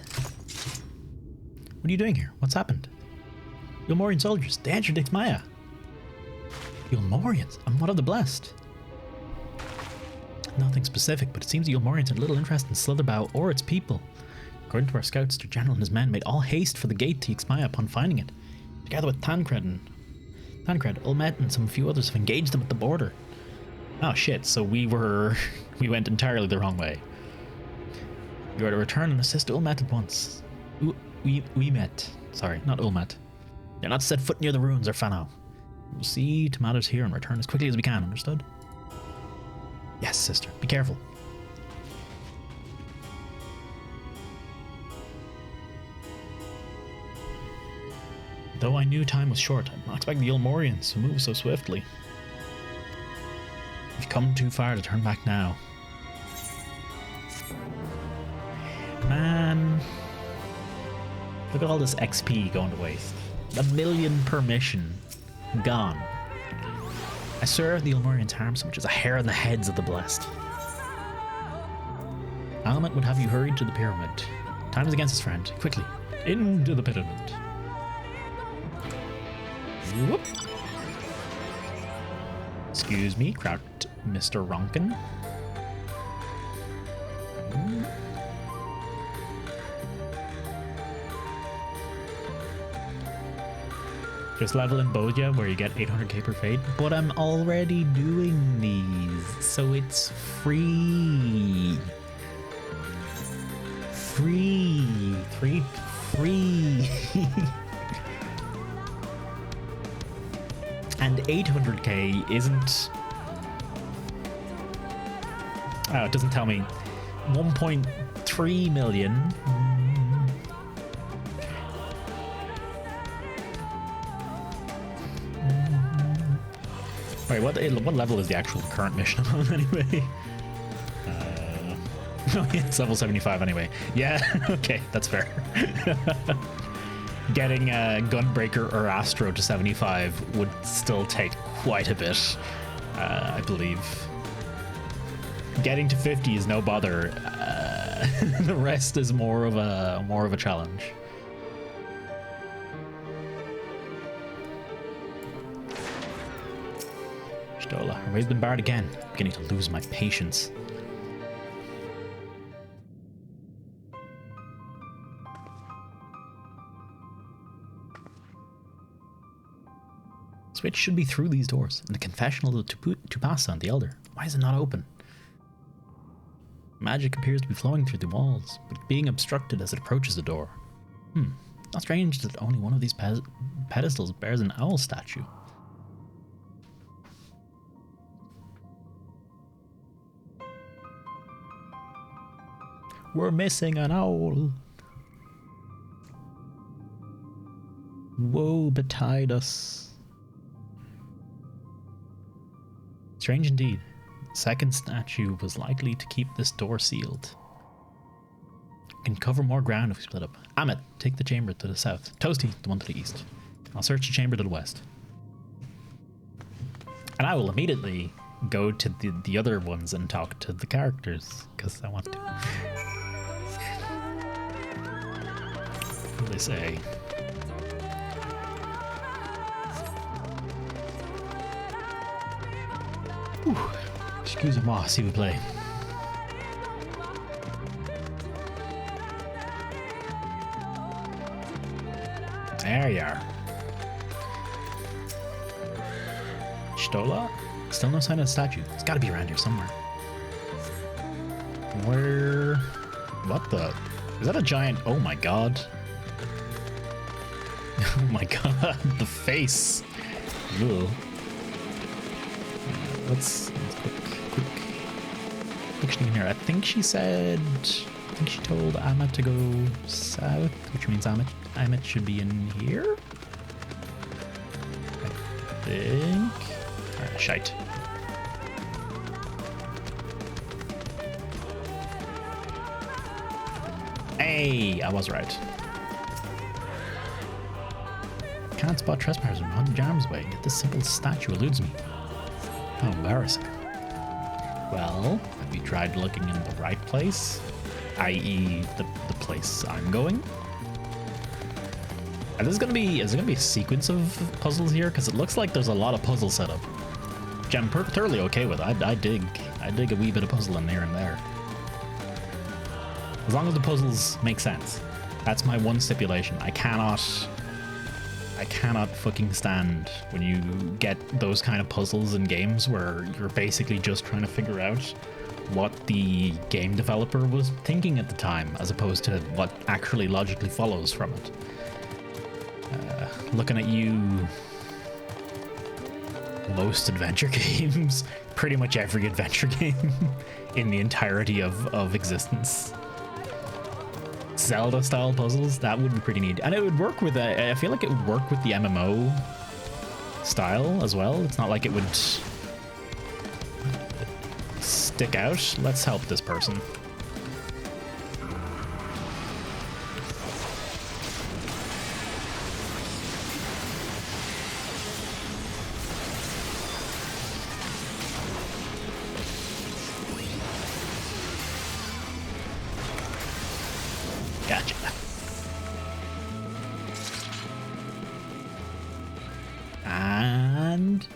What are you doing here? What's happened? Yulmorian soldiers, they entered Ixmaya. Yulmorians? I'm one of the blessed. Nothing specific, but it seems the Ulmorians had little interest in Slitherbough or its people. According to our scouts, the general and his men made all haste for the gate to Ixmaya upon finding it. Together with Tancred, Ulmet, and some few others have engaged them at the border. Oh shit, so we went entirely the wrong way. You are to return and assist Ulmet at once. We met. Sorry, not Ulmet. They're not to set foot near the ruins or Fano. We'll see to matters here and return as quickly as we can, understood? Yes, sister. Be careful. Though I knew time was short, I did not expect the Ulmorians to move so swiftly. We've come too far to turn back now. Man. Look at all this XP going to waste. 1 million per mission. Gone. I swear the Ulmorians harm so much as a hair on the heads of the blessed. Almet would have you hurried to the pyramid. Time is against us, friend. Quickly. Into the pyramid. Whoop. Excuse me, crouched Mr. Ronkin. Just level in Boja where you get 800k per fate, but I'm already doing these, so it's free. Free. And 800k isn't... Oh, it doesn't tell me. 1.3 million. Wait, what level is the actual current mission on anyway? Oh yeah, it's level 75 anyway. Yeah, okay, that's fair. Getting Gunbreaker or Astro to 75 would still take quite a bit, I believe. Getting to 50 is no bother. The rest is more of a challenge. Stola, our way's been barred again. I'm beginning to lose my patience. Switch should be through these doors, and the confessional of Tupasa, the Elder. Why is it not open? Magic appears to be flowing through the walls, but being obstructed as it approaches the door. Not strange that only one of these pedestals bears an owl statue. We're missing an owl. Woe betide us. Strange indeed. The second statue was likely to keep this door sealed. We can cover more ground if we split up. Amit, take the chamber to the south. Toasty, the one to the east. I'll search the chamber to the west. And I will immediately go to the other ones and talk to the characters, because I want to. What do they say? Excusez-moi, s'il vous plaît. There you are. Stola? Still no sign of the statue. It's gotta be around here somewhere. Where? What the? Is that a giant? Oh my god. Oh my god, the face. Ugh. Let's quick in here. I think she told Amit to go south, which means Amit should be in here. I think. Shite. Hey, I was right. Can't spot trespassers from 100 arms away, yet this simple statue eludes me. How embarrassing. Well, have you tried looking in the right place? I.e. the place I'm going? And is there gonna be a sequence of puzzles here? Because it looks like there's a lot of puzzles set up. Which I'm thoroughly okay with. I dig I dig a wee bit of puzzle in there and there. As long as the puzzles make sense. That's my one stipulation. I cannot fucking stand when you get those kind of puzzles in games where you're basically just trying to figure out what the game developer was thinking at the time, as opposed to what actually logically follows from it. Looking at you, most adventure games, pretty much every adventure game in the entirety of existence. Zelda style puzzles, that would be pretty neat. And it would work with, I feel like it would work with the MMO style as well. It's not like it would stick out. Let's help this person. Gotcha. And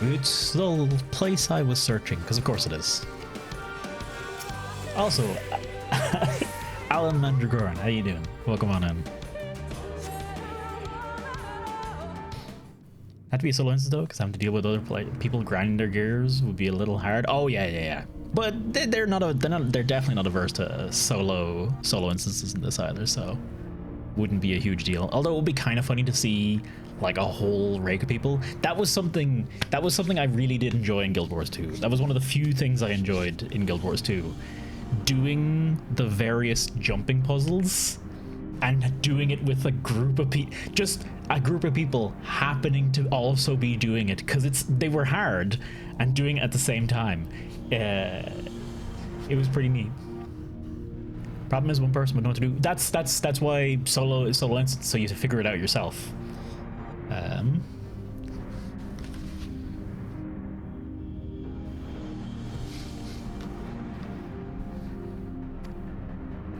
it's the place I was searching, because of course it is. Also, Alan Mandragoran, how you doing? Welcome on in. Had to be a solo instance though, because having to deal with other people grinding their gears would be a little hard. Oh yeah. But they're definitely not averse to solo instances in this either, so wouldn't be a huge deal. Although it would be kind of funny to see like a whole rake of people. That was something I really did enjoy in Guild Wars 2. That was one of the few things I enjoyed in Guild Wars 2. Doing the various jumping puzzles and doing it with a group of people, just a group of people happening to also be doing it, because they were hard and doing it at the same time. It was pretty neat. Problem is one person would know what to do. That's why solo instance, so you have to figure it out yourself.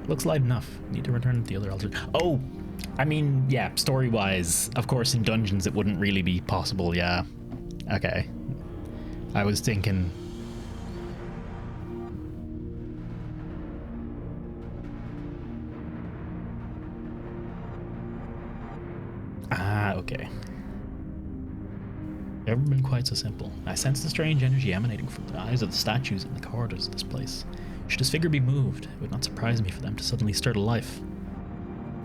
Looks light enough. Need to return to the other altar. Oh, I mean, yeah, story-wise, of course, in dungeons it wouldn't really be possible. Yeah. Okay. I was thinking. Okay. Never been quite so simple. I sense the strange energy emanating from the eyes of the statues in the corridors of this place. Should this figure be moved, it would not surprise me for them to suddenly stir to life.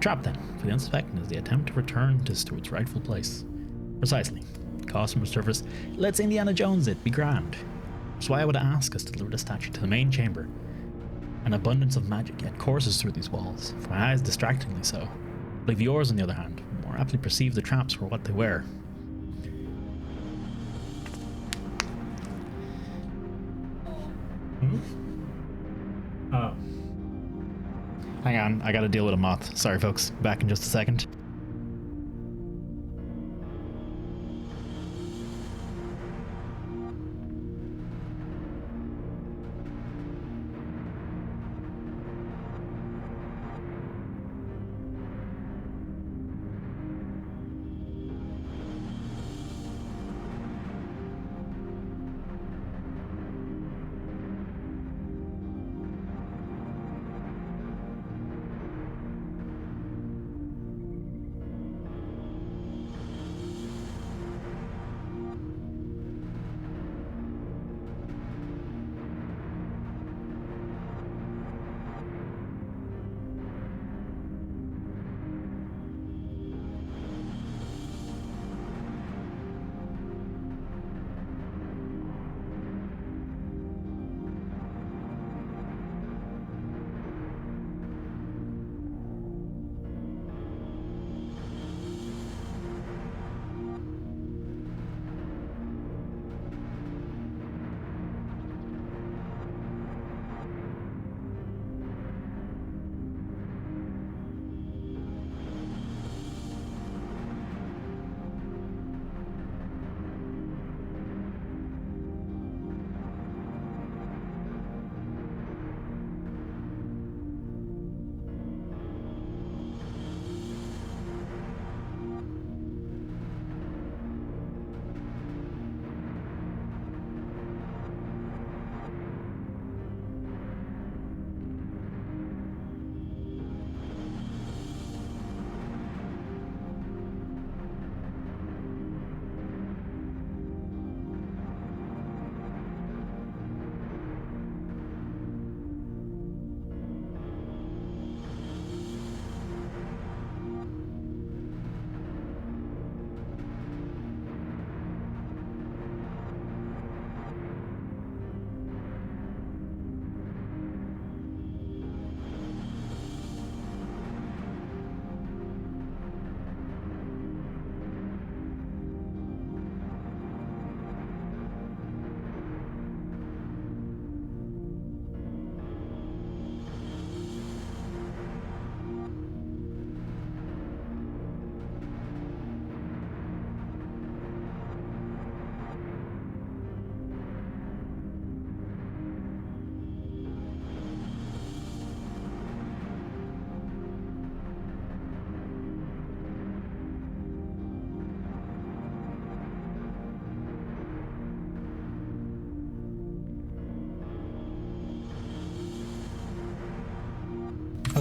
Trap then, for the unsuspecting as they attempt to return this to its rightful place. Precisely. Customer service. Let's Indiana Jones it, be grand. That's why I would ask us to deliver the statue to the main chamber. An abundance of magic yet courses through these walls, for my eyes distractingly so. I believe yours, on the other hand, more aptly perceive the traps for what they wear. Oh. Hang on, I gotta deal with a moth. Sorry folks, back in just a second.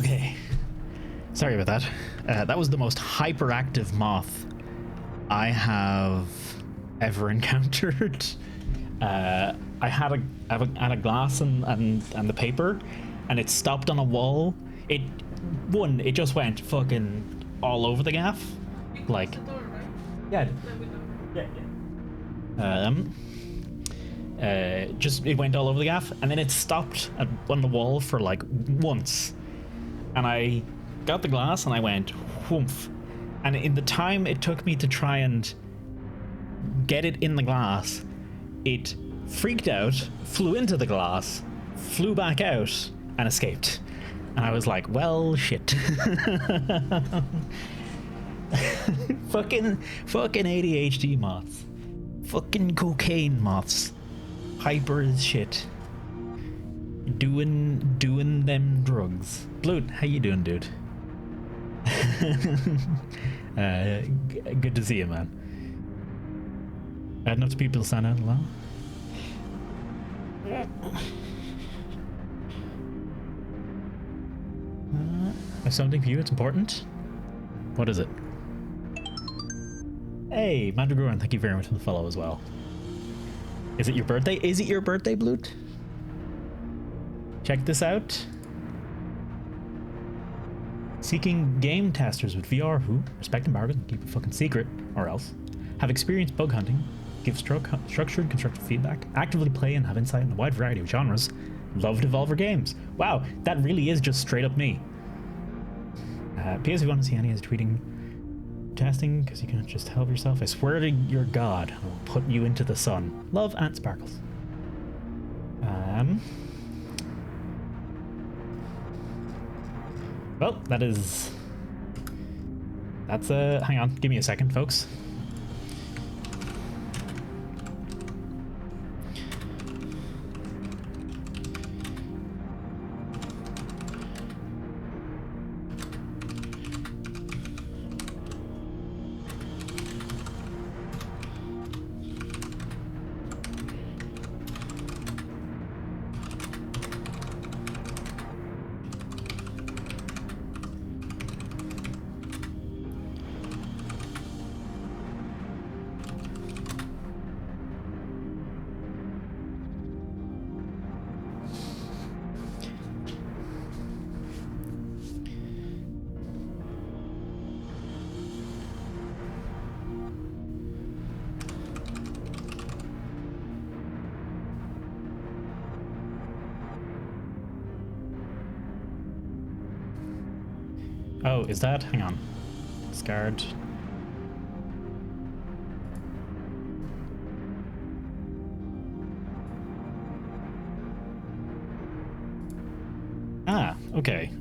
Okay. Sorry about that. That was the most hyperactive moth I have ever encountered. I had a glass and the paper, and it stopped on a wall. It just went fucking all over the gaff. Like, yeah. Just it went all over the gaff, and then it stopped on the wall for like once, and I got the glass and I went whoomph, and in the time it took me to try and get it in the glass, it freaked out, flew into the glass, flew back out, and escaped. And I was like, well, shit. fucking ADHD moths, fucking cocaine moths. Hyper as shit. Doing them drugs. Bloot, how you doing, dude? Good to see you, man. Had enough people sign out loud. I have something for you. It's important. What is it? Hey, Mandragoran, thank you very much for the follow as well. Is it your birthday? Is it your birthday, Bloot? Check this out. Seeking game testers with VR who respect embargoes and keep a fucking secret, or else have experienced bug hunting, give structured, constructive feedback, actively play and have insight in a wide variety of genres, love Devolver games. Wow, that really is just straight up me. P.S. if you want to see any is tweeting testing, because you can't just help yourself. I swear to your God, I will put you into the sun. Love, Ant Sparkles. Well, that's hang on, give me a second, folks. Oh, is that? Hang on. Scarred. Ah, okay.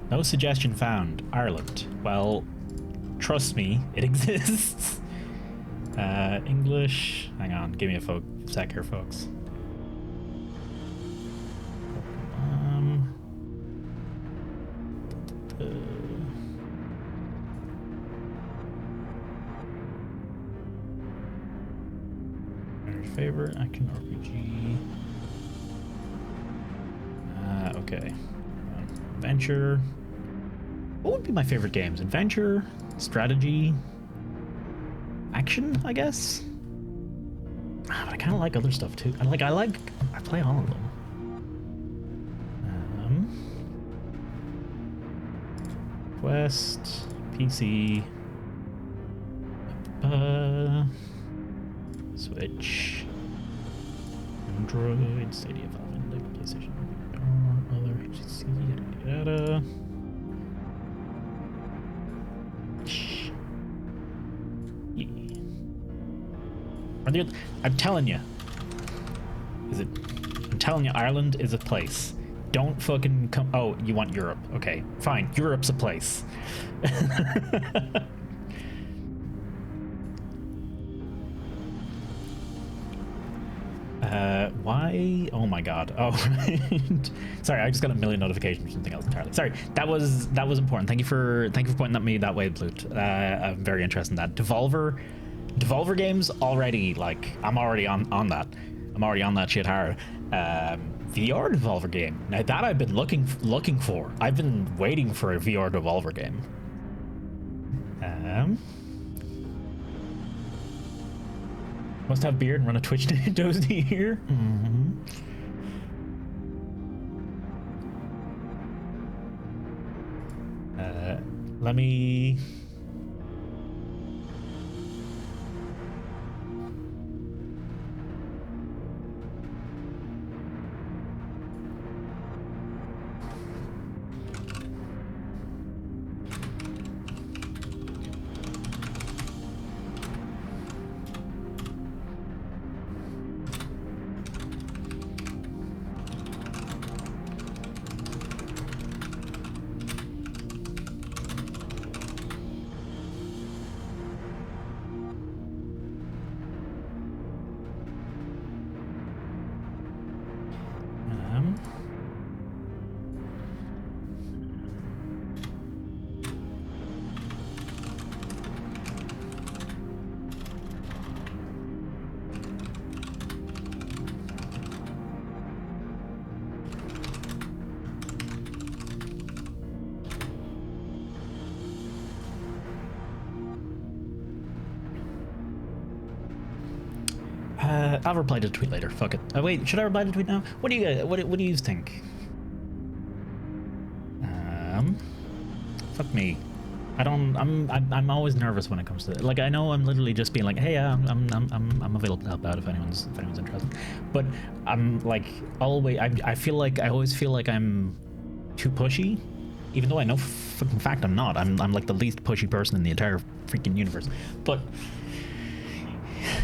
No suggestion found. Ireland. Well, trust me, it exists. English. Hang on, give me a sec here, folks. Favorite action RPG. Okay. Adventure. What would be my favorite games? Adventure, strategy, action, I guess. But I kind of like other stuff too. I play all of them. Quest, PC, Switch, Android, Stadia, Valve, PlayStation, other HTC, yada. I'm telling you. I'm telling you, Ireland is a place. Don't fucking come. Oh, you want Europe? Okay, fine. Europe's a place. Why? Oh my god. Oh, right. Sorry, I just got a million notifications from something else entirely. Sorry, that was important. Thank you for pointing at me that way, Blute. I'm very interested in that. Devolver games already, like, I'm already on that. I'm already on that shit hard. VR Devolver game. Now that I've been looking for. I've been waiting for a VR Devolver game. Must have beard and run a Twitch dozy here. Let me. I'll reply to the tweet later. Fuck it. Wait, should I reply to the tweet now? What do you guys? What do you think? Fuck me. I'm always nervous when it comes to it. Like, I know I'm literally just being like, hey, I'm available to help out if anyone's interested. But I'm like always. I always feel like I'm too pushy, even though I know in fact I'm not. I'm like the least pushy person in the entire freaking universe. But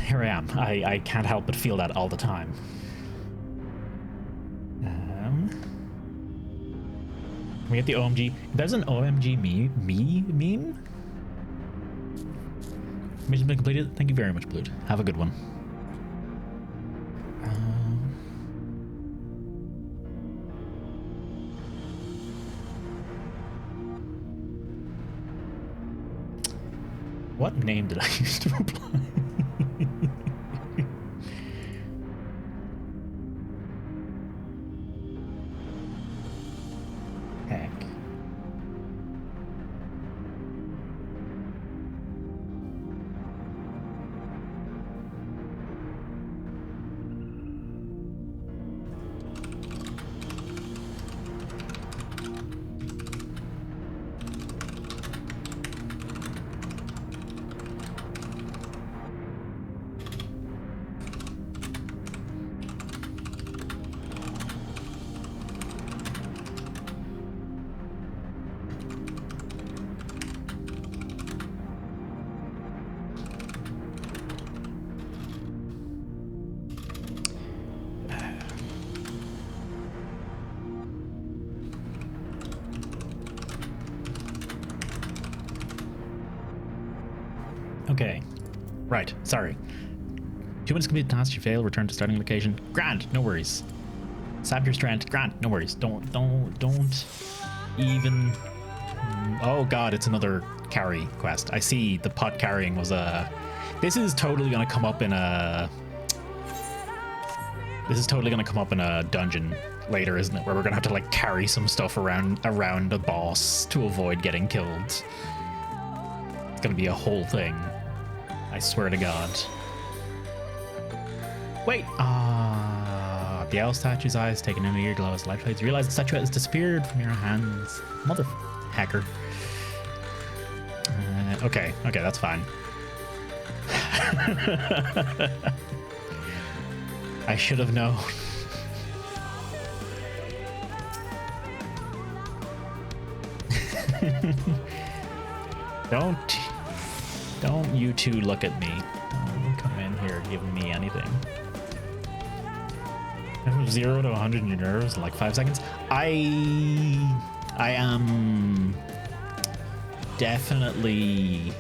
here I am. I can't help but feel that all the time. Can we get the OMG? There's an OMG meme? Mission's been completed. Thank you very much, Blue. Have a good one. What name did I use to reply? Heck. Okay. Right. Sorry. 2 minutes complete task. You fail. Return to starting location. Grand. No worries. Sap your strength. Grand. No worries. Don't even. Oh god, it's another carry quest. I see. The pot carrying was a. This is totally gonna come up in a. This is totally gonna come up in a dungeon later, isn't it? Where we're gonna have to like carry some stuff around a boss to avoid getting killed. It's gonna be a whole thing. I swear to God. Wait! The owl statue's eyes taken into your glow as light fades. You realize the statue has disappeared from your hands. Mother hacker. Okay, that's fine. I should have known. Don't you two look at me. Don't come in here giving me anything. From 0 to 100 in your nerves in like 5 seconds. I am definitely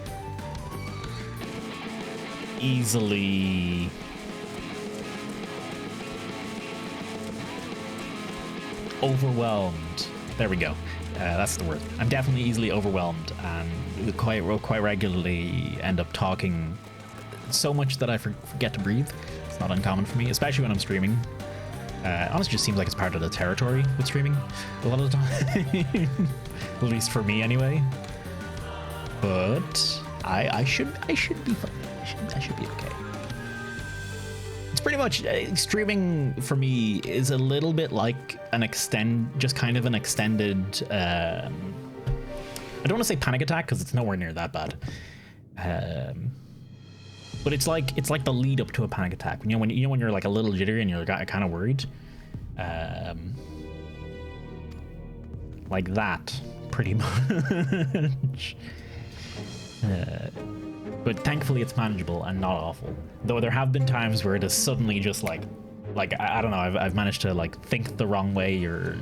overwhelmed. There we go. That's the word. I'm definitely easily overwhelmed, and quite regularly end up talking so much that I forget to breathe. It's not uncommon for me, especially when I'm streaming. Honestly, just seems like it's part of the territory with streaming a lot of the time. At least for me, anyway. But I should be fine. I should be okay. It's pretty much streaming for me is a little bit like just kind of an extended. I don't want to say panic attack because it's nowhere near that bad. But it's like the lead up to a panic attack. When you're like a little jittery and you're kind of worried, like that, pretty much. But thankfully it's manageable and not awful. Though there have been times where it is suddenly just like I don't know. I've managed to like think the wrong way, or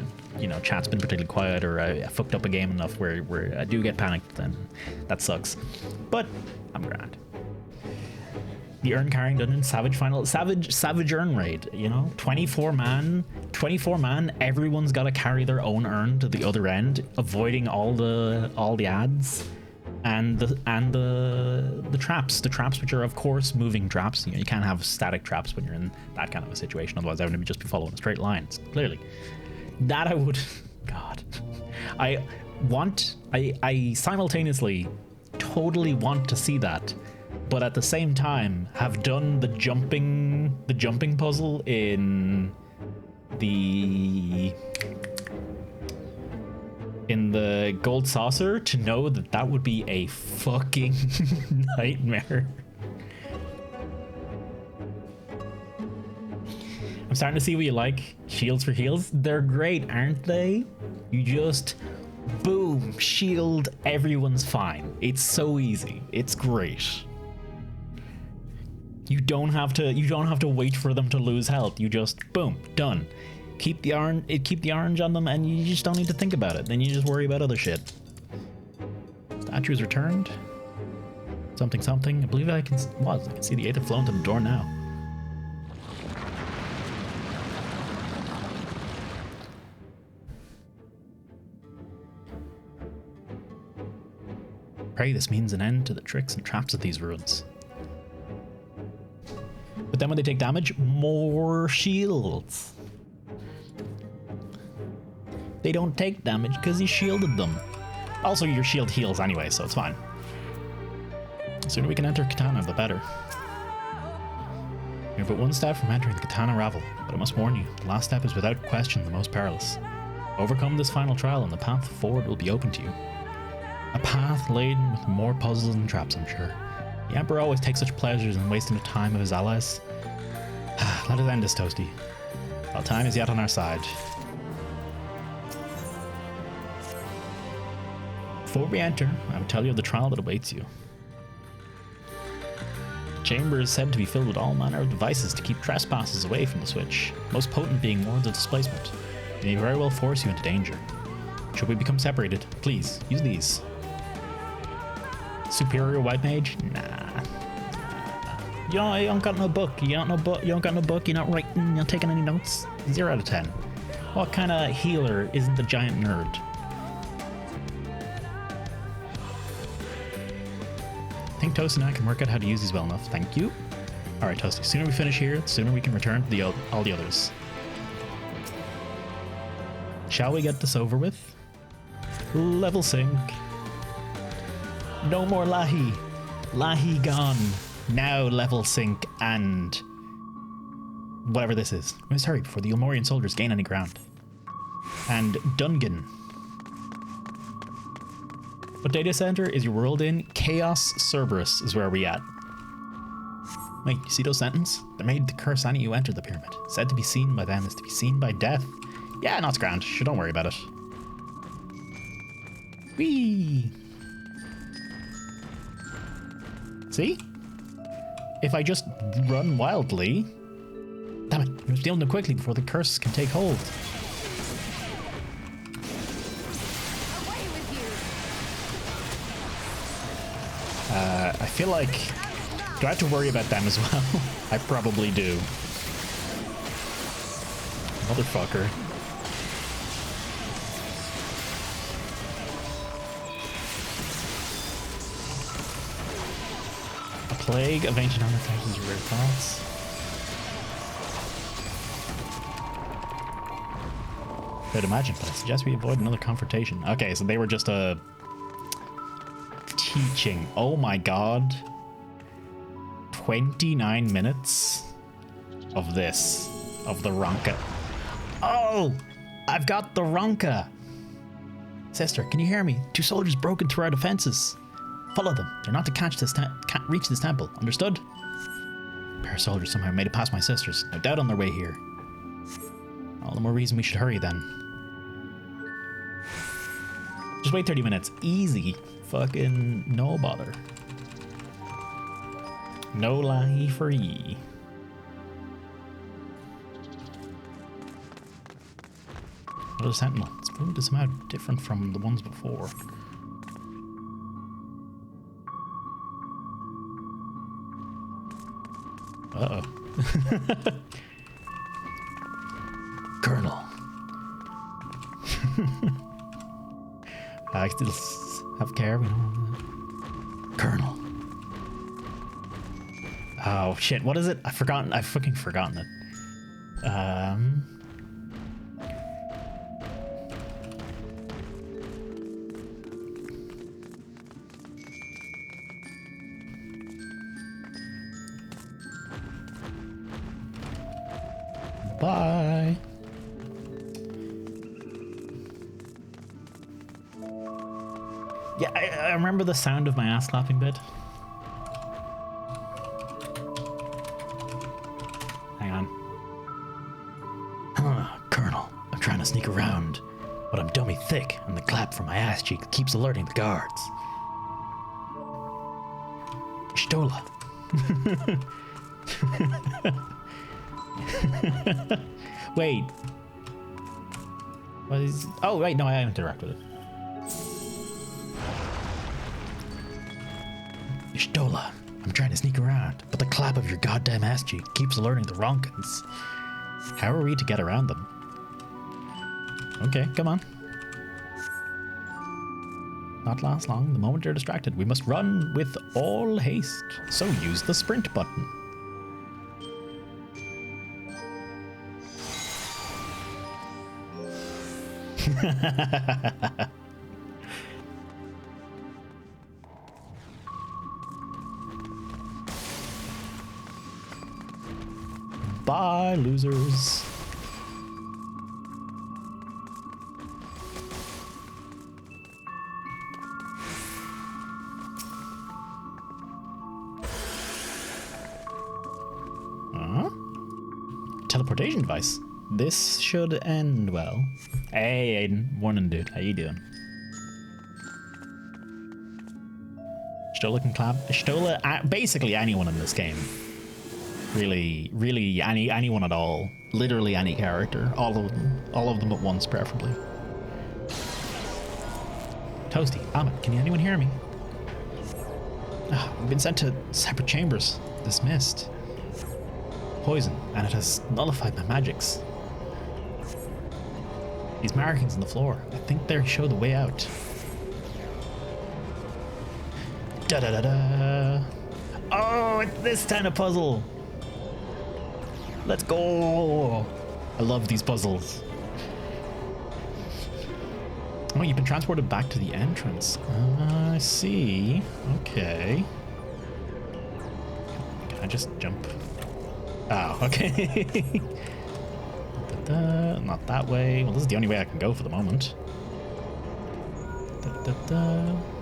chat's been particularly quiet, or I fucked up a game enough where I do get panicked. Then that sucks. But I'm grand. The urn carrying dungeon, savage urn raid, 24 man, everyone's got to carry their own urn to the other end, avoiding all the ads and the traps, which are of course moving traps. You can't have static traps when you're in that kind of a situation, otherwise I would just be following straight lines. Clearly, that I would. God, I simultaneously totally want to see that. But at the same time, have done the jumping puzzle in the gold saucer to know that would be a fucking nightmare. I'm starting to see what you like. Shields for heals, they're great, aren't they? You just boom, shield, everyone's fine. It's so easy. It's great. You don't have to wait for them to lose health. You just boom, done. Keep the orange on them, and you just don't need to think about it. Then you just worry about other shit. Statues returned. Something. I believe I can see the Aether flowing to the door now. Pray this means an end to the tricks and traps of these ruins. But then when they take damage, more shields. They don't take damage because you shielded them. Also, your shield heals anyway, so it's fine. The sooner we can enter Katana, the better. You're but one step from entering the Katana Ravel, but I must warn you, the last step is without question the most perilous. Overcome this final trial and the path forward will be open to you. A path laden with more puzzles and traps, I'm sure. The Emperor always takes such pleasures in wasting the time of his allies. Let us end this, Toasty, while time is yet on our side. Before we enter, I will tell you of the trial that awaits you. The chamber is said to be filled with all manner of devices to keep trespassers away from the switch, most potent being wards of displacement. They may very well force you into danger. Should we become separated, please, use these. Superior white mage? Nah. You don't got no book. You don't got no book. You're not writing. You're not taking any notes. 0 out of 10. What kind of healer isn't the giant nerd? I think Toast and I can work out how to use these well enough. Thank you. All right, Toasty. Sooner we finish here, the sooner we can return to all the others. Shall we get this over with? Level sync. No more Lahi. Lahi gone. Now level sync and whatever this is. We must hurry before the Ilmorian soldiers gain any ground. And Dungan. What data center is your world in? Chaos Cerberus is where we at. Wait, you see those sentences? They made the curse any who entered the pyramid. Said to be seen by them is to be seen by death. Yeah, no, it's grand. Sure, don't worry about it. Whee! See? If I just run wildly... Damn it, I'm stealing them quickly before the curse can take hold. I feel like... Do I have to worry about them as well? I probably do. Motherfucker. Plague of ancient thousands of rare thoughts. I'd imagine, but I suggest we avoid another confrontation. Okay, so they were just teaching. Oh my god. 29 minutes of this, of the Ronka. Oh, I've got the Ronka. Sister, can you hear me? 2 soldiers broke into our defenses. Follow them. They're not to can't reach this temple. Understood? A pair of soldiers somehow made it past my sisters. No doubt on their way here. All the more reason we should hurry then. Just wait 30 minutes. Easy. Fucking no bother. No lie for ye. Another sentinel. It's moved somehow different from the ones before. Uh-oh. Colonel. I still have care, we know. Colonel. Oh shit, what is it? I've fucking forgotten it. Bye. Yeah, I remember the sound of my ass clapping bit. Hang on. Colonel, I'm trying to sneak around, but I'm dummy thick, and the clap from my ass cheek keeps alerting the guards. Stola. Wait. What is... Oh, wait, no, I interact with it. Stola, I'm trying to sneak around, but the clap of your goddamn ass cheek keeps alerting the Ronkans. How are we to get around them? Okay, come on. Not last long. The moment they're distracted, we must run with all haste. So use the sprint button. Bye, losers. Teleportation device. This should end well. Hey, Aiden. Morning, dude. How you doing? Stola can clap. Stola, basically anyone in this game. Really anyone at all. Literally any character. All of them at once, preferably. Toasty, Ahmed, can anyone hear me? We've been sent to separate chambers. Dismissed. Poison, and it has nullified my magics. These markings on the floor, I think they show the way out. Da da da da. Oh, it's this kind of puzzle. Let's go. I love these puzzles. Oh, you've been transported back to the entrance. I see. Okay. Can I just jump? Oh, okay. Not that way. Well, this is the only way I can go for the moment.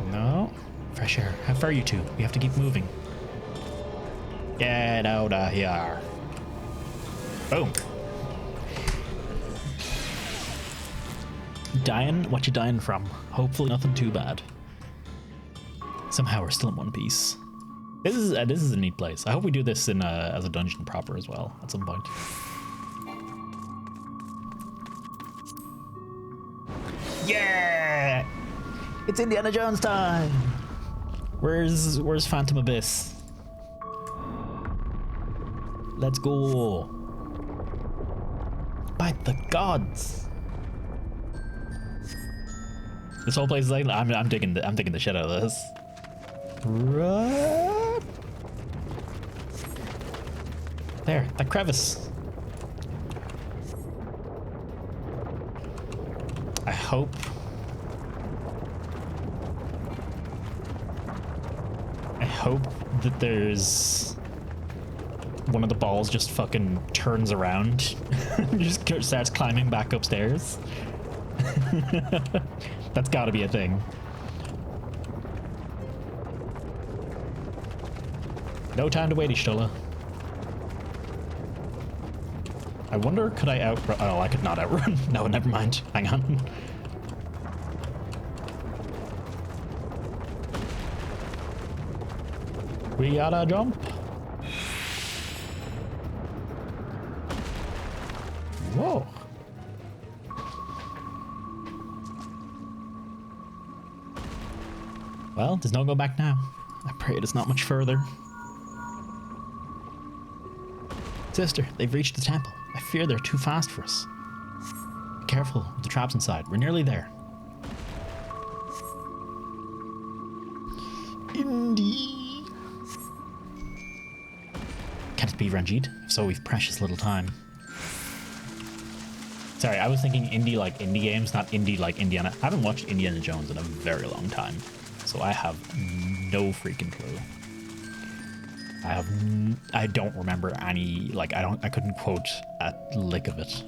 No. Fresh air. How far are you two? We have to keep moving. Get out of here. Boom. Dying? What you dying from? Hopefully nothing too bad. Somehow we're still in one piece. This is a neat place. I hope we do this in as a dungeon proper as well at some point. Yeah! It's Indiana Jones time! Where's Phantom Abyss? Let's go! By the gods! This whole place is like I'm digging the shit out of this. Run! There, that crevice. I hope. I hope that there's one of the balls just fucking turns around and just starts climbing back upstairs. That's gotta be a thing. No time to wait, Ishtola. I wonder, could I outrun? Oh, I could not outrun. No, never mind. Hang on. We gotta jump. Whoa. Well, there's no go back now. I pray it is not much further. Sister, they've reached the temple. I fear they're too fast for us. Be careful with the traps inside. We're nearly there. Indy. Can it be Ranjit? If so, we've precious little time. Sorry, I was thinking indie like indie games, not indie like Indiana. I haven't watched Indiana Jones in a very long time, so I have no freaking clue. I don't remember any, like, I couldn't quote a lick of it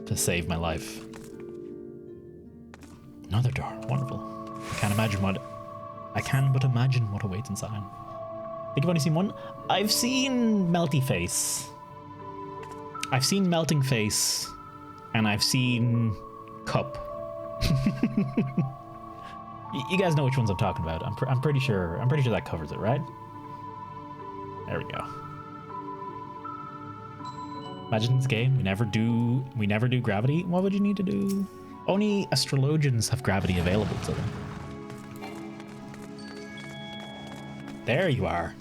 to save my life. Another door, wonderful. I can't but imagine what awaits inside. I think I've only seen one. I've seen Melty Face. I've seen Melting Face, and I've seen Cup. You guys know which ones I'm talking about. I'm pretty sure that covers it, right? There we go. Imagine this game. We never do gravity. What would you need to do? Only astrologians have gravity available to them. There you are.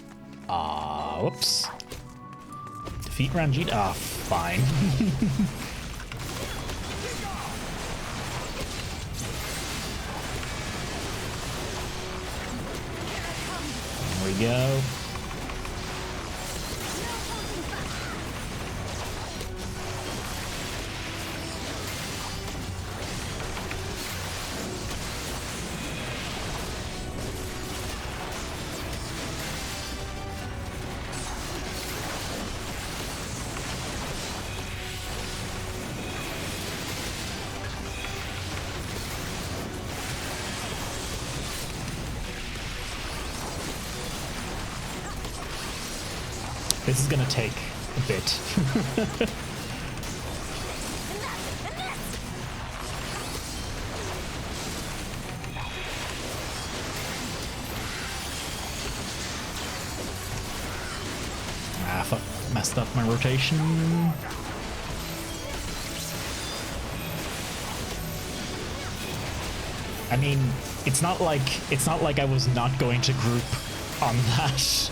Whoops. Defeat Ranjit. Fine. There we go. This is gonna take a bit. Fuck, messed up my rotation. I mean, it's not like I was not going to group on that.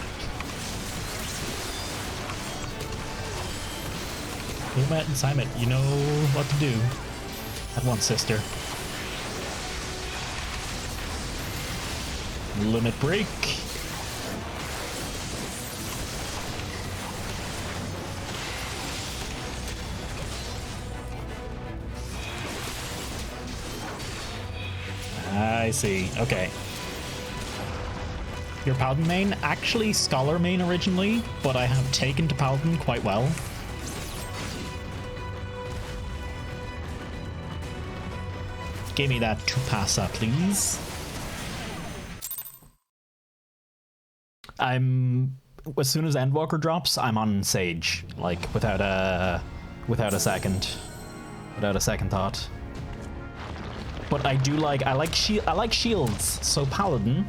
Lumet and Simon, you know what to do. At once, sister. Limit break. I see. Okay. Your Paladin main? Actually, Scholar main originally, but I have taken to Paladin quite well. Give me that Tupasa, please. As soon as Endwalker drops, I'm on Sage, like without a second thought. But I like shields, so Paladin,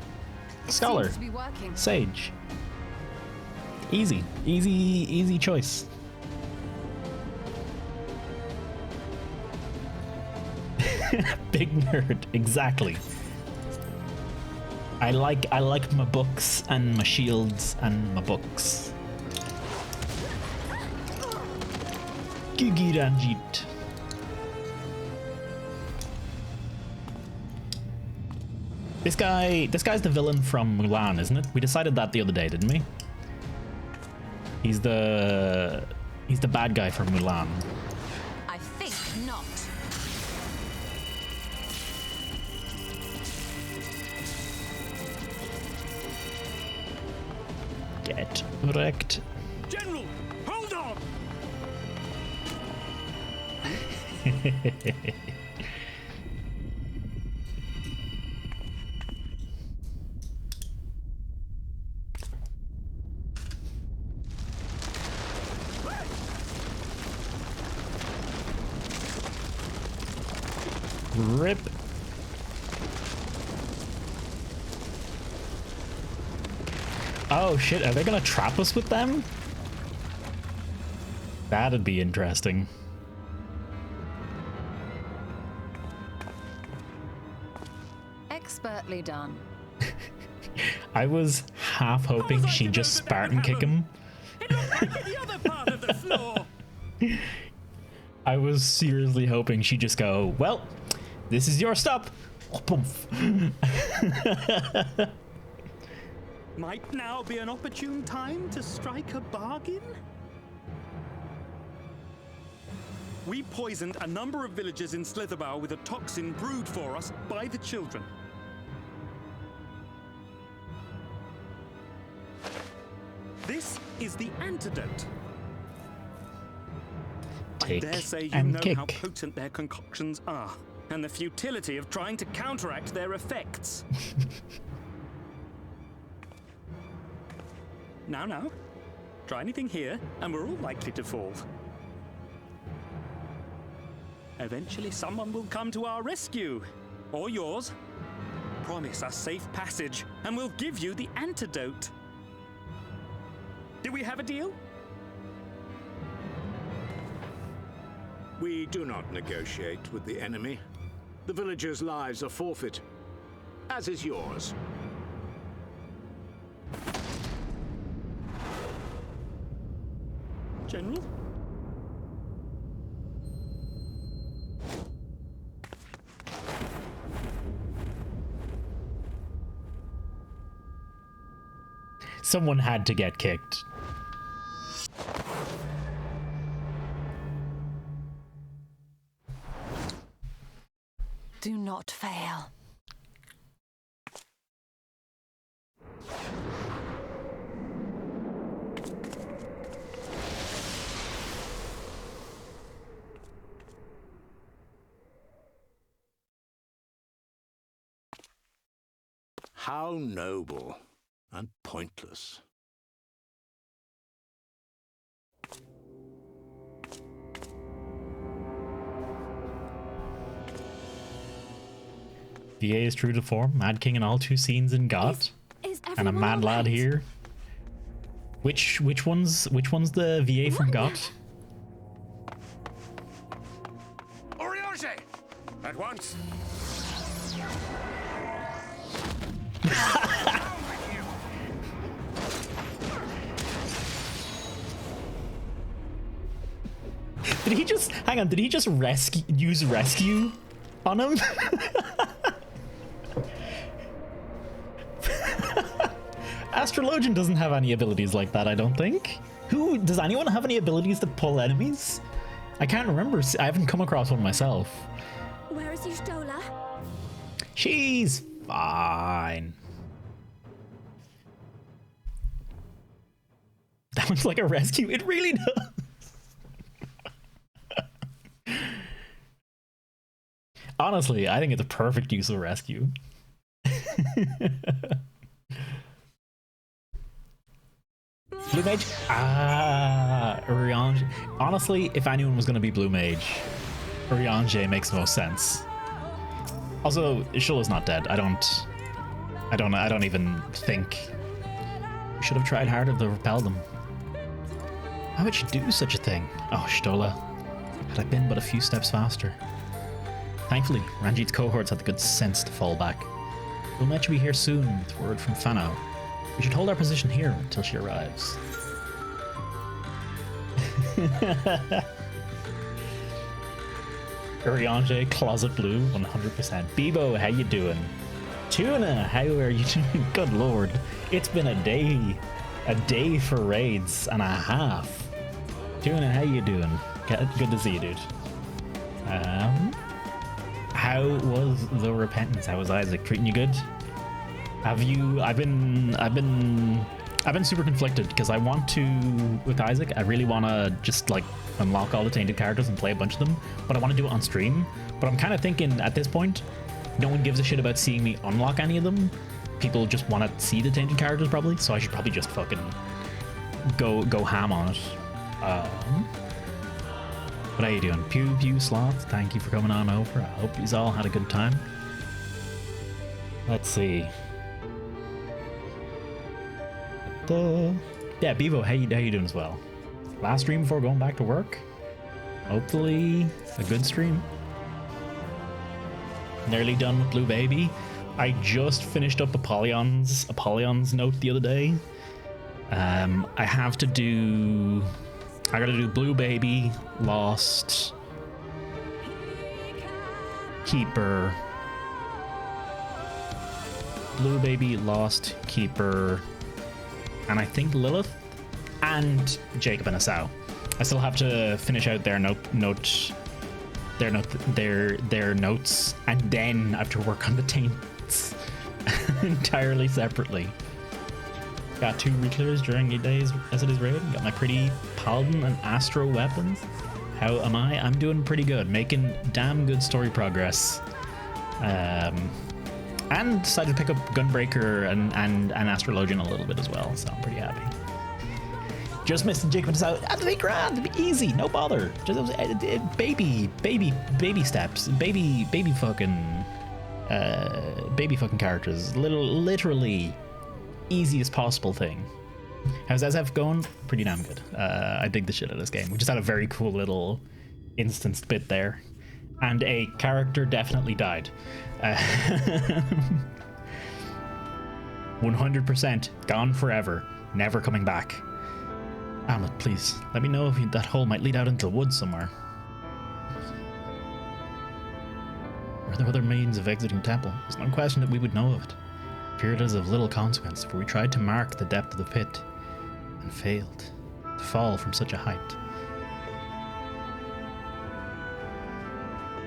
Scholar, Sage. Easy choice. Big nerd, exactly. I like my books and my shields and my books. Gigi Ranjit. This guy's the villain from Mulan, isn't it? We decided that the other day, didn't we? He's the bad guy from Mulan. I think not. Get wrecked. General, hold on! Rip. Oh shit, are they gonna trap us with them? That'd be interesting. Expertly done. I was half hoping she'd just Spartan kick him. The other part of the floor! I was seriously hoping she'd just go, well, this is your stop. Might now be an opportune time to strike a bargain? We poisoned a number of villagers in Slitherbough with a toxin brewed for us by the children. This is the antidote. Take I dare say you and know kick. how potent their concoctions are, and the futility of trying to counteract their effects. Now, try anything here, and we're all likely to fall. Eventually, someone will come to our rescue, or yours. Promise us safe passage, and we'll give you the antidote. Do we have a deal? We do not negotiate with the enemy. The villagers' lives are forfeit, as is yours. General? Someone had to get kicked. Do not fail. How noble and pointless. VA is true to form. Mad King in all 2 scenes in GOT. Is And a mad lad right? here. Which one's the VA from GOT? Oriange! At once! Did he just hang on? Did he just use rescue on him? Astrologian doesn't have any abilities like that, I don't think. Who does anyone have any abilities to pull enemies? I can't remember. I haven't come across one myself. Where is Y'shtola? She's fine. That one's like a rescue. It really does. Honestly, I think it's a perfect use of rescue. Blue Mage? Ah, Oriange. Honestly, if anyone was going to be Blue Mage, Oriange makes the most sense. Also, Y'shtola's not dead. I don't even think we should have tried harder to repel them. How would you do such a thing? Oh, Y'shtola. Had I been but a few steps faster. Thankfully, Ranjit's cohorts had the good sense to fall back. We'll let you be here soon with word from Fano. We should hold our position here until she arrives. Oriange, Closet Blue, 100%. Bebo, how you doing? Tuna, how are you doing? Good lord, it's been a day. A day for raids and a half. Tuna, how you doing? Good to see you, dude. How was the repentance? How was Isaac? Treating you good? Have you? I've been super conflicted because I want to with Isaac. I really want to just like unlock all the tainted characters and play a bunch of them, but I want to do it on stream. But I'm kind of thinking at this point, no one gives a shit about seeing me unlock any of them. People just want to see the tainted characters probably, so I should probably just fucking go ham on it. What are you doing? Pew Sloth, thank you for coming on over. I hope you all had a good time. Let's see. Yeah, Bevo, how you doing as well? Last stream before going back to work? Hopefully a good stream. Nearly done with Blue Baby. I just finished up Apollyon's note the other day. I gotta do Blue Baby, Lost, Keeper, Blue Baby, Lost, Keeper, and I think Lilith, and Jacob and Asau. I still have to finish out their notes, and then I have to work on the taints entirely separately. Got 2 reclears during 8 days as it is raid. Got my pretty Paladin and Astro weapons. How am I? I'm doing pretty good. Making damn good story progress. And decided to pick up Gunbreaker and Astrologian a little bit as well, so I'm pretty happy. Just missing Jacob's out. That'd be grand. It'd be easy. No bother. Just baby steps. Baby fucking characters. Literally easiest possible thing. How's SF going? Pretty damn good. I dig the shit out of this game. We just had a very cool little instanced bit there. And a character definitely died. 100% gone forever. Never coming back. Hamlet, please, let me know if that hole might lead out into the woods somewhere. Are there other means of exiting the temple? There's no question that we would know of it. Fear it is of little consequence, for we tried to mark the depth of the pit, and failed to fall from such a height.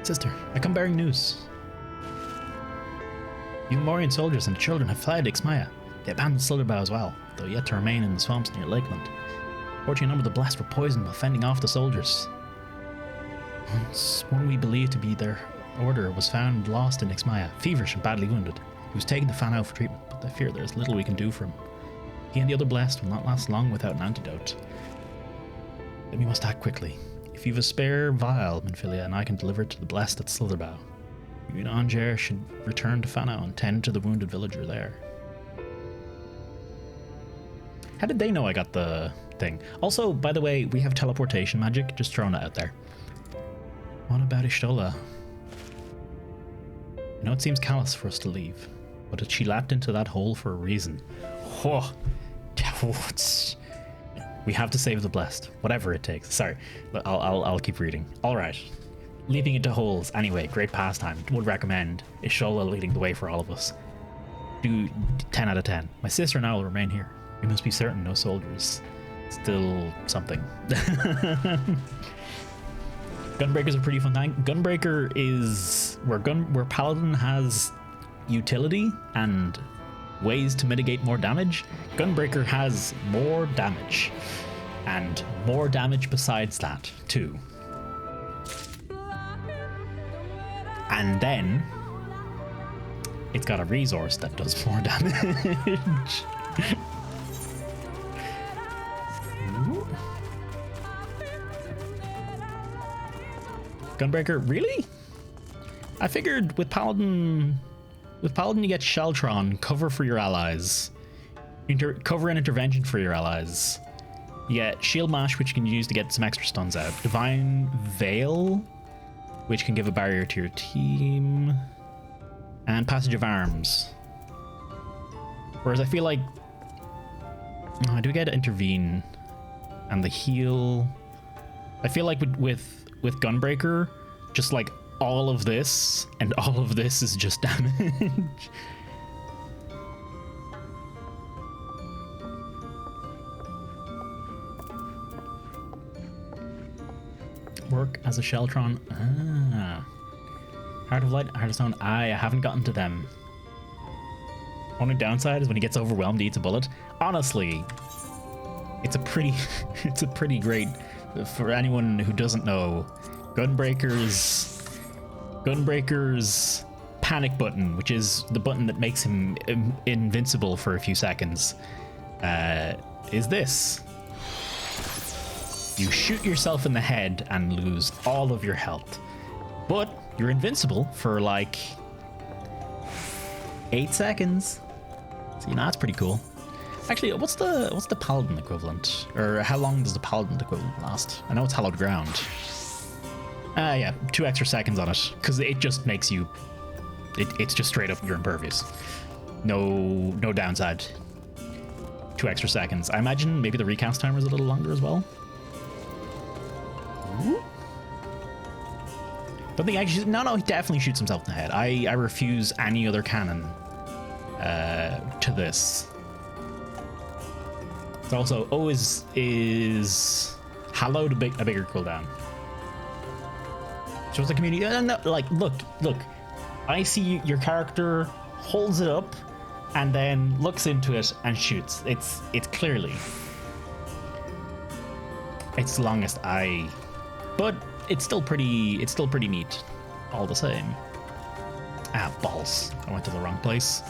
Sister, I come bearing news. You Morian soldiers and children have fled Ixmaya. They abandoned Slitherbow as well, though yet to remain in the swamps near Lakeland. Fortunately, a number of the blessed were poisoned while fending off the soldiers. Once, one we believed to be their order was found lost in Ixmaya, feverish and badly wounded. He was taken to Fanau for treatment, but I fear there is little we can do for him. He and the other blessed will not last long without an antidote. Then we must act quickly. If you've a spare vial, Minfilia, and I can deliver it to the blessed at Slitherbow, you and Angers should return to Fanau and tend to the wounded villager there. How did they know I got the thing? Also, by the way, we have teleportation magic, just throwing it out there. What about Ishtola? I know it seems callous for us to leave, but she lapped into that hole for a reason. Oh, we have to save the blessed, whatever it takes. Sorry, I'll keep reading. All right, leaping into holes. Anyway, great pastime. Would recommend. Ishola leading the way for all of us. Do 10 out of 10. My sister and I will remain here. We must be certain no soldiers. Still something. Gunbreaker's a pretty fun thing. Gunbreaker is where Paladin has utility and ways to mitigate more damage. Gunbreaker has more damage, and more damage besides that too. And then it's got a resource that does more damage. Gunbreaker, really? I figured with Paladin you get Sheltron, cover for your allies, cover and intervention for your allies. You get Shield Mash, which you can use to get some extra stuns out. Divine Veil, which can give a barrier to your team, and Passage of Arms. Whereas I feel like, do we get Intervene and the heal? I feel like with Gunbreaker, just like all of this and all of this is just damage. work as a Sheltron. Ah. Heart of Light, Heart of Stone. I haven't gotten to them. Only downside is when he gets overwhelmed, he eats a bullet. Honestly, it's a pretty, it's a pretty great, for anyone who doesn't know, Gunbreaker's panic button, which is the button that makes him invincible for a few seconds, is this. You shoot yourself in the head and lose all of your health, but you're invincible for like 8 seconds. So you know that's pretty cool. Actually, what's the paladin equivalent, or how long does the paladin equivalent last? I know it's hallowed ground. Yeah, 2 extra seconds on it, because it just makes you. It's just straight up you're impervious. No downside. 2 extra seconds. I imagine maybe the recast timer is a little longer as well. Don't think actually. No, he definitely shoots himself in the head. I refuse any other canon to this. It's also always is hallowed a bigger cooldown. Shows the community. No, like look. I see your character holds it up and then looks into it and shoots. It's clearly its longest eye, but it's still pretty neat all the same. Ah, balls. I went to the wrong place.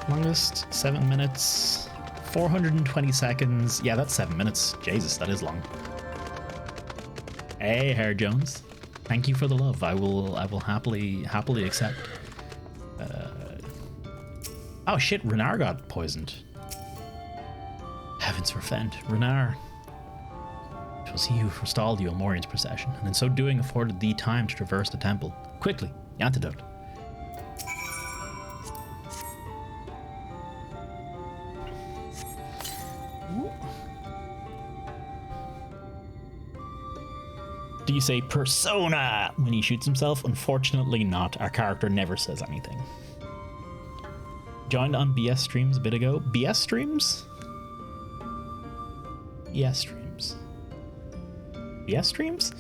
Longest 7 minutes, 420 seconds. Yeah, that's 7 minutes. Jesus, that is long. Hey, Hair Jones. Thank you for the love. I will happily accept. Oh shit, Renar got poisoned. Heavens forfend. Renar. 'Twas he who forestalled the Elmorian's procession, and in so doing afforded thee time to traverse the temple. Quickly, the antidote. Do you say persona when he shoots himself? Unfortunately not. Our character never says anything. Joined on BS streams a bit ago. BS streams? BS streams. BS streams?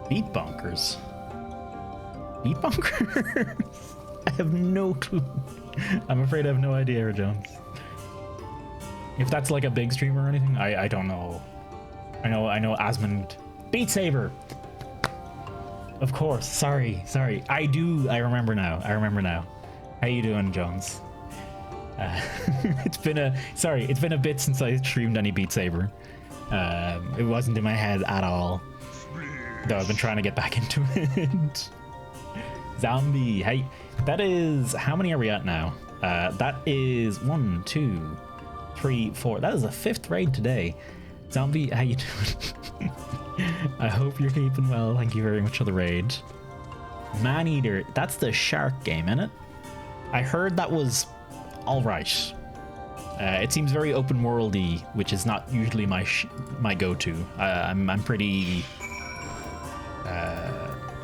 Beat bonkers. Beat bonkers? I have no clue. I'm afraid I have no idea, Jones. If that's like a big streamer or anything, I don't know. I know Asmund. Beat Saber! Of course. Sorry. I remember now. How you doing, Jones? It's been a bit since I streamed any Beat Saber. It wasn't in my head at all. Though I've been trying to get back into it. Zombie, hey, that is, how many are we at now? That is 1, 2, 3, 4. That is the 5th raid today. Zombie, how you doing? I hope you're keeping well. Thank you very much for the raid. Maneater, that's the shark game, innit? I heard that was all right. It seems very open worldy, which is not usually my go-to. I'm pretty.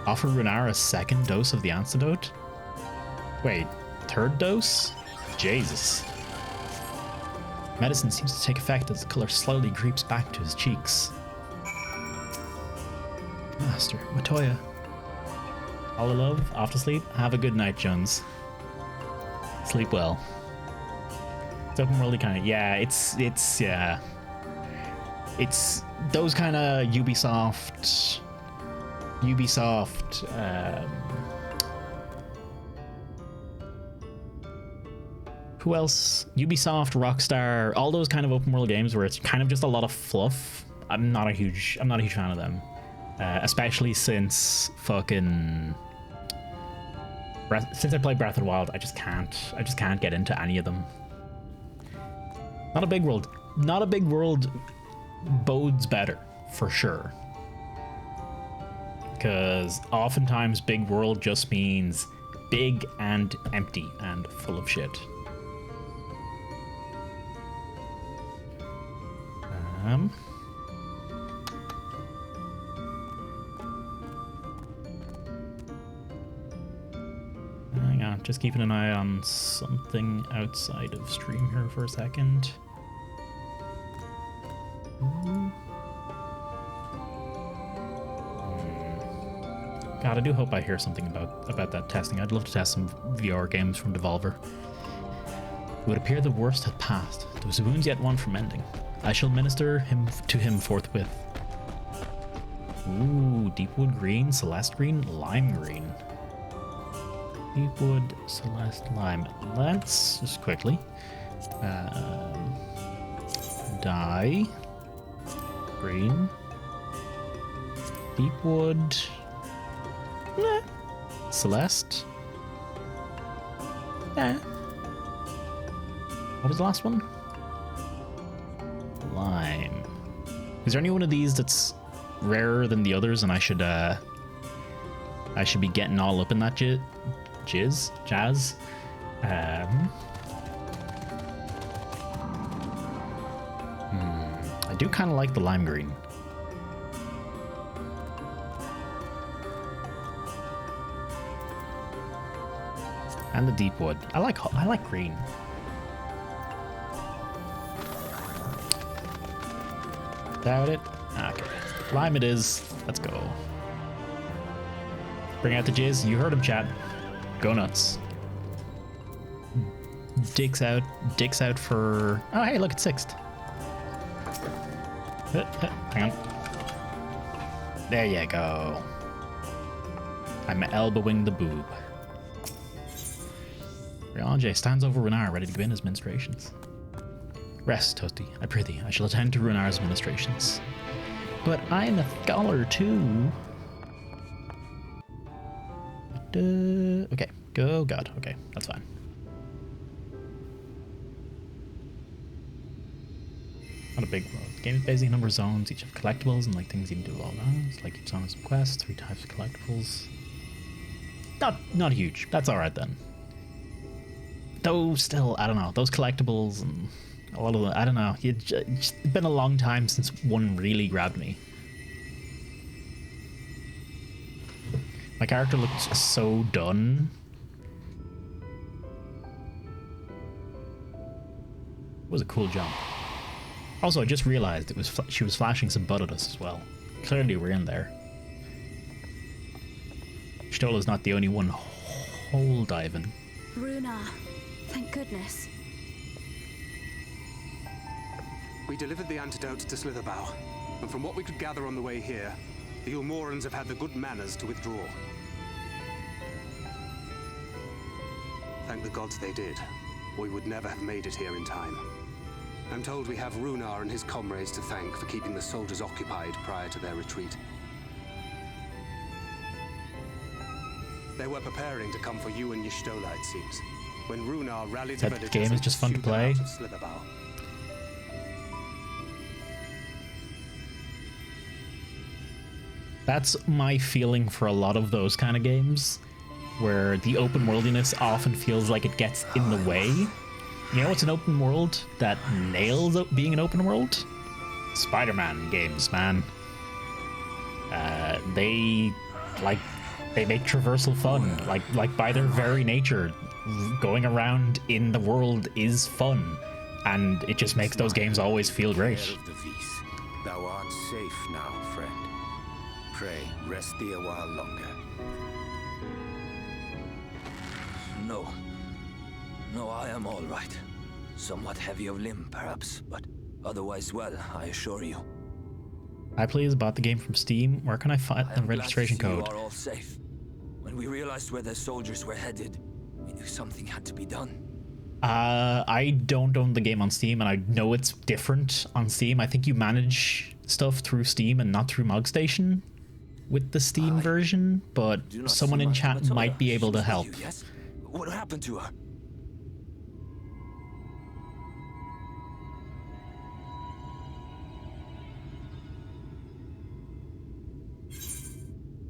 Offer Renar a 2nd dose of the antidote? Wait, 3rd dose? Jesus. Medicine seems to take effect as the color slowly creeps back to his cheeks. Master, Matoya. All the love, off to sleep. Have a good night, Jones. Sleep well. It's open worldy kind of, yeah, it's those kind of Ubisoft, who else? Ubisoft, Rockstar, all those kind of open world games where it's kind of just a lot of fluff. I'm not a huge fan of them, especially since fucking since I played Breath of the Wild. I just can't get into any of them. Not a big world bodes better for sure. Because oftentimes big world just means big and empty and full of shit. Just keeping an eye on something outside of stream here for a second. God, I do hope I hear something about that testing. I'd love to test some VR games from Devolver. It would appear the worst had passed. Those wounds yet one from mending. I shall minister to him forthwith. Ooh, Deepwood Green, Celeste Green, Lime Green. Deepwood, Celeste, Lime. Let's just quickly dye green, Deepwood, nah. Celeste. What was the last one? Lime. Is there any one of these that's rarer than the others, and I should be getting all up in that jazz? I do kind of like the lime green. And the deep wood. I like green. Doubt it. Okay. Lime it is. Let's go. Bring out the jizz. You heard him, chat. Go nuts. Dicks out for... Oh, hey, look, it's sixth. Hang on. There you go. I'm elbowing the boob. Rianjay stands over Runar, ready to begin his ministrations. Rest, Toasty, I pray thee. I shall attend to Runar's ministrations. But I am a scholar too. Okay. Go, God. Okay, that's fine. Not a big world. The game is basically a number of zones, each have collectibles, and like things you can do all rounds. Like each zone has some quests, 3 types of collectibles. Not huge. That's alright then. Though still, I don't know, those collectibles and a lot of the, I don't know, it's been a long time since one really grabbed me. My character looks so done. It was a cool jump. Also, I just realized she was flashing some butt at us as well. Clearly we're in there. Stola's not the only one hole diving. Runar, thank goodness. We delivered the antidote to Slitherbow, and from what we could gather on the way here, the Ulmorans have had the good manners to withdraw. Thank the gods they did, or we would never have made it here in time. I'm told we have Runar and his comrades to thank for keeping the soldiers occupied prior to their retreat. They were preparing to come for you and Y'shtola, it seems, when Runar rallied the villagers. That game is just fun to play. That's my feeling for a lot of those kind of games, where the open worldiness often feels like it gets in the way. You know what's an open world that nails being an open world? Spider-Man games, man. They make traversal fun. Like by their very nature, going around in the world is fun, and it just makes those games always feel great. Thou art safe now, friend. Pray, rest thee a while longer. No, I am all right. Somewhat heavy of limb, perhaps, but otherwise well, I assure you. I please bought the game from Steam. Where can I find the registration code? You are all safe. When we realized where the soldiers were headed, we knew something had to be done. I don't own the game on Steam, and I know it's different on Steam. I think you manage stuff through Steam and not through MugStation with the Steam version, but someone in chat might be able to help. Yes? What happened to her?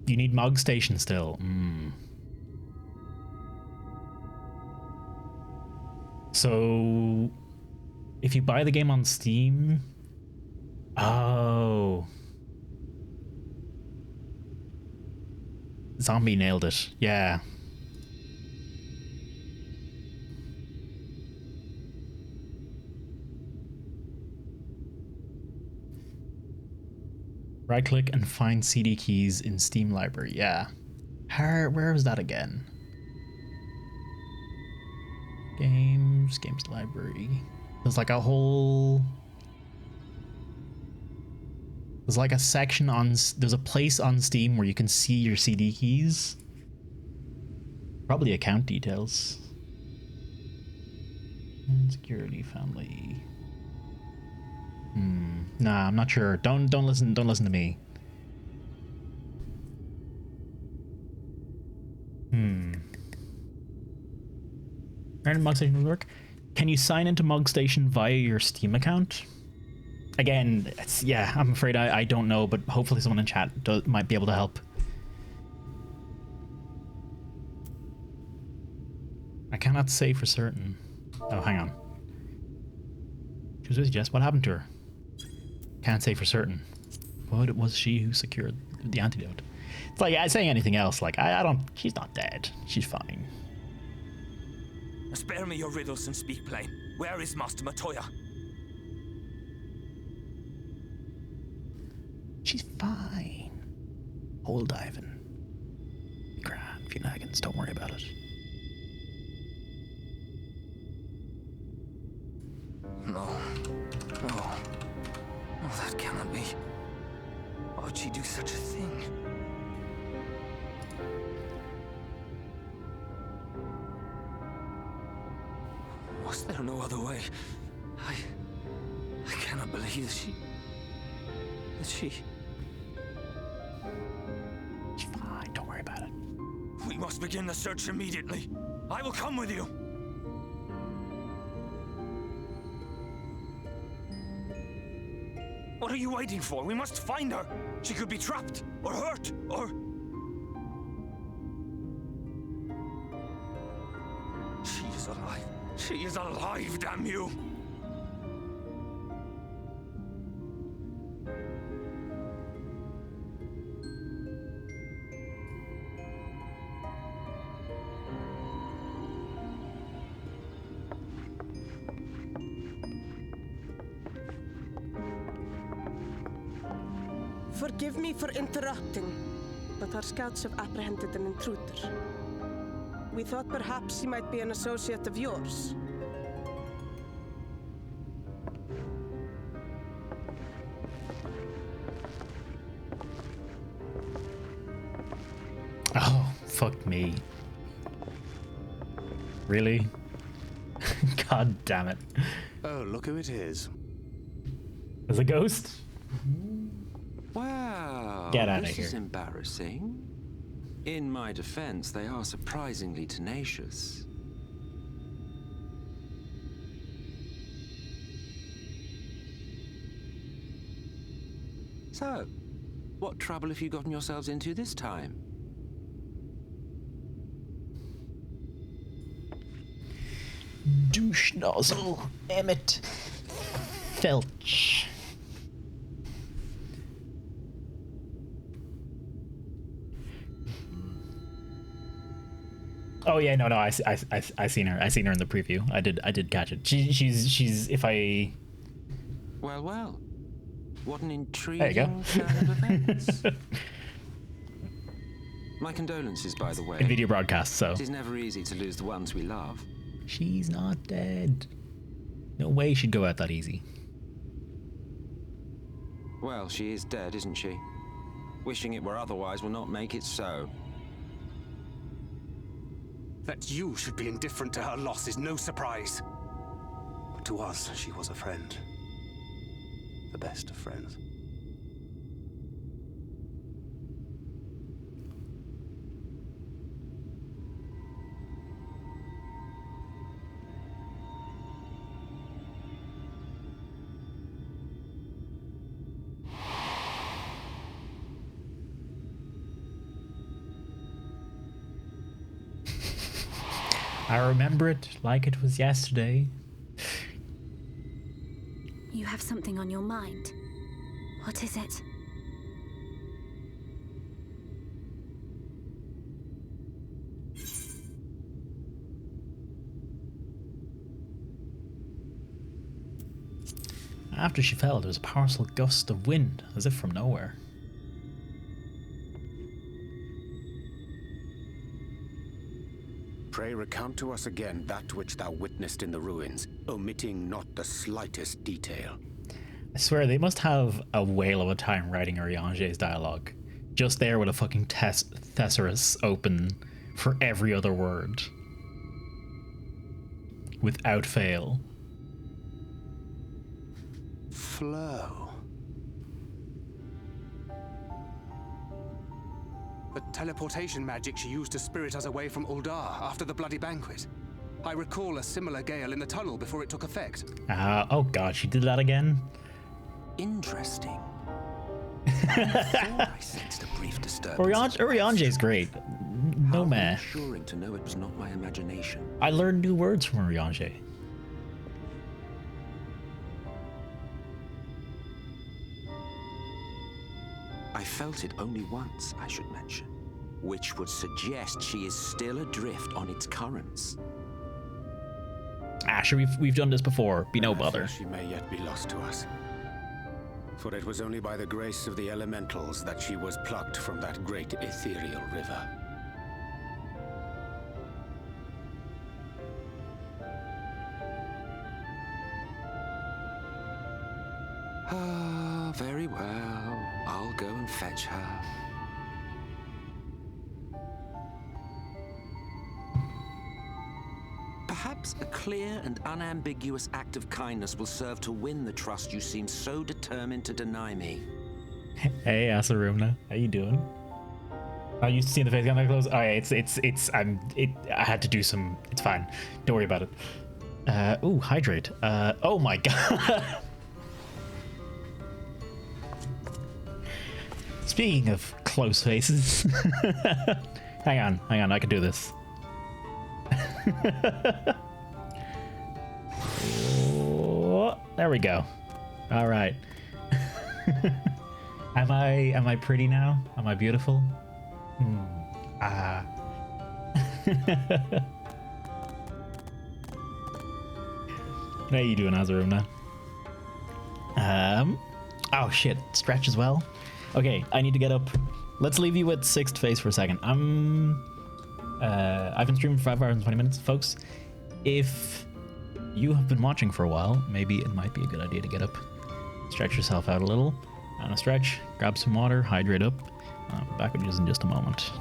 You need MugStation still. So, if you buy the game on Steam... Oh. Zombie nailed it. Yeah. Right click and find CD keys in Steam library. Yeah. Where is that again? Games library. There's like a whole... There's like a section on... There's a place on Steam where you can see your CD keys. Probably account details. Security, family... Nah, I'm not sure. Don't listen to me. Earn Mug Station work. Can you sign into Mug Station via your Steam account? Again, yeah, I'm afraid I don't know, but hopefully someone in chat might be able to help. I cannot say for certain. Oh, hang on. She was with Jess. What happened to her? Can't say for certain. What was she who secured the antidote? It's like saying anything else. Like I don't. She's not dead. She's fine. Spare me your riddles and speak plain. Where is Master Matoya? She's fine. Hole diving. Grand Funagans. Don't worry about it. No. No, that cannot be. Why would she do such a thing? Was there no other way? I cannot believe that she... She's fine, don't worry about it. We must begin the search immediately. I will come with you. What are you waiting for? We must find her. She could be trapped, or hurt, or... She is alive. She is alive, damn you! Forgive me for interrupting, but our scouts have apprehended an intruder. We thought perhaps he might be an associate of yours. Oh, fuck me. Really? God damn it. Oh, look who it is. There's a ghost? Wow. Get out of This here. is embarrassing. In my defense, they are surprisingly tenacious. So, what trouble have you gotten yourselves into this time? Douche nozzle. Emmett Felch. Oh yeah, no, I seen her. I seen her in the preview. I did catch it. She's if I. Well. What an There you intriguing go. turn of events. My condolences, by the way. Video broadcast, so. It is never easy to lose the ones we love. She's not dead. No way she'd go out that easy. Well, she is dead, isn't she? Wishing it were otherwise will not make it so. That you should be indifferent to her loss is no surprise. But to us, she was a friend. The best of friends. I remember it like it was yesterday. You have something on your mind. What is it? After she fell, there was a powerful gust of wind, as if from nowhere. Pray recount to us again that which thou witnessed in the ruins, omitting not the slightest detail. I swear they must have a whale of a time writing Urianger's dialogue. Just there with a fucking thesaurus open for every other word. Without fail. Flow. The teleportation magic she used to spirit us away from Uldar after the bloody banquet. I recall a similar gale in the tunnel before it took effect. Oh god, she did that again? Interesting. I sensed a brief disturbance. Urianger's great. No meh. Reassuring to know it was not my imagination. I learned new words from Urianger. I felt it only once, I should mention, which would suggest she is still adrift on its currents. Sure, we've done this before. Be no bother. She may yet be lost to us. For it was only by the grace of the elementals that she was plucked from that great ethereal river. Ah, very well. I'll go and fetch her. Perhaps a clear and unambiguous act of kindness will serve to win the trust you seem so determined to deny me. Hey, Asarumna, how you doing? Oh, you seen the face on my clothes? Oh yeah, I had to do some. It's fine. Don't worry about it. Ooh, hydrate. Oh my god. Speaking of close faces, hang on, I can do this. Oh, there we go. All right. Am I pretty now? Am I beautiful? How you doing, Azarumna? Oh shit, stretch as well. Okay, I need to get up. Let's leave you with Sixth Face for a second. I've been streaming for 5 hours and 20 minutes, folks. If you have been watching for a while, maybe it might be a good idea to get up, stretch yourself out a little, and a stretch, grab some water, hydrate up. Back with you in just a moment.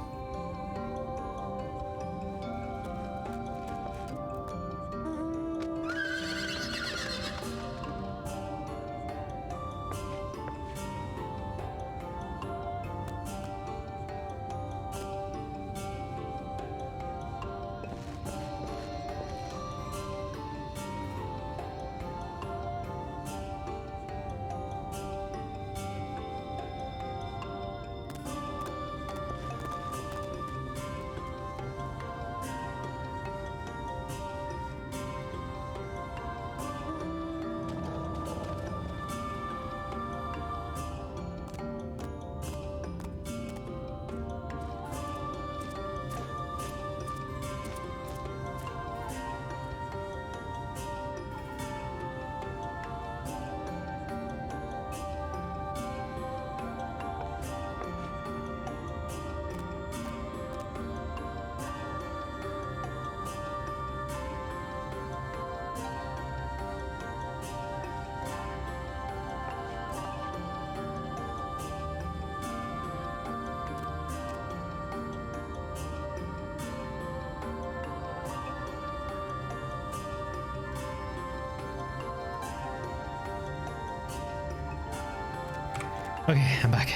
Okay, I'm back.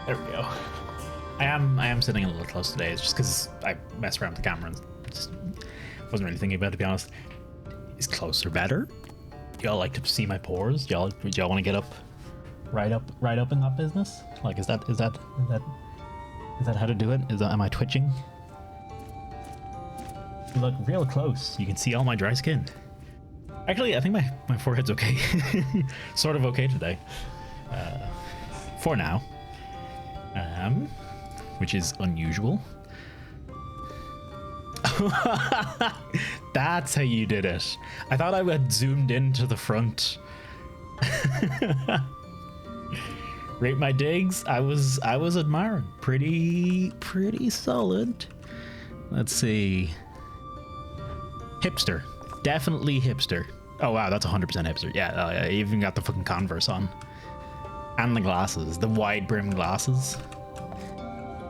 There we go. I am sitting a little close today. It's just because I messed around with the camera and just wasn't really thinking about it, to be honest. Is closer better? Y'all like to see my pores? Y'all want to get up, right up in that business? Like, is that how to do it? Am I twitching? You look real close. You can see all my dry skin. Actually, I think my forehead's okay. Sort of okay today. For now. Which is unusual. That's how you did it. I thought I had zoomed into the front. Rate my digs. I was admiring. Pretty solid. Let's see. Hipster. Definitely hipster. Oh wow, that's 100% hipster. Yeah, I even got the fucking Converse on. And the glasses, the wide brim glasses.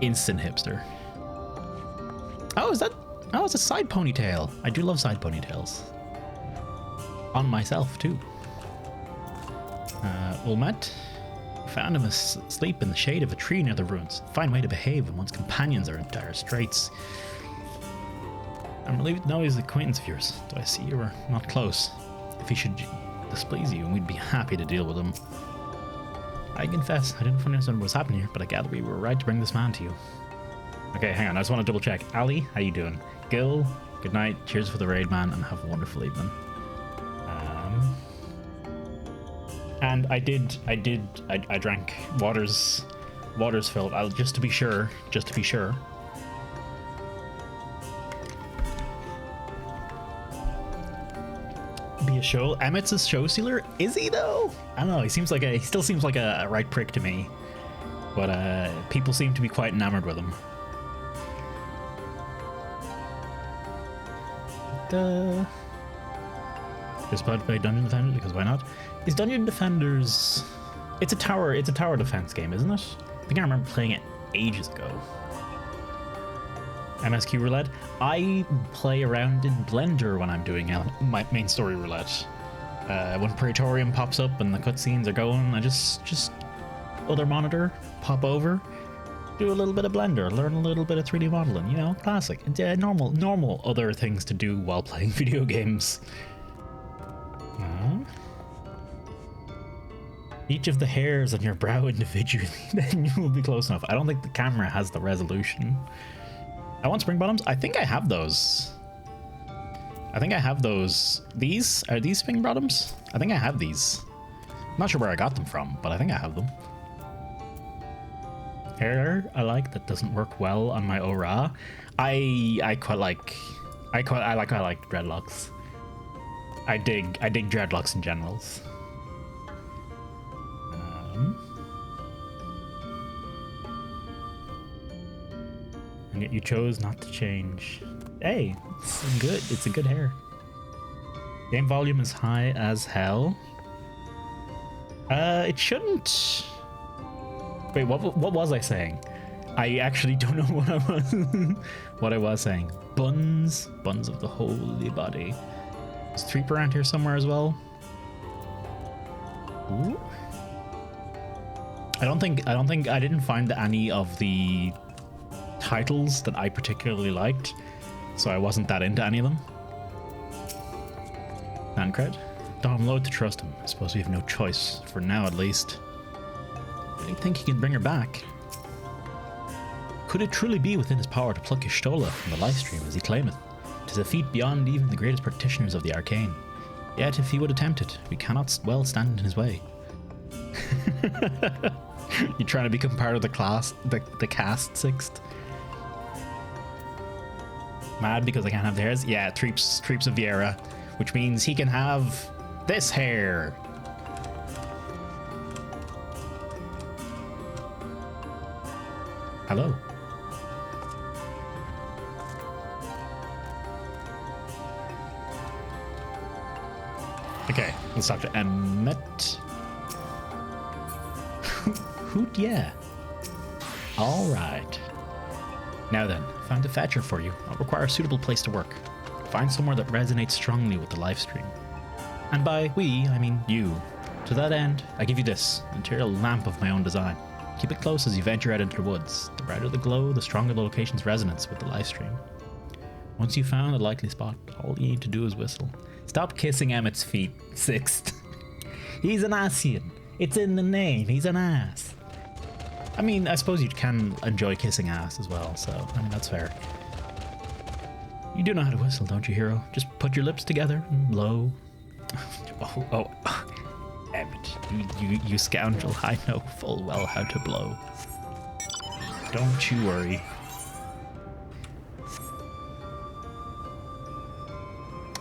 Instant hipster. Oh, is that? Oh, it's a side ponytail. I do love side ponytails. On myself too. Ulmet. Found him asleep in the shade of a tree near the ruins. Fine way to behave when one's companions are in dire straits. I'm relieved to know he's an acquaintance of yours. Do I see you were not close? If he should displease you, we'd be happy to deal with him. I confess, I didn't fully understand what was happening here, but I gather we were right to bring this man to you. Okay, hang on, I just want to double check. Ali, how you doing? Gil, good night, cheers for the raid, man, and have a wonderful evening. And I drank water's filled. Just to be sure. Be a show. Emmett's a show stealer? Is he though? I don't know. He still seems like a right prick to me. But people seem to be quite enamored with him. Just about to play Dungeon Defenders because why not? Is Dungeon Defenders? It's a tower defense game, isn't it? I think I remember playing it ages ago. MSQ roulette. I play around in Blender when I'm doing my main story roulette. When Praetorium pops up and the cutscenes are going, I just other monitor, pop over, do a little bit of Blender, learn a little bit of 3D modeling. You know, classic. Normal other things to do while playing video games. Each of the hairs on your brow individually, then you will be close enough. I don't think the camera has the resolution. I want spring bottoms. I think I have those. These? Are these spring bottoms? I think I have these. I'm not sure where I got them from, but I think I have them. Hair I like that doesn't work well on my aura. I like dreadlocks. I dig dreadlocks in generals. And yet you chose not to change. Hey, it's a good hair. Game volume is high as hell. It shouldn't. Wait, what was I saying? I actually don't know what I was saying. Buns of the holy body. Is Threep around here somewhere as well? Ooh. I didn't find any of the titles that I particularly liked, so I wasn't that into any of them. Mancred? I'm loath to trust him. I suppose we have no choice, for now at least. Do you think he can bring her back? Could it truly be within his power to pluck Y'shtola from the lifestream as he claimeth? 'Tis a feat beyond even the greatest practitioners of the arcane. Yet if he would attempt it, we cannot well stand in his way. You're trying to become part of the cast sixth? Mad because I can't have the hairs? Yeah, Treeps of Viera, which means he can have this hair. Hello. Okay, let's talk to Emmett. Hoot yeah. All right. Now then, found a thatcher for you. I'll require a suitable place to work. Find somewhere that resonates strongly with the live stream. And by we, I mean you. To that end, I give you this, an interior lamp of my own design. Keep it close as you venture out into the woods. The brighter the glow, the stronger the location's resonance with the live stream. Once you've found a likely spot, all you need to do is whistle. Stop kissing Emmett's feet, Sixth. He's an Asian. It's in the name. He's an ass. I mean, I suppose you can enjoy kissing ass as well, so, I mean, that's fair. You do know how to whistle, don't you, hero? Just put your lips together and blow. Oh, Emmett, you scoundrel, I know full well how to blow. Don't you worry.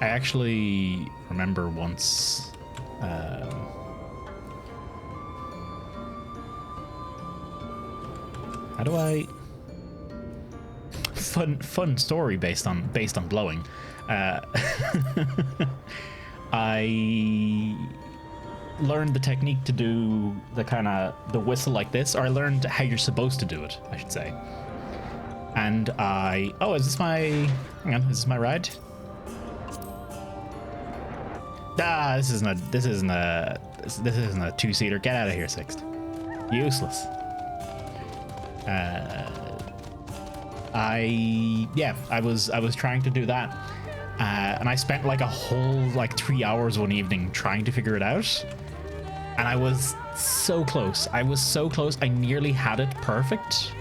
I actually remember once, How do I... Fun story based on blowing. I learned the technique to do the whistle like this, or I learned how you're supposed to do it, I should say. And oh, is this my... Hang on, is this my ride? Ah, this isn't a two-seater. Get out of here, Sixt. Useless. I was trying to do that, and I spent like a whole 3 hours one evening trying to figure it out, and I was so close. I was so close. I nearly had it perfect.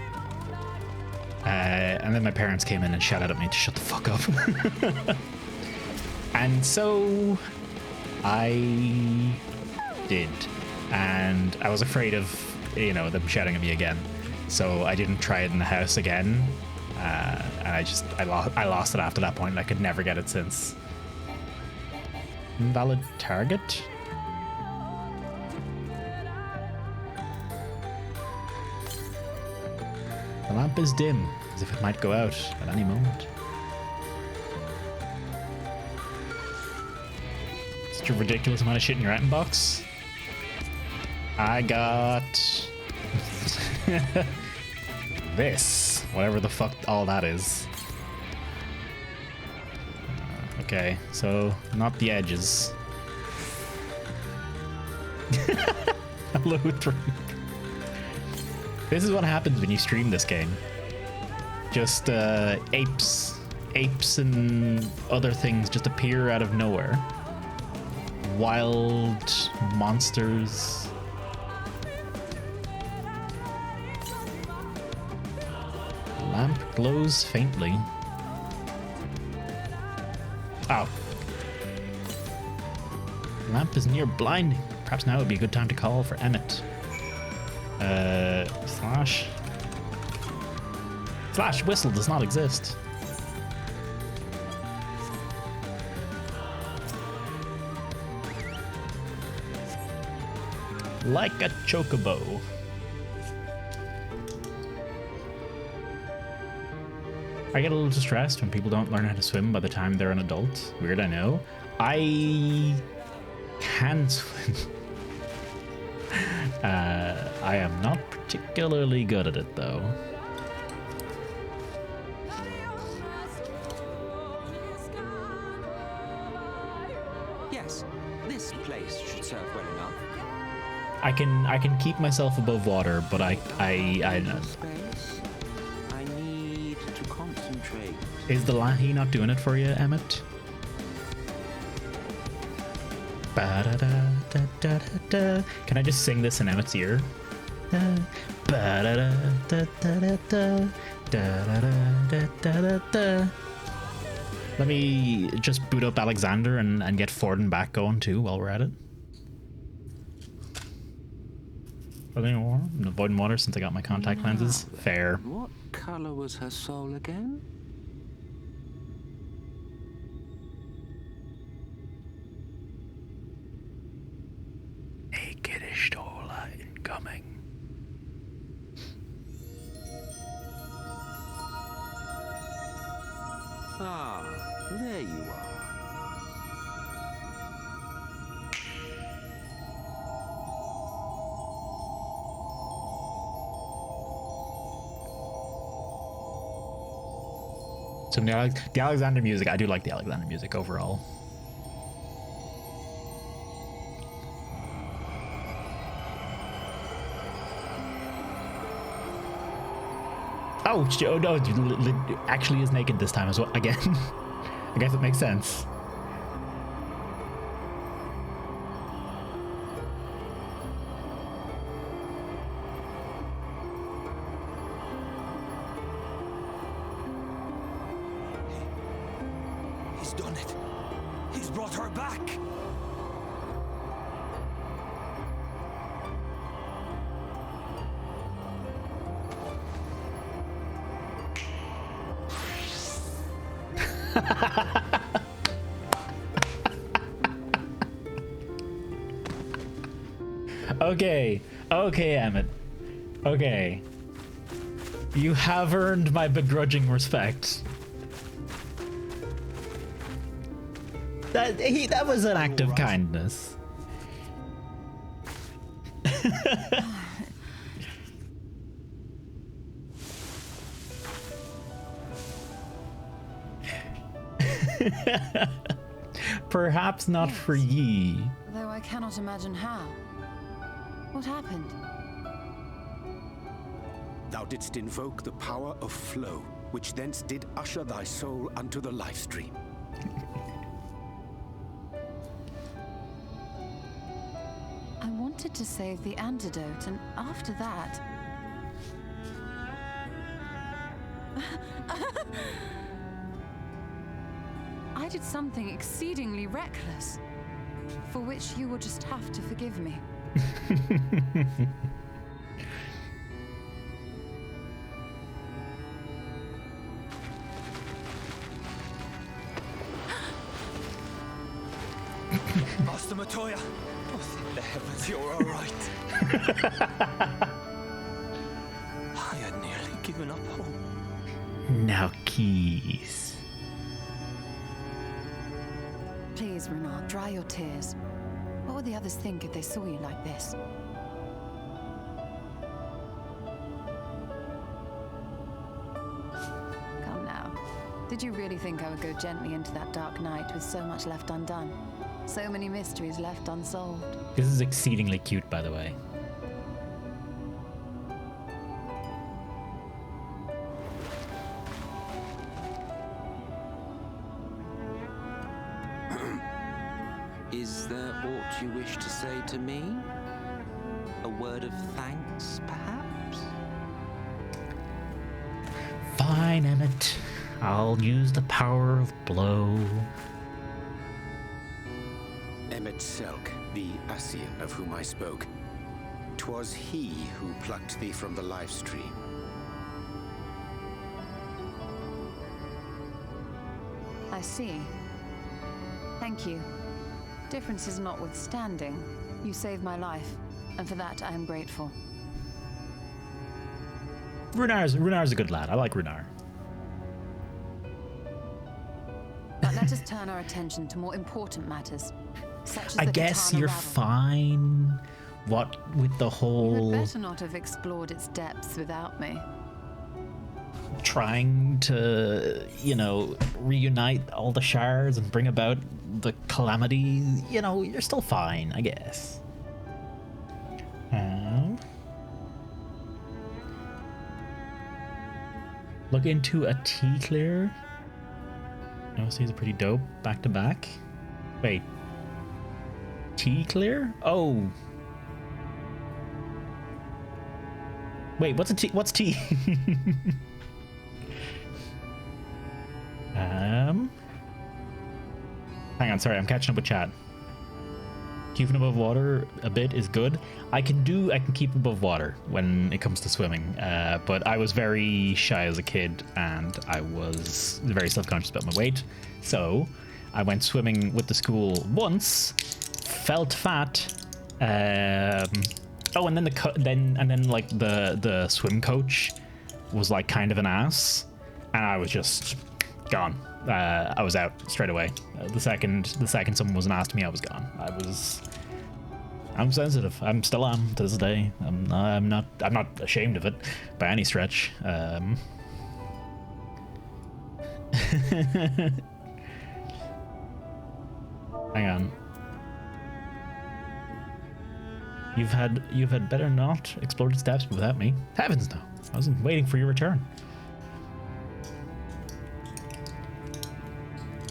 And then my parents came in and shouted at me to shut the fuck up. And so I did, and I was afraid of, them shouting at me again. So I didn't try it in the house again, and I lost it after that point. I could never get it since. Invalid target? The lamp is dim, as if it might go out at any moment. Such a ridiculous amount of shit in your item box. I got... this. Whatever the fuck all that is. Okay, so not the edges. Hello, Three. This is what happens when you stream this game. Just apes and other things just appear out of nowhere. Wild monsters. Lamp glows faintly. Oh. Lamp is near blinding. Perhaps now would be a good time to call for Emmett. Slash whistle does not exist. Like a chocobo. I get a little distressed when people don't learn how to swim by the time they're an adult. Weird, I know. I can swim. I am not particularly good at it, though. Yes, this place should serve well enough. I can keep myself above water, but I Space. I need to concentrate. Is the lahi not doing it for you, Emmett? Ba-da-da-da-da-da. Can I just sing this in Emmett's ear? Ba-da-da-da-da-da-da-da-da-da-da-da. Let me just boot up Alexander and get Forden back going too while we're at it. I'm avoiding water since I got my contact lenses. Fair. What color was her soul again? A kiddish Tola incoming. Ah, there you are. So the Alexander music, I do like the Alexander music overall. Oh no, actually is naked this time as well, again. I guess it makes sense. He's done it. He's brought her back. Okay, Emmett. Okay. You have earned my begrudging respect. That was an act of kindness. Perhaps not for ye. Though I cannot imagine how. What happened? Thou didst invoke the power of flow, which thence did usher thy soul unto the life stream. I wanted to save the antidote, and after that... I did something exceedingly reckless, for which you will just have to forgive me. Master Matoya! Oh, thank the heavens you're all right. I had nearly given up hope. Now keys. Please, Renard, dry your tears. What would the others think if they saw you like this? Come now. Did you really think I would go gently into that dark night with so much left undone? So many mysteries left unsolved. This is exceedingly cute, by the way. Is there aught you wish to say to me? A word of thanks, perhaps? Fine, Emmett. I'll use the power of blow. Emmett Selk, the Ascian of whom I spoke. 'Twas he who plucked thee from the life stream. I see. Thank you. Differences notwithstanding, you saved my life, and for that I am grateful. Runar's a good lad. I like Runar. But let us turn our attention to more important matters, such as I the guess Katana you're rabble. fine. What with the You whole had better not have explored its depths without me. trying to, you know, reunite all the shards and bring about the calamity? You know, you're still fine, I guess. Look into a T-Clear. Notice these are pretty dope, back to back. Wait. T-Clear? Oh. Wait, what's a T? What's T? Hang on, sorry, I'm catching up with chat. Keeping above water a bit is good. I can keep above water when it comes to swimming, but I was very shy as a kid and I was very self-conscious about my weight. So I went swimming with the school once, felt fat, oh, and then the swim coach was like kind of an ass, and I was just gone. I was out straight away. The second someone was an ass to me, I was gone. I'm sensitive. I'm still am to this day. I'm not ashamed of it by any stretch. Hang on. You've had better not explored steps without me. Heavens no. I wasn't waiting for your return.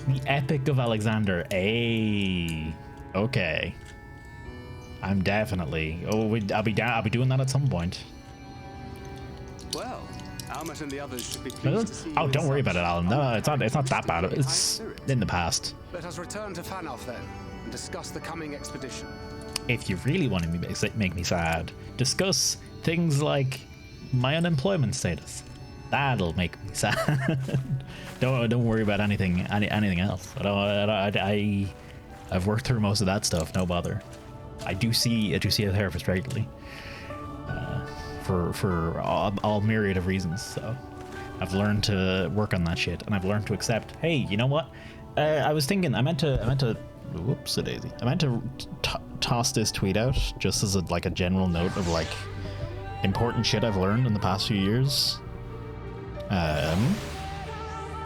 The Epic of Alexander. Ay. Okay. I'm definitely. Oh, I'll be doing that at some point. Well, Almet and the others should be pleased to see you. Oh, don't worry about it, Alan. No, it's not that bad. It's in the past. Let us return to Fanalf then and discuss the coming expedition. If you really want to make me sad, discuss things like my unemployment status. That'll make me sad. Don't worry about anything else. I've worked through most of that stuff. No bother. I do see a therapist regularly. for all myriad of reasons. So I've learned to work on that shit, and I've learned to accept. Hey, you know what? I was thinking. I meant to. Whoops, a daisy. I meant to toss this tweet out just as a general note of like important shit I've learned in the past few years.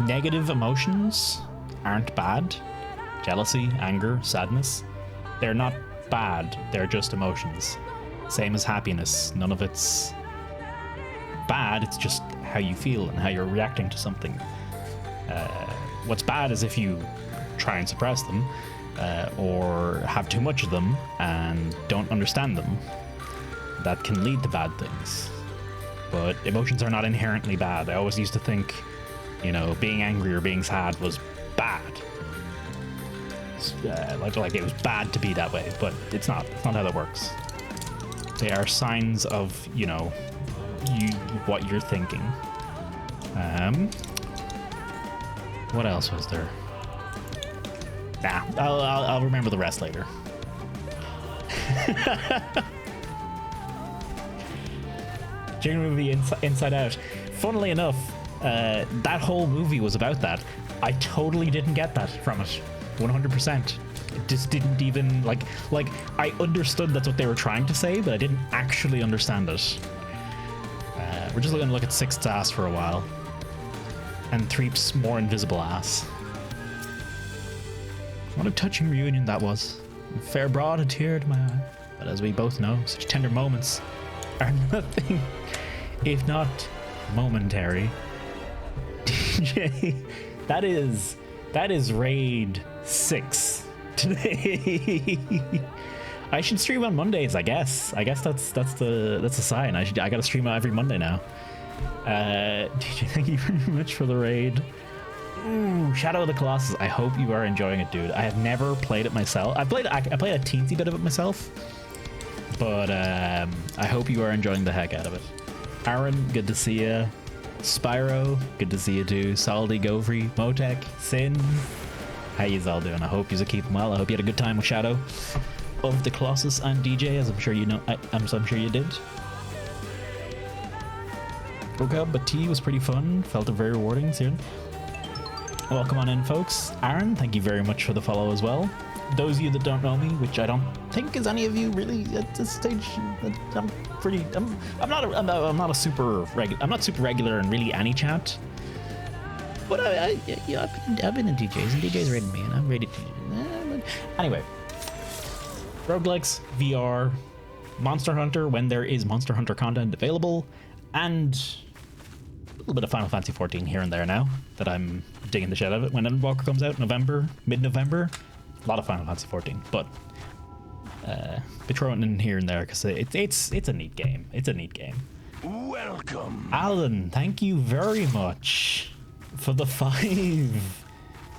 Negative emotions aren't bad. Jealousy, anger, sadness. They're not bad. They're just emotions. Same as happiness. None of it's bad. It's just how you feel and how you're reacting to something. What's bad is if you try and suppress them, or have too much of them and don't understand them. That can lead to bad things. But emotions are not inherently bad. I always used to think, you know, being angry or being sad was bad. Like it was bad to be that way, but it's not. It's not how that works. They are signs of, you know, what you're thinking. What else was there? Nah, I'll remember the rest later. During the movie Inside Out, funnily enough, that whole movie was about that. I totally didn't get that from it, 100%. It just didn't even like I understood that's what they were trying to say, but I didn't actually understand it. We're just gonna look at Sixth's ass for a while, and Threep's more invisible ass. What a touching reunion that was. Fair brought a tear to my eye. But as we both know, such tender moments are nothing if not momentary. DJ, that is raid 6 today. I should stream on Mondays, I guess. I guess that's a sign. I gotta stream every Monday now. DJ, thank you very much for the raid. Ooh, Shadow of the Colossus. I hope you are enjoying it, dude. I have never played it myself. I played a teensy bit of it myself, but I hope you are enjoying the heck out of it. Aaron, good to see you. Spyro, good to see you too. Saldi, Govri, Motek, Sin, how yous all doing? I hope yous are keeping well. I hope you had a good time with Shadow of the Colossus and DJ, as I'm sure you know. I'm sure you did. Broke up, but tea was pretty fun. Felt it very rewarding. Soon. Welcome on in, folks. Aaron, thank you very much for the follow as well. Those of you that don't know me, which I don't think is any of you really at this stage, I'm not super regular in really any chat. But I've been in DJs and DJs rated me, and I'm rated. Anyway, roguelikes, VR, Monster Hunter when there is Monster Hunter content available, and a little bit of Final Fantasy 14 here and there now that I'm digging the shit out of it. When Endwalker comes out, mid-November, a lot of Final Fantasy 14, but be throwing in here and there because it's a neat game. It's a neat game. Welcome, Alan. Thank you very much for the 5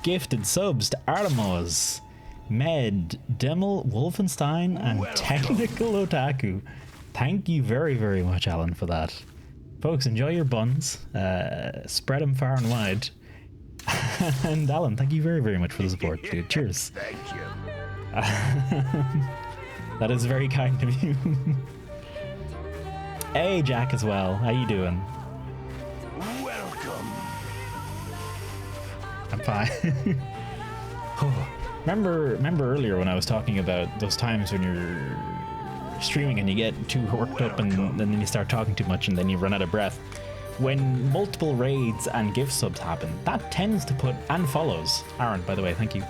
gifted subs to Artemis, Med, Demel, Wolfenstein, and Technical Otaku. Thank you very, very much, Alan, for that. Folks, enjoy your buns. Spread them far and wide. And Alan, thank you very, very much for the support, dude. Cheers. Thank you. That is very kind of you. Hey, Jack, as well. How you doing? Welcome. I'm fine. Remember earlier when I was talking about those times when you're streaming and you get too worked up and then you start talking too much and then you run out of breath? When multiple raids and gift subs happen, that tends to put, and follows, Aaron, by the way, thank you,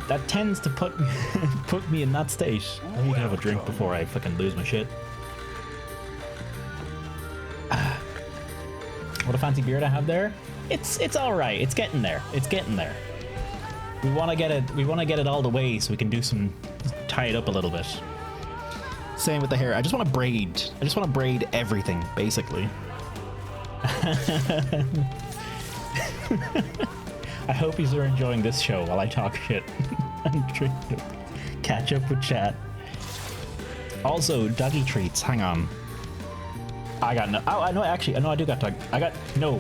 that tends to put me in that state. Let me have a drink before I fucking lose my shit. What a fancy beard I have there. It's all right. It's getting there. It's getting there. We want to get it all the way so we can do some, tie it up a little bit. Same with the hair. I just want to braid everything, basically. I hope you are enjoying this show while I talk shit and catch up with chat. Also, doggy treats. Hang on. I got no. Oh, I know. Actually, I do got dog. I got no.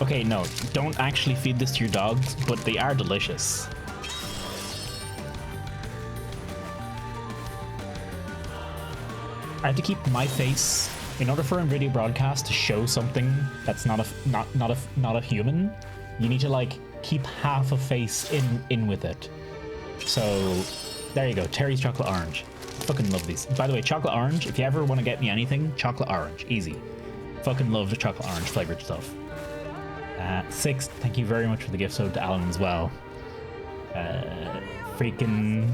Okay, no. Don't actually feed this to your dogs, but they are delicious. I have to keep my face In order for a video broadcast to show something that's not a human, you need to like keep half a face in with it. So there you go, Terry's chocolate orange. Fucking love these. By the way, chocolate orange, if you ever want to get me anything, chocolate orange, easy. Fucking love the chocolate orange flavored stuff. Sixth, thank you very much for the gift sub to Alan as well. Freaking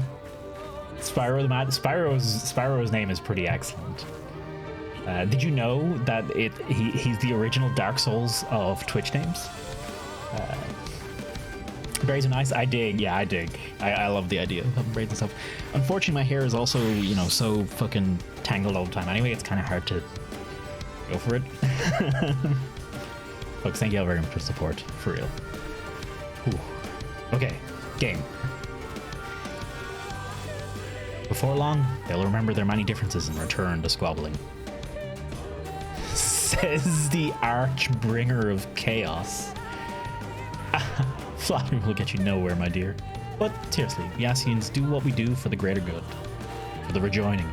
Spyro the Mad. Spyro's name is pretty excellent. Did you know that he's the original Dark Souls of Twitch names? Braids are nice. I dig. Yeah, I dig. I love the idea of having braids and stuff. Unfortunately, my hair is also, you know, so fucking tangled all the time. Anyway, it's kind of hard to go for it. Folks, thank you all very much for the support. For real. Ooh. Okay, game. Before long, they'll remember their many differences and return to squabbling. Says the Archbringer of Chaos. Flattery will get you nowhere, my dear. But seriously, we Asians do what we do for the greater good, for the rejoining.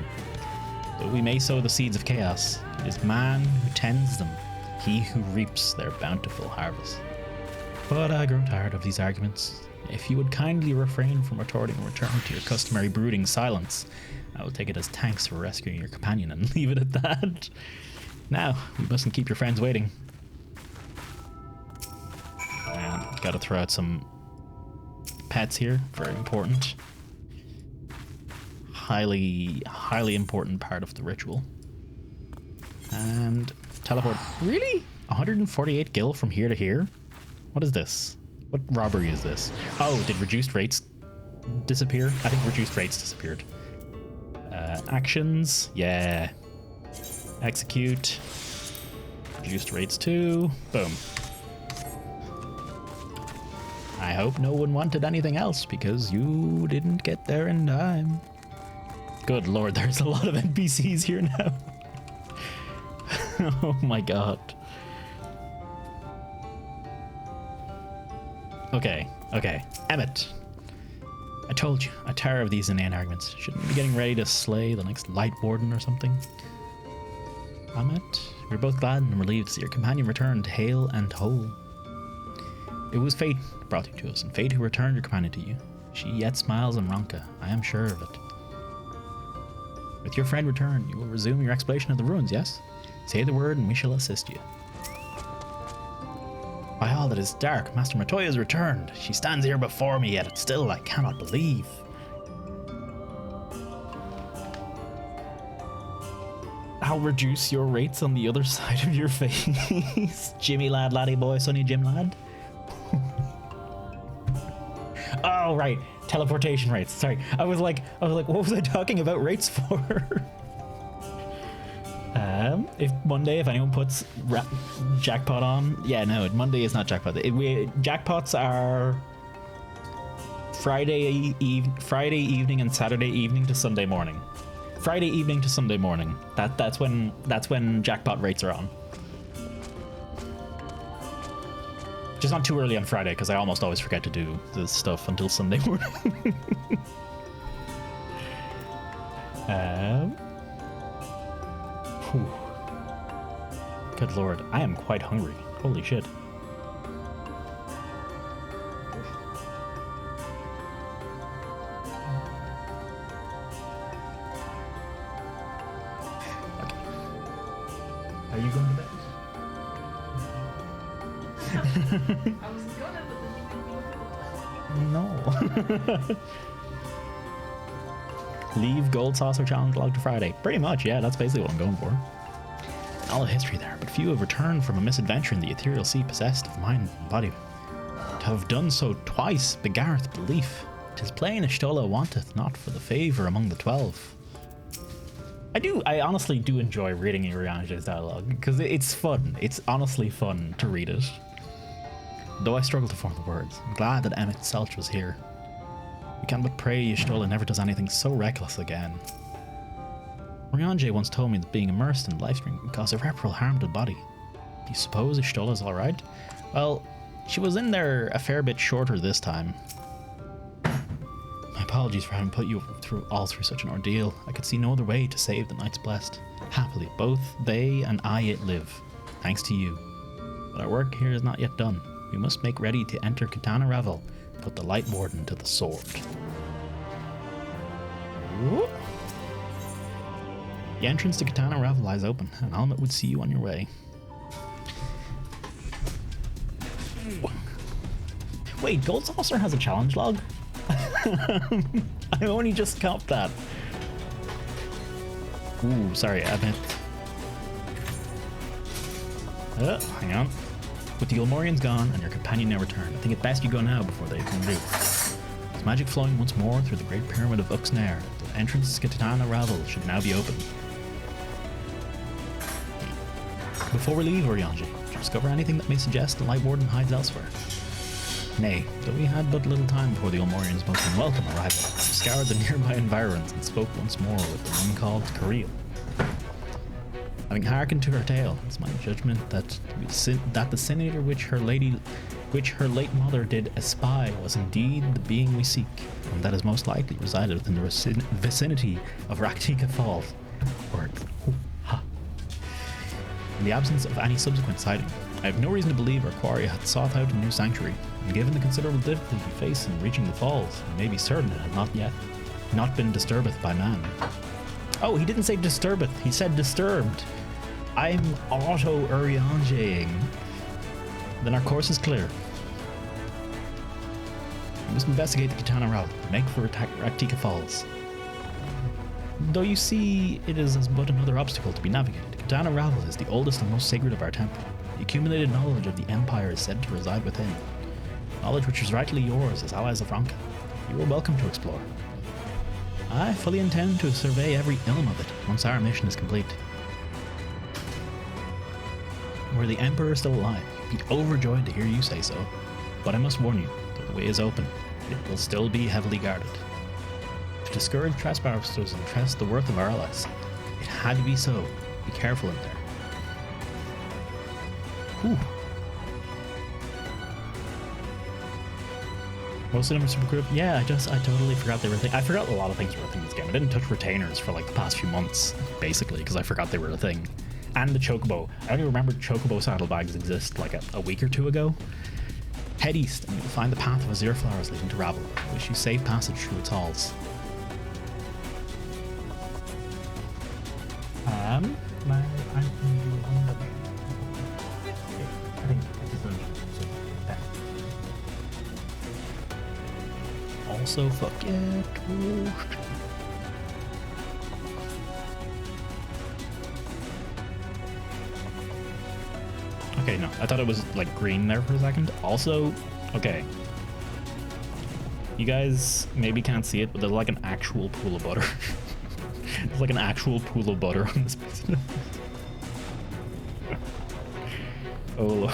Though we may sow the seeds of chaos, it is man who tends them, he who reaps their bountiful harvest. But I grow tired of these arguments. If you would kindly refrain from retorting and return to your customary brooding silence, I will take it as thanks for rescuing your companion and leave it at that. Now, we mustn't keep your friends waiting. And gotta throw out some pets here, very important. Highly important part of the ritual. And teleport. Really? 148 gil from here to here? What is this? What robbery is this? Oh, did reduced rates disappear? I think reduced rates disappeared. Actions, yeah. Execute. Reduced rates too. Boom. I hope no one wanted anything else because you didn't get there in time. Good lord, there's a lot of NPCs here now. Oh my god. Okay. Emmett. I told you, I tire of these inane arguments. Shouldn't we be getting ready to slay the next Light Warden or something? Emmett, we're both glad and relieved to see your companion returned hale and whole. It was fate who brought you to us, and fate who returned your companion to you. She yet smiles on Ronka, I am sure of it. With your friend returned, you will resume your exploration of the ruins, yes? Say the word and we shall assist you. By all that is dark, Master Matoya has returned. She stands here before me, yet still I cannot believe. I'll reduce your rates on the other side of your face. Jimmy lad, laddie boy, sonny Jim lad. Oh, right. Teleportation rates. Sorry. I was like, what was I talking about rates for? If Monday, if anyone puts jackpot on, yeah, no, Monday is not jackpot. Jackpots are Friday evening and Saturday evening to Sunday morning. Friday evening to Sunday morning. That's when jackpot rates are on. Just not too early on Friday because I almost always forget to do this stuff until Sunday morning. Good lord, I am quite hungry. Holy shit. Okay. Are you going to bed? I was gonna, but then you made me look at the time. No. Leave Gold Saucer Challenge log to Friday. Pretty much, yeah, that's basically what I'm going for. All the history there, but few have returned from a misadventure in the ethereal sea possessed of mind and body. To have done so twice begarreth belief. 'Tis plain Ishtola wanteth not for the favour among the 12. I honestly do enjoy reading Iriange's dialogue, because it's fun. It's honestly fun to read it. Though I struggle to form the words, I'm glad that Emmett Selch was here. We can but pray Ishtola never does anything so reckless again. Iriange once told me that being immersed in the life stream can cause irreparable harm to the body. Do you suppose Ishtola's alright? Well, she was in there a fair bit shorter this time. My apologies for having put you through such an ordeal. I could see no other way to save the Knights Blessed. Happily, both they and I yet live, thanks to you. But our work here is not yet done. We must make ready to enter Katana Ravel, put the Light Warden to the sword. Whoop. The entrance to Katana Ravel lies open, and Almet would see you on your way. Wait, Gold Saucer has a challenge log? I only just copped that. Ooh, sorry, I meant... hang on. With the Ulmorians gone and your companion now returned, I think it best you go now before they come do. With magic flowing once more through the Great Pyramid of Uxnair, the entrance to Katana Ravel should now be open. Before we leave, Orianji, did you discover anything that may suggest the Light Warden hides elsewhere? Nay, though we had but little time before the Ulmorians' most unwelcome arrival, we scoured the nearby environs and spoke once more with the one called Kirill. Having hearkened to her tale, it's my judgment that the senator which her late mother did espy was indeed the being we seek, and that is most likely resided within the vicinity of Raktika Falls. In the absence of any subsequent sighting, I have no reason to believe our quarry had sought out a new sanctuary, and given the considerable difficulty we face in reaching the falls, we may be certain it had not been disturbed by man. Oh, he didn't say disturbeth, he said disturbed. I'm auto-Urianjing. Then our course is clear. We must investigate the Katana route and make for Raktika Falls. Though you see, it is as but another obstacle to be navigated. Katana Ravel is the oldest and most sacred of our temple. The accumulated knowledge of the Empire is said to reside within. Knowledge which is rightly yours as allies of Ranka. You are welcome to explore. I fully intend to survey every ilm of it once our mission is complete. Were the Emperor still alive, he'd be overjoyed to hear you say so. But I must warn you, though the way is open, it will still be heavily guarded. To discourage trespassers and test the worth of our allies, it had to be so. Be careful in there. Whew. Most of them are super group. Yeah, I totally forgot they were a thing. I forgot a lot of things were a thing in this game. I didn't touch retainers for like the past few months, basically, because I forgot they were a thing. And the chocobo. I only remembered chocobo saddlebags exist like a week or two ago. Head east and you'll find the path of azure flowers leading to Ravel. I wish you safe passage through its halls. Also, fuck yeah, toast. Okay, no, I thought it was like green there for a second. Also, okay. You guys maybe can't see it, but there's like an actual pool of butter. There's like an actual pool of butter on this piece. Oh, Lord.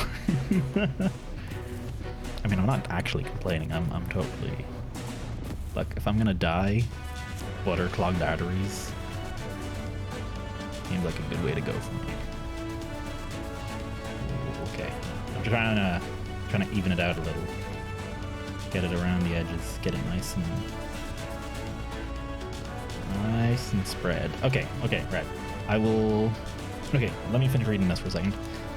I mean, I'm not actually complaining. I'm totally... Look, if I'm gonna die, butter clogged arteries seems like a good way to go for me. Ooh, okay, I'm trying to even it out a little. Get it around the edges. Get it nice and spread. Okay, right. I will... Okay, let me finish reading this for a second.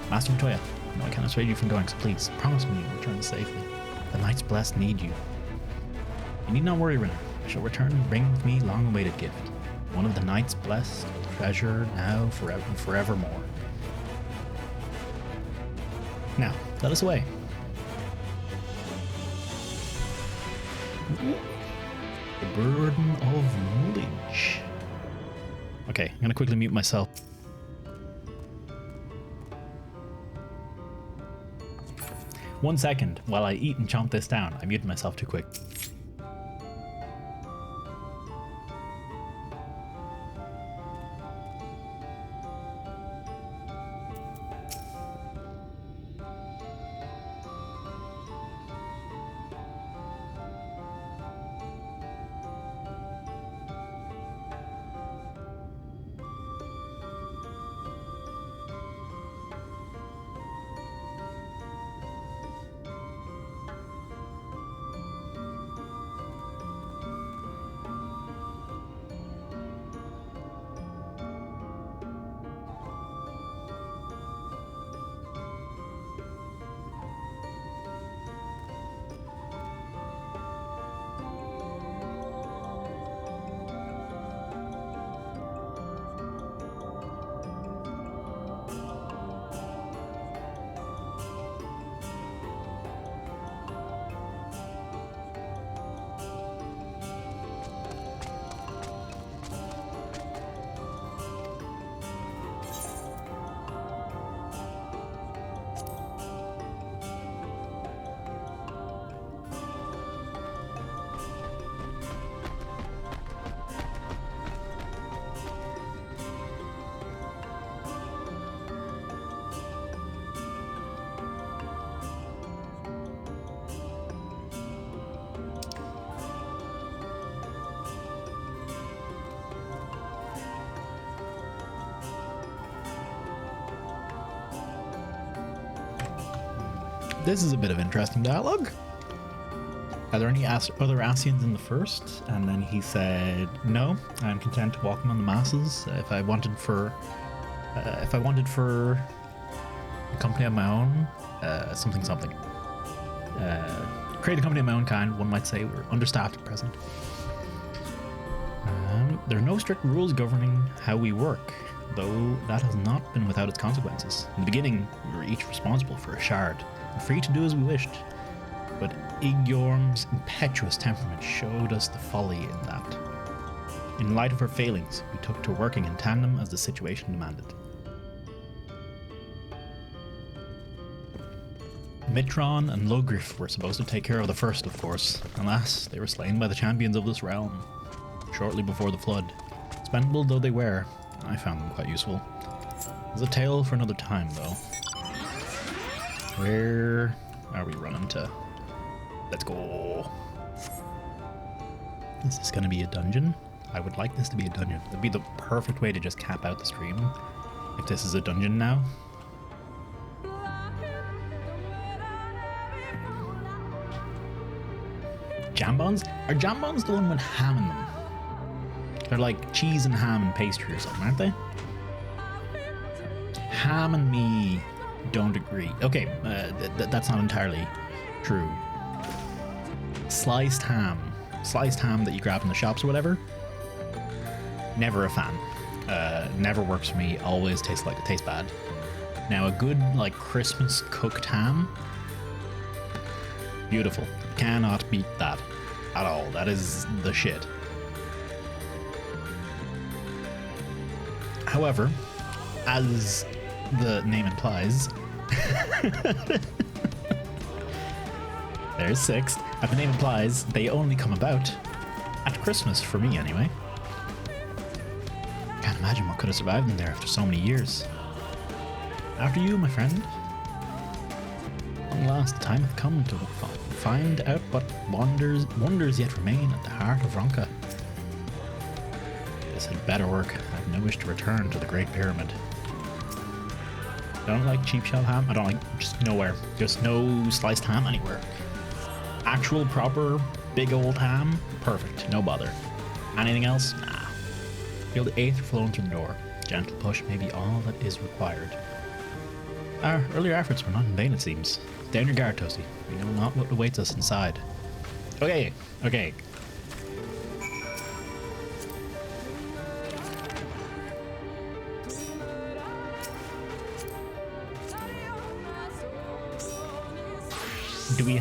Master Matoya, no, I can't dissuade you from going, so please, promise me you'll return safely. The Knights Blessed need you. You need not worry, Renner. I shall return and bring with me long-awaited gift. One of the Knights Blessed, treasure now forevermore. Now, let us away. The burden of knowledge. Okay, I'm gonna quickly mute myself. One second while I eat and chomp this down. I muted myself too quick. This is a bit of interesting dialogue. Are there any other Asians in the first? And then he said, no, I'm content to walk among the masses. If I wanted for a company of my own, something. Create a company of my own kind, one might say. We're understaffed at present. There are no strict rules governing how we work, though that has not been without its consequences. In the beginning, we were each responsible for a shard, and free to do as we wished. But Igyorm's impetuous temperament showed us the folly in that. In light of her failings, we took to working in tandem as the situation demanded. Mitron and Logrif were supposed to take care of the first, of course. Alas, they were slain by the champions of this realm, shortly before the flood. Expendable though they were, I found them quite useful. It's a tale for another time, though. Where are we running to? Let's go. Is this gonna be a dungeon? I would like this to be a dungeon. That'd be the perfect way to just cap out the stream. If this is a dungeon now. Jambons? Are jambons the one with ham in them? They're like cheese and ham and pastry or something, aren't they? Ham and me don't agree. Okay, that's not entirely true. Sliced ham that you grab in the shops or whatever, never a fan. Never works for me, always tastes bad. Now a good like Christmas cooked ham, beautiful. Cannot beat that at all. That is the shit. However, as the name implies, there's 6. As the name implies, they only come about at Christmas, for me anyway. Can't imagine what could have survived in there after so many years. After you, my friend. At last, the time hath come to find out what wonders yet remain at the heart of Ronka. This had better work. I have no wish to return to the Great Pyramid. I don't like cheap shell ham. I don't like just nowhere. Just no sliced ham anywhere. Actual proper big old ham, perfect. No bother. Anything else? Nah. Feel the aether flowing through the door. Gentle push may be all that is required. Our earlier efforts were not in vain, it seems. Stay on your guard, Toasty. We know not what awaits us inside. Okay. Do we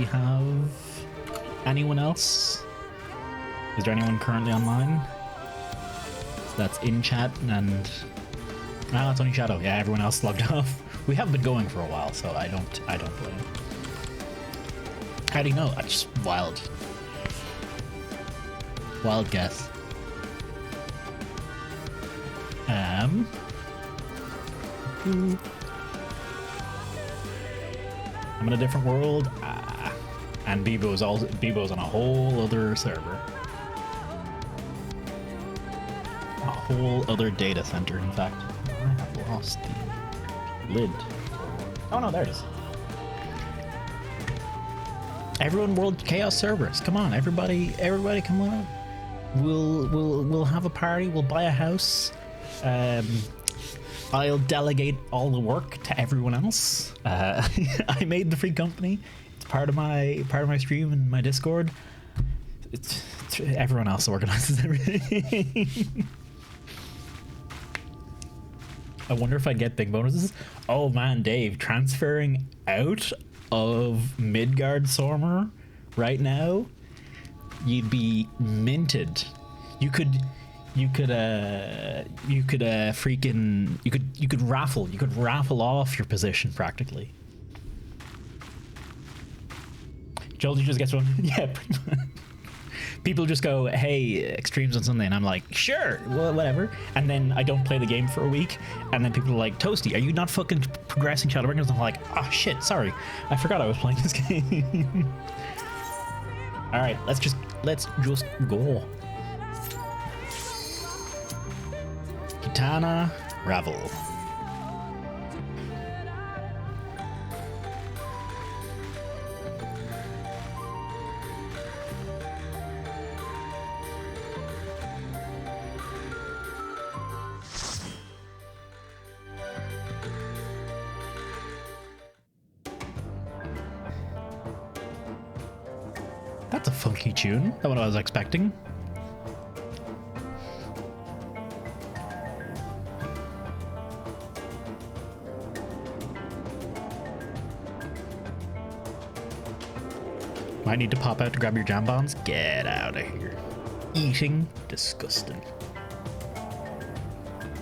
have anyone else? Is there anyone currently online that's in chat? And it's only Shadow. Yeah, everyone else logged off. We have been going for a while, so I don't blame. How do you know? I just wild guess. I'm in a different world, and Bebo's on a whole other server, a whole other data center. In fact, I have lost the lid. Oh no, there it is. Everyone, World Chaos servers, come on, everybody, come on. We'll have a party. We'll buy a house. I'll delegate all the work to everyone else. I made the free company. It's part of my stream and my Discord. It's everyone else organizes everything. I wonder if I get big bonuses. Oh man, Dave, transferring out of Midgard Sormer right now, you'd be minted. You could raffle off your position practically. Jolie just gets one. Yeah, pretty much. People just go, hey, Extremes on Sunday, and I'm like, sure, well, whatever. And then I don't play the game for a week, and then people are like, Toasty, are you not fucking progressing ShadowBringers? And I'm like, oh shit, sorry, I forgot I was playing this game. All right, let's just go. Kitana Ravel. That's a funky tune. Not what I was expecting. Might need to pop out to grab your jam bombs. Get out of here. Eating, disgusting.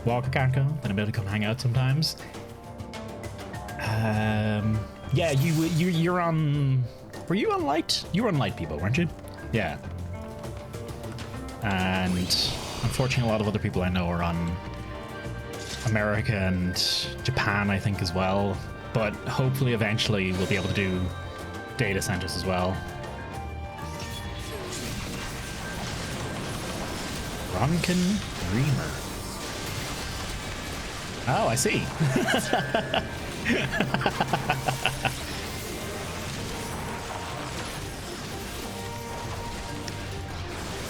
Walker can't go. Then I'm able to come hang out sometimes. Yeah, you're on. Were you on light? You were on light, people, weren't you? Yeah. And unfortunately, a lot of other people I know are on America and Japan, I think, as well. But hopefully, eventually, we'll be able to do data centers as well. Ronkin Dreamer. Oh, I see.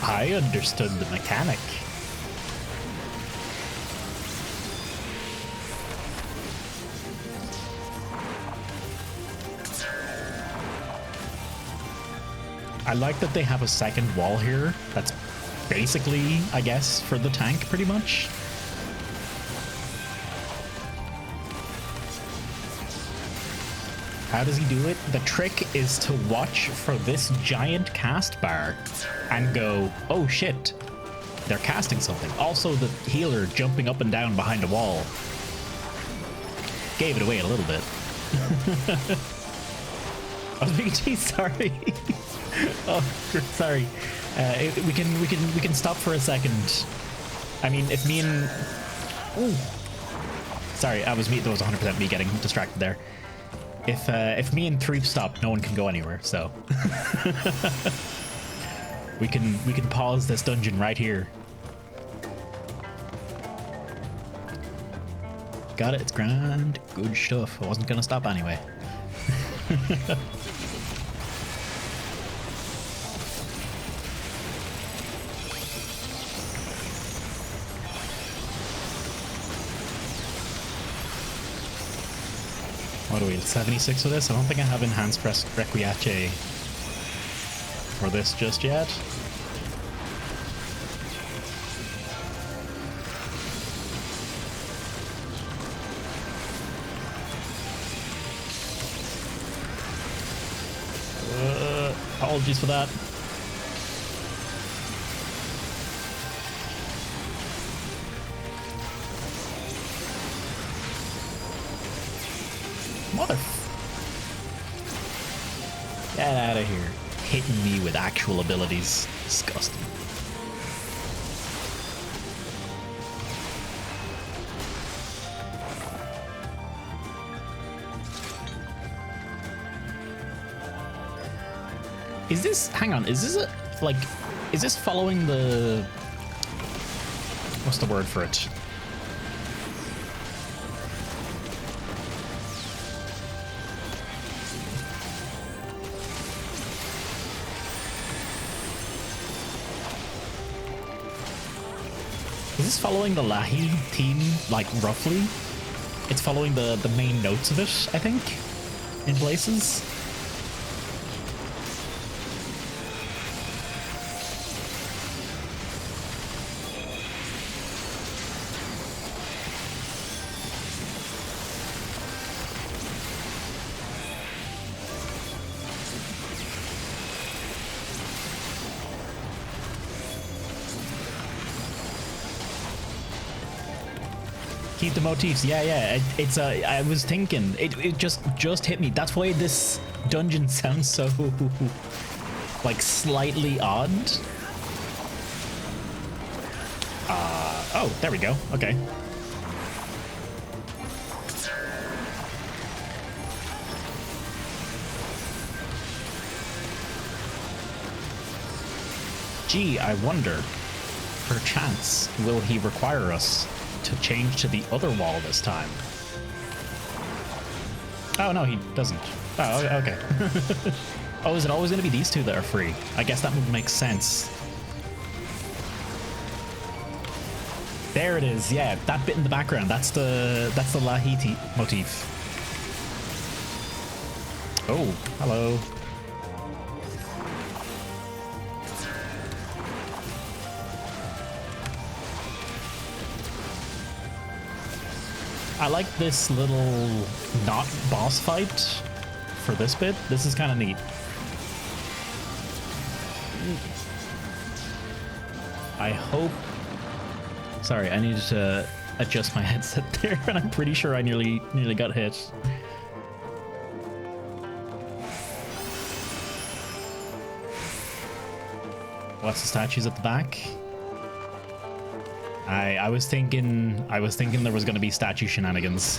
I understood the mechanic. I like that they have a second wall here. That's basically, I guess, for the tank, pretty much. How does he do it? The trick is to watch for this giant cast bar and go, oh shit, they're casting something. Also, the healer jumping up and down behind a wall gave it away a little bit. I was being teased, sorry. Oh, sorry. We can stop for a second. I mean, if me and... Ooh. Sorry, that was 100% me getting distracted there. If me and Threep stop, no one can go anywhere, so we can pause this dungeon right here. Got it, it's grand. Good stuff. I wasn't gonna stop anyway. What are we at 76 for this? I don't think I have enhanced Requiace for this just yet. Apologies for that. Mother... Get out of here. Hitting me with actual abilities. Disgusting. Is this... Hang on. Is this a... Like... Is this following the... What's the word for it? Is this following the Lahi theme, like, roughly? It's following the main notes of it, I think, in places. Keep the motifs. Yeah. It's I was thinking. It just hit me. That's why this dungeon sounds so like slightly odd. Oh, there we go. Okay. Gee, I wonder, perchance, will he require us to change to the other wall this time? Oh, no, he doesn't. Oh, okay. Oh, is it always going to be these two that are free? I guess that would make sense. There it is. Yeah, that bit in the background. That's the Lahiti motif. Oh, hello. I like this little not boss fight for this bit. This is kind of neat. I hope... Sorry, I needed to adjust my headset there, and I'm pretty sure I nearly got hit. What's the statues at the back? I was thinking there was gonna be statue shenanigans.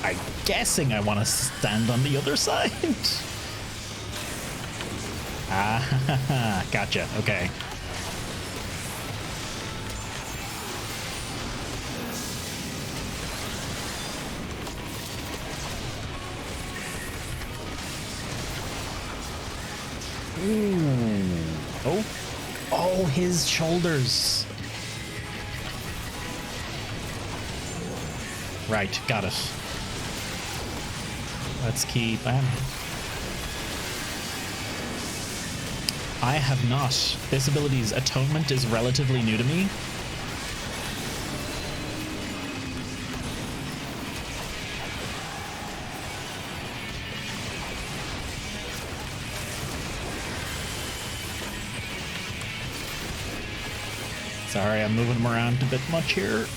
I'm guessing I want to stand on the other side. Ah, gotcha. Okay. Ooh. Oh. Oh, his shoulders. Right, got it. Let's keep... I have not. This ability's Atonement is relatively new to me. Sorry, I'm moving him around a bit much here.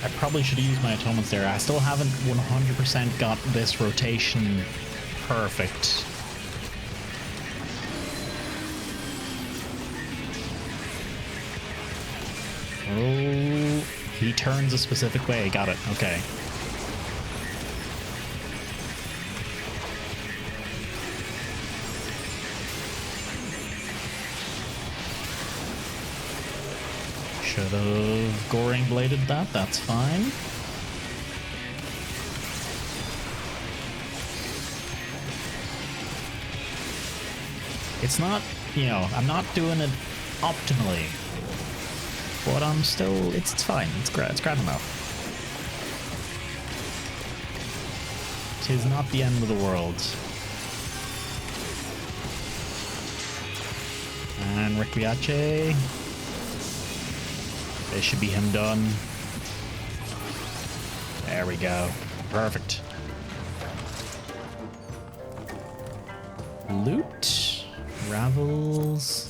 I probably should have used my atonements there. I still haven't 100% got this rotation perfect. Oh, he turns a specific way. Got it. Okay. Should have Goring bladed that, that's fine. It's not, you know, I'm not doing it optimally. But I'm still, it's fine, it's grand enough. Tis not the end of the world. And Requiace. This should be him done. There we go. Perfect. Loot. Ravels.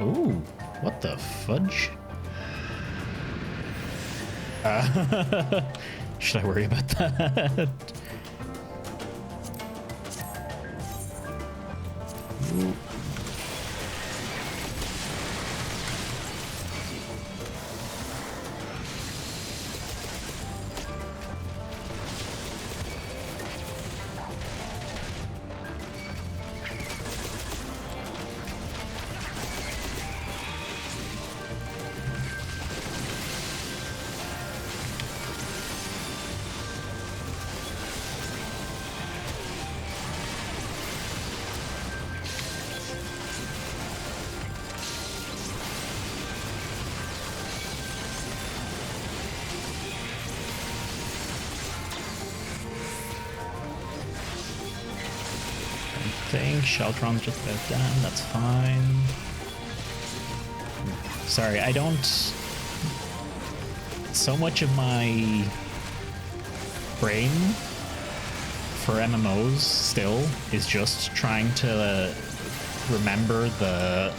Ooh, what the fudge? Should I worry about that? Ooh. Sheltron's just about done, that's fine. Sorry, I don't... So much of my brain for MMOs still is just trying to remember the...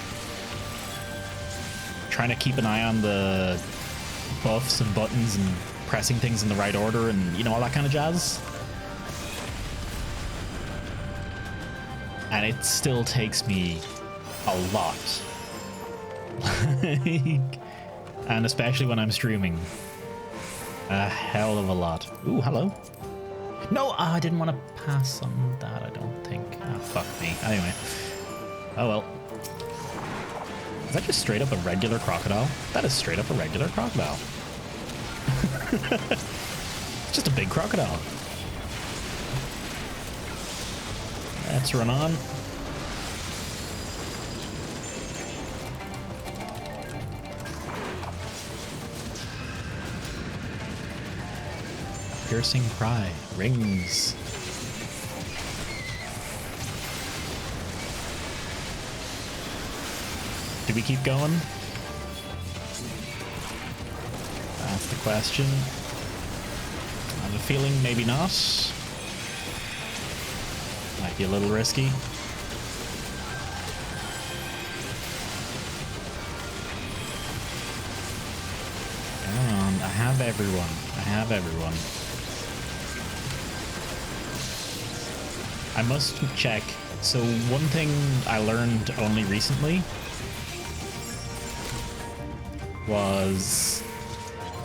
Trying to keep an eye on the buffs and buttons and pressing things in the right order and, you know, all that kind of jazz. And it still takes me a lot. And especially when I'm streaming. A hell of a lot. Ooh, hello. No, I didn't want to pass on that, I don't think. Ah, fuck me. Anyway. Oh well. Is that just straight up a regular crocodile? That is straight up a regular crocodile. It's just a big crocodile. Let's run on. Piercing cry. Rings. Do we keep going? That's the question. I have a feeling maybe not. Might be a little risky. Come on, I have everyone. I have everyone. I must check. So one thing I learned only recently was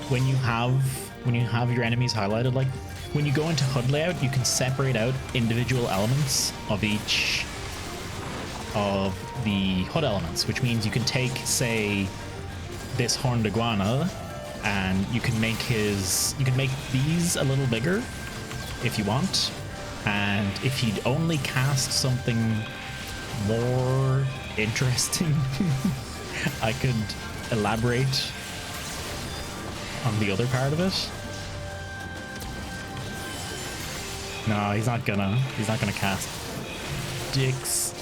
when you have your enemies highlighted, like when you go into HUD layout, you can separate out individual elements of each of the HUD elements, which means you can take, say, this horned iguana, and you can make these a little bigger if you want. And if you'd only cast something more interesting, I could elaborate on the other part of it. No, he's not gonna cast dicks.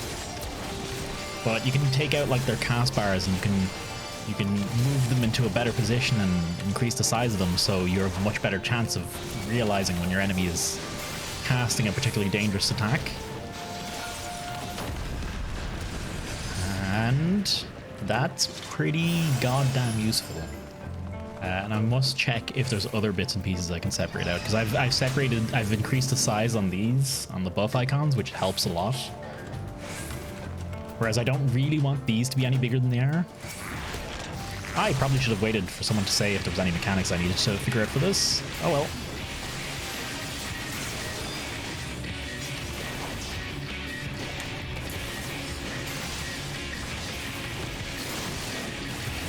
But you can take out like their cast bars, and you can move them into a better position and increase the size of them, so you have a much better chance of realizing when your enemy is casting a particularly dangerous attack. And that's pretty goddamn useful. And I must check if there's other bits and pieces I can separate out, because I've increased the size on these, on the buff icons, which helps a lot. Whereas I don't really want these to be any bigger than they are. I probably should have waited for someone to say if there was any mechanics I needed to figure out for this. Oh well.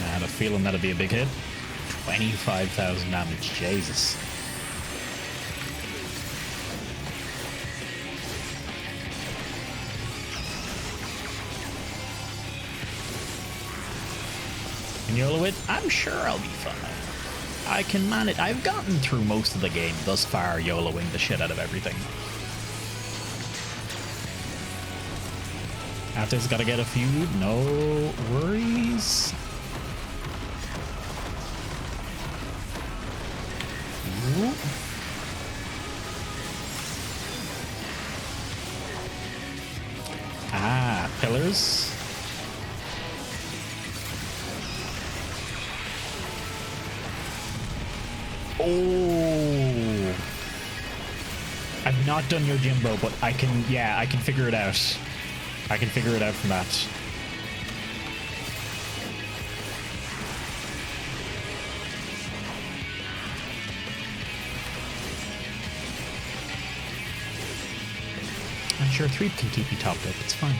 I had a feeling that'd be a big hit. 25,000 damage, Jesus. Can YOLO it? I'm sure I'll be fine. I can manage. I've gotten through most of the game thus far, YOLOing the shit out of everything. After this, gotta get a few. No worries. Ooh. Ah, pillars. Oh, I've not done your Jimbo, but I can figure it out. I can figure it out from that. I'm sure 3 can keep you topped up, it's fine.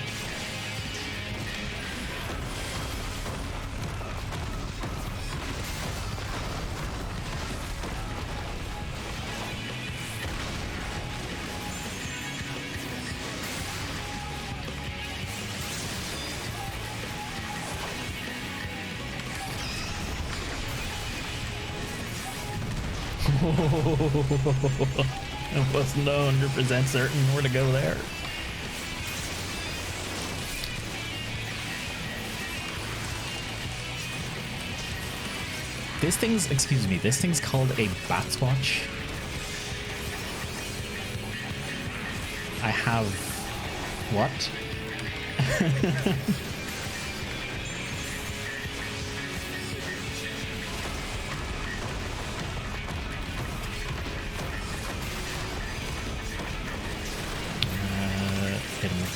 I wasn't 100% certain where to go there. This thing's called a Batswatch. I have... what?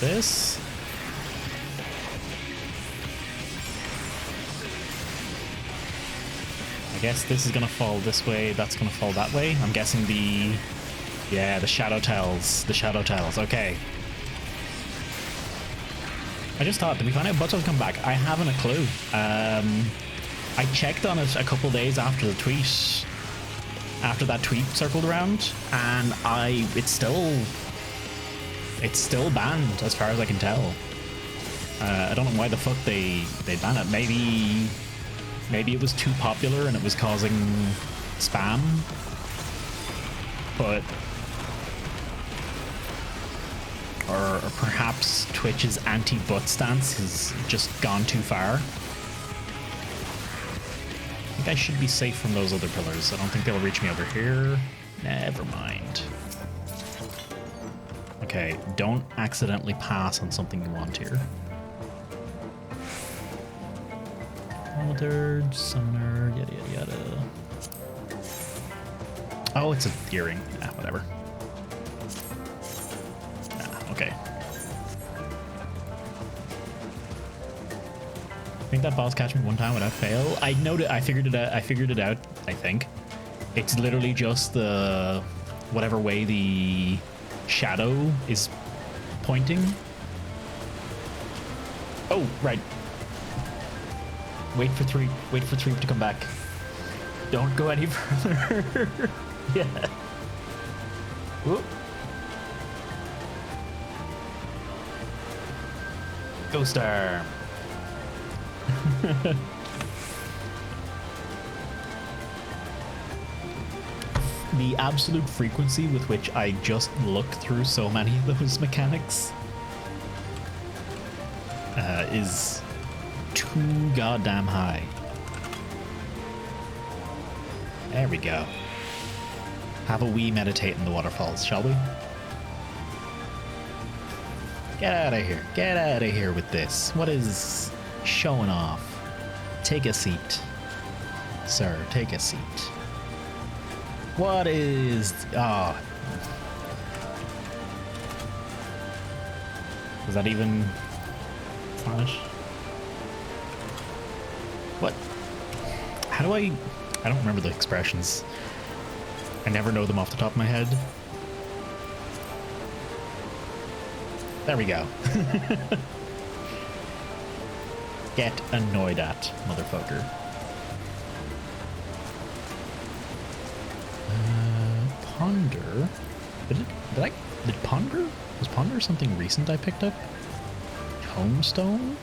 this. I guess this is gonna fall this way, that's gonna fall that way. I'm guessing the... yeah, the Shadow Tells. The Shadow Tells, okay. I just thought, did we find out Butto's come back? I haven't a clue. I checked on it a couple days after the tweet, after that tweet circled around, and it's still banned as far as I can tell. I don't know why the fuck they ban it. Maybe it was too popular and it was causing spam, but or perhaps Twitch's anti-butt stance has just gone too far. I think I should be safe from those other pillars. I don't think they'll reach me over here. Never mind. Okay, don't accidentally pass on something you want here. Altered, summoner, yada yada yada. Oh, it's an earring. Ah, whatever. Okay. I think that boss catch me one time without fail. I figured it out. I think it's literally just the whatever way the shadow is pointing. Oh, right. Wait for three to come back. Don't go any further. Yeah. Whoop. Go Star. The absolute frequency with which I just look through so many of those mechanics is too goddamn high. There we go. Have a wee meditate in the waterfalls, shall we? Get out of here. Get out of here with this. What is showing off? Take a seat. Sir, take a seat. What is... oh. Is that even... Spanish? What? How do I don't remember the expressions. I never know them off the top of my head. There we go. Get annoyed at, motherfucker. Ponder. Did Ponder? Was Ponder something recent I picked up? Tombstone?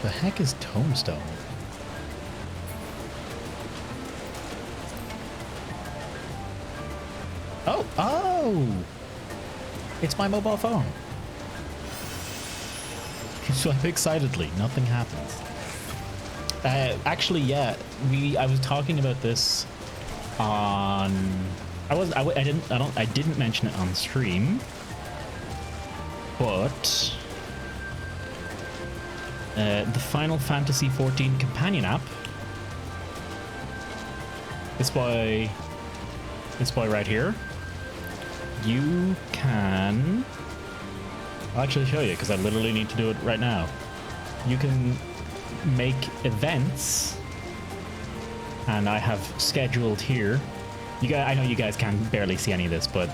The heck is Tombstone? Oh! It's my mobile phone. Swipe excitedly. Nothing happens. Actually, yeah. I was talking about this on. I didn't mention it on stream, but the Final Fantasy XIV companion app. This boy right here. You can... I'll actually show you because I literally need to do it right now. You can make events, and I have scheduled here. I know you guys can barely see any of this, but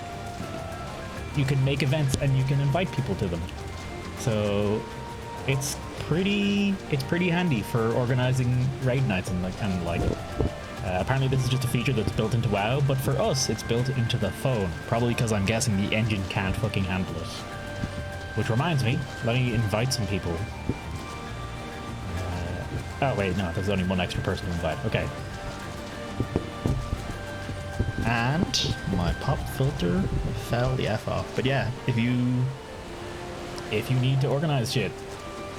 you can make events and you can invite people to them. So it's pretty handy for organizing raid nights and like. Apparently this is just a feature that's built into WoW, but for us it's built into the phone. Probably because I'm guessing the engine can't fucking handle it. Which reminds me, let me invite some people. Oh wait, no, there's only one extra person to invite. Okay. And my pop filter fell the F off. But yeah, if you need to organize shit,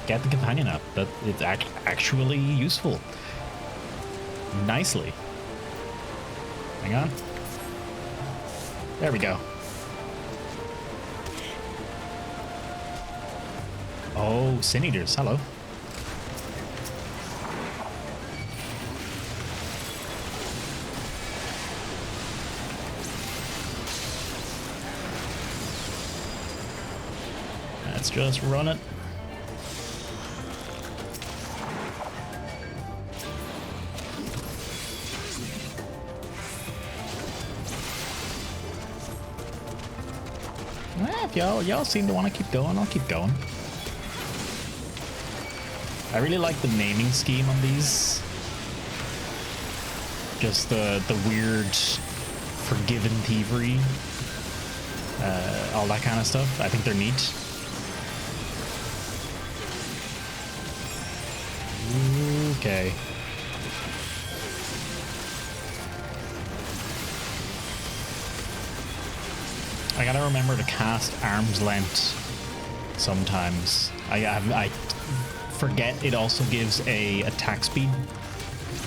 get the companion app. It's actually useful. Nicely. Hang on. There we go. Oh, Sin Eaters, hello. Let's just run it. If y'all seem to want to keep going, I'll keep going. I really like the naming scheme on these. Just the weird forgiven thievery, all that kind of stuff. I think they're neat. Okay. I gotta remember to cast arm's length sometimes. I forget it also gives a attack speed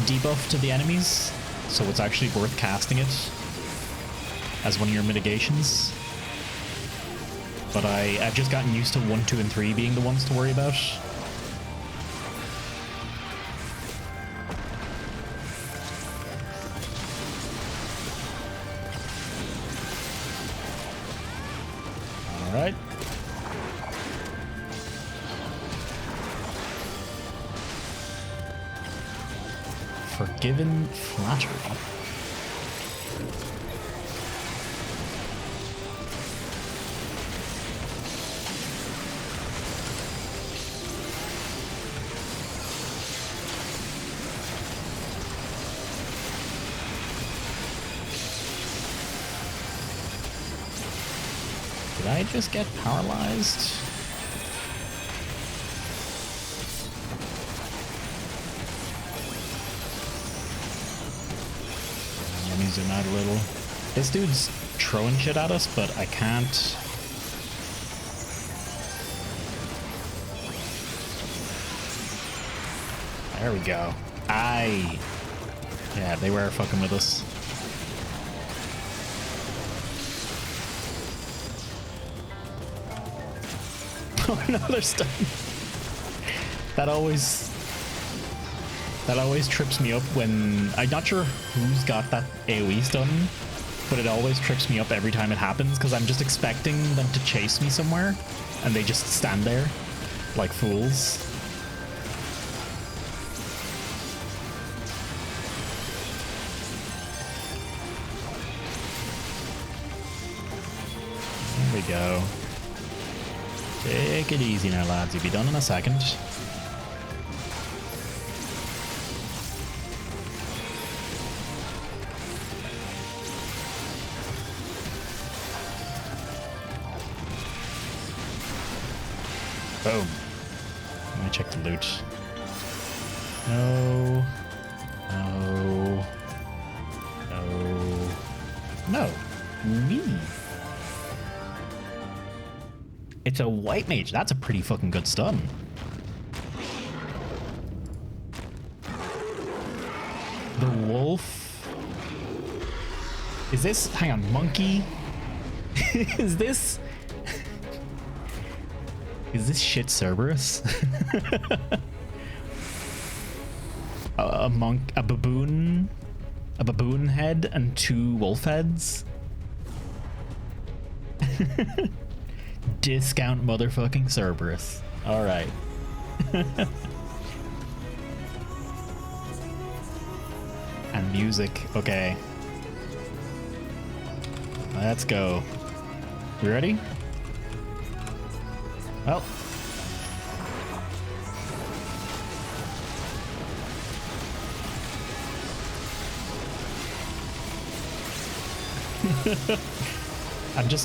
debuff to the enemies, so it's actually worth casting it as one of your mitigations. But I've just gotten used to 1, 2, and 3 being the ones to worry about. Alright. Forgiven flattery. Did I just get paralyzed? Let me zoom out a little. This dude's throwing shit at us, but I can't. There we go. Yeah, they were fucking with us. Oh no, they're stunned. That always trips me up when I'm not sure who's got that AoE stun, but it always trips me up every time it happens because I'm just expecting them to chase me somewhere and they just stand there like fools. There we go. Take it easy now, lads. You'll be done in a second. Boom. Let me check the loot. No. No. No. No. Wee. It's a white mage. That's a pretty fucking good stun. The wolf. Is this... Hang on. Monkey? Is this... Is this shit Cerberus? A monk... A baboon... A baboon head and 2 wolf heads? Discount motherfucking Cerberus. Alright. And music. Okay. Let's go. You ready? Well.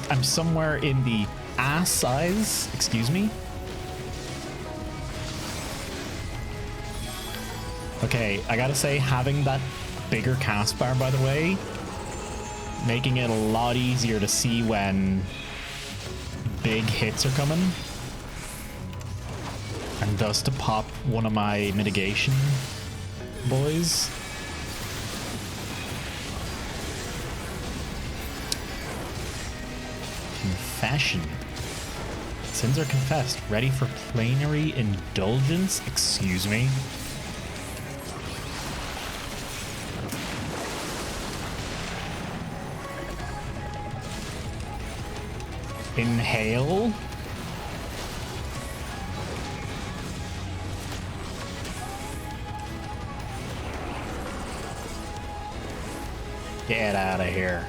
I'm somewhere in the ass size, excuse me. Okay, I gotta say, having that bigger cast bar, by the way, making it a lot easier to see when big hits are coming, and thus to pop one of my mitigation boys. Confession. Sins are confessed. Ready for plenary indulgence? Excuse me. Inhale. Get out of here.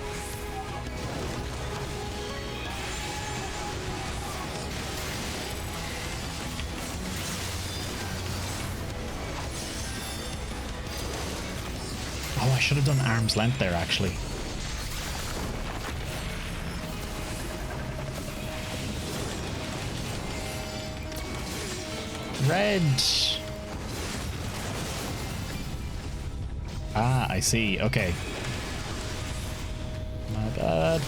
Oh, I should have done arm's length there, actually. Red. Ah, I see. Okay. My bad.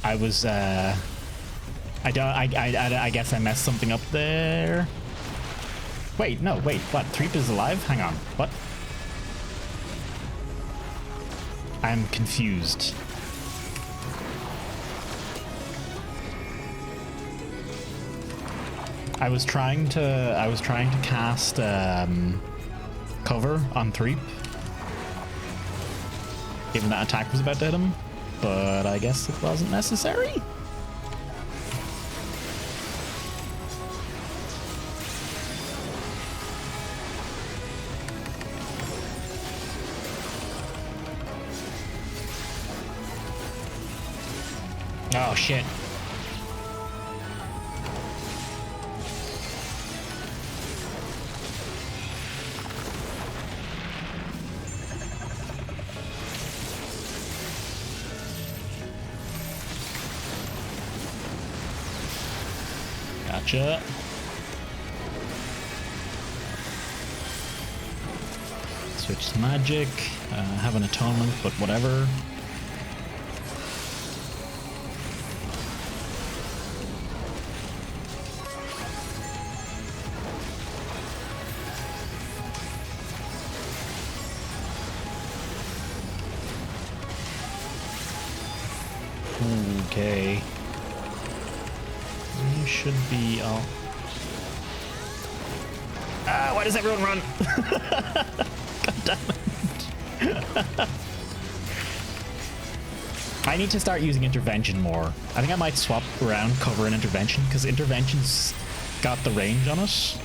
I was, I guess I messed something up there. Wait, no, wait, what? Threep is alive? Hang on, what? I'm confused. I was trying to cast cover on Threep, given that attack was about to hit him, but I guess it wasn't necessary. Oh shit. Gotcha. Switch to magic. Have an atonement, but whatever. Okay. You should be all... Ah, why does everyone run? God damn it. I need to start using intervention more. I think I might swap around cover and intervention, because intervention's got the range on it.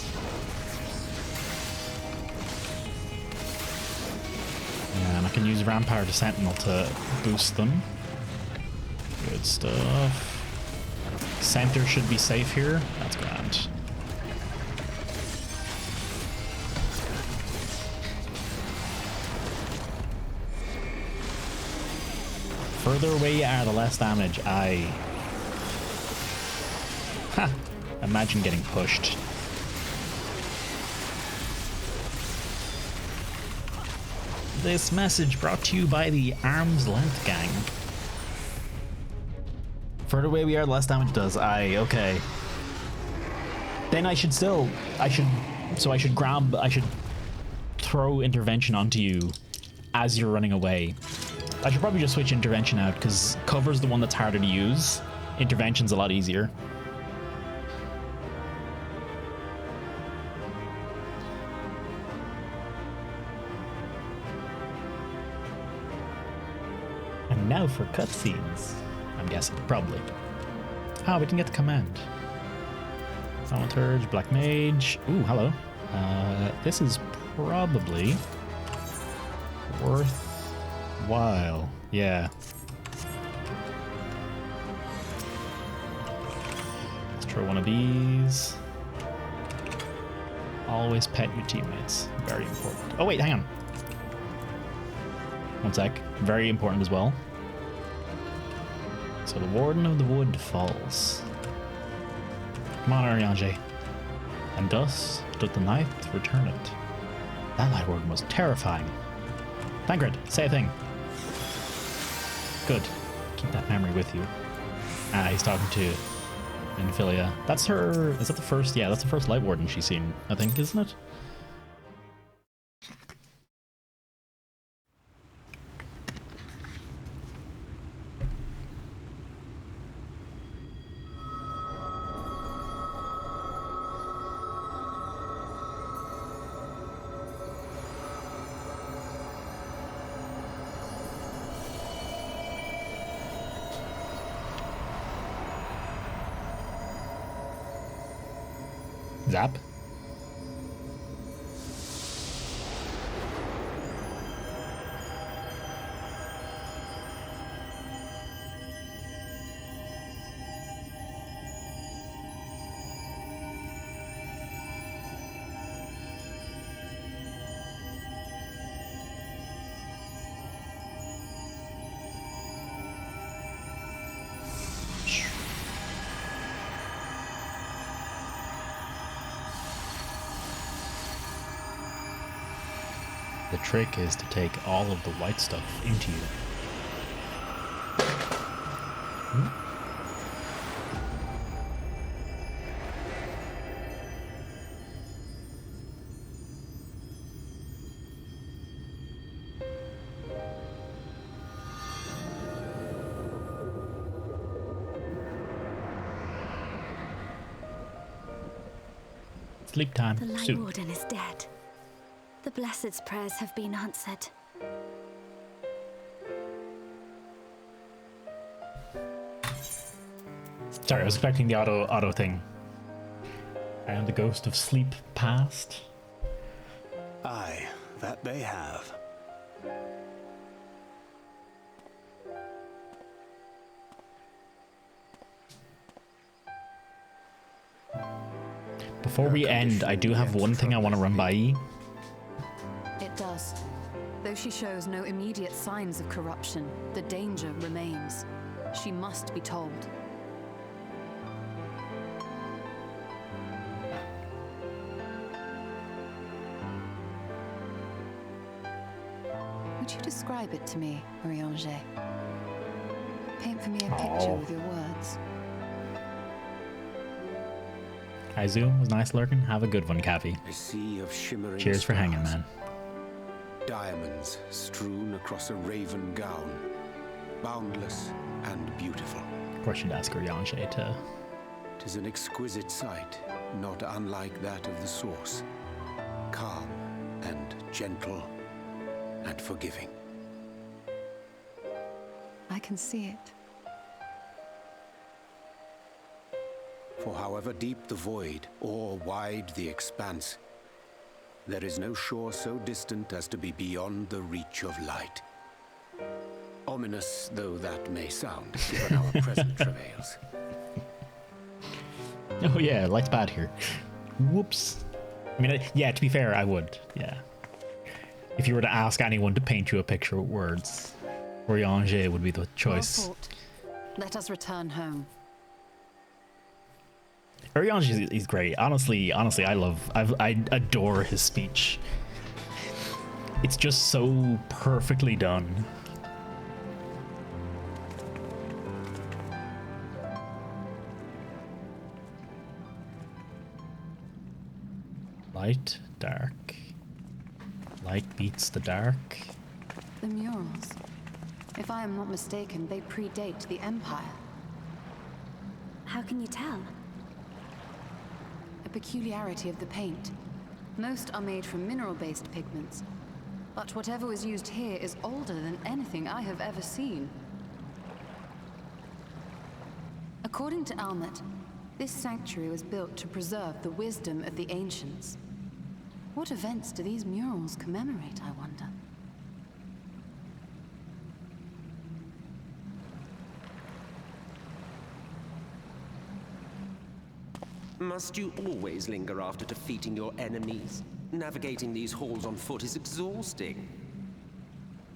And I can use Rampire to Sentinel to boost them. Good stuff. Center should be safe here. That's grand. Further away you are, the less damage. Ha! Imagine getting pushed. This message brought to you by the Arm's Length Gang. Further away we are, the less damage does. Okay. Then I should throw intervention onto you as you're running away. I should probably just switch intervention out, because cover's the one that's harder to use. Intervention's a lot easier. And now for cutscenes. I'm guessing, probably. Ah, we didn't get the command. Thaumaturge, Black Mage. Ooh, hello. This is probably worthwhile. Yeah. Let's try one of these. Always pet your teammates. Very important. Oh, wait, hang on. One sec. Very important as well. So the Warden of the Wood falls. Come on, Ariange. And thus doth the ninth return it. That Light Warden was terrifying. Tancred, say a thing. Good. Keep that memory with you. Ah, he's talking to Infilia. That's her... Is that the first... Yeah, that's the first Light Warden she's seen, I think, isn't it? Zap. The trick is to take all of the white stuff into you. Sleep time. The Light Soon. Warden is dead. The Blessed's prayers have been answered. Sorry, I was expecting the auto thing. And the ghost of sleep passed. Aye, that they have. Before we end, I do have one thing I want to run by you. It does. Though she shows no immediate signs of corruption, the danger remains. She must be told. Would you describe it to me, Marie-Ange? Paint for me a picture with your words. Hi Zoom, was nice lurking. Have a good one, Cavi. A sea of shimmering Cheers for hanging, stars. man. Diamonds strewn across a raven gown, boundless and beautiful. Of course, you'd ask Marie-Ange to. 'Tis an exquisite sight, not unlike that of the source. Calm and gentle and forgiving. I can see it. For however deep the void or wide the expanse, there is no shore so distant as to be beyond the reach of light. Ominous though that may sound, given our present travails. Oh yeah, light's bad here. Whoops. I mean, yeah, to be fair, I would, yeah. If you were to ask anyone to paint you a picture with words, Marie-Ange would be the choice. Well thought. Let us return home. Marie-Ange is great. Honestly, I adore his speech. It's just so perfectly done. Light, dark. Light beats the dark. The murals. If I am not mistaken, they predate the Empire. How can you tell? A peculiarity of the paint. Most are made from mineral-based pigments, but whatever was used here is older than anything I have ever seen. According to Almet, this sanctuary was built to preserve the wisdom of the ancients. What events do these murals commemorate, I wonder? Must you always linger after defeating your enemies? Navigating these halls on foot is exhausting.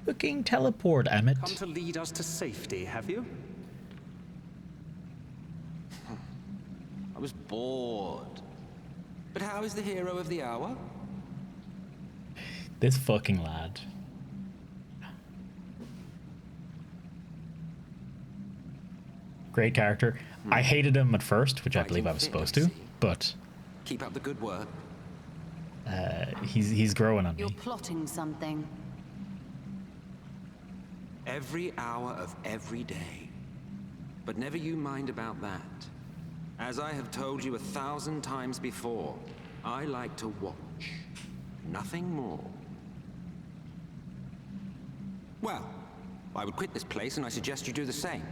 Fucking teleport, Emmett. Come to lead us to safety, have you? I was bored. But how is the hero of the hour? This fucking lad. Great character. I hated him at first, which I believe I was supposed to, but Keep up the good work. he's growing on me. You're plotting something. Every hour of every day. But never you mind about that. As I have told you 1,000 times before, I like to watch. Nothing more. Well, I would quit this place and I suggest you do the same.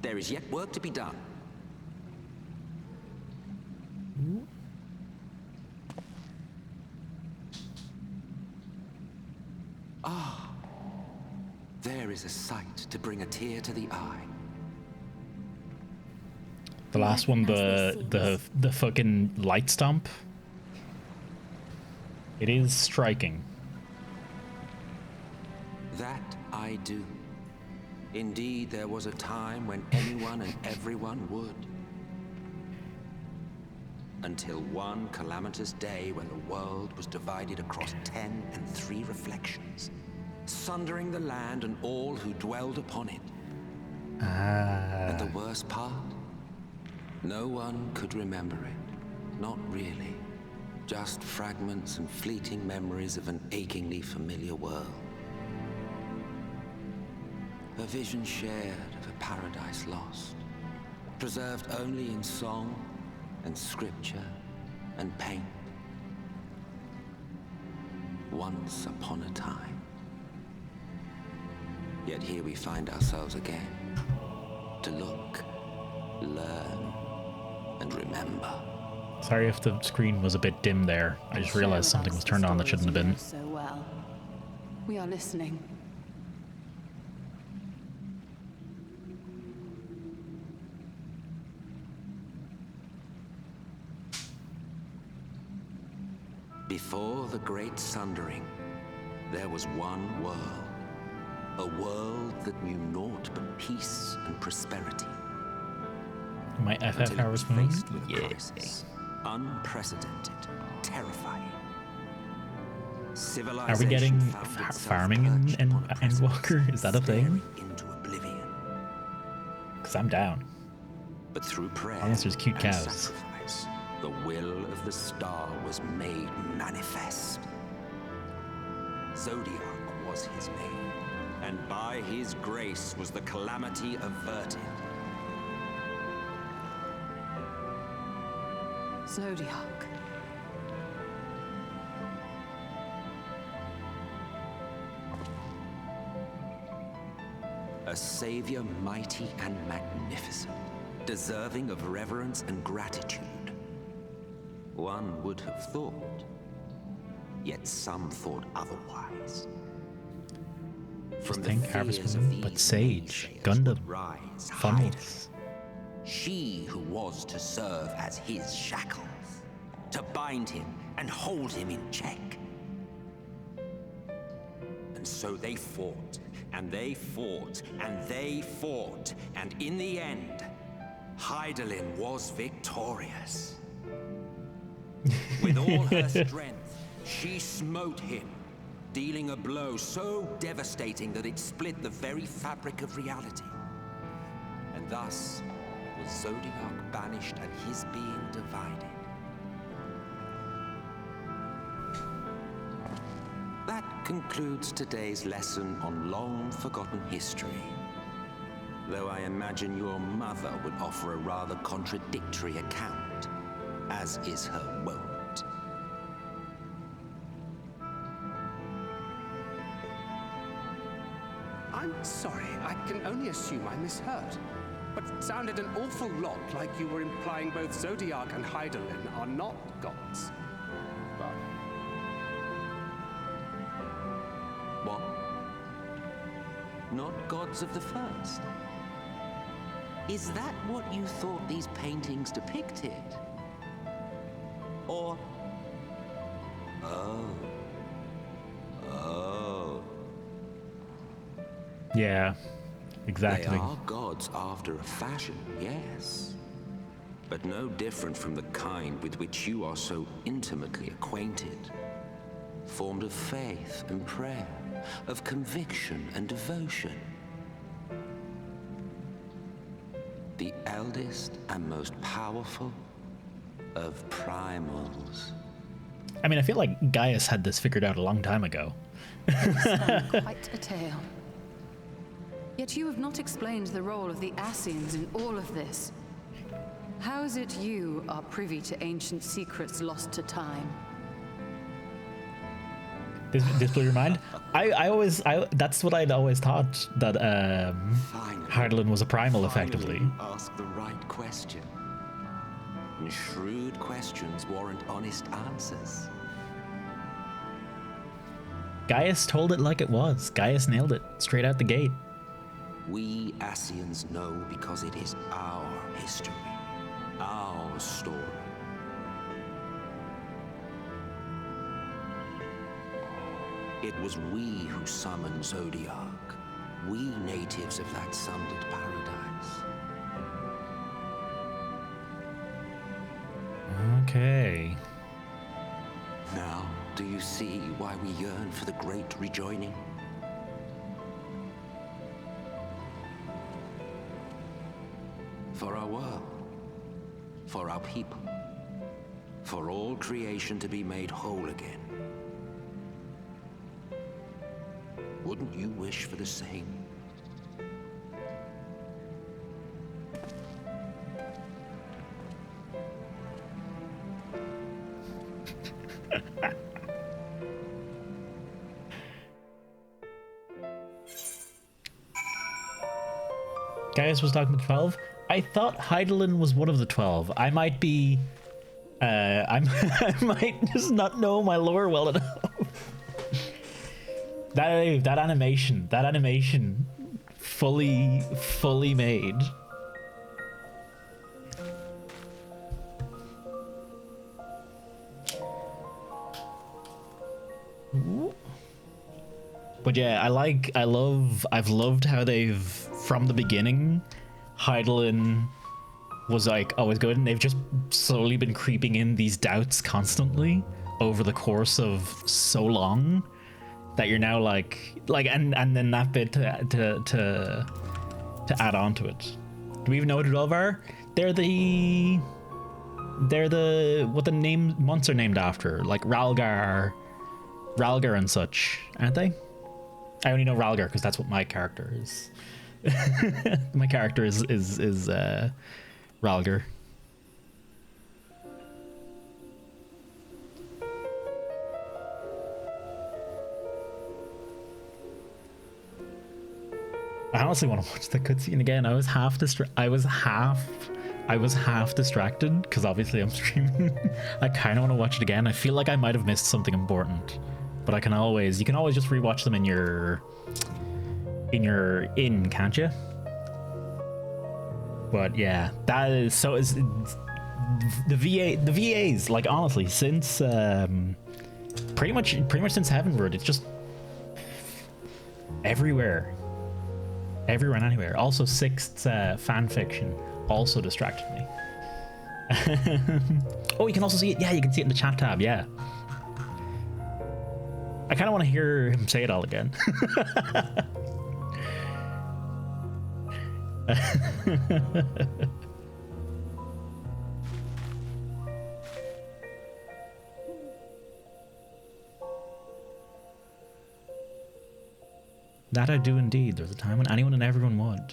There is yet work to be done. there is a sight to bring a tear to the eye. The last one, the fucking light stomp. It is striking. That I do. Indeed, there was a time when anyone and everyone would. Until one calamitous day when the world was divided across 10 and 3 reflections, sundering the land and all who dwelled upon it. And the worst part? No one could remember it. Not really. Just fragments and fleeting memories of an achingly familiar world. A vision shared of a paradise lost, preserved only in song and scripture and paint. Once upon a time. Yet here we find ourselves again, to look, learn, and remember. Sorry if the screen was a bit dim there. I just realized something was turned on that shouldn't have been. So well. We are listening. Before the Great Sundering, there was one world. A world that knew naught but peace and prosperity. My FF hours moving? Yes. Unprecedented, terrifying. Are we getting farming in Endwalker? Is that a thing? Into oblivion. Because I'm down. But through prayer unless there's cute and cows. sacrifice, the will of the star was made manifest. Zodiac was his name, and by his grace was the calamity averted. Zodiac. A savior mighty and magnificent, deserving of reverence and gratitude. One would have thought, yet some thought otherwise. Just think Harvest Moon, but Sage, Gundam, funnels. She who was to serve as his shackles, to bind him and hold him in check. And so they fought, and they fought, and they fought, and in the end, Hydaelyn was victorious. With all her strength, she smote him, dealing a blow so devastating that it split the very fabric of reality. And thus was Zodiac banished and his being divided. That concludes today's lesson on long-forgotten history. Though I imagine your mother would offer a rather contradictory account, as is her wont. I'm sorry, I can only assume I misheard. But it sounded an awful lot like you were implying both Zodiac and Hydaelyn are not gods. But... What? Not gods of the first? Is that what you thought these paintings depicted? Or... Oh. Oh. Yeah, exactly. They are gods after a fashion, yes. But no different from the kind with which you are so intimately acquainted. Formed of faith and prayer, of conviction and devotion. The eldest and most powerful of primals. I mean, I feel like Gaius had this figured out a long time ago. Quite a tale. Yet you have not explained the role of the Ascians in all of this. How is it you are privy to ancient secrets lost to time? This blew your mind? That's what I'd always thought, that Hydaelyn was a primal, effectively. Ask the right question. And shrewd questions warrant honest answers. Gaius told it like it was. Gaius nailed it straight out the gate. We Ascians know because it is our history, our story. It was we who summoned Zodiac. We natives of that sundered paradise. Okay. Now, do you see why we yearn for the great rejoining? For our world, for our people, for all creation to be made whole again. Wouldn't you wish for the same? Gaius was talking about 12. I thought Hydaelyn was one of the 12. I might be... I might just not know my lore well enough. That animation, fully made. Ooh. But yeah, I've loved how they've, from the beginning, Hydaelyn was like always good, and they've just slowly been creeping in these doubts constantly over the course of so long that you're now like and then that bit to add on to it. Do we even know what 12 are? They're the what the months are named after, like Ralgar and such, aren't they? I only know Ralgar because that's what my character is. My character is Ralgar. I honestly want to watch the cutscene again. I was half distracted because obviously I'm streaming. I kind of want to watch it again. I feel like I might have missed something important, but you can always just rewatch them in your can't you? But yeah, that is so. Is the VAs, like, honestly, since pretty much since Heavenward, it's just everywhere and anywhere. Also, Sixth's fan fiction also distracted me. Oh, you can also see it. Yeah, you can see it in the chat tab. Yeah. I kind of want to hear him say it all again. That I do indeed. There's a time when anyone and everyone would.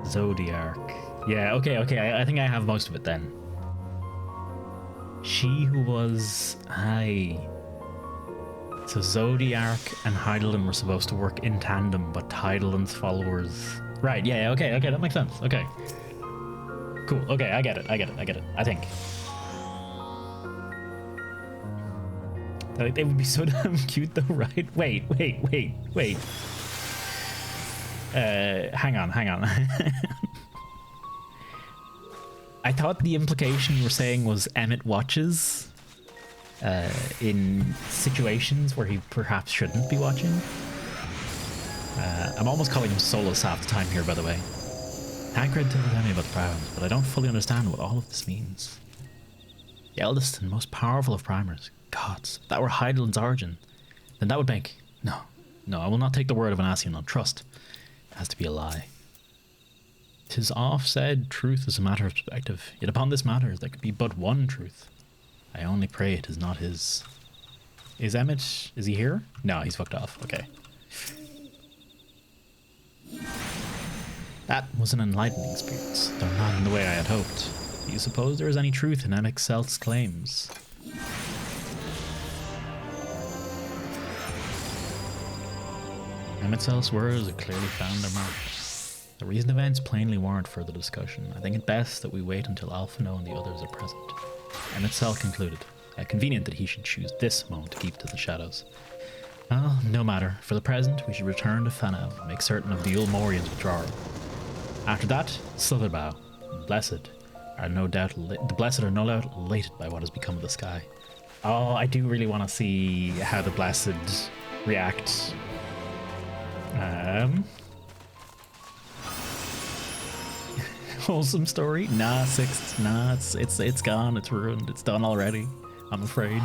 Zodiac. Yeah, okay, I think I have most of it then. She who was... So Zodiac and Hydaelyn were supposed to work in tandem, but Hydaelyn's followers... Right, yeah, okay, that makes sense. Okay. Cool, okay, I get it, I think. Like, they would be so damn cute though, right? Wait. Hang on. I thought the implication you were saying was Emmett watches in situations where he perhaps shouldn't be watching. I'm almost calling him Solus half the time here, by the way. Hagrid didn't tell me about the primers, but I don't fully understand what all of this means. The eldest and most powerful of primers. Gods, if that were Hydaelyn's origin, then that would make... No, I will not take the word of an Ascian on trust. It has to be a lie. 'Tis oft said, truth is a matter of perspective. Yet upon this matter, there could be but one truth. I only pray it is not his. Is Emmett... Is he here? No, he's fucked off. Okay. That was an enlightening experience, though not in the way I had hoped. Do you suppose there is any truth in Emixel's claims? Emixel's words have clearly found their mark. The recent events plainly warrant further discussion. I think it best that we wait until Alphino and the others are present. Emixel concluded. Convenient that he should choose this moment to keep to the shadows. Well, no matter. For the present, we should return to Fanel and make certain of the Ulmorians' withdrawal. After that, Slitherbow, the Blessed are no doubt elated by what has become of the sky. Oh, I do really want to see how the Blessed react. Wholesome story? Nah, Sixth. Nah, it's gone. It's ruined. It's done already. I'm afraid.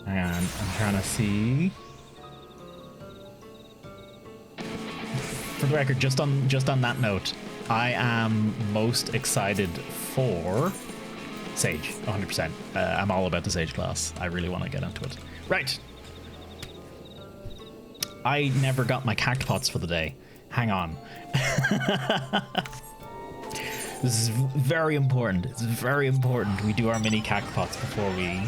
Hang on, I'm trying to see. For the record, just on that note, I am most excited for Sage, 100%. I'm all about the Sage class. I really want to get into it. Right. I never got my cactpots for the day. Hang on. This is very important. It's very important we do our mini cactpots before we...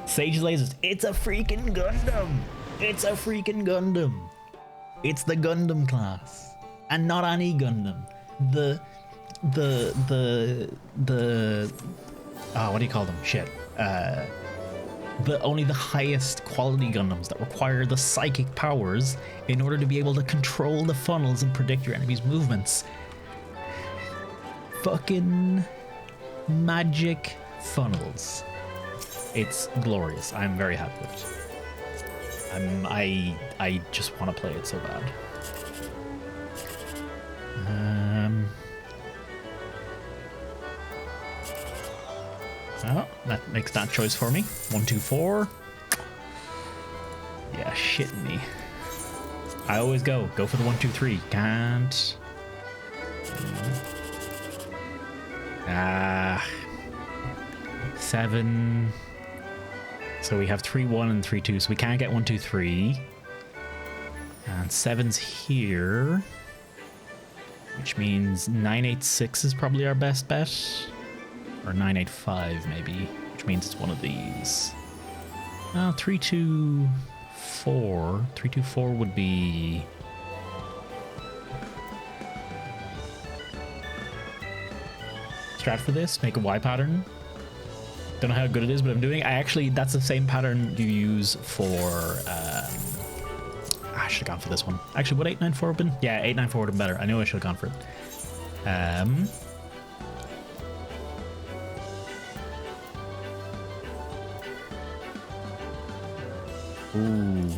Sage lasers. It's a freaking Gundam. It's a freaking Gundam. It's the Gundam class. And not any Gundam. Oh, what do you call them? Shit. Only the highest quality Gundams that require the psychic powers in order to be able to control the funnels and predict your enemy's movements. Fucking magic funnels. It's glorious. I'm very happy with it. I just want to play it so bad. Oh, that makes that choice for me. 1, 2, 4. Yeah, shit me. I always go for the 1, 2, 3. Can't. 7. So we have 3, 1 and 3, 2. So we can't get 1, 2, 3. And 7's here. Which means 9, 8, 6 is probably our best bet. Or 9, 8, 5 maybe. Which means it's one of these. 3, 2, 4. 3, 2, 4 would be... Strat for this, make a Y pattern. Don't know how good it is, but I'm doing. That's the same pattern you use for. I should have gone for this one. Actually, would 894 have been? Yeah, 894 would have been better. I knew I should have gone for it. Ooh.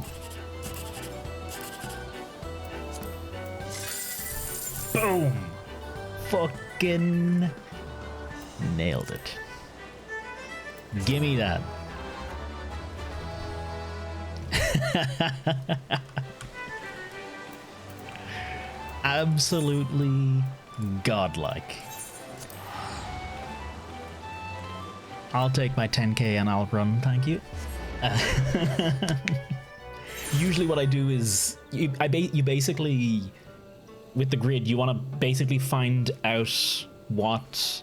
Boom! Fucking nailed it. Gimme that. Absolutely godlike. I'll take my 10k and I'll run, thank you. Usually what I do is you basically, with the grid, you want to basically find out what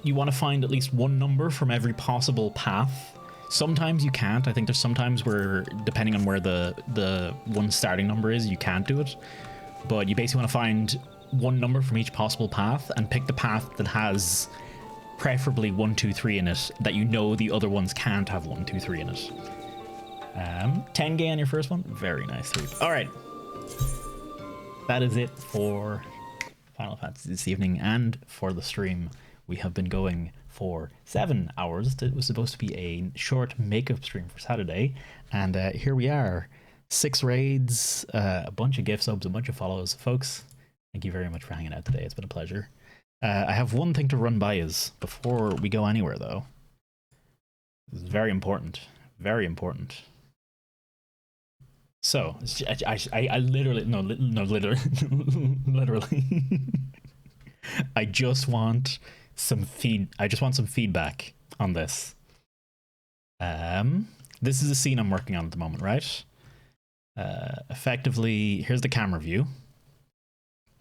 you want to find at least one number from every possible path. Sometimes you can't. I think there's sometimes where, depending on where the one starting number is, you can't do it. But you basically want to find one number from each possible path and pick the path that has preferably 1, 2, 3 in it, that you know the other ones can't have 1, 2, 3 in it. 10k on your first one. Very nice. All right. That is it for Final Fantasy this evening and for the stream. We have been going for 7 hours. It was supposed to be a short makeup stream for Saturday, and here we are. 6 raids, a bunch of gift subs, a bunch of follows. Folks, thank you very much for hanging out today. It's been a pleasure. I have one thing to run by you before we go anywhere, though. This is very important. Very important. So, I literally, literally, I just want some feedback on this. This is a scene I'm working on at the moment, right? Effectively, here's the camera view.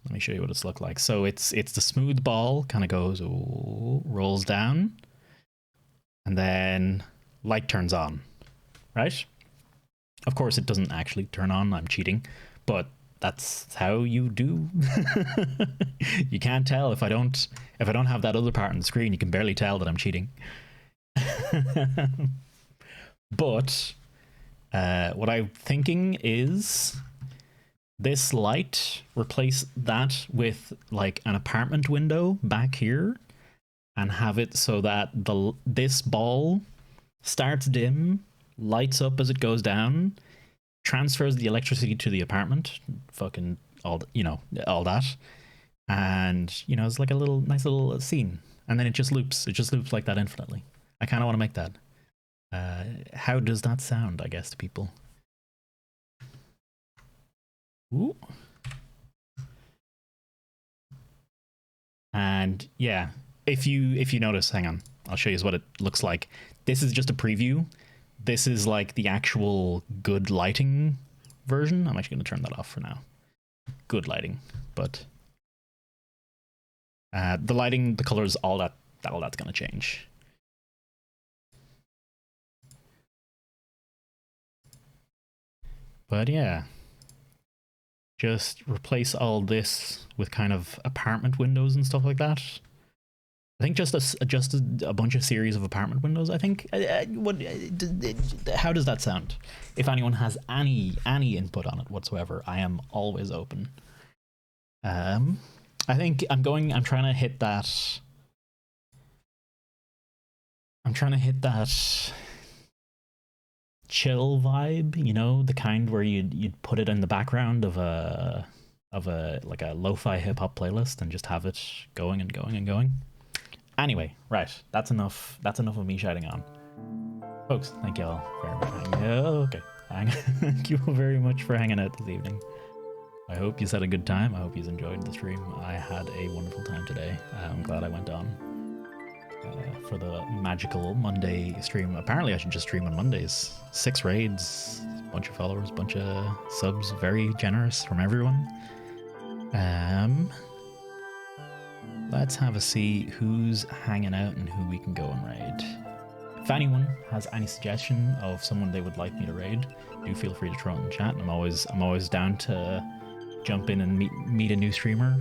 Let me show you what it's looked like. So it's the smooth ball, kind of goes, rolls down, and then light turns on, right? Of course, it doesn't actually turn on. I'm cheating, but that's how you do. You can't tell if I don't have that other part on the screen. You can barely tell that I'm cheating. But what I'm thinking is this light, replace that with like an apartment window back here, and have it so that this ball starts dim, lights up as it goes down, transfers the electricity to the apartment, fucking all that, and it's like a nice little scene, and then it just loops like that infinitely. I kind of want to make that. How does that sound, I guess, to people? Ooh. And yeah, if you notice, hang on, I'll show you what it looks like. This is just a preview. This is like the actual good lighting version. I'm actually going to turn that off for now. Good lighting, but the lighting, the colors, all that's going to change. But yeah, just replace all this with kind of apartment windows and stuff like that. I think just a bunch of series of apartment windows. I think. How does that sound? If anyone has any input on it whatsoever, I am always open. I think I'm trying to hit that. I'm trying to hit that chill vibe, the kind where you'd put it in the background of a like a lo-fi hip-hop playlist and just have it going and going and going. Anyway, right, that's enough of me shouting on. Folks, thank you all very much. Thank you all very much for hanging out this evening. I hope you had a good time. I hope you enjoyed the stream. I had a wonderful time today. I'm glad I went on for the magical Monday stream. Apparently I should just stream on Mondays. 6 raids, bunch of followers, bunch of subs, very generous from everyone. Let's have a see who's hanging out and who we can go and raid. If anyone has any suggestion of someone they would like me to raid, do feel free to throw it in the chat. I'm always down to jump in and meet a new streamer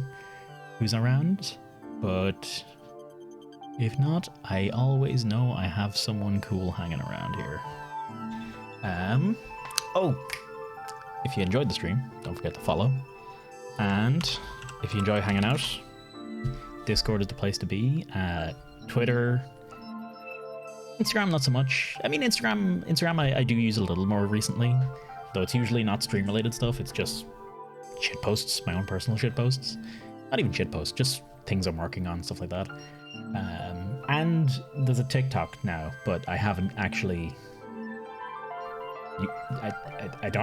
who's around. But if not, I always know I have someone cool hanging around here. Oh, if you enjoyed the stream, don't forget to follow. And if you enjoy hanging out, Discord is the place to be. Twitter, Instagram, not so much. I mean, Instagram I do use a little more recently, though it's usually not stream related stuff. It's just shit posts, my own personal shit posts. Not even shit posts, just things I'm working on, stuff like that. And there's a TikTok now, but I haven't actually. I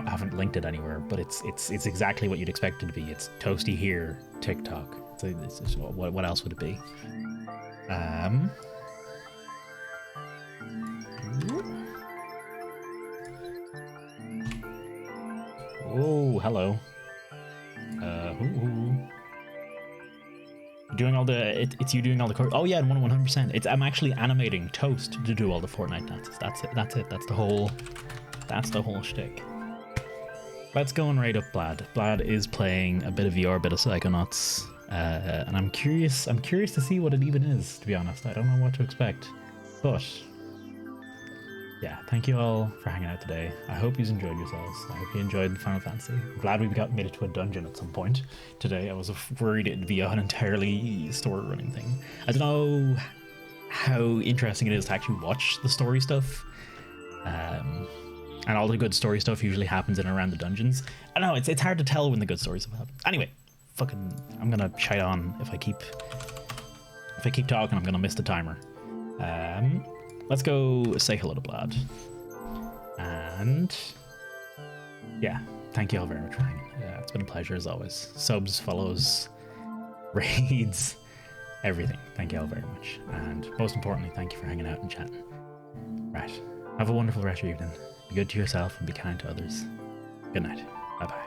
haven't linked it anywhere, but it's exactly what you'd expect it to be. It's Toasty here, TikTok. So what else would it be? Oh, hello. Doing all the it's you doing all the oh yeah, 100%. I'm actually animating Toast to do all the Fortnite dances. That's it. That's the whole shtick. Let's go and raid up Blad. Blad is playing a bit of VR, a bit of Psychonauts, and I'm curious to see what it even is. To be honest, I don't know what to expect, but yeah, thank you all for hanging out today. I hope you enjoyed yourselves. I hope you enjoyed Final Fantasy. I'm glad we made it to a dungeon at some point today. I was worried it'd be an entirely story running thing. I don't know how interesting it is to actually watch the story stuff. And all the good story stuff usually happens in and around the dungeons. I don't know, it's hard to tell when the good story stuff happens. Anyway, I'm gonna shite on if I keep talking. I'm gonna miss the timer. Let's go say hello to Blad. And yeah, thank you all very much for hanging. Yeah, it's been a pleasure as always. Subs, follows, raids, everything. Thank you all very much. And most importantly, thank you for hanging out and chatting. Right. Have a wonderful rest of your evening. Be good to yourself and be kind to others. Good night. Bye-bye.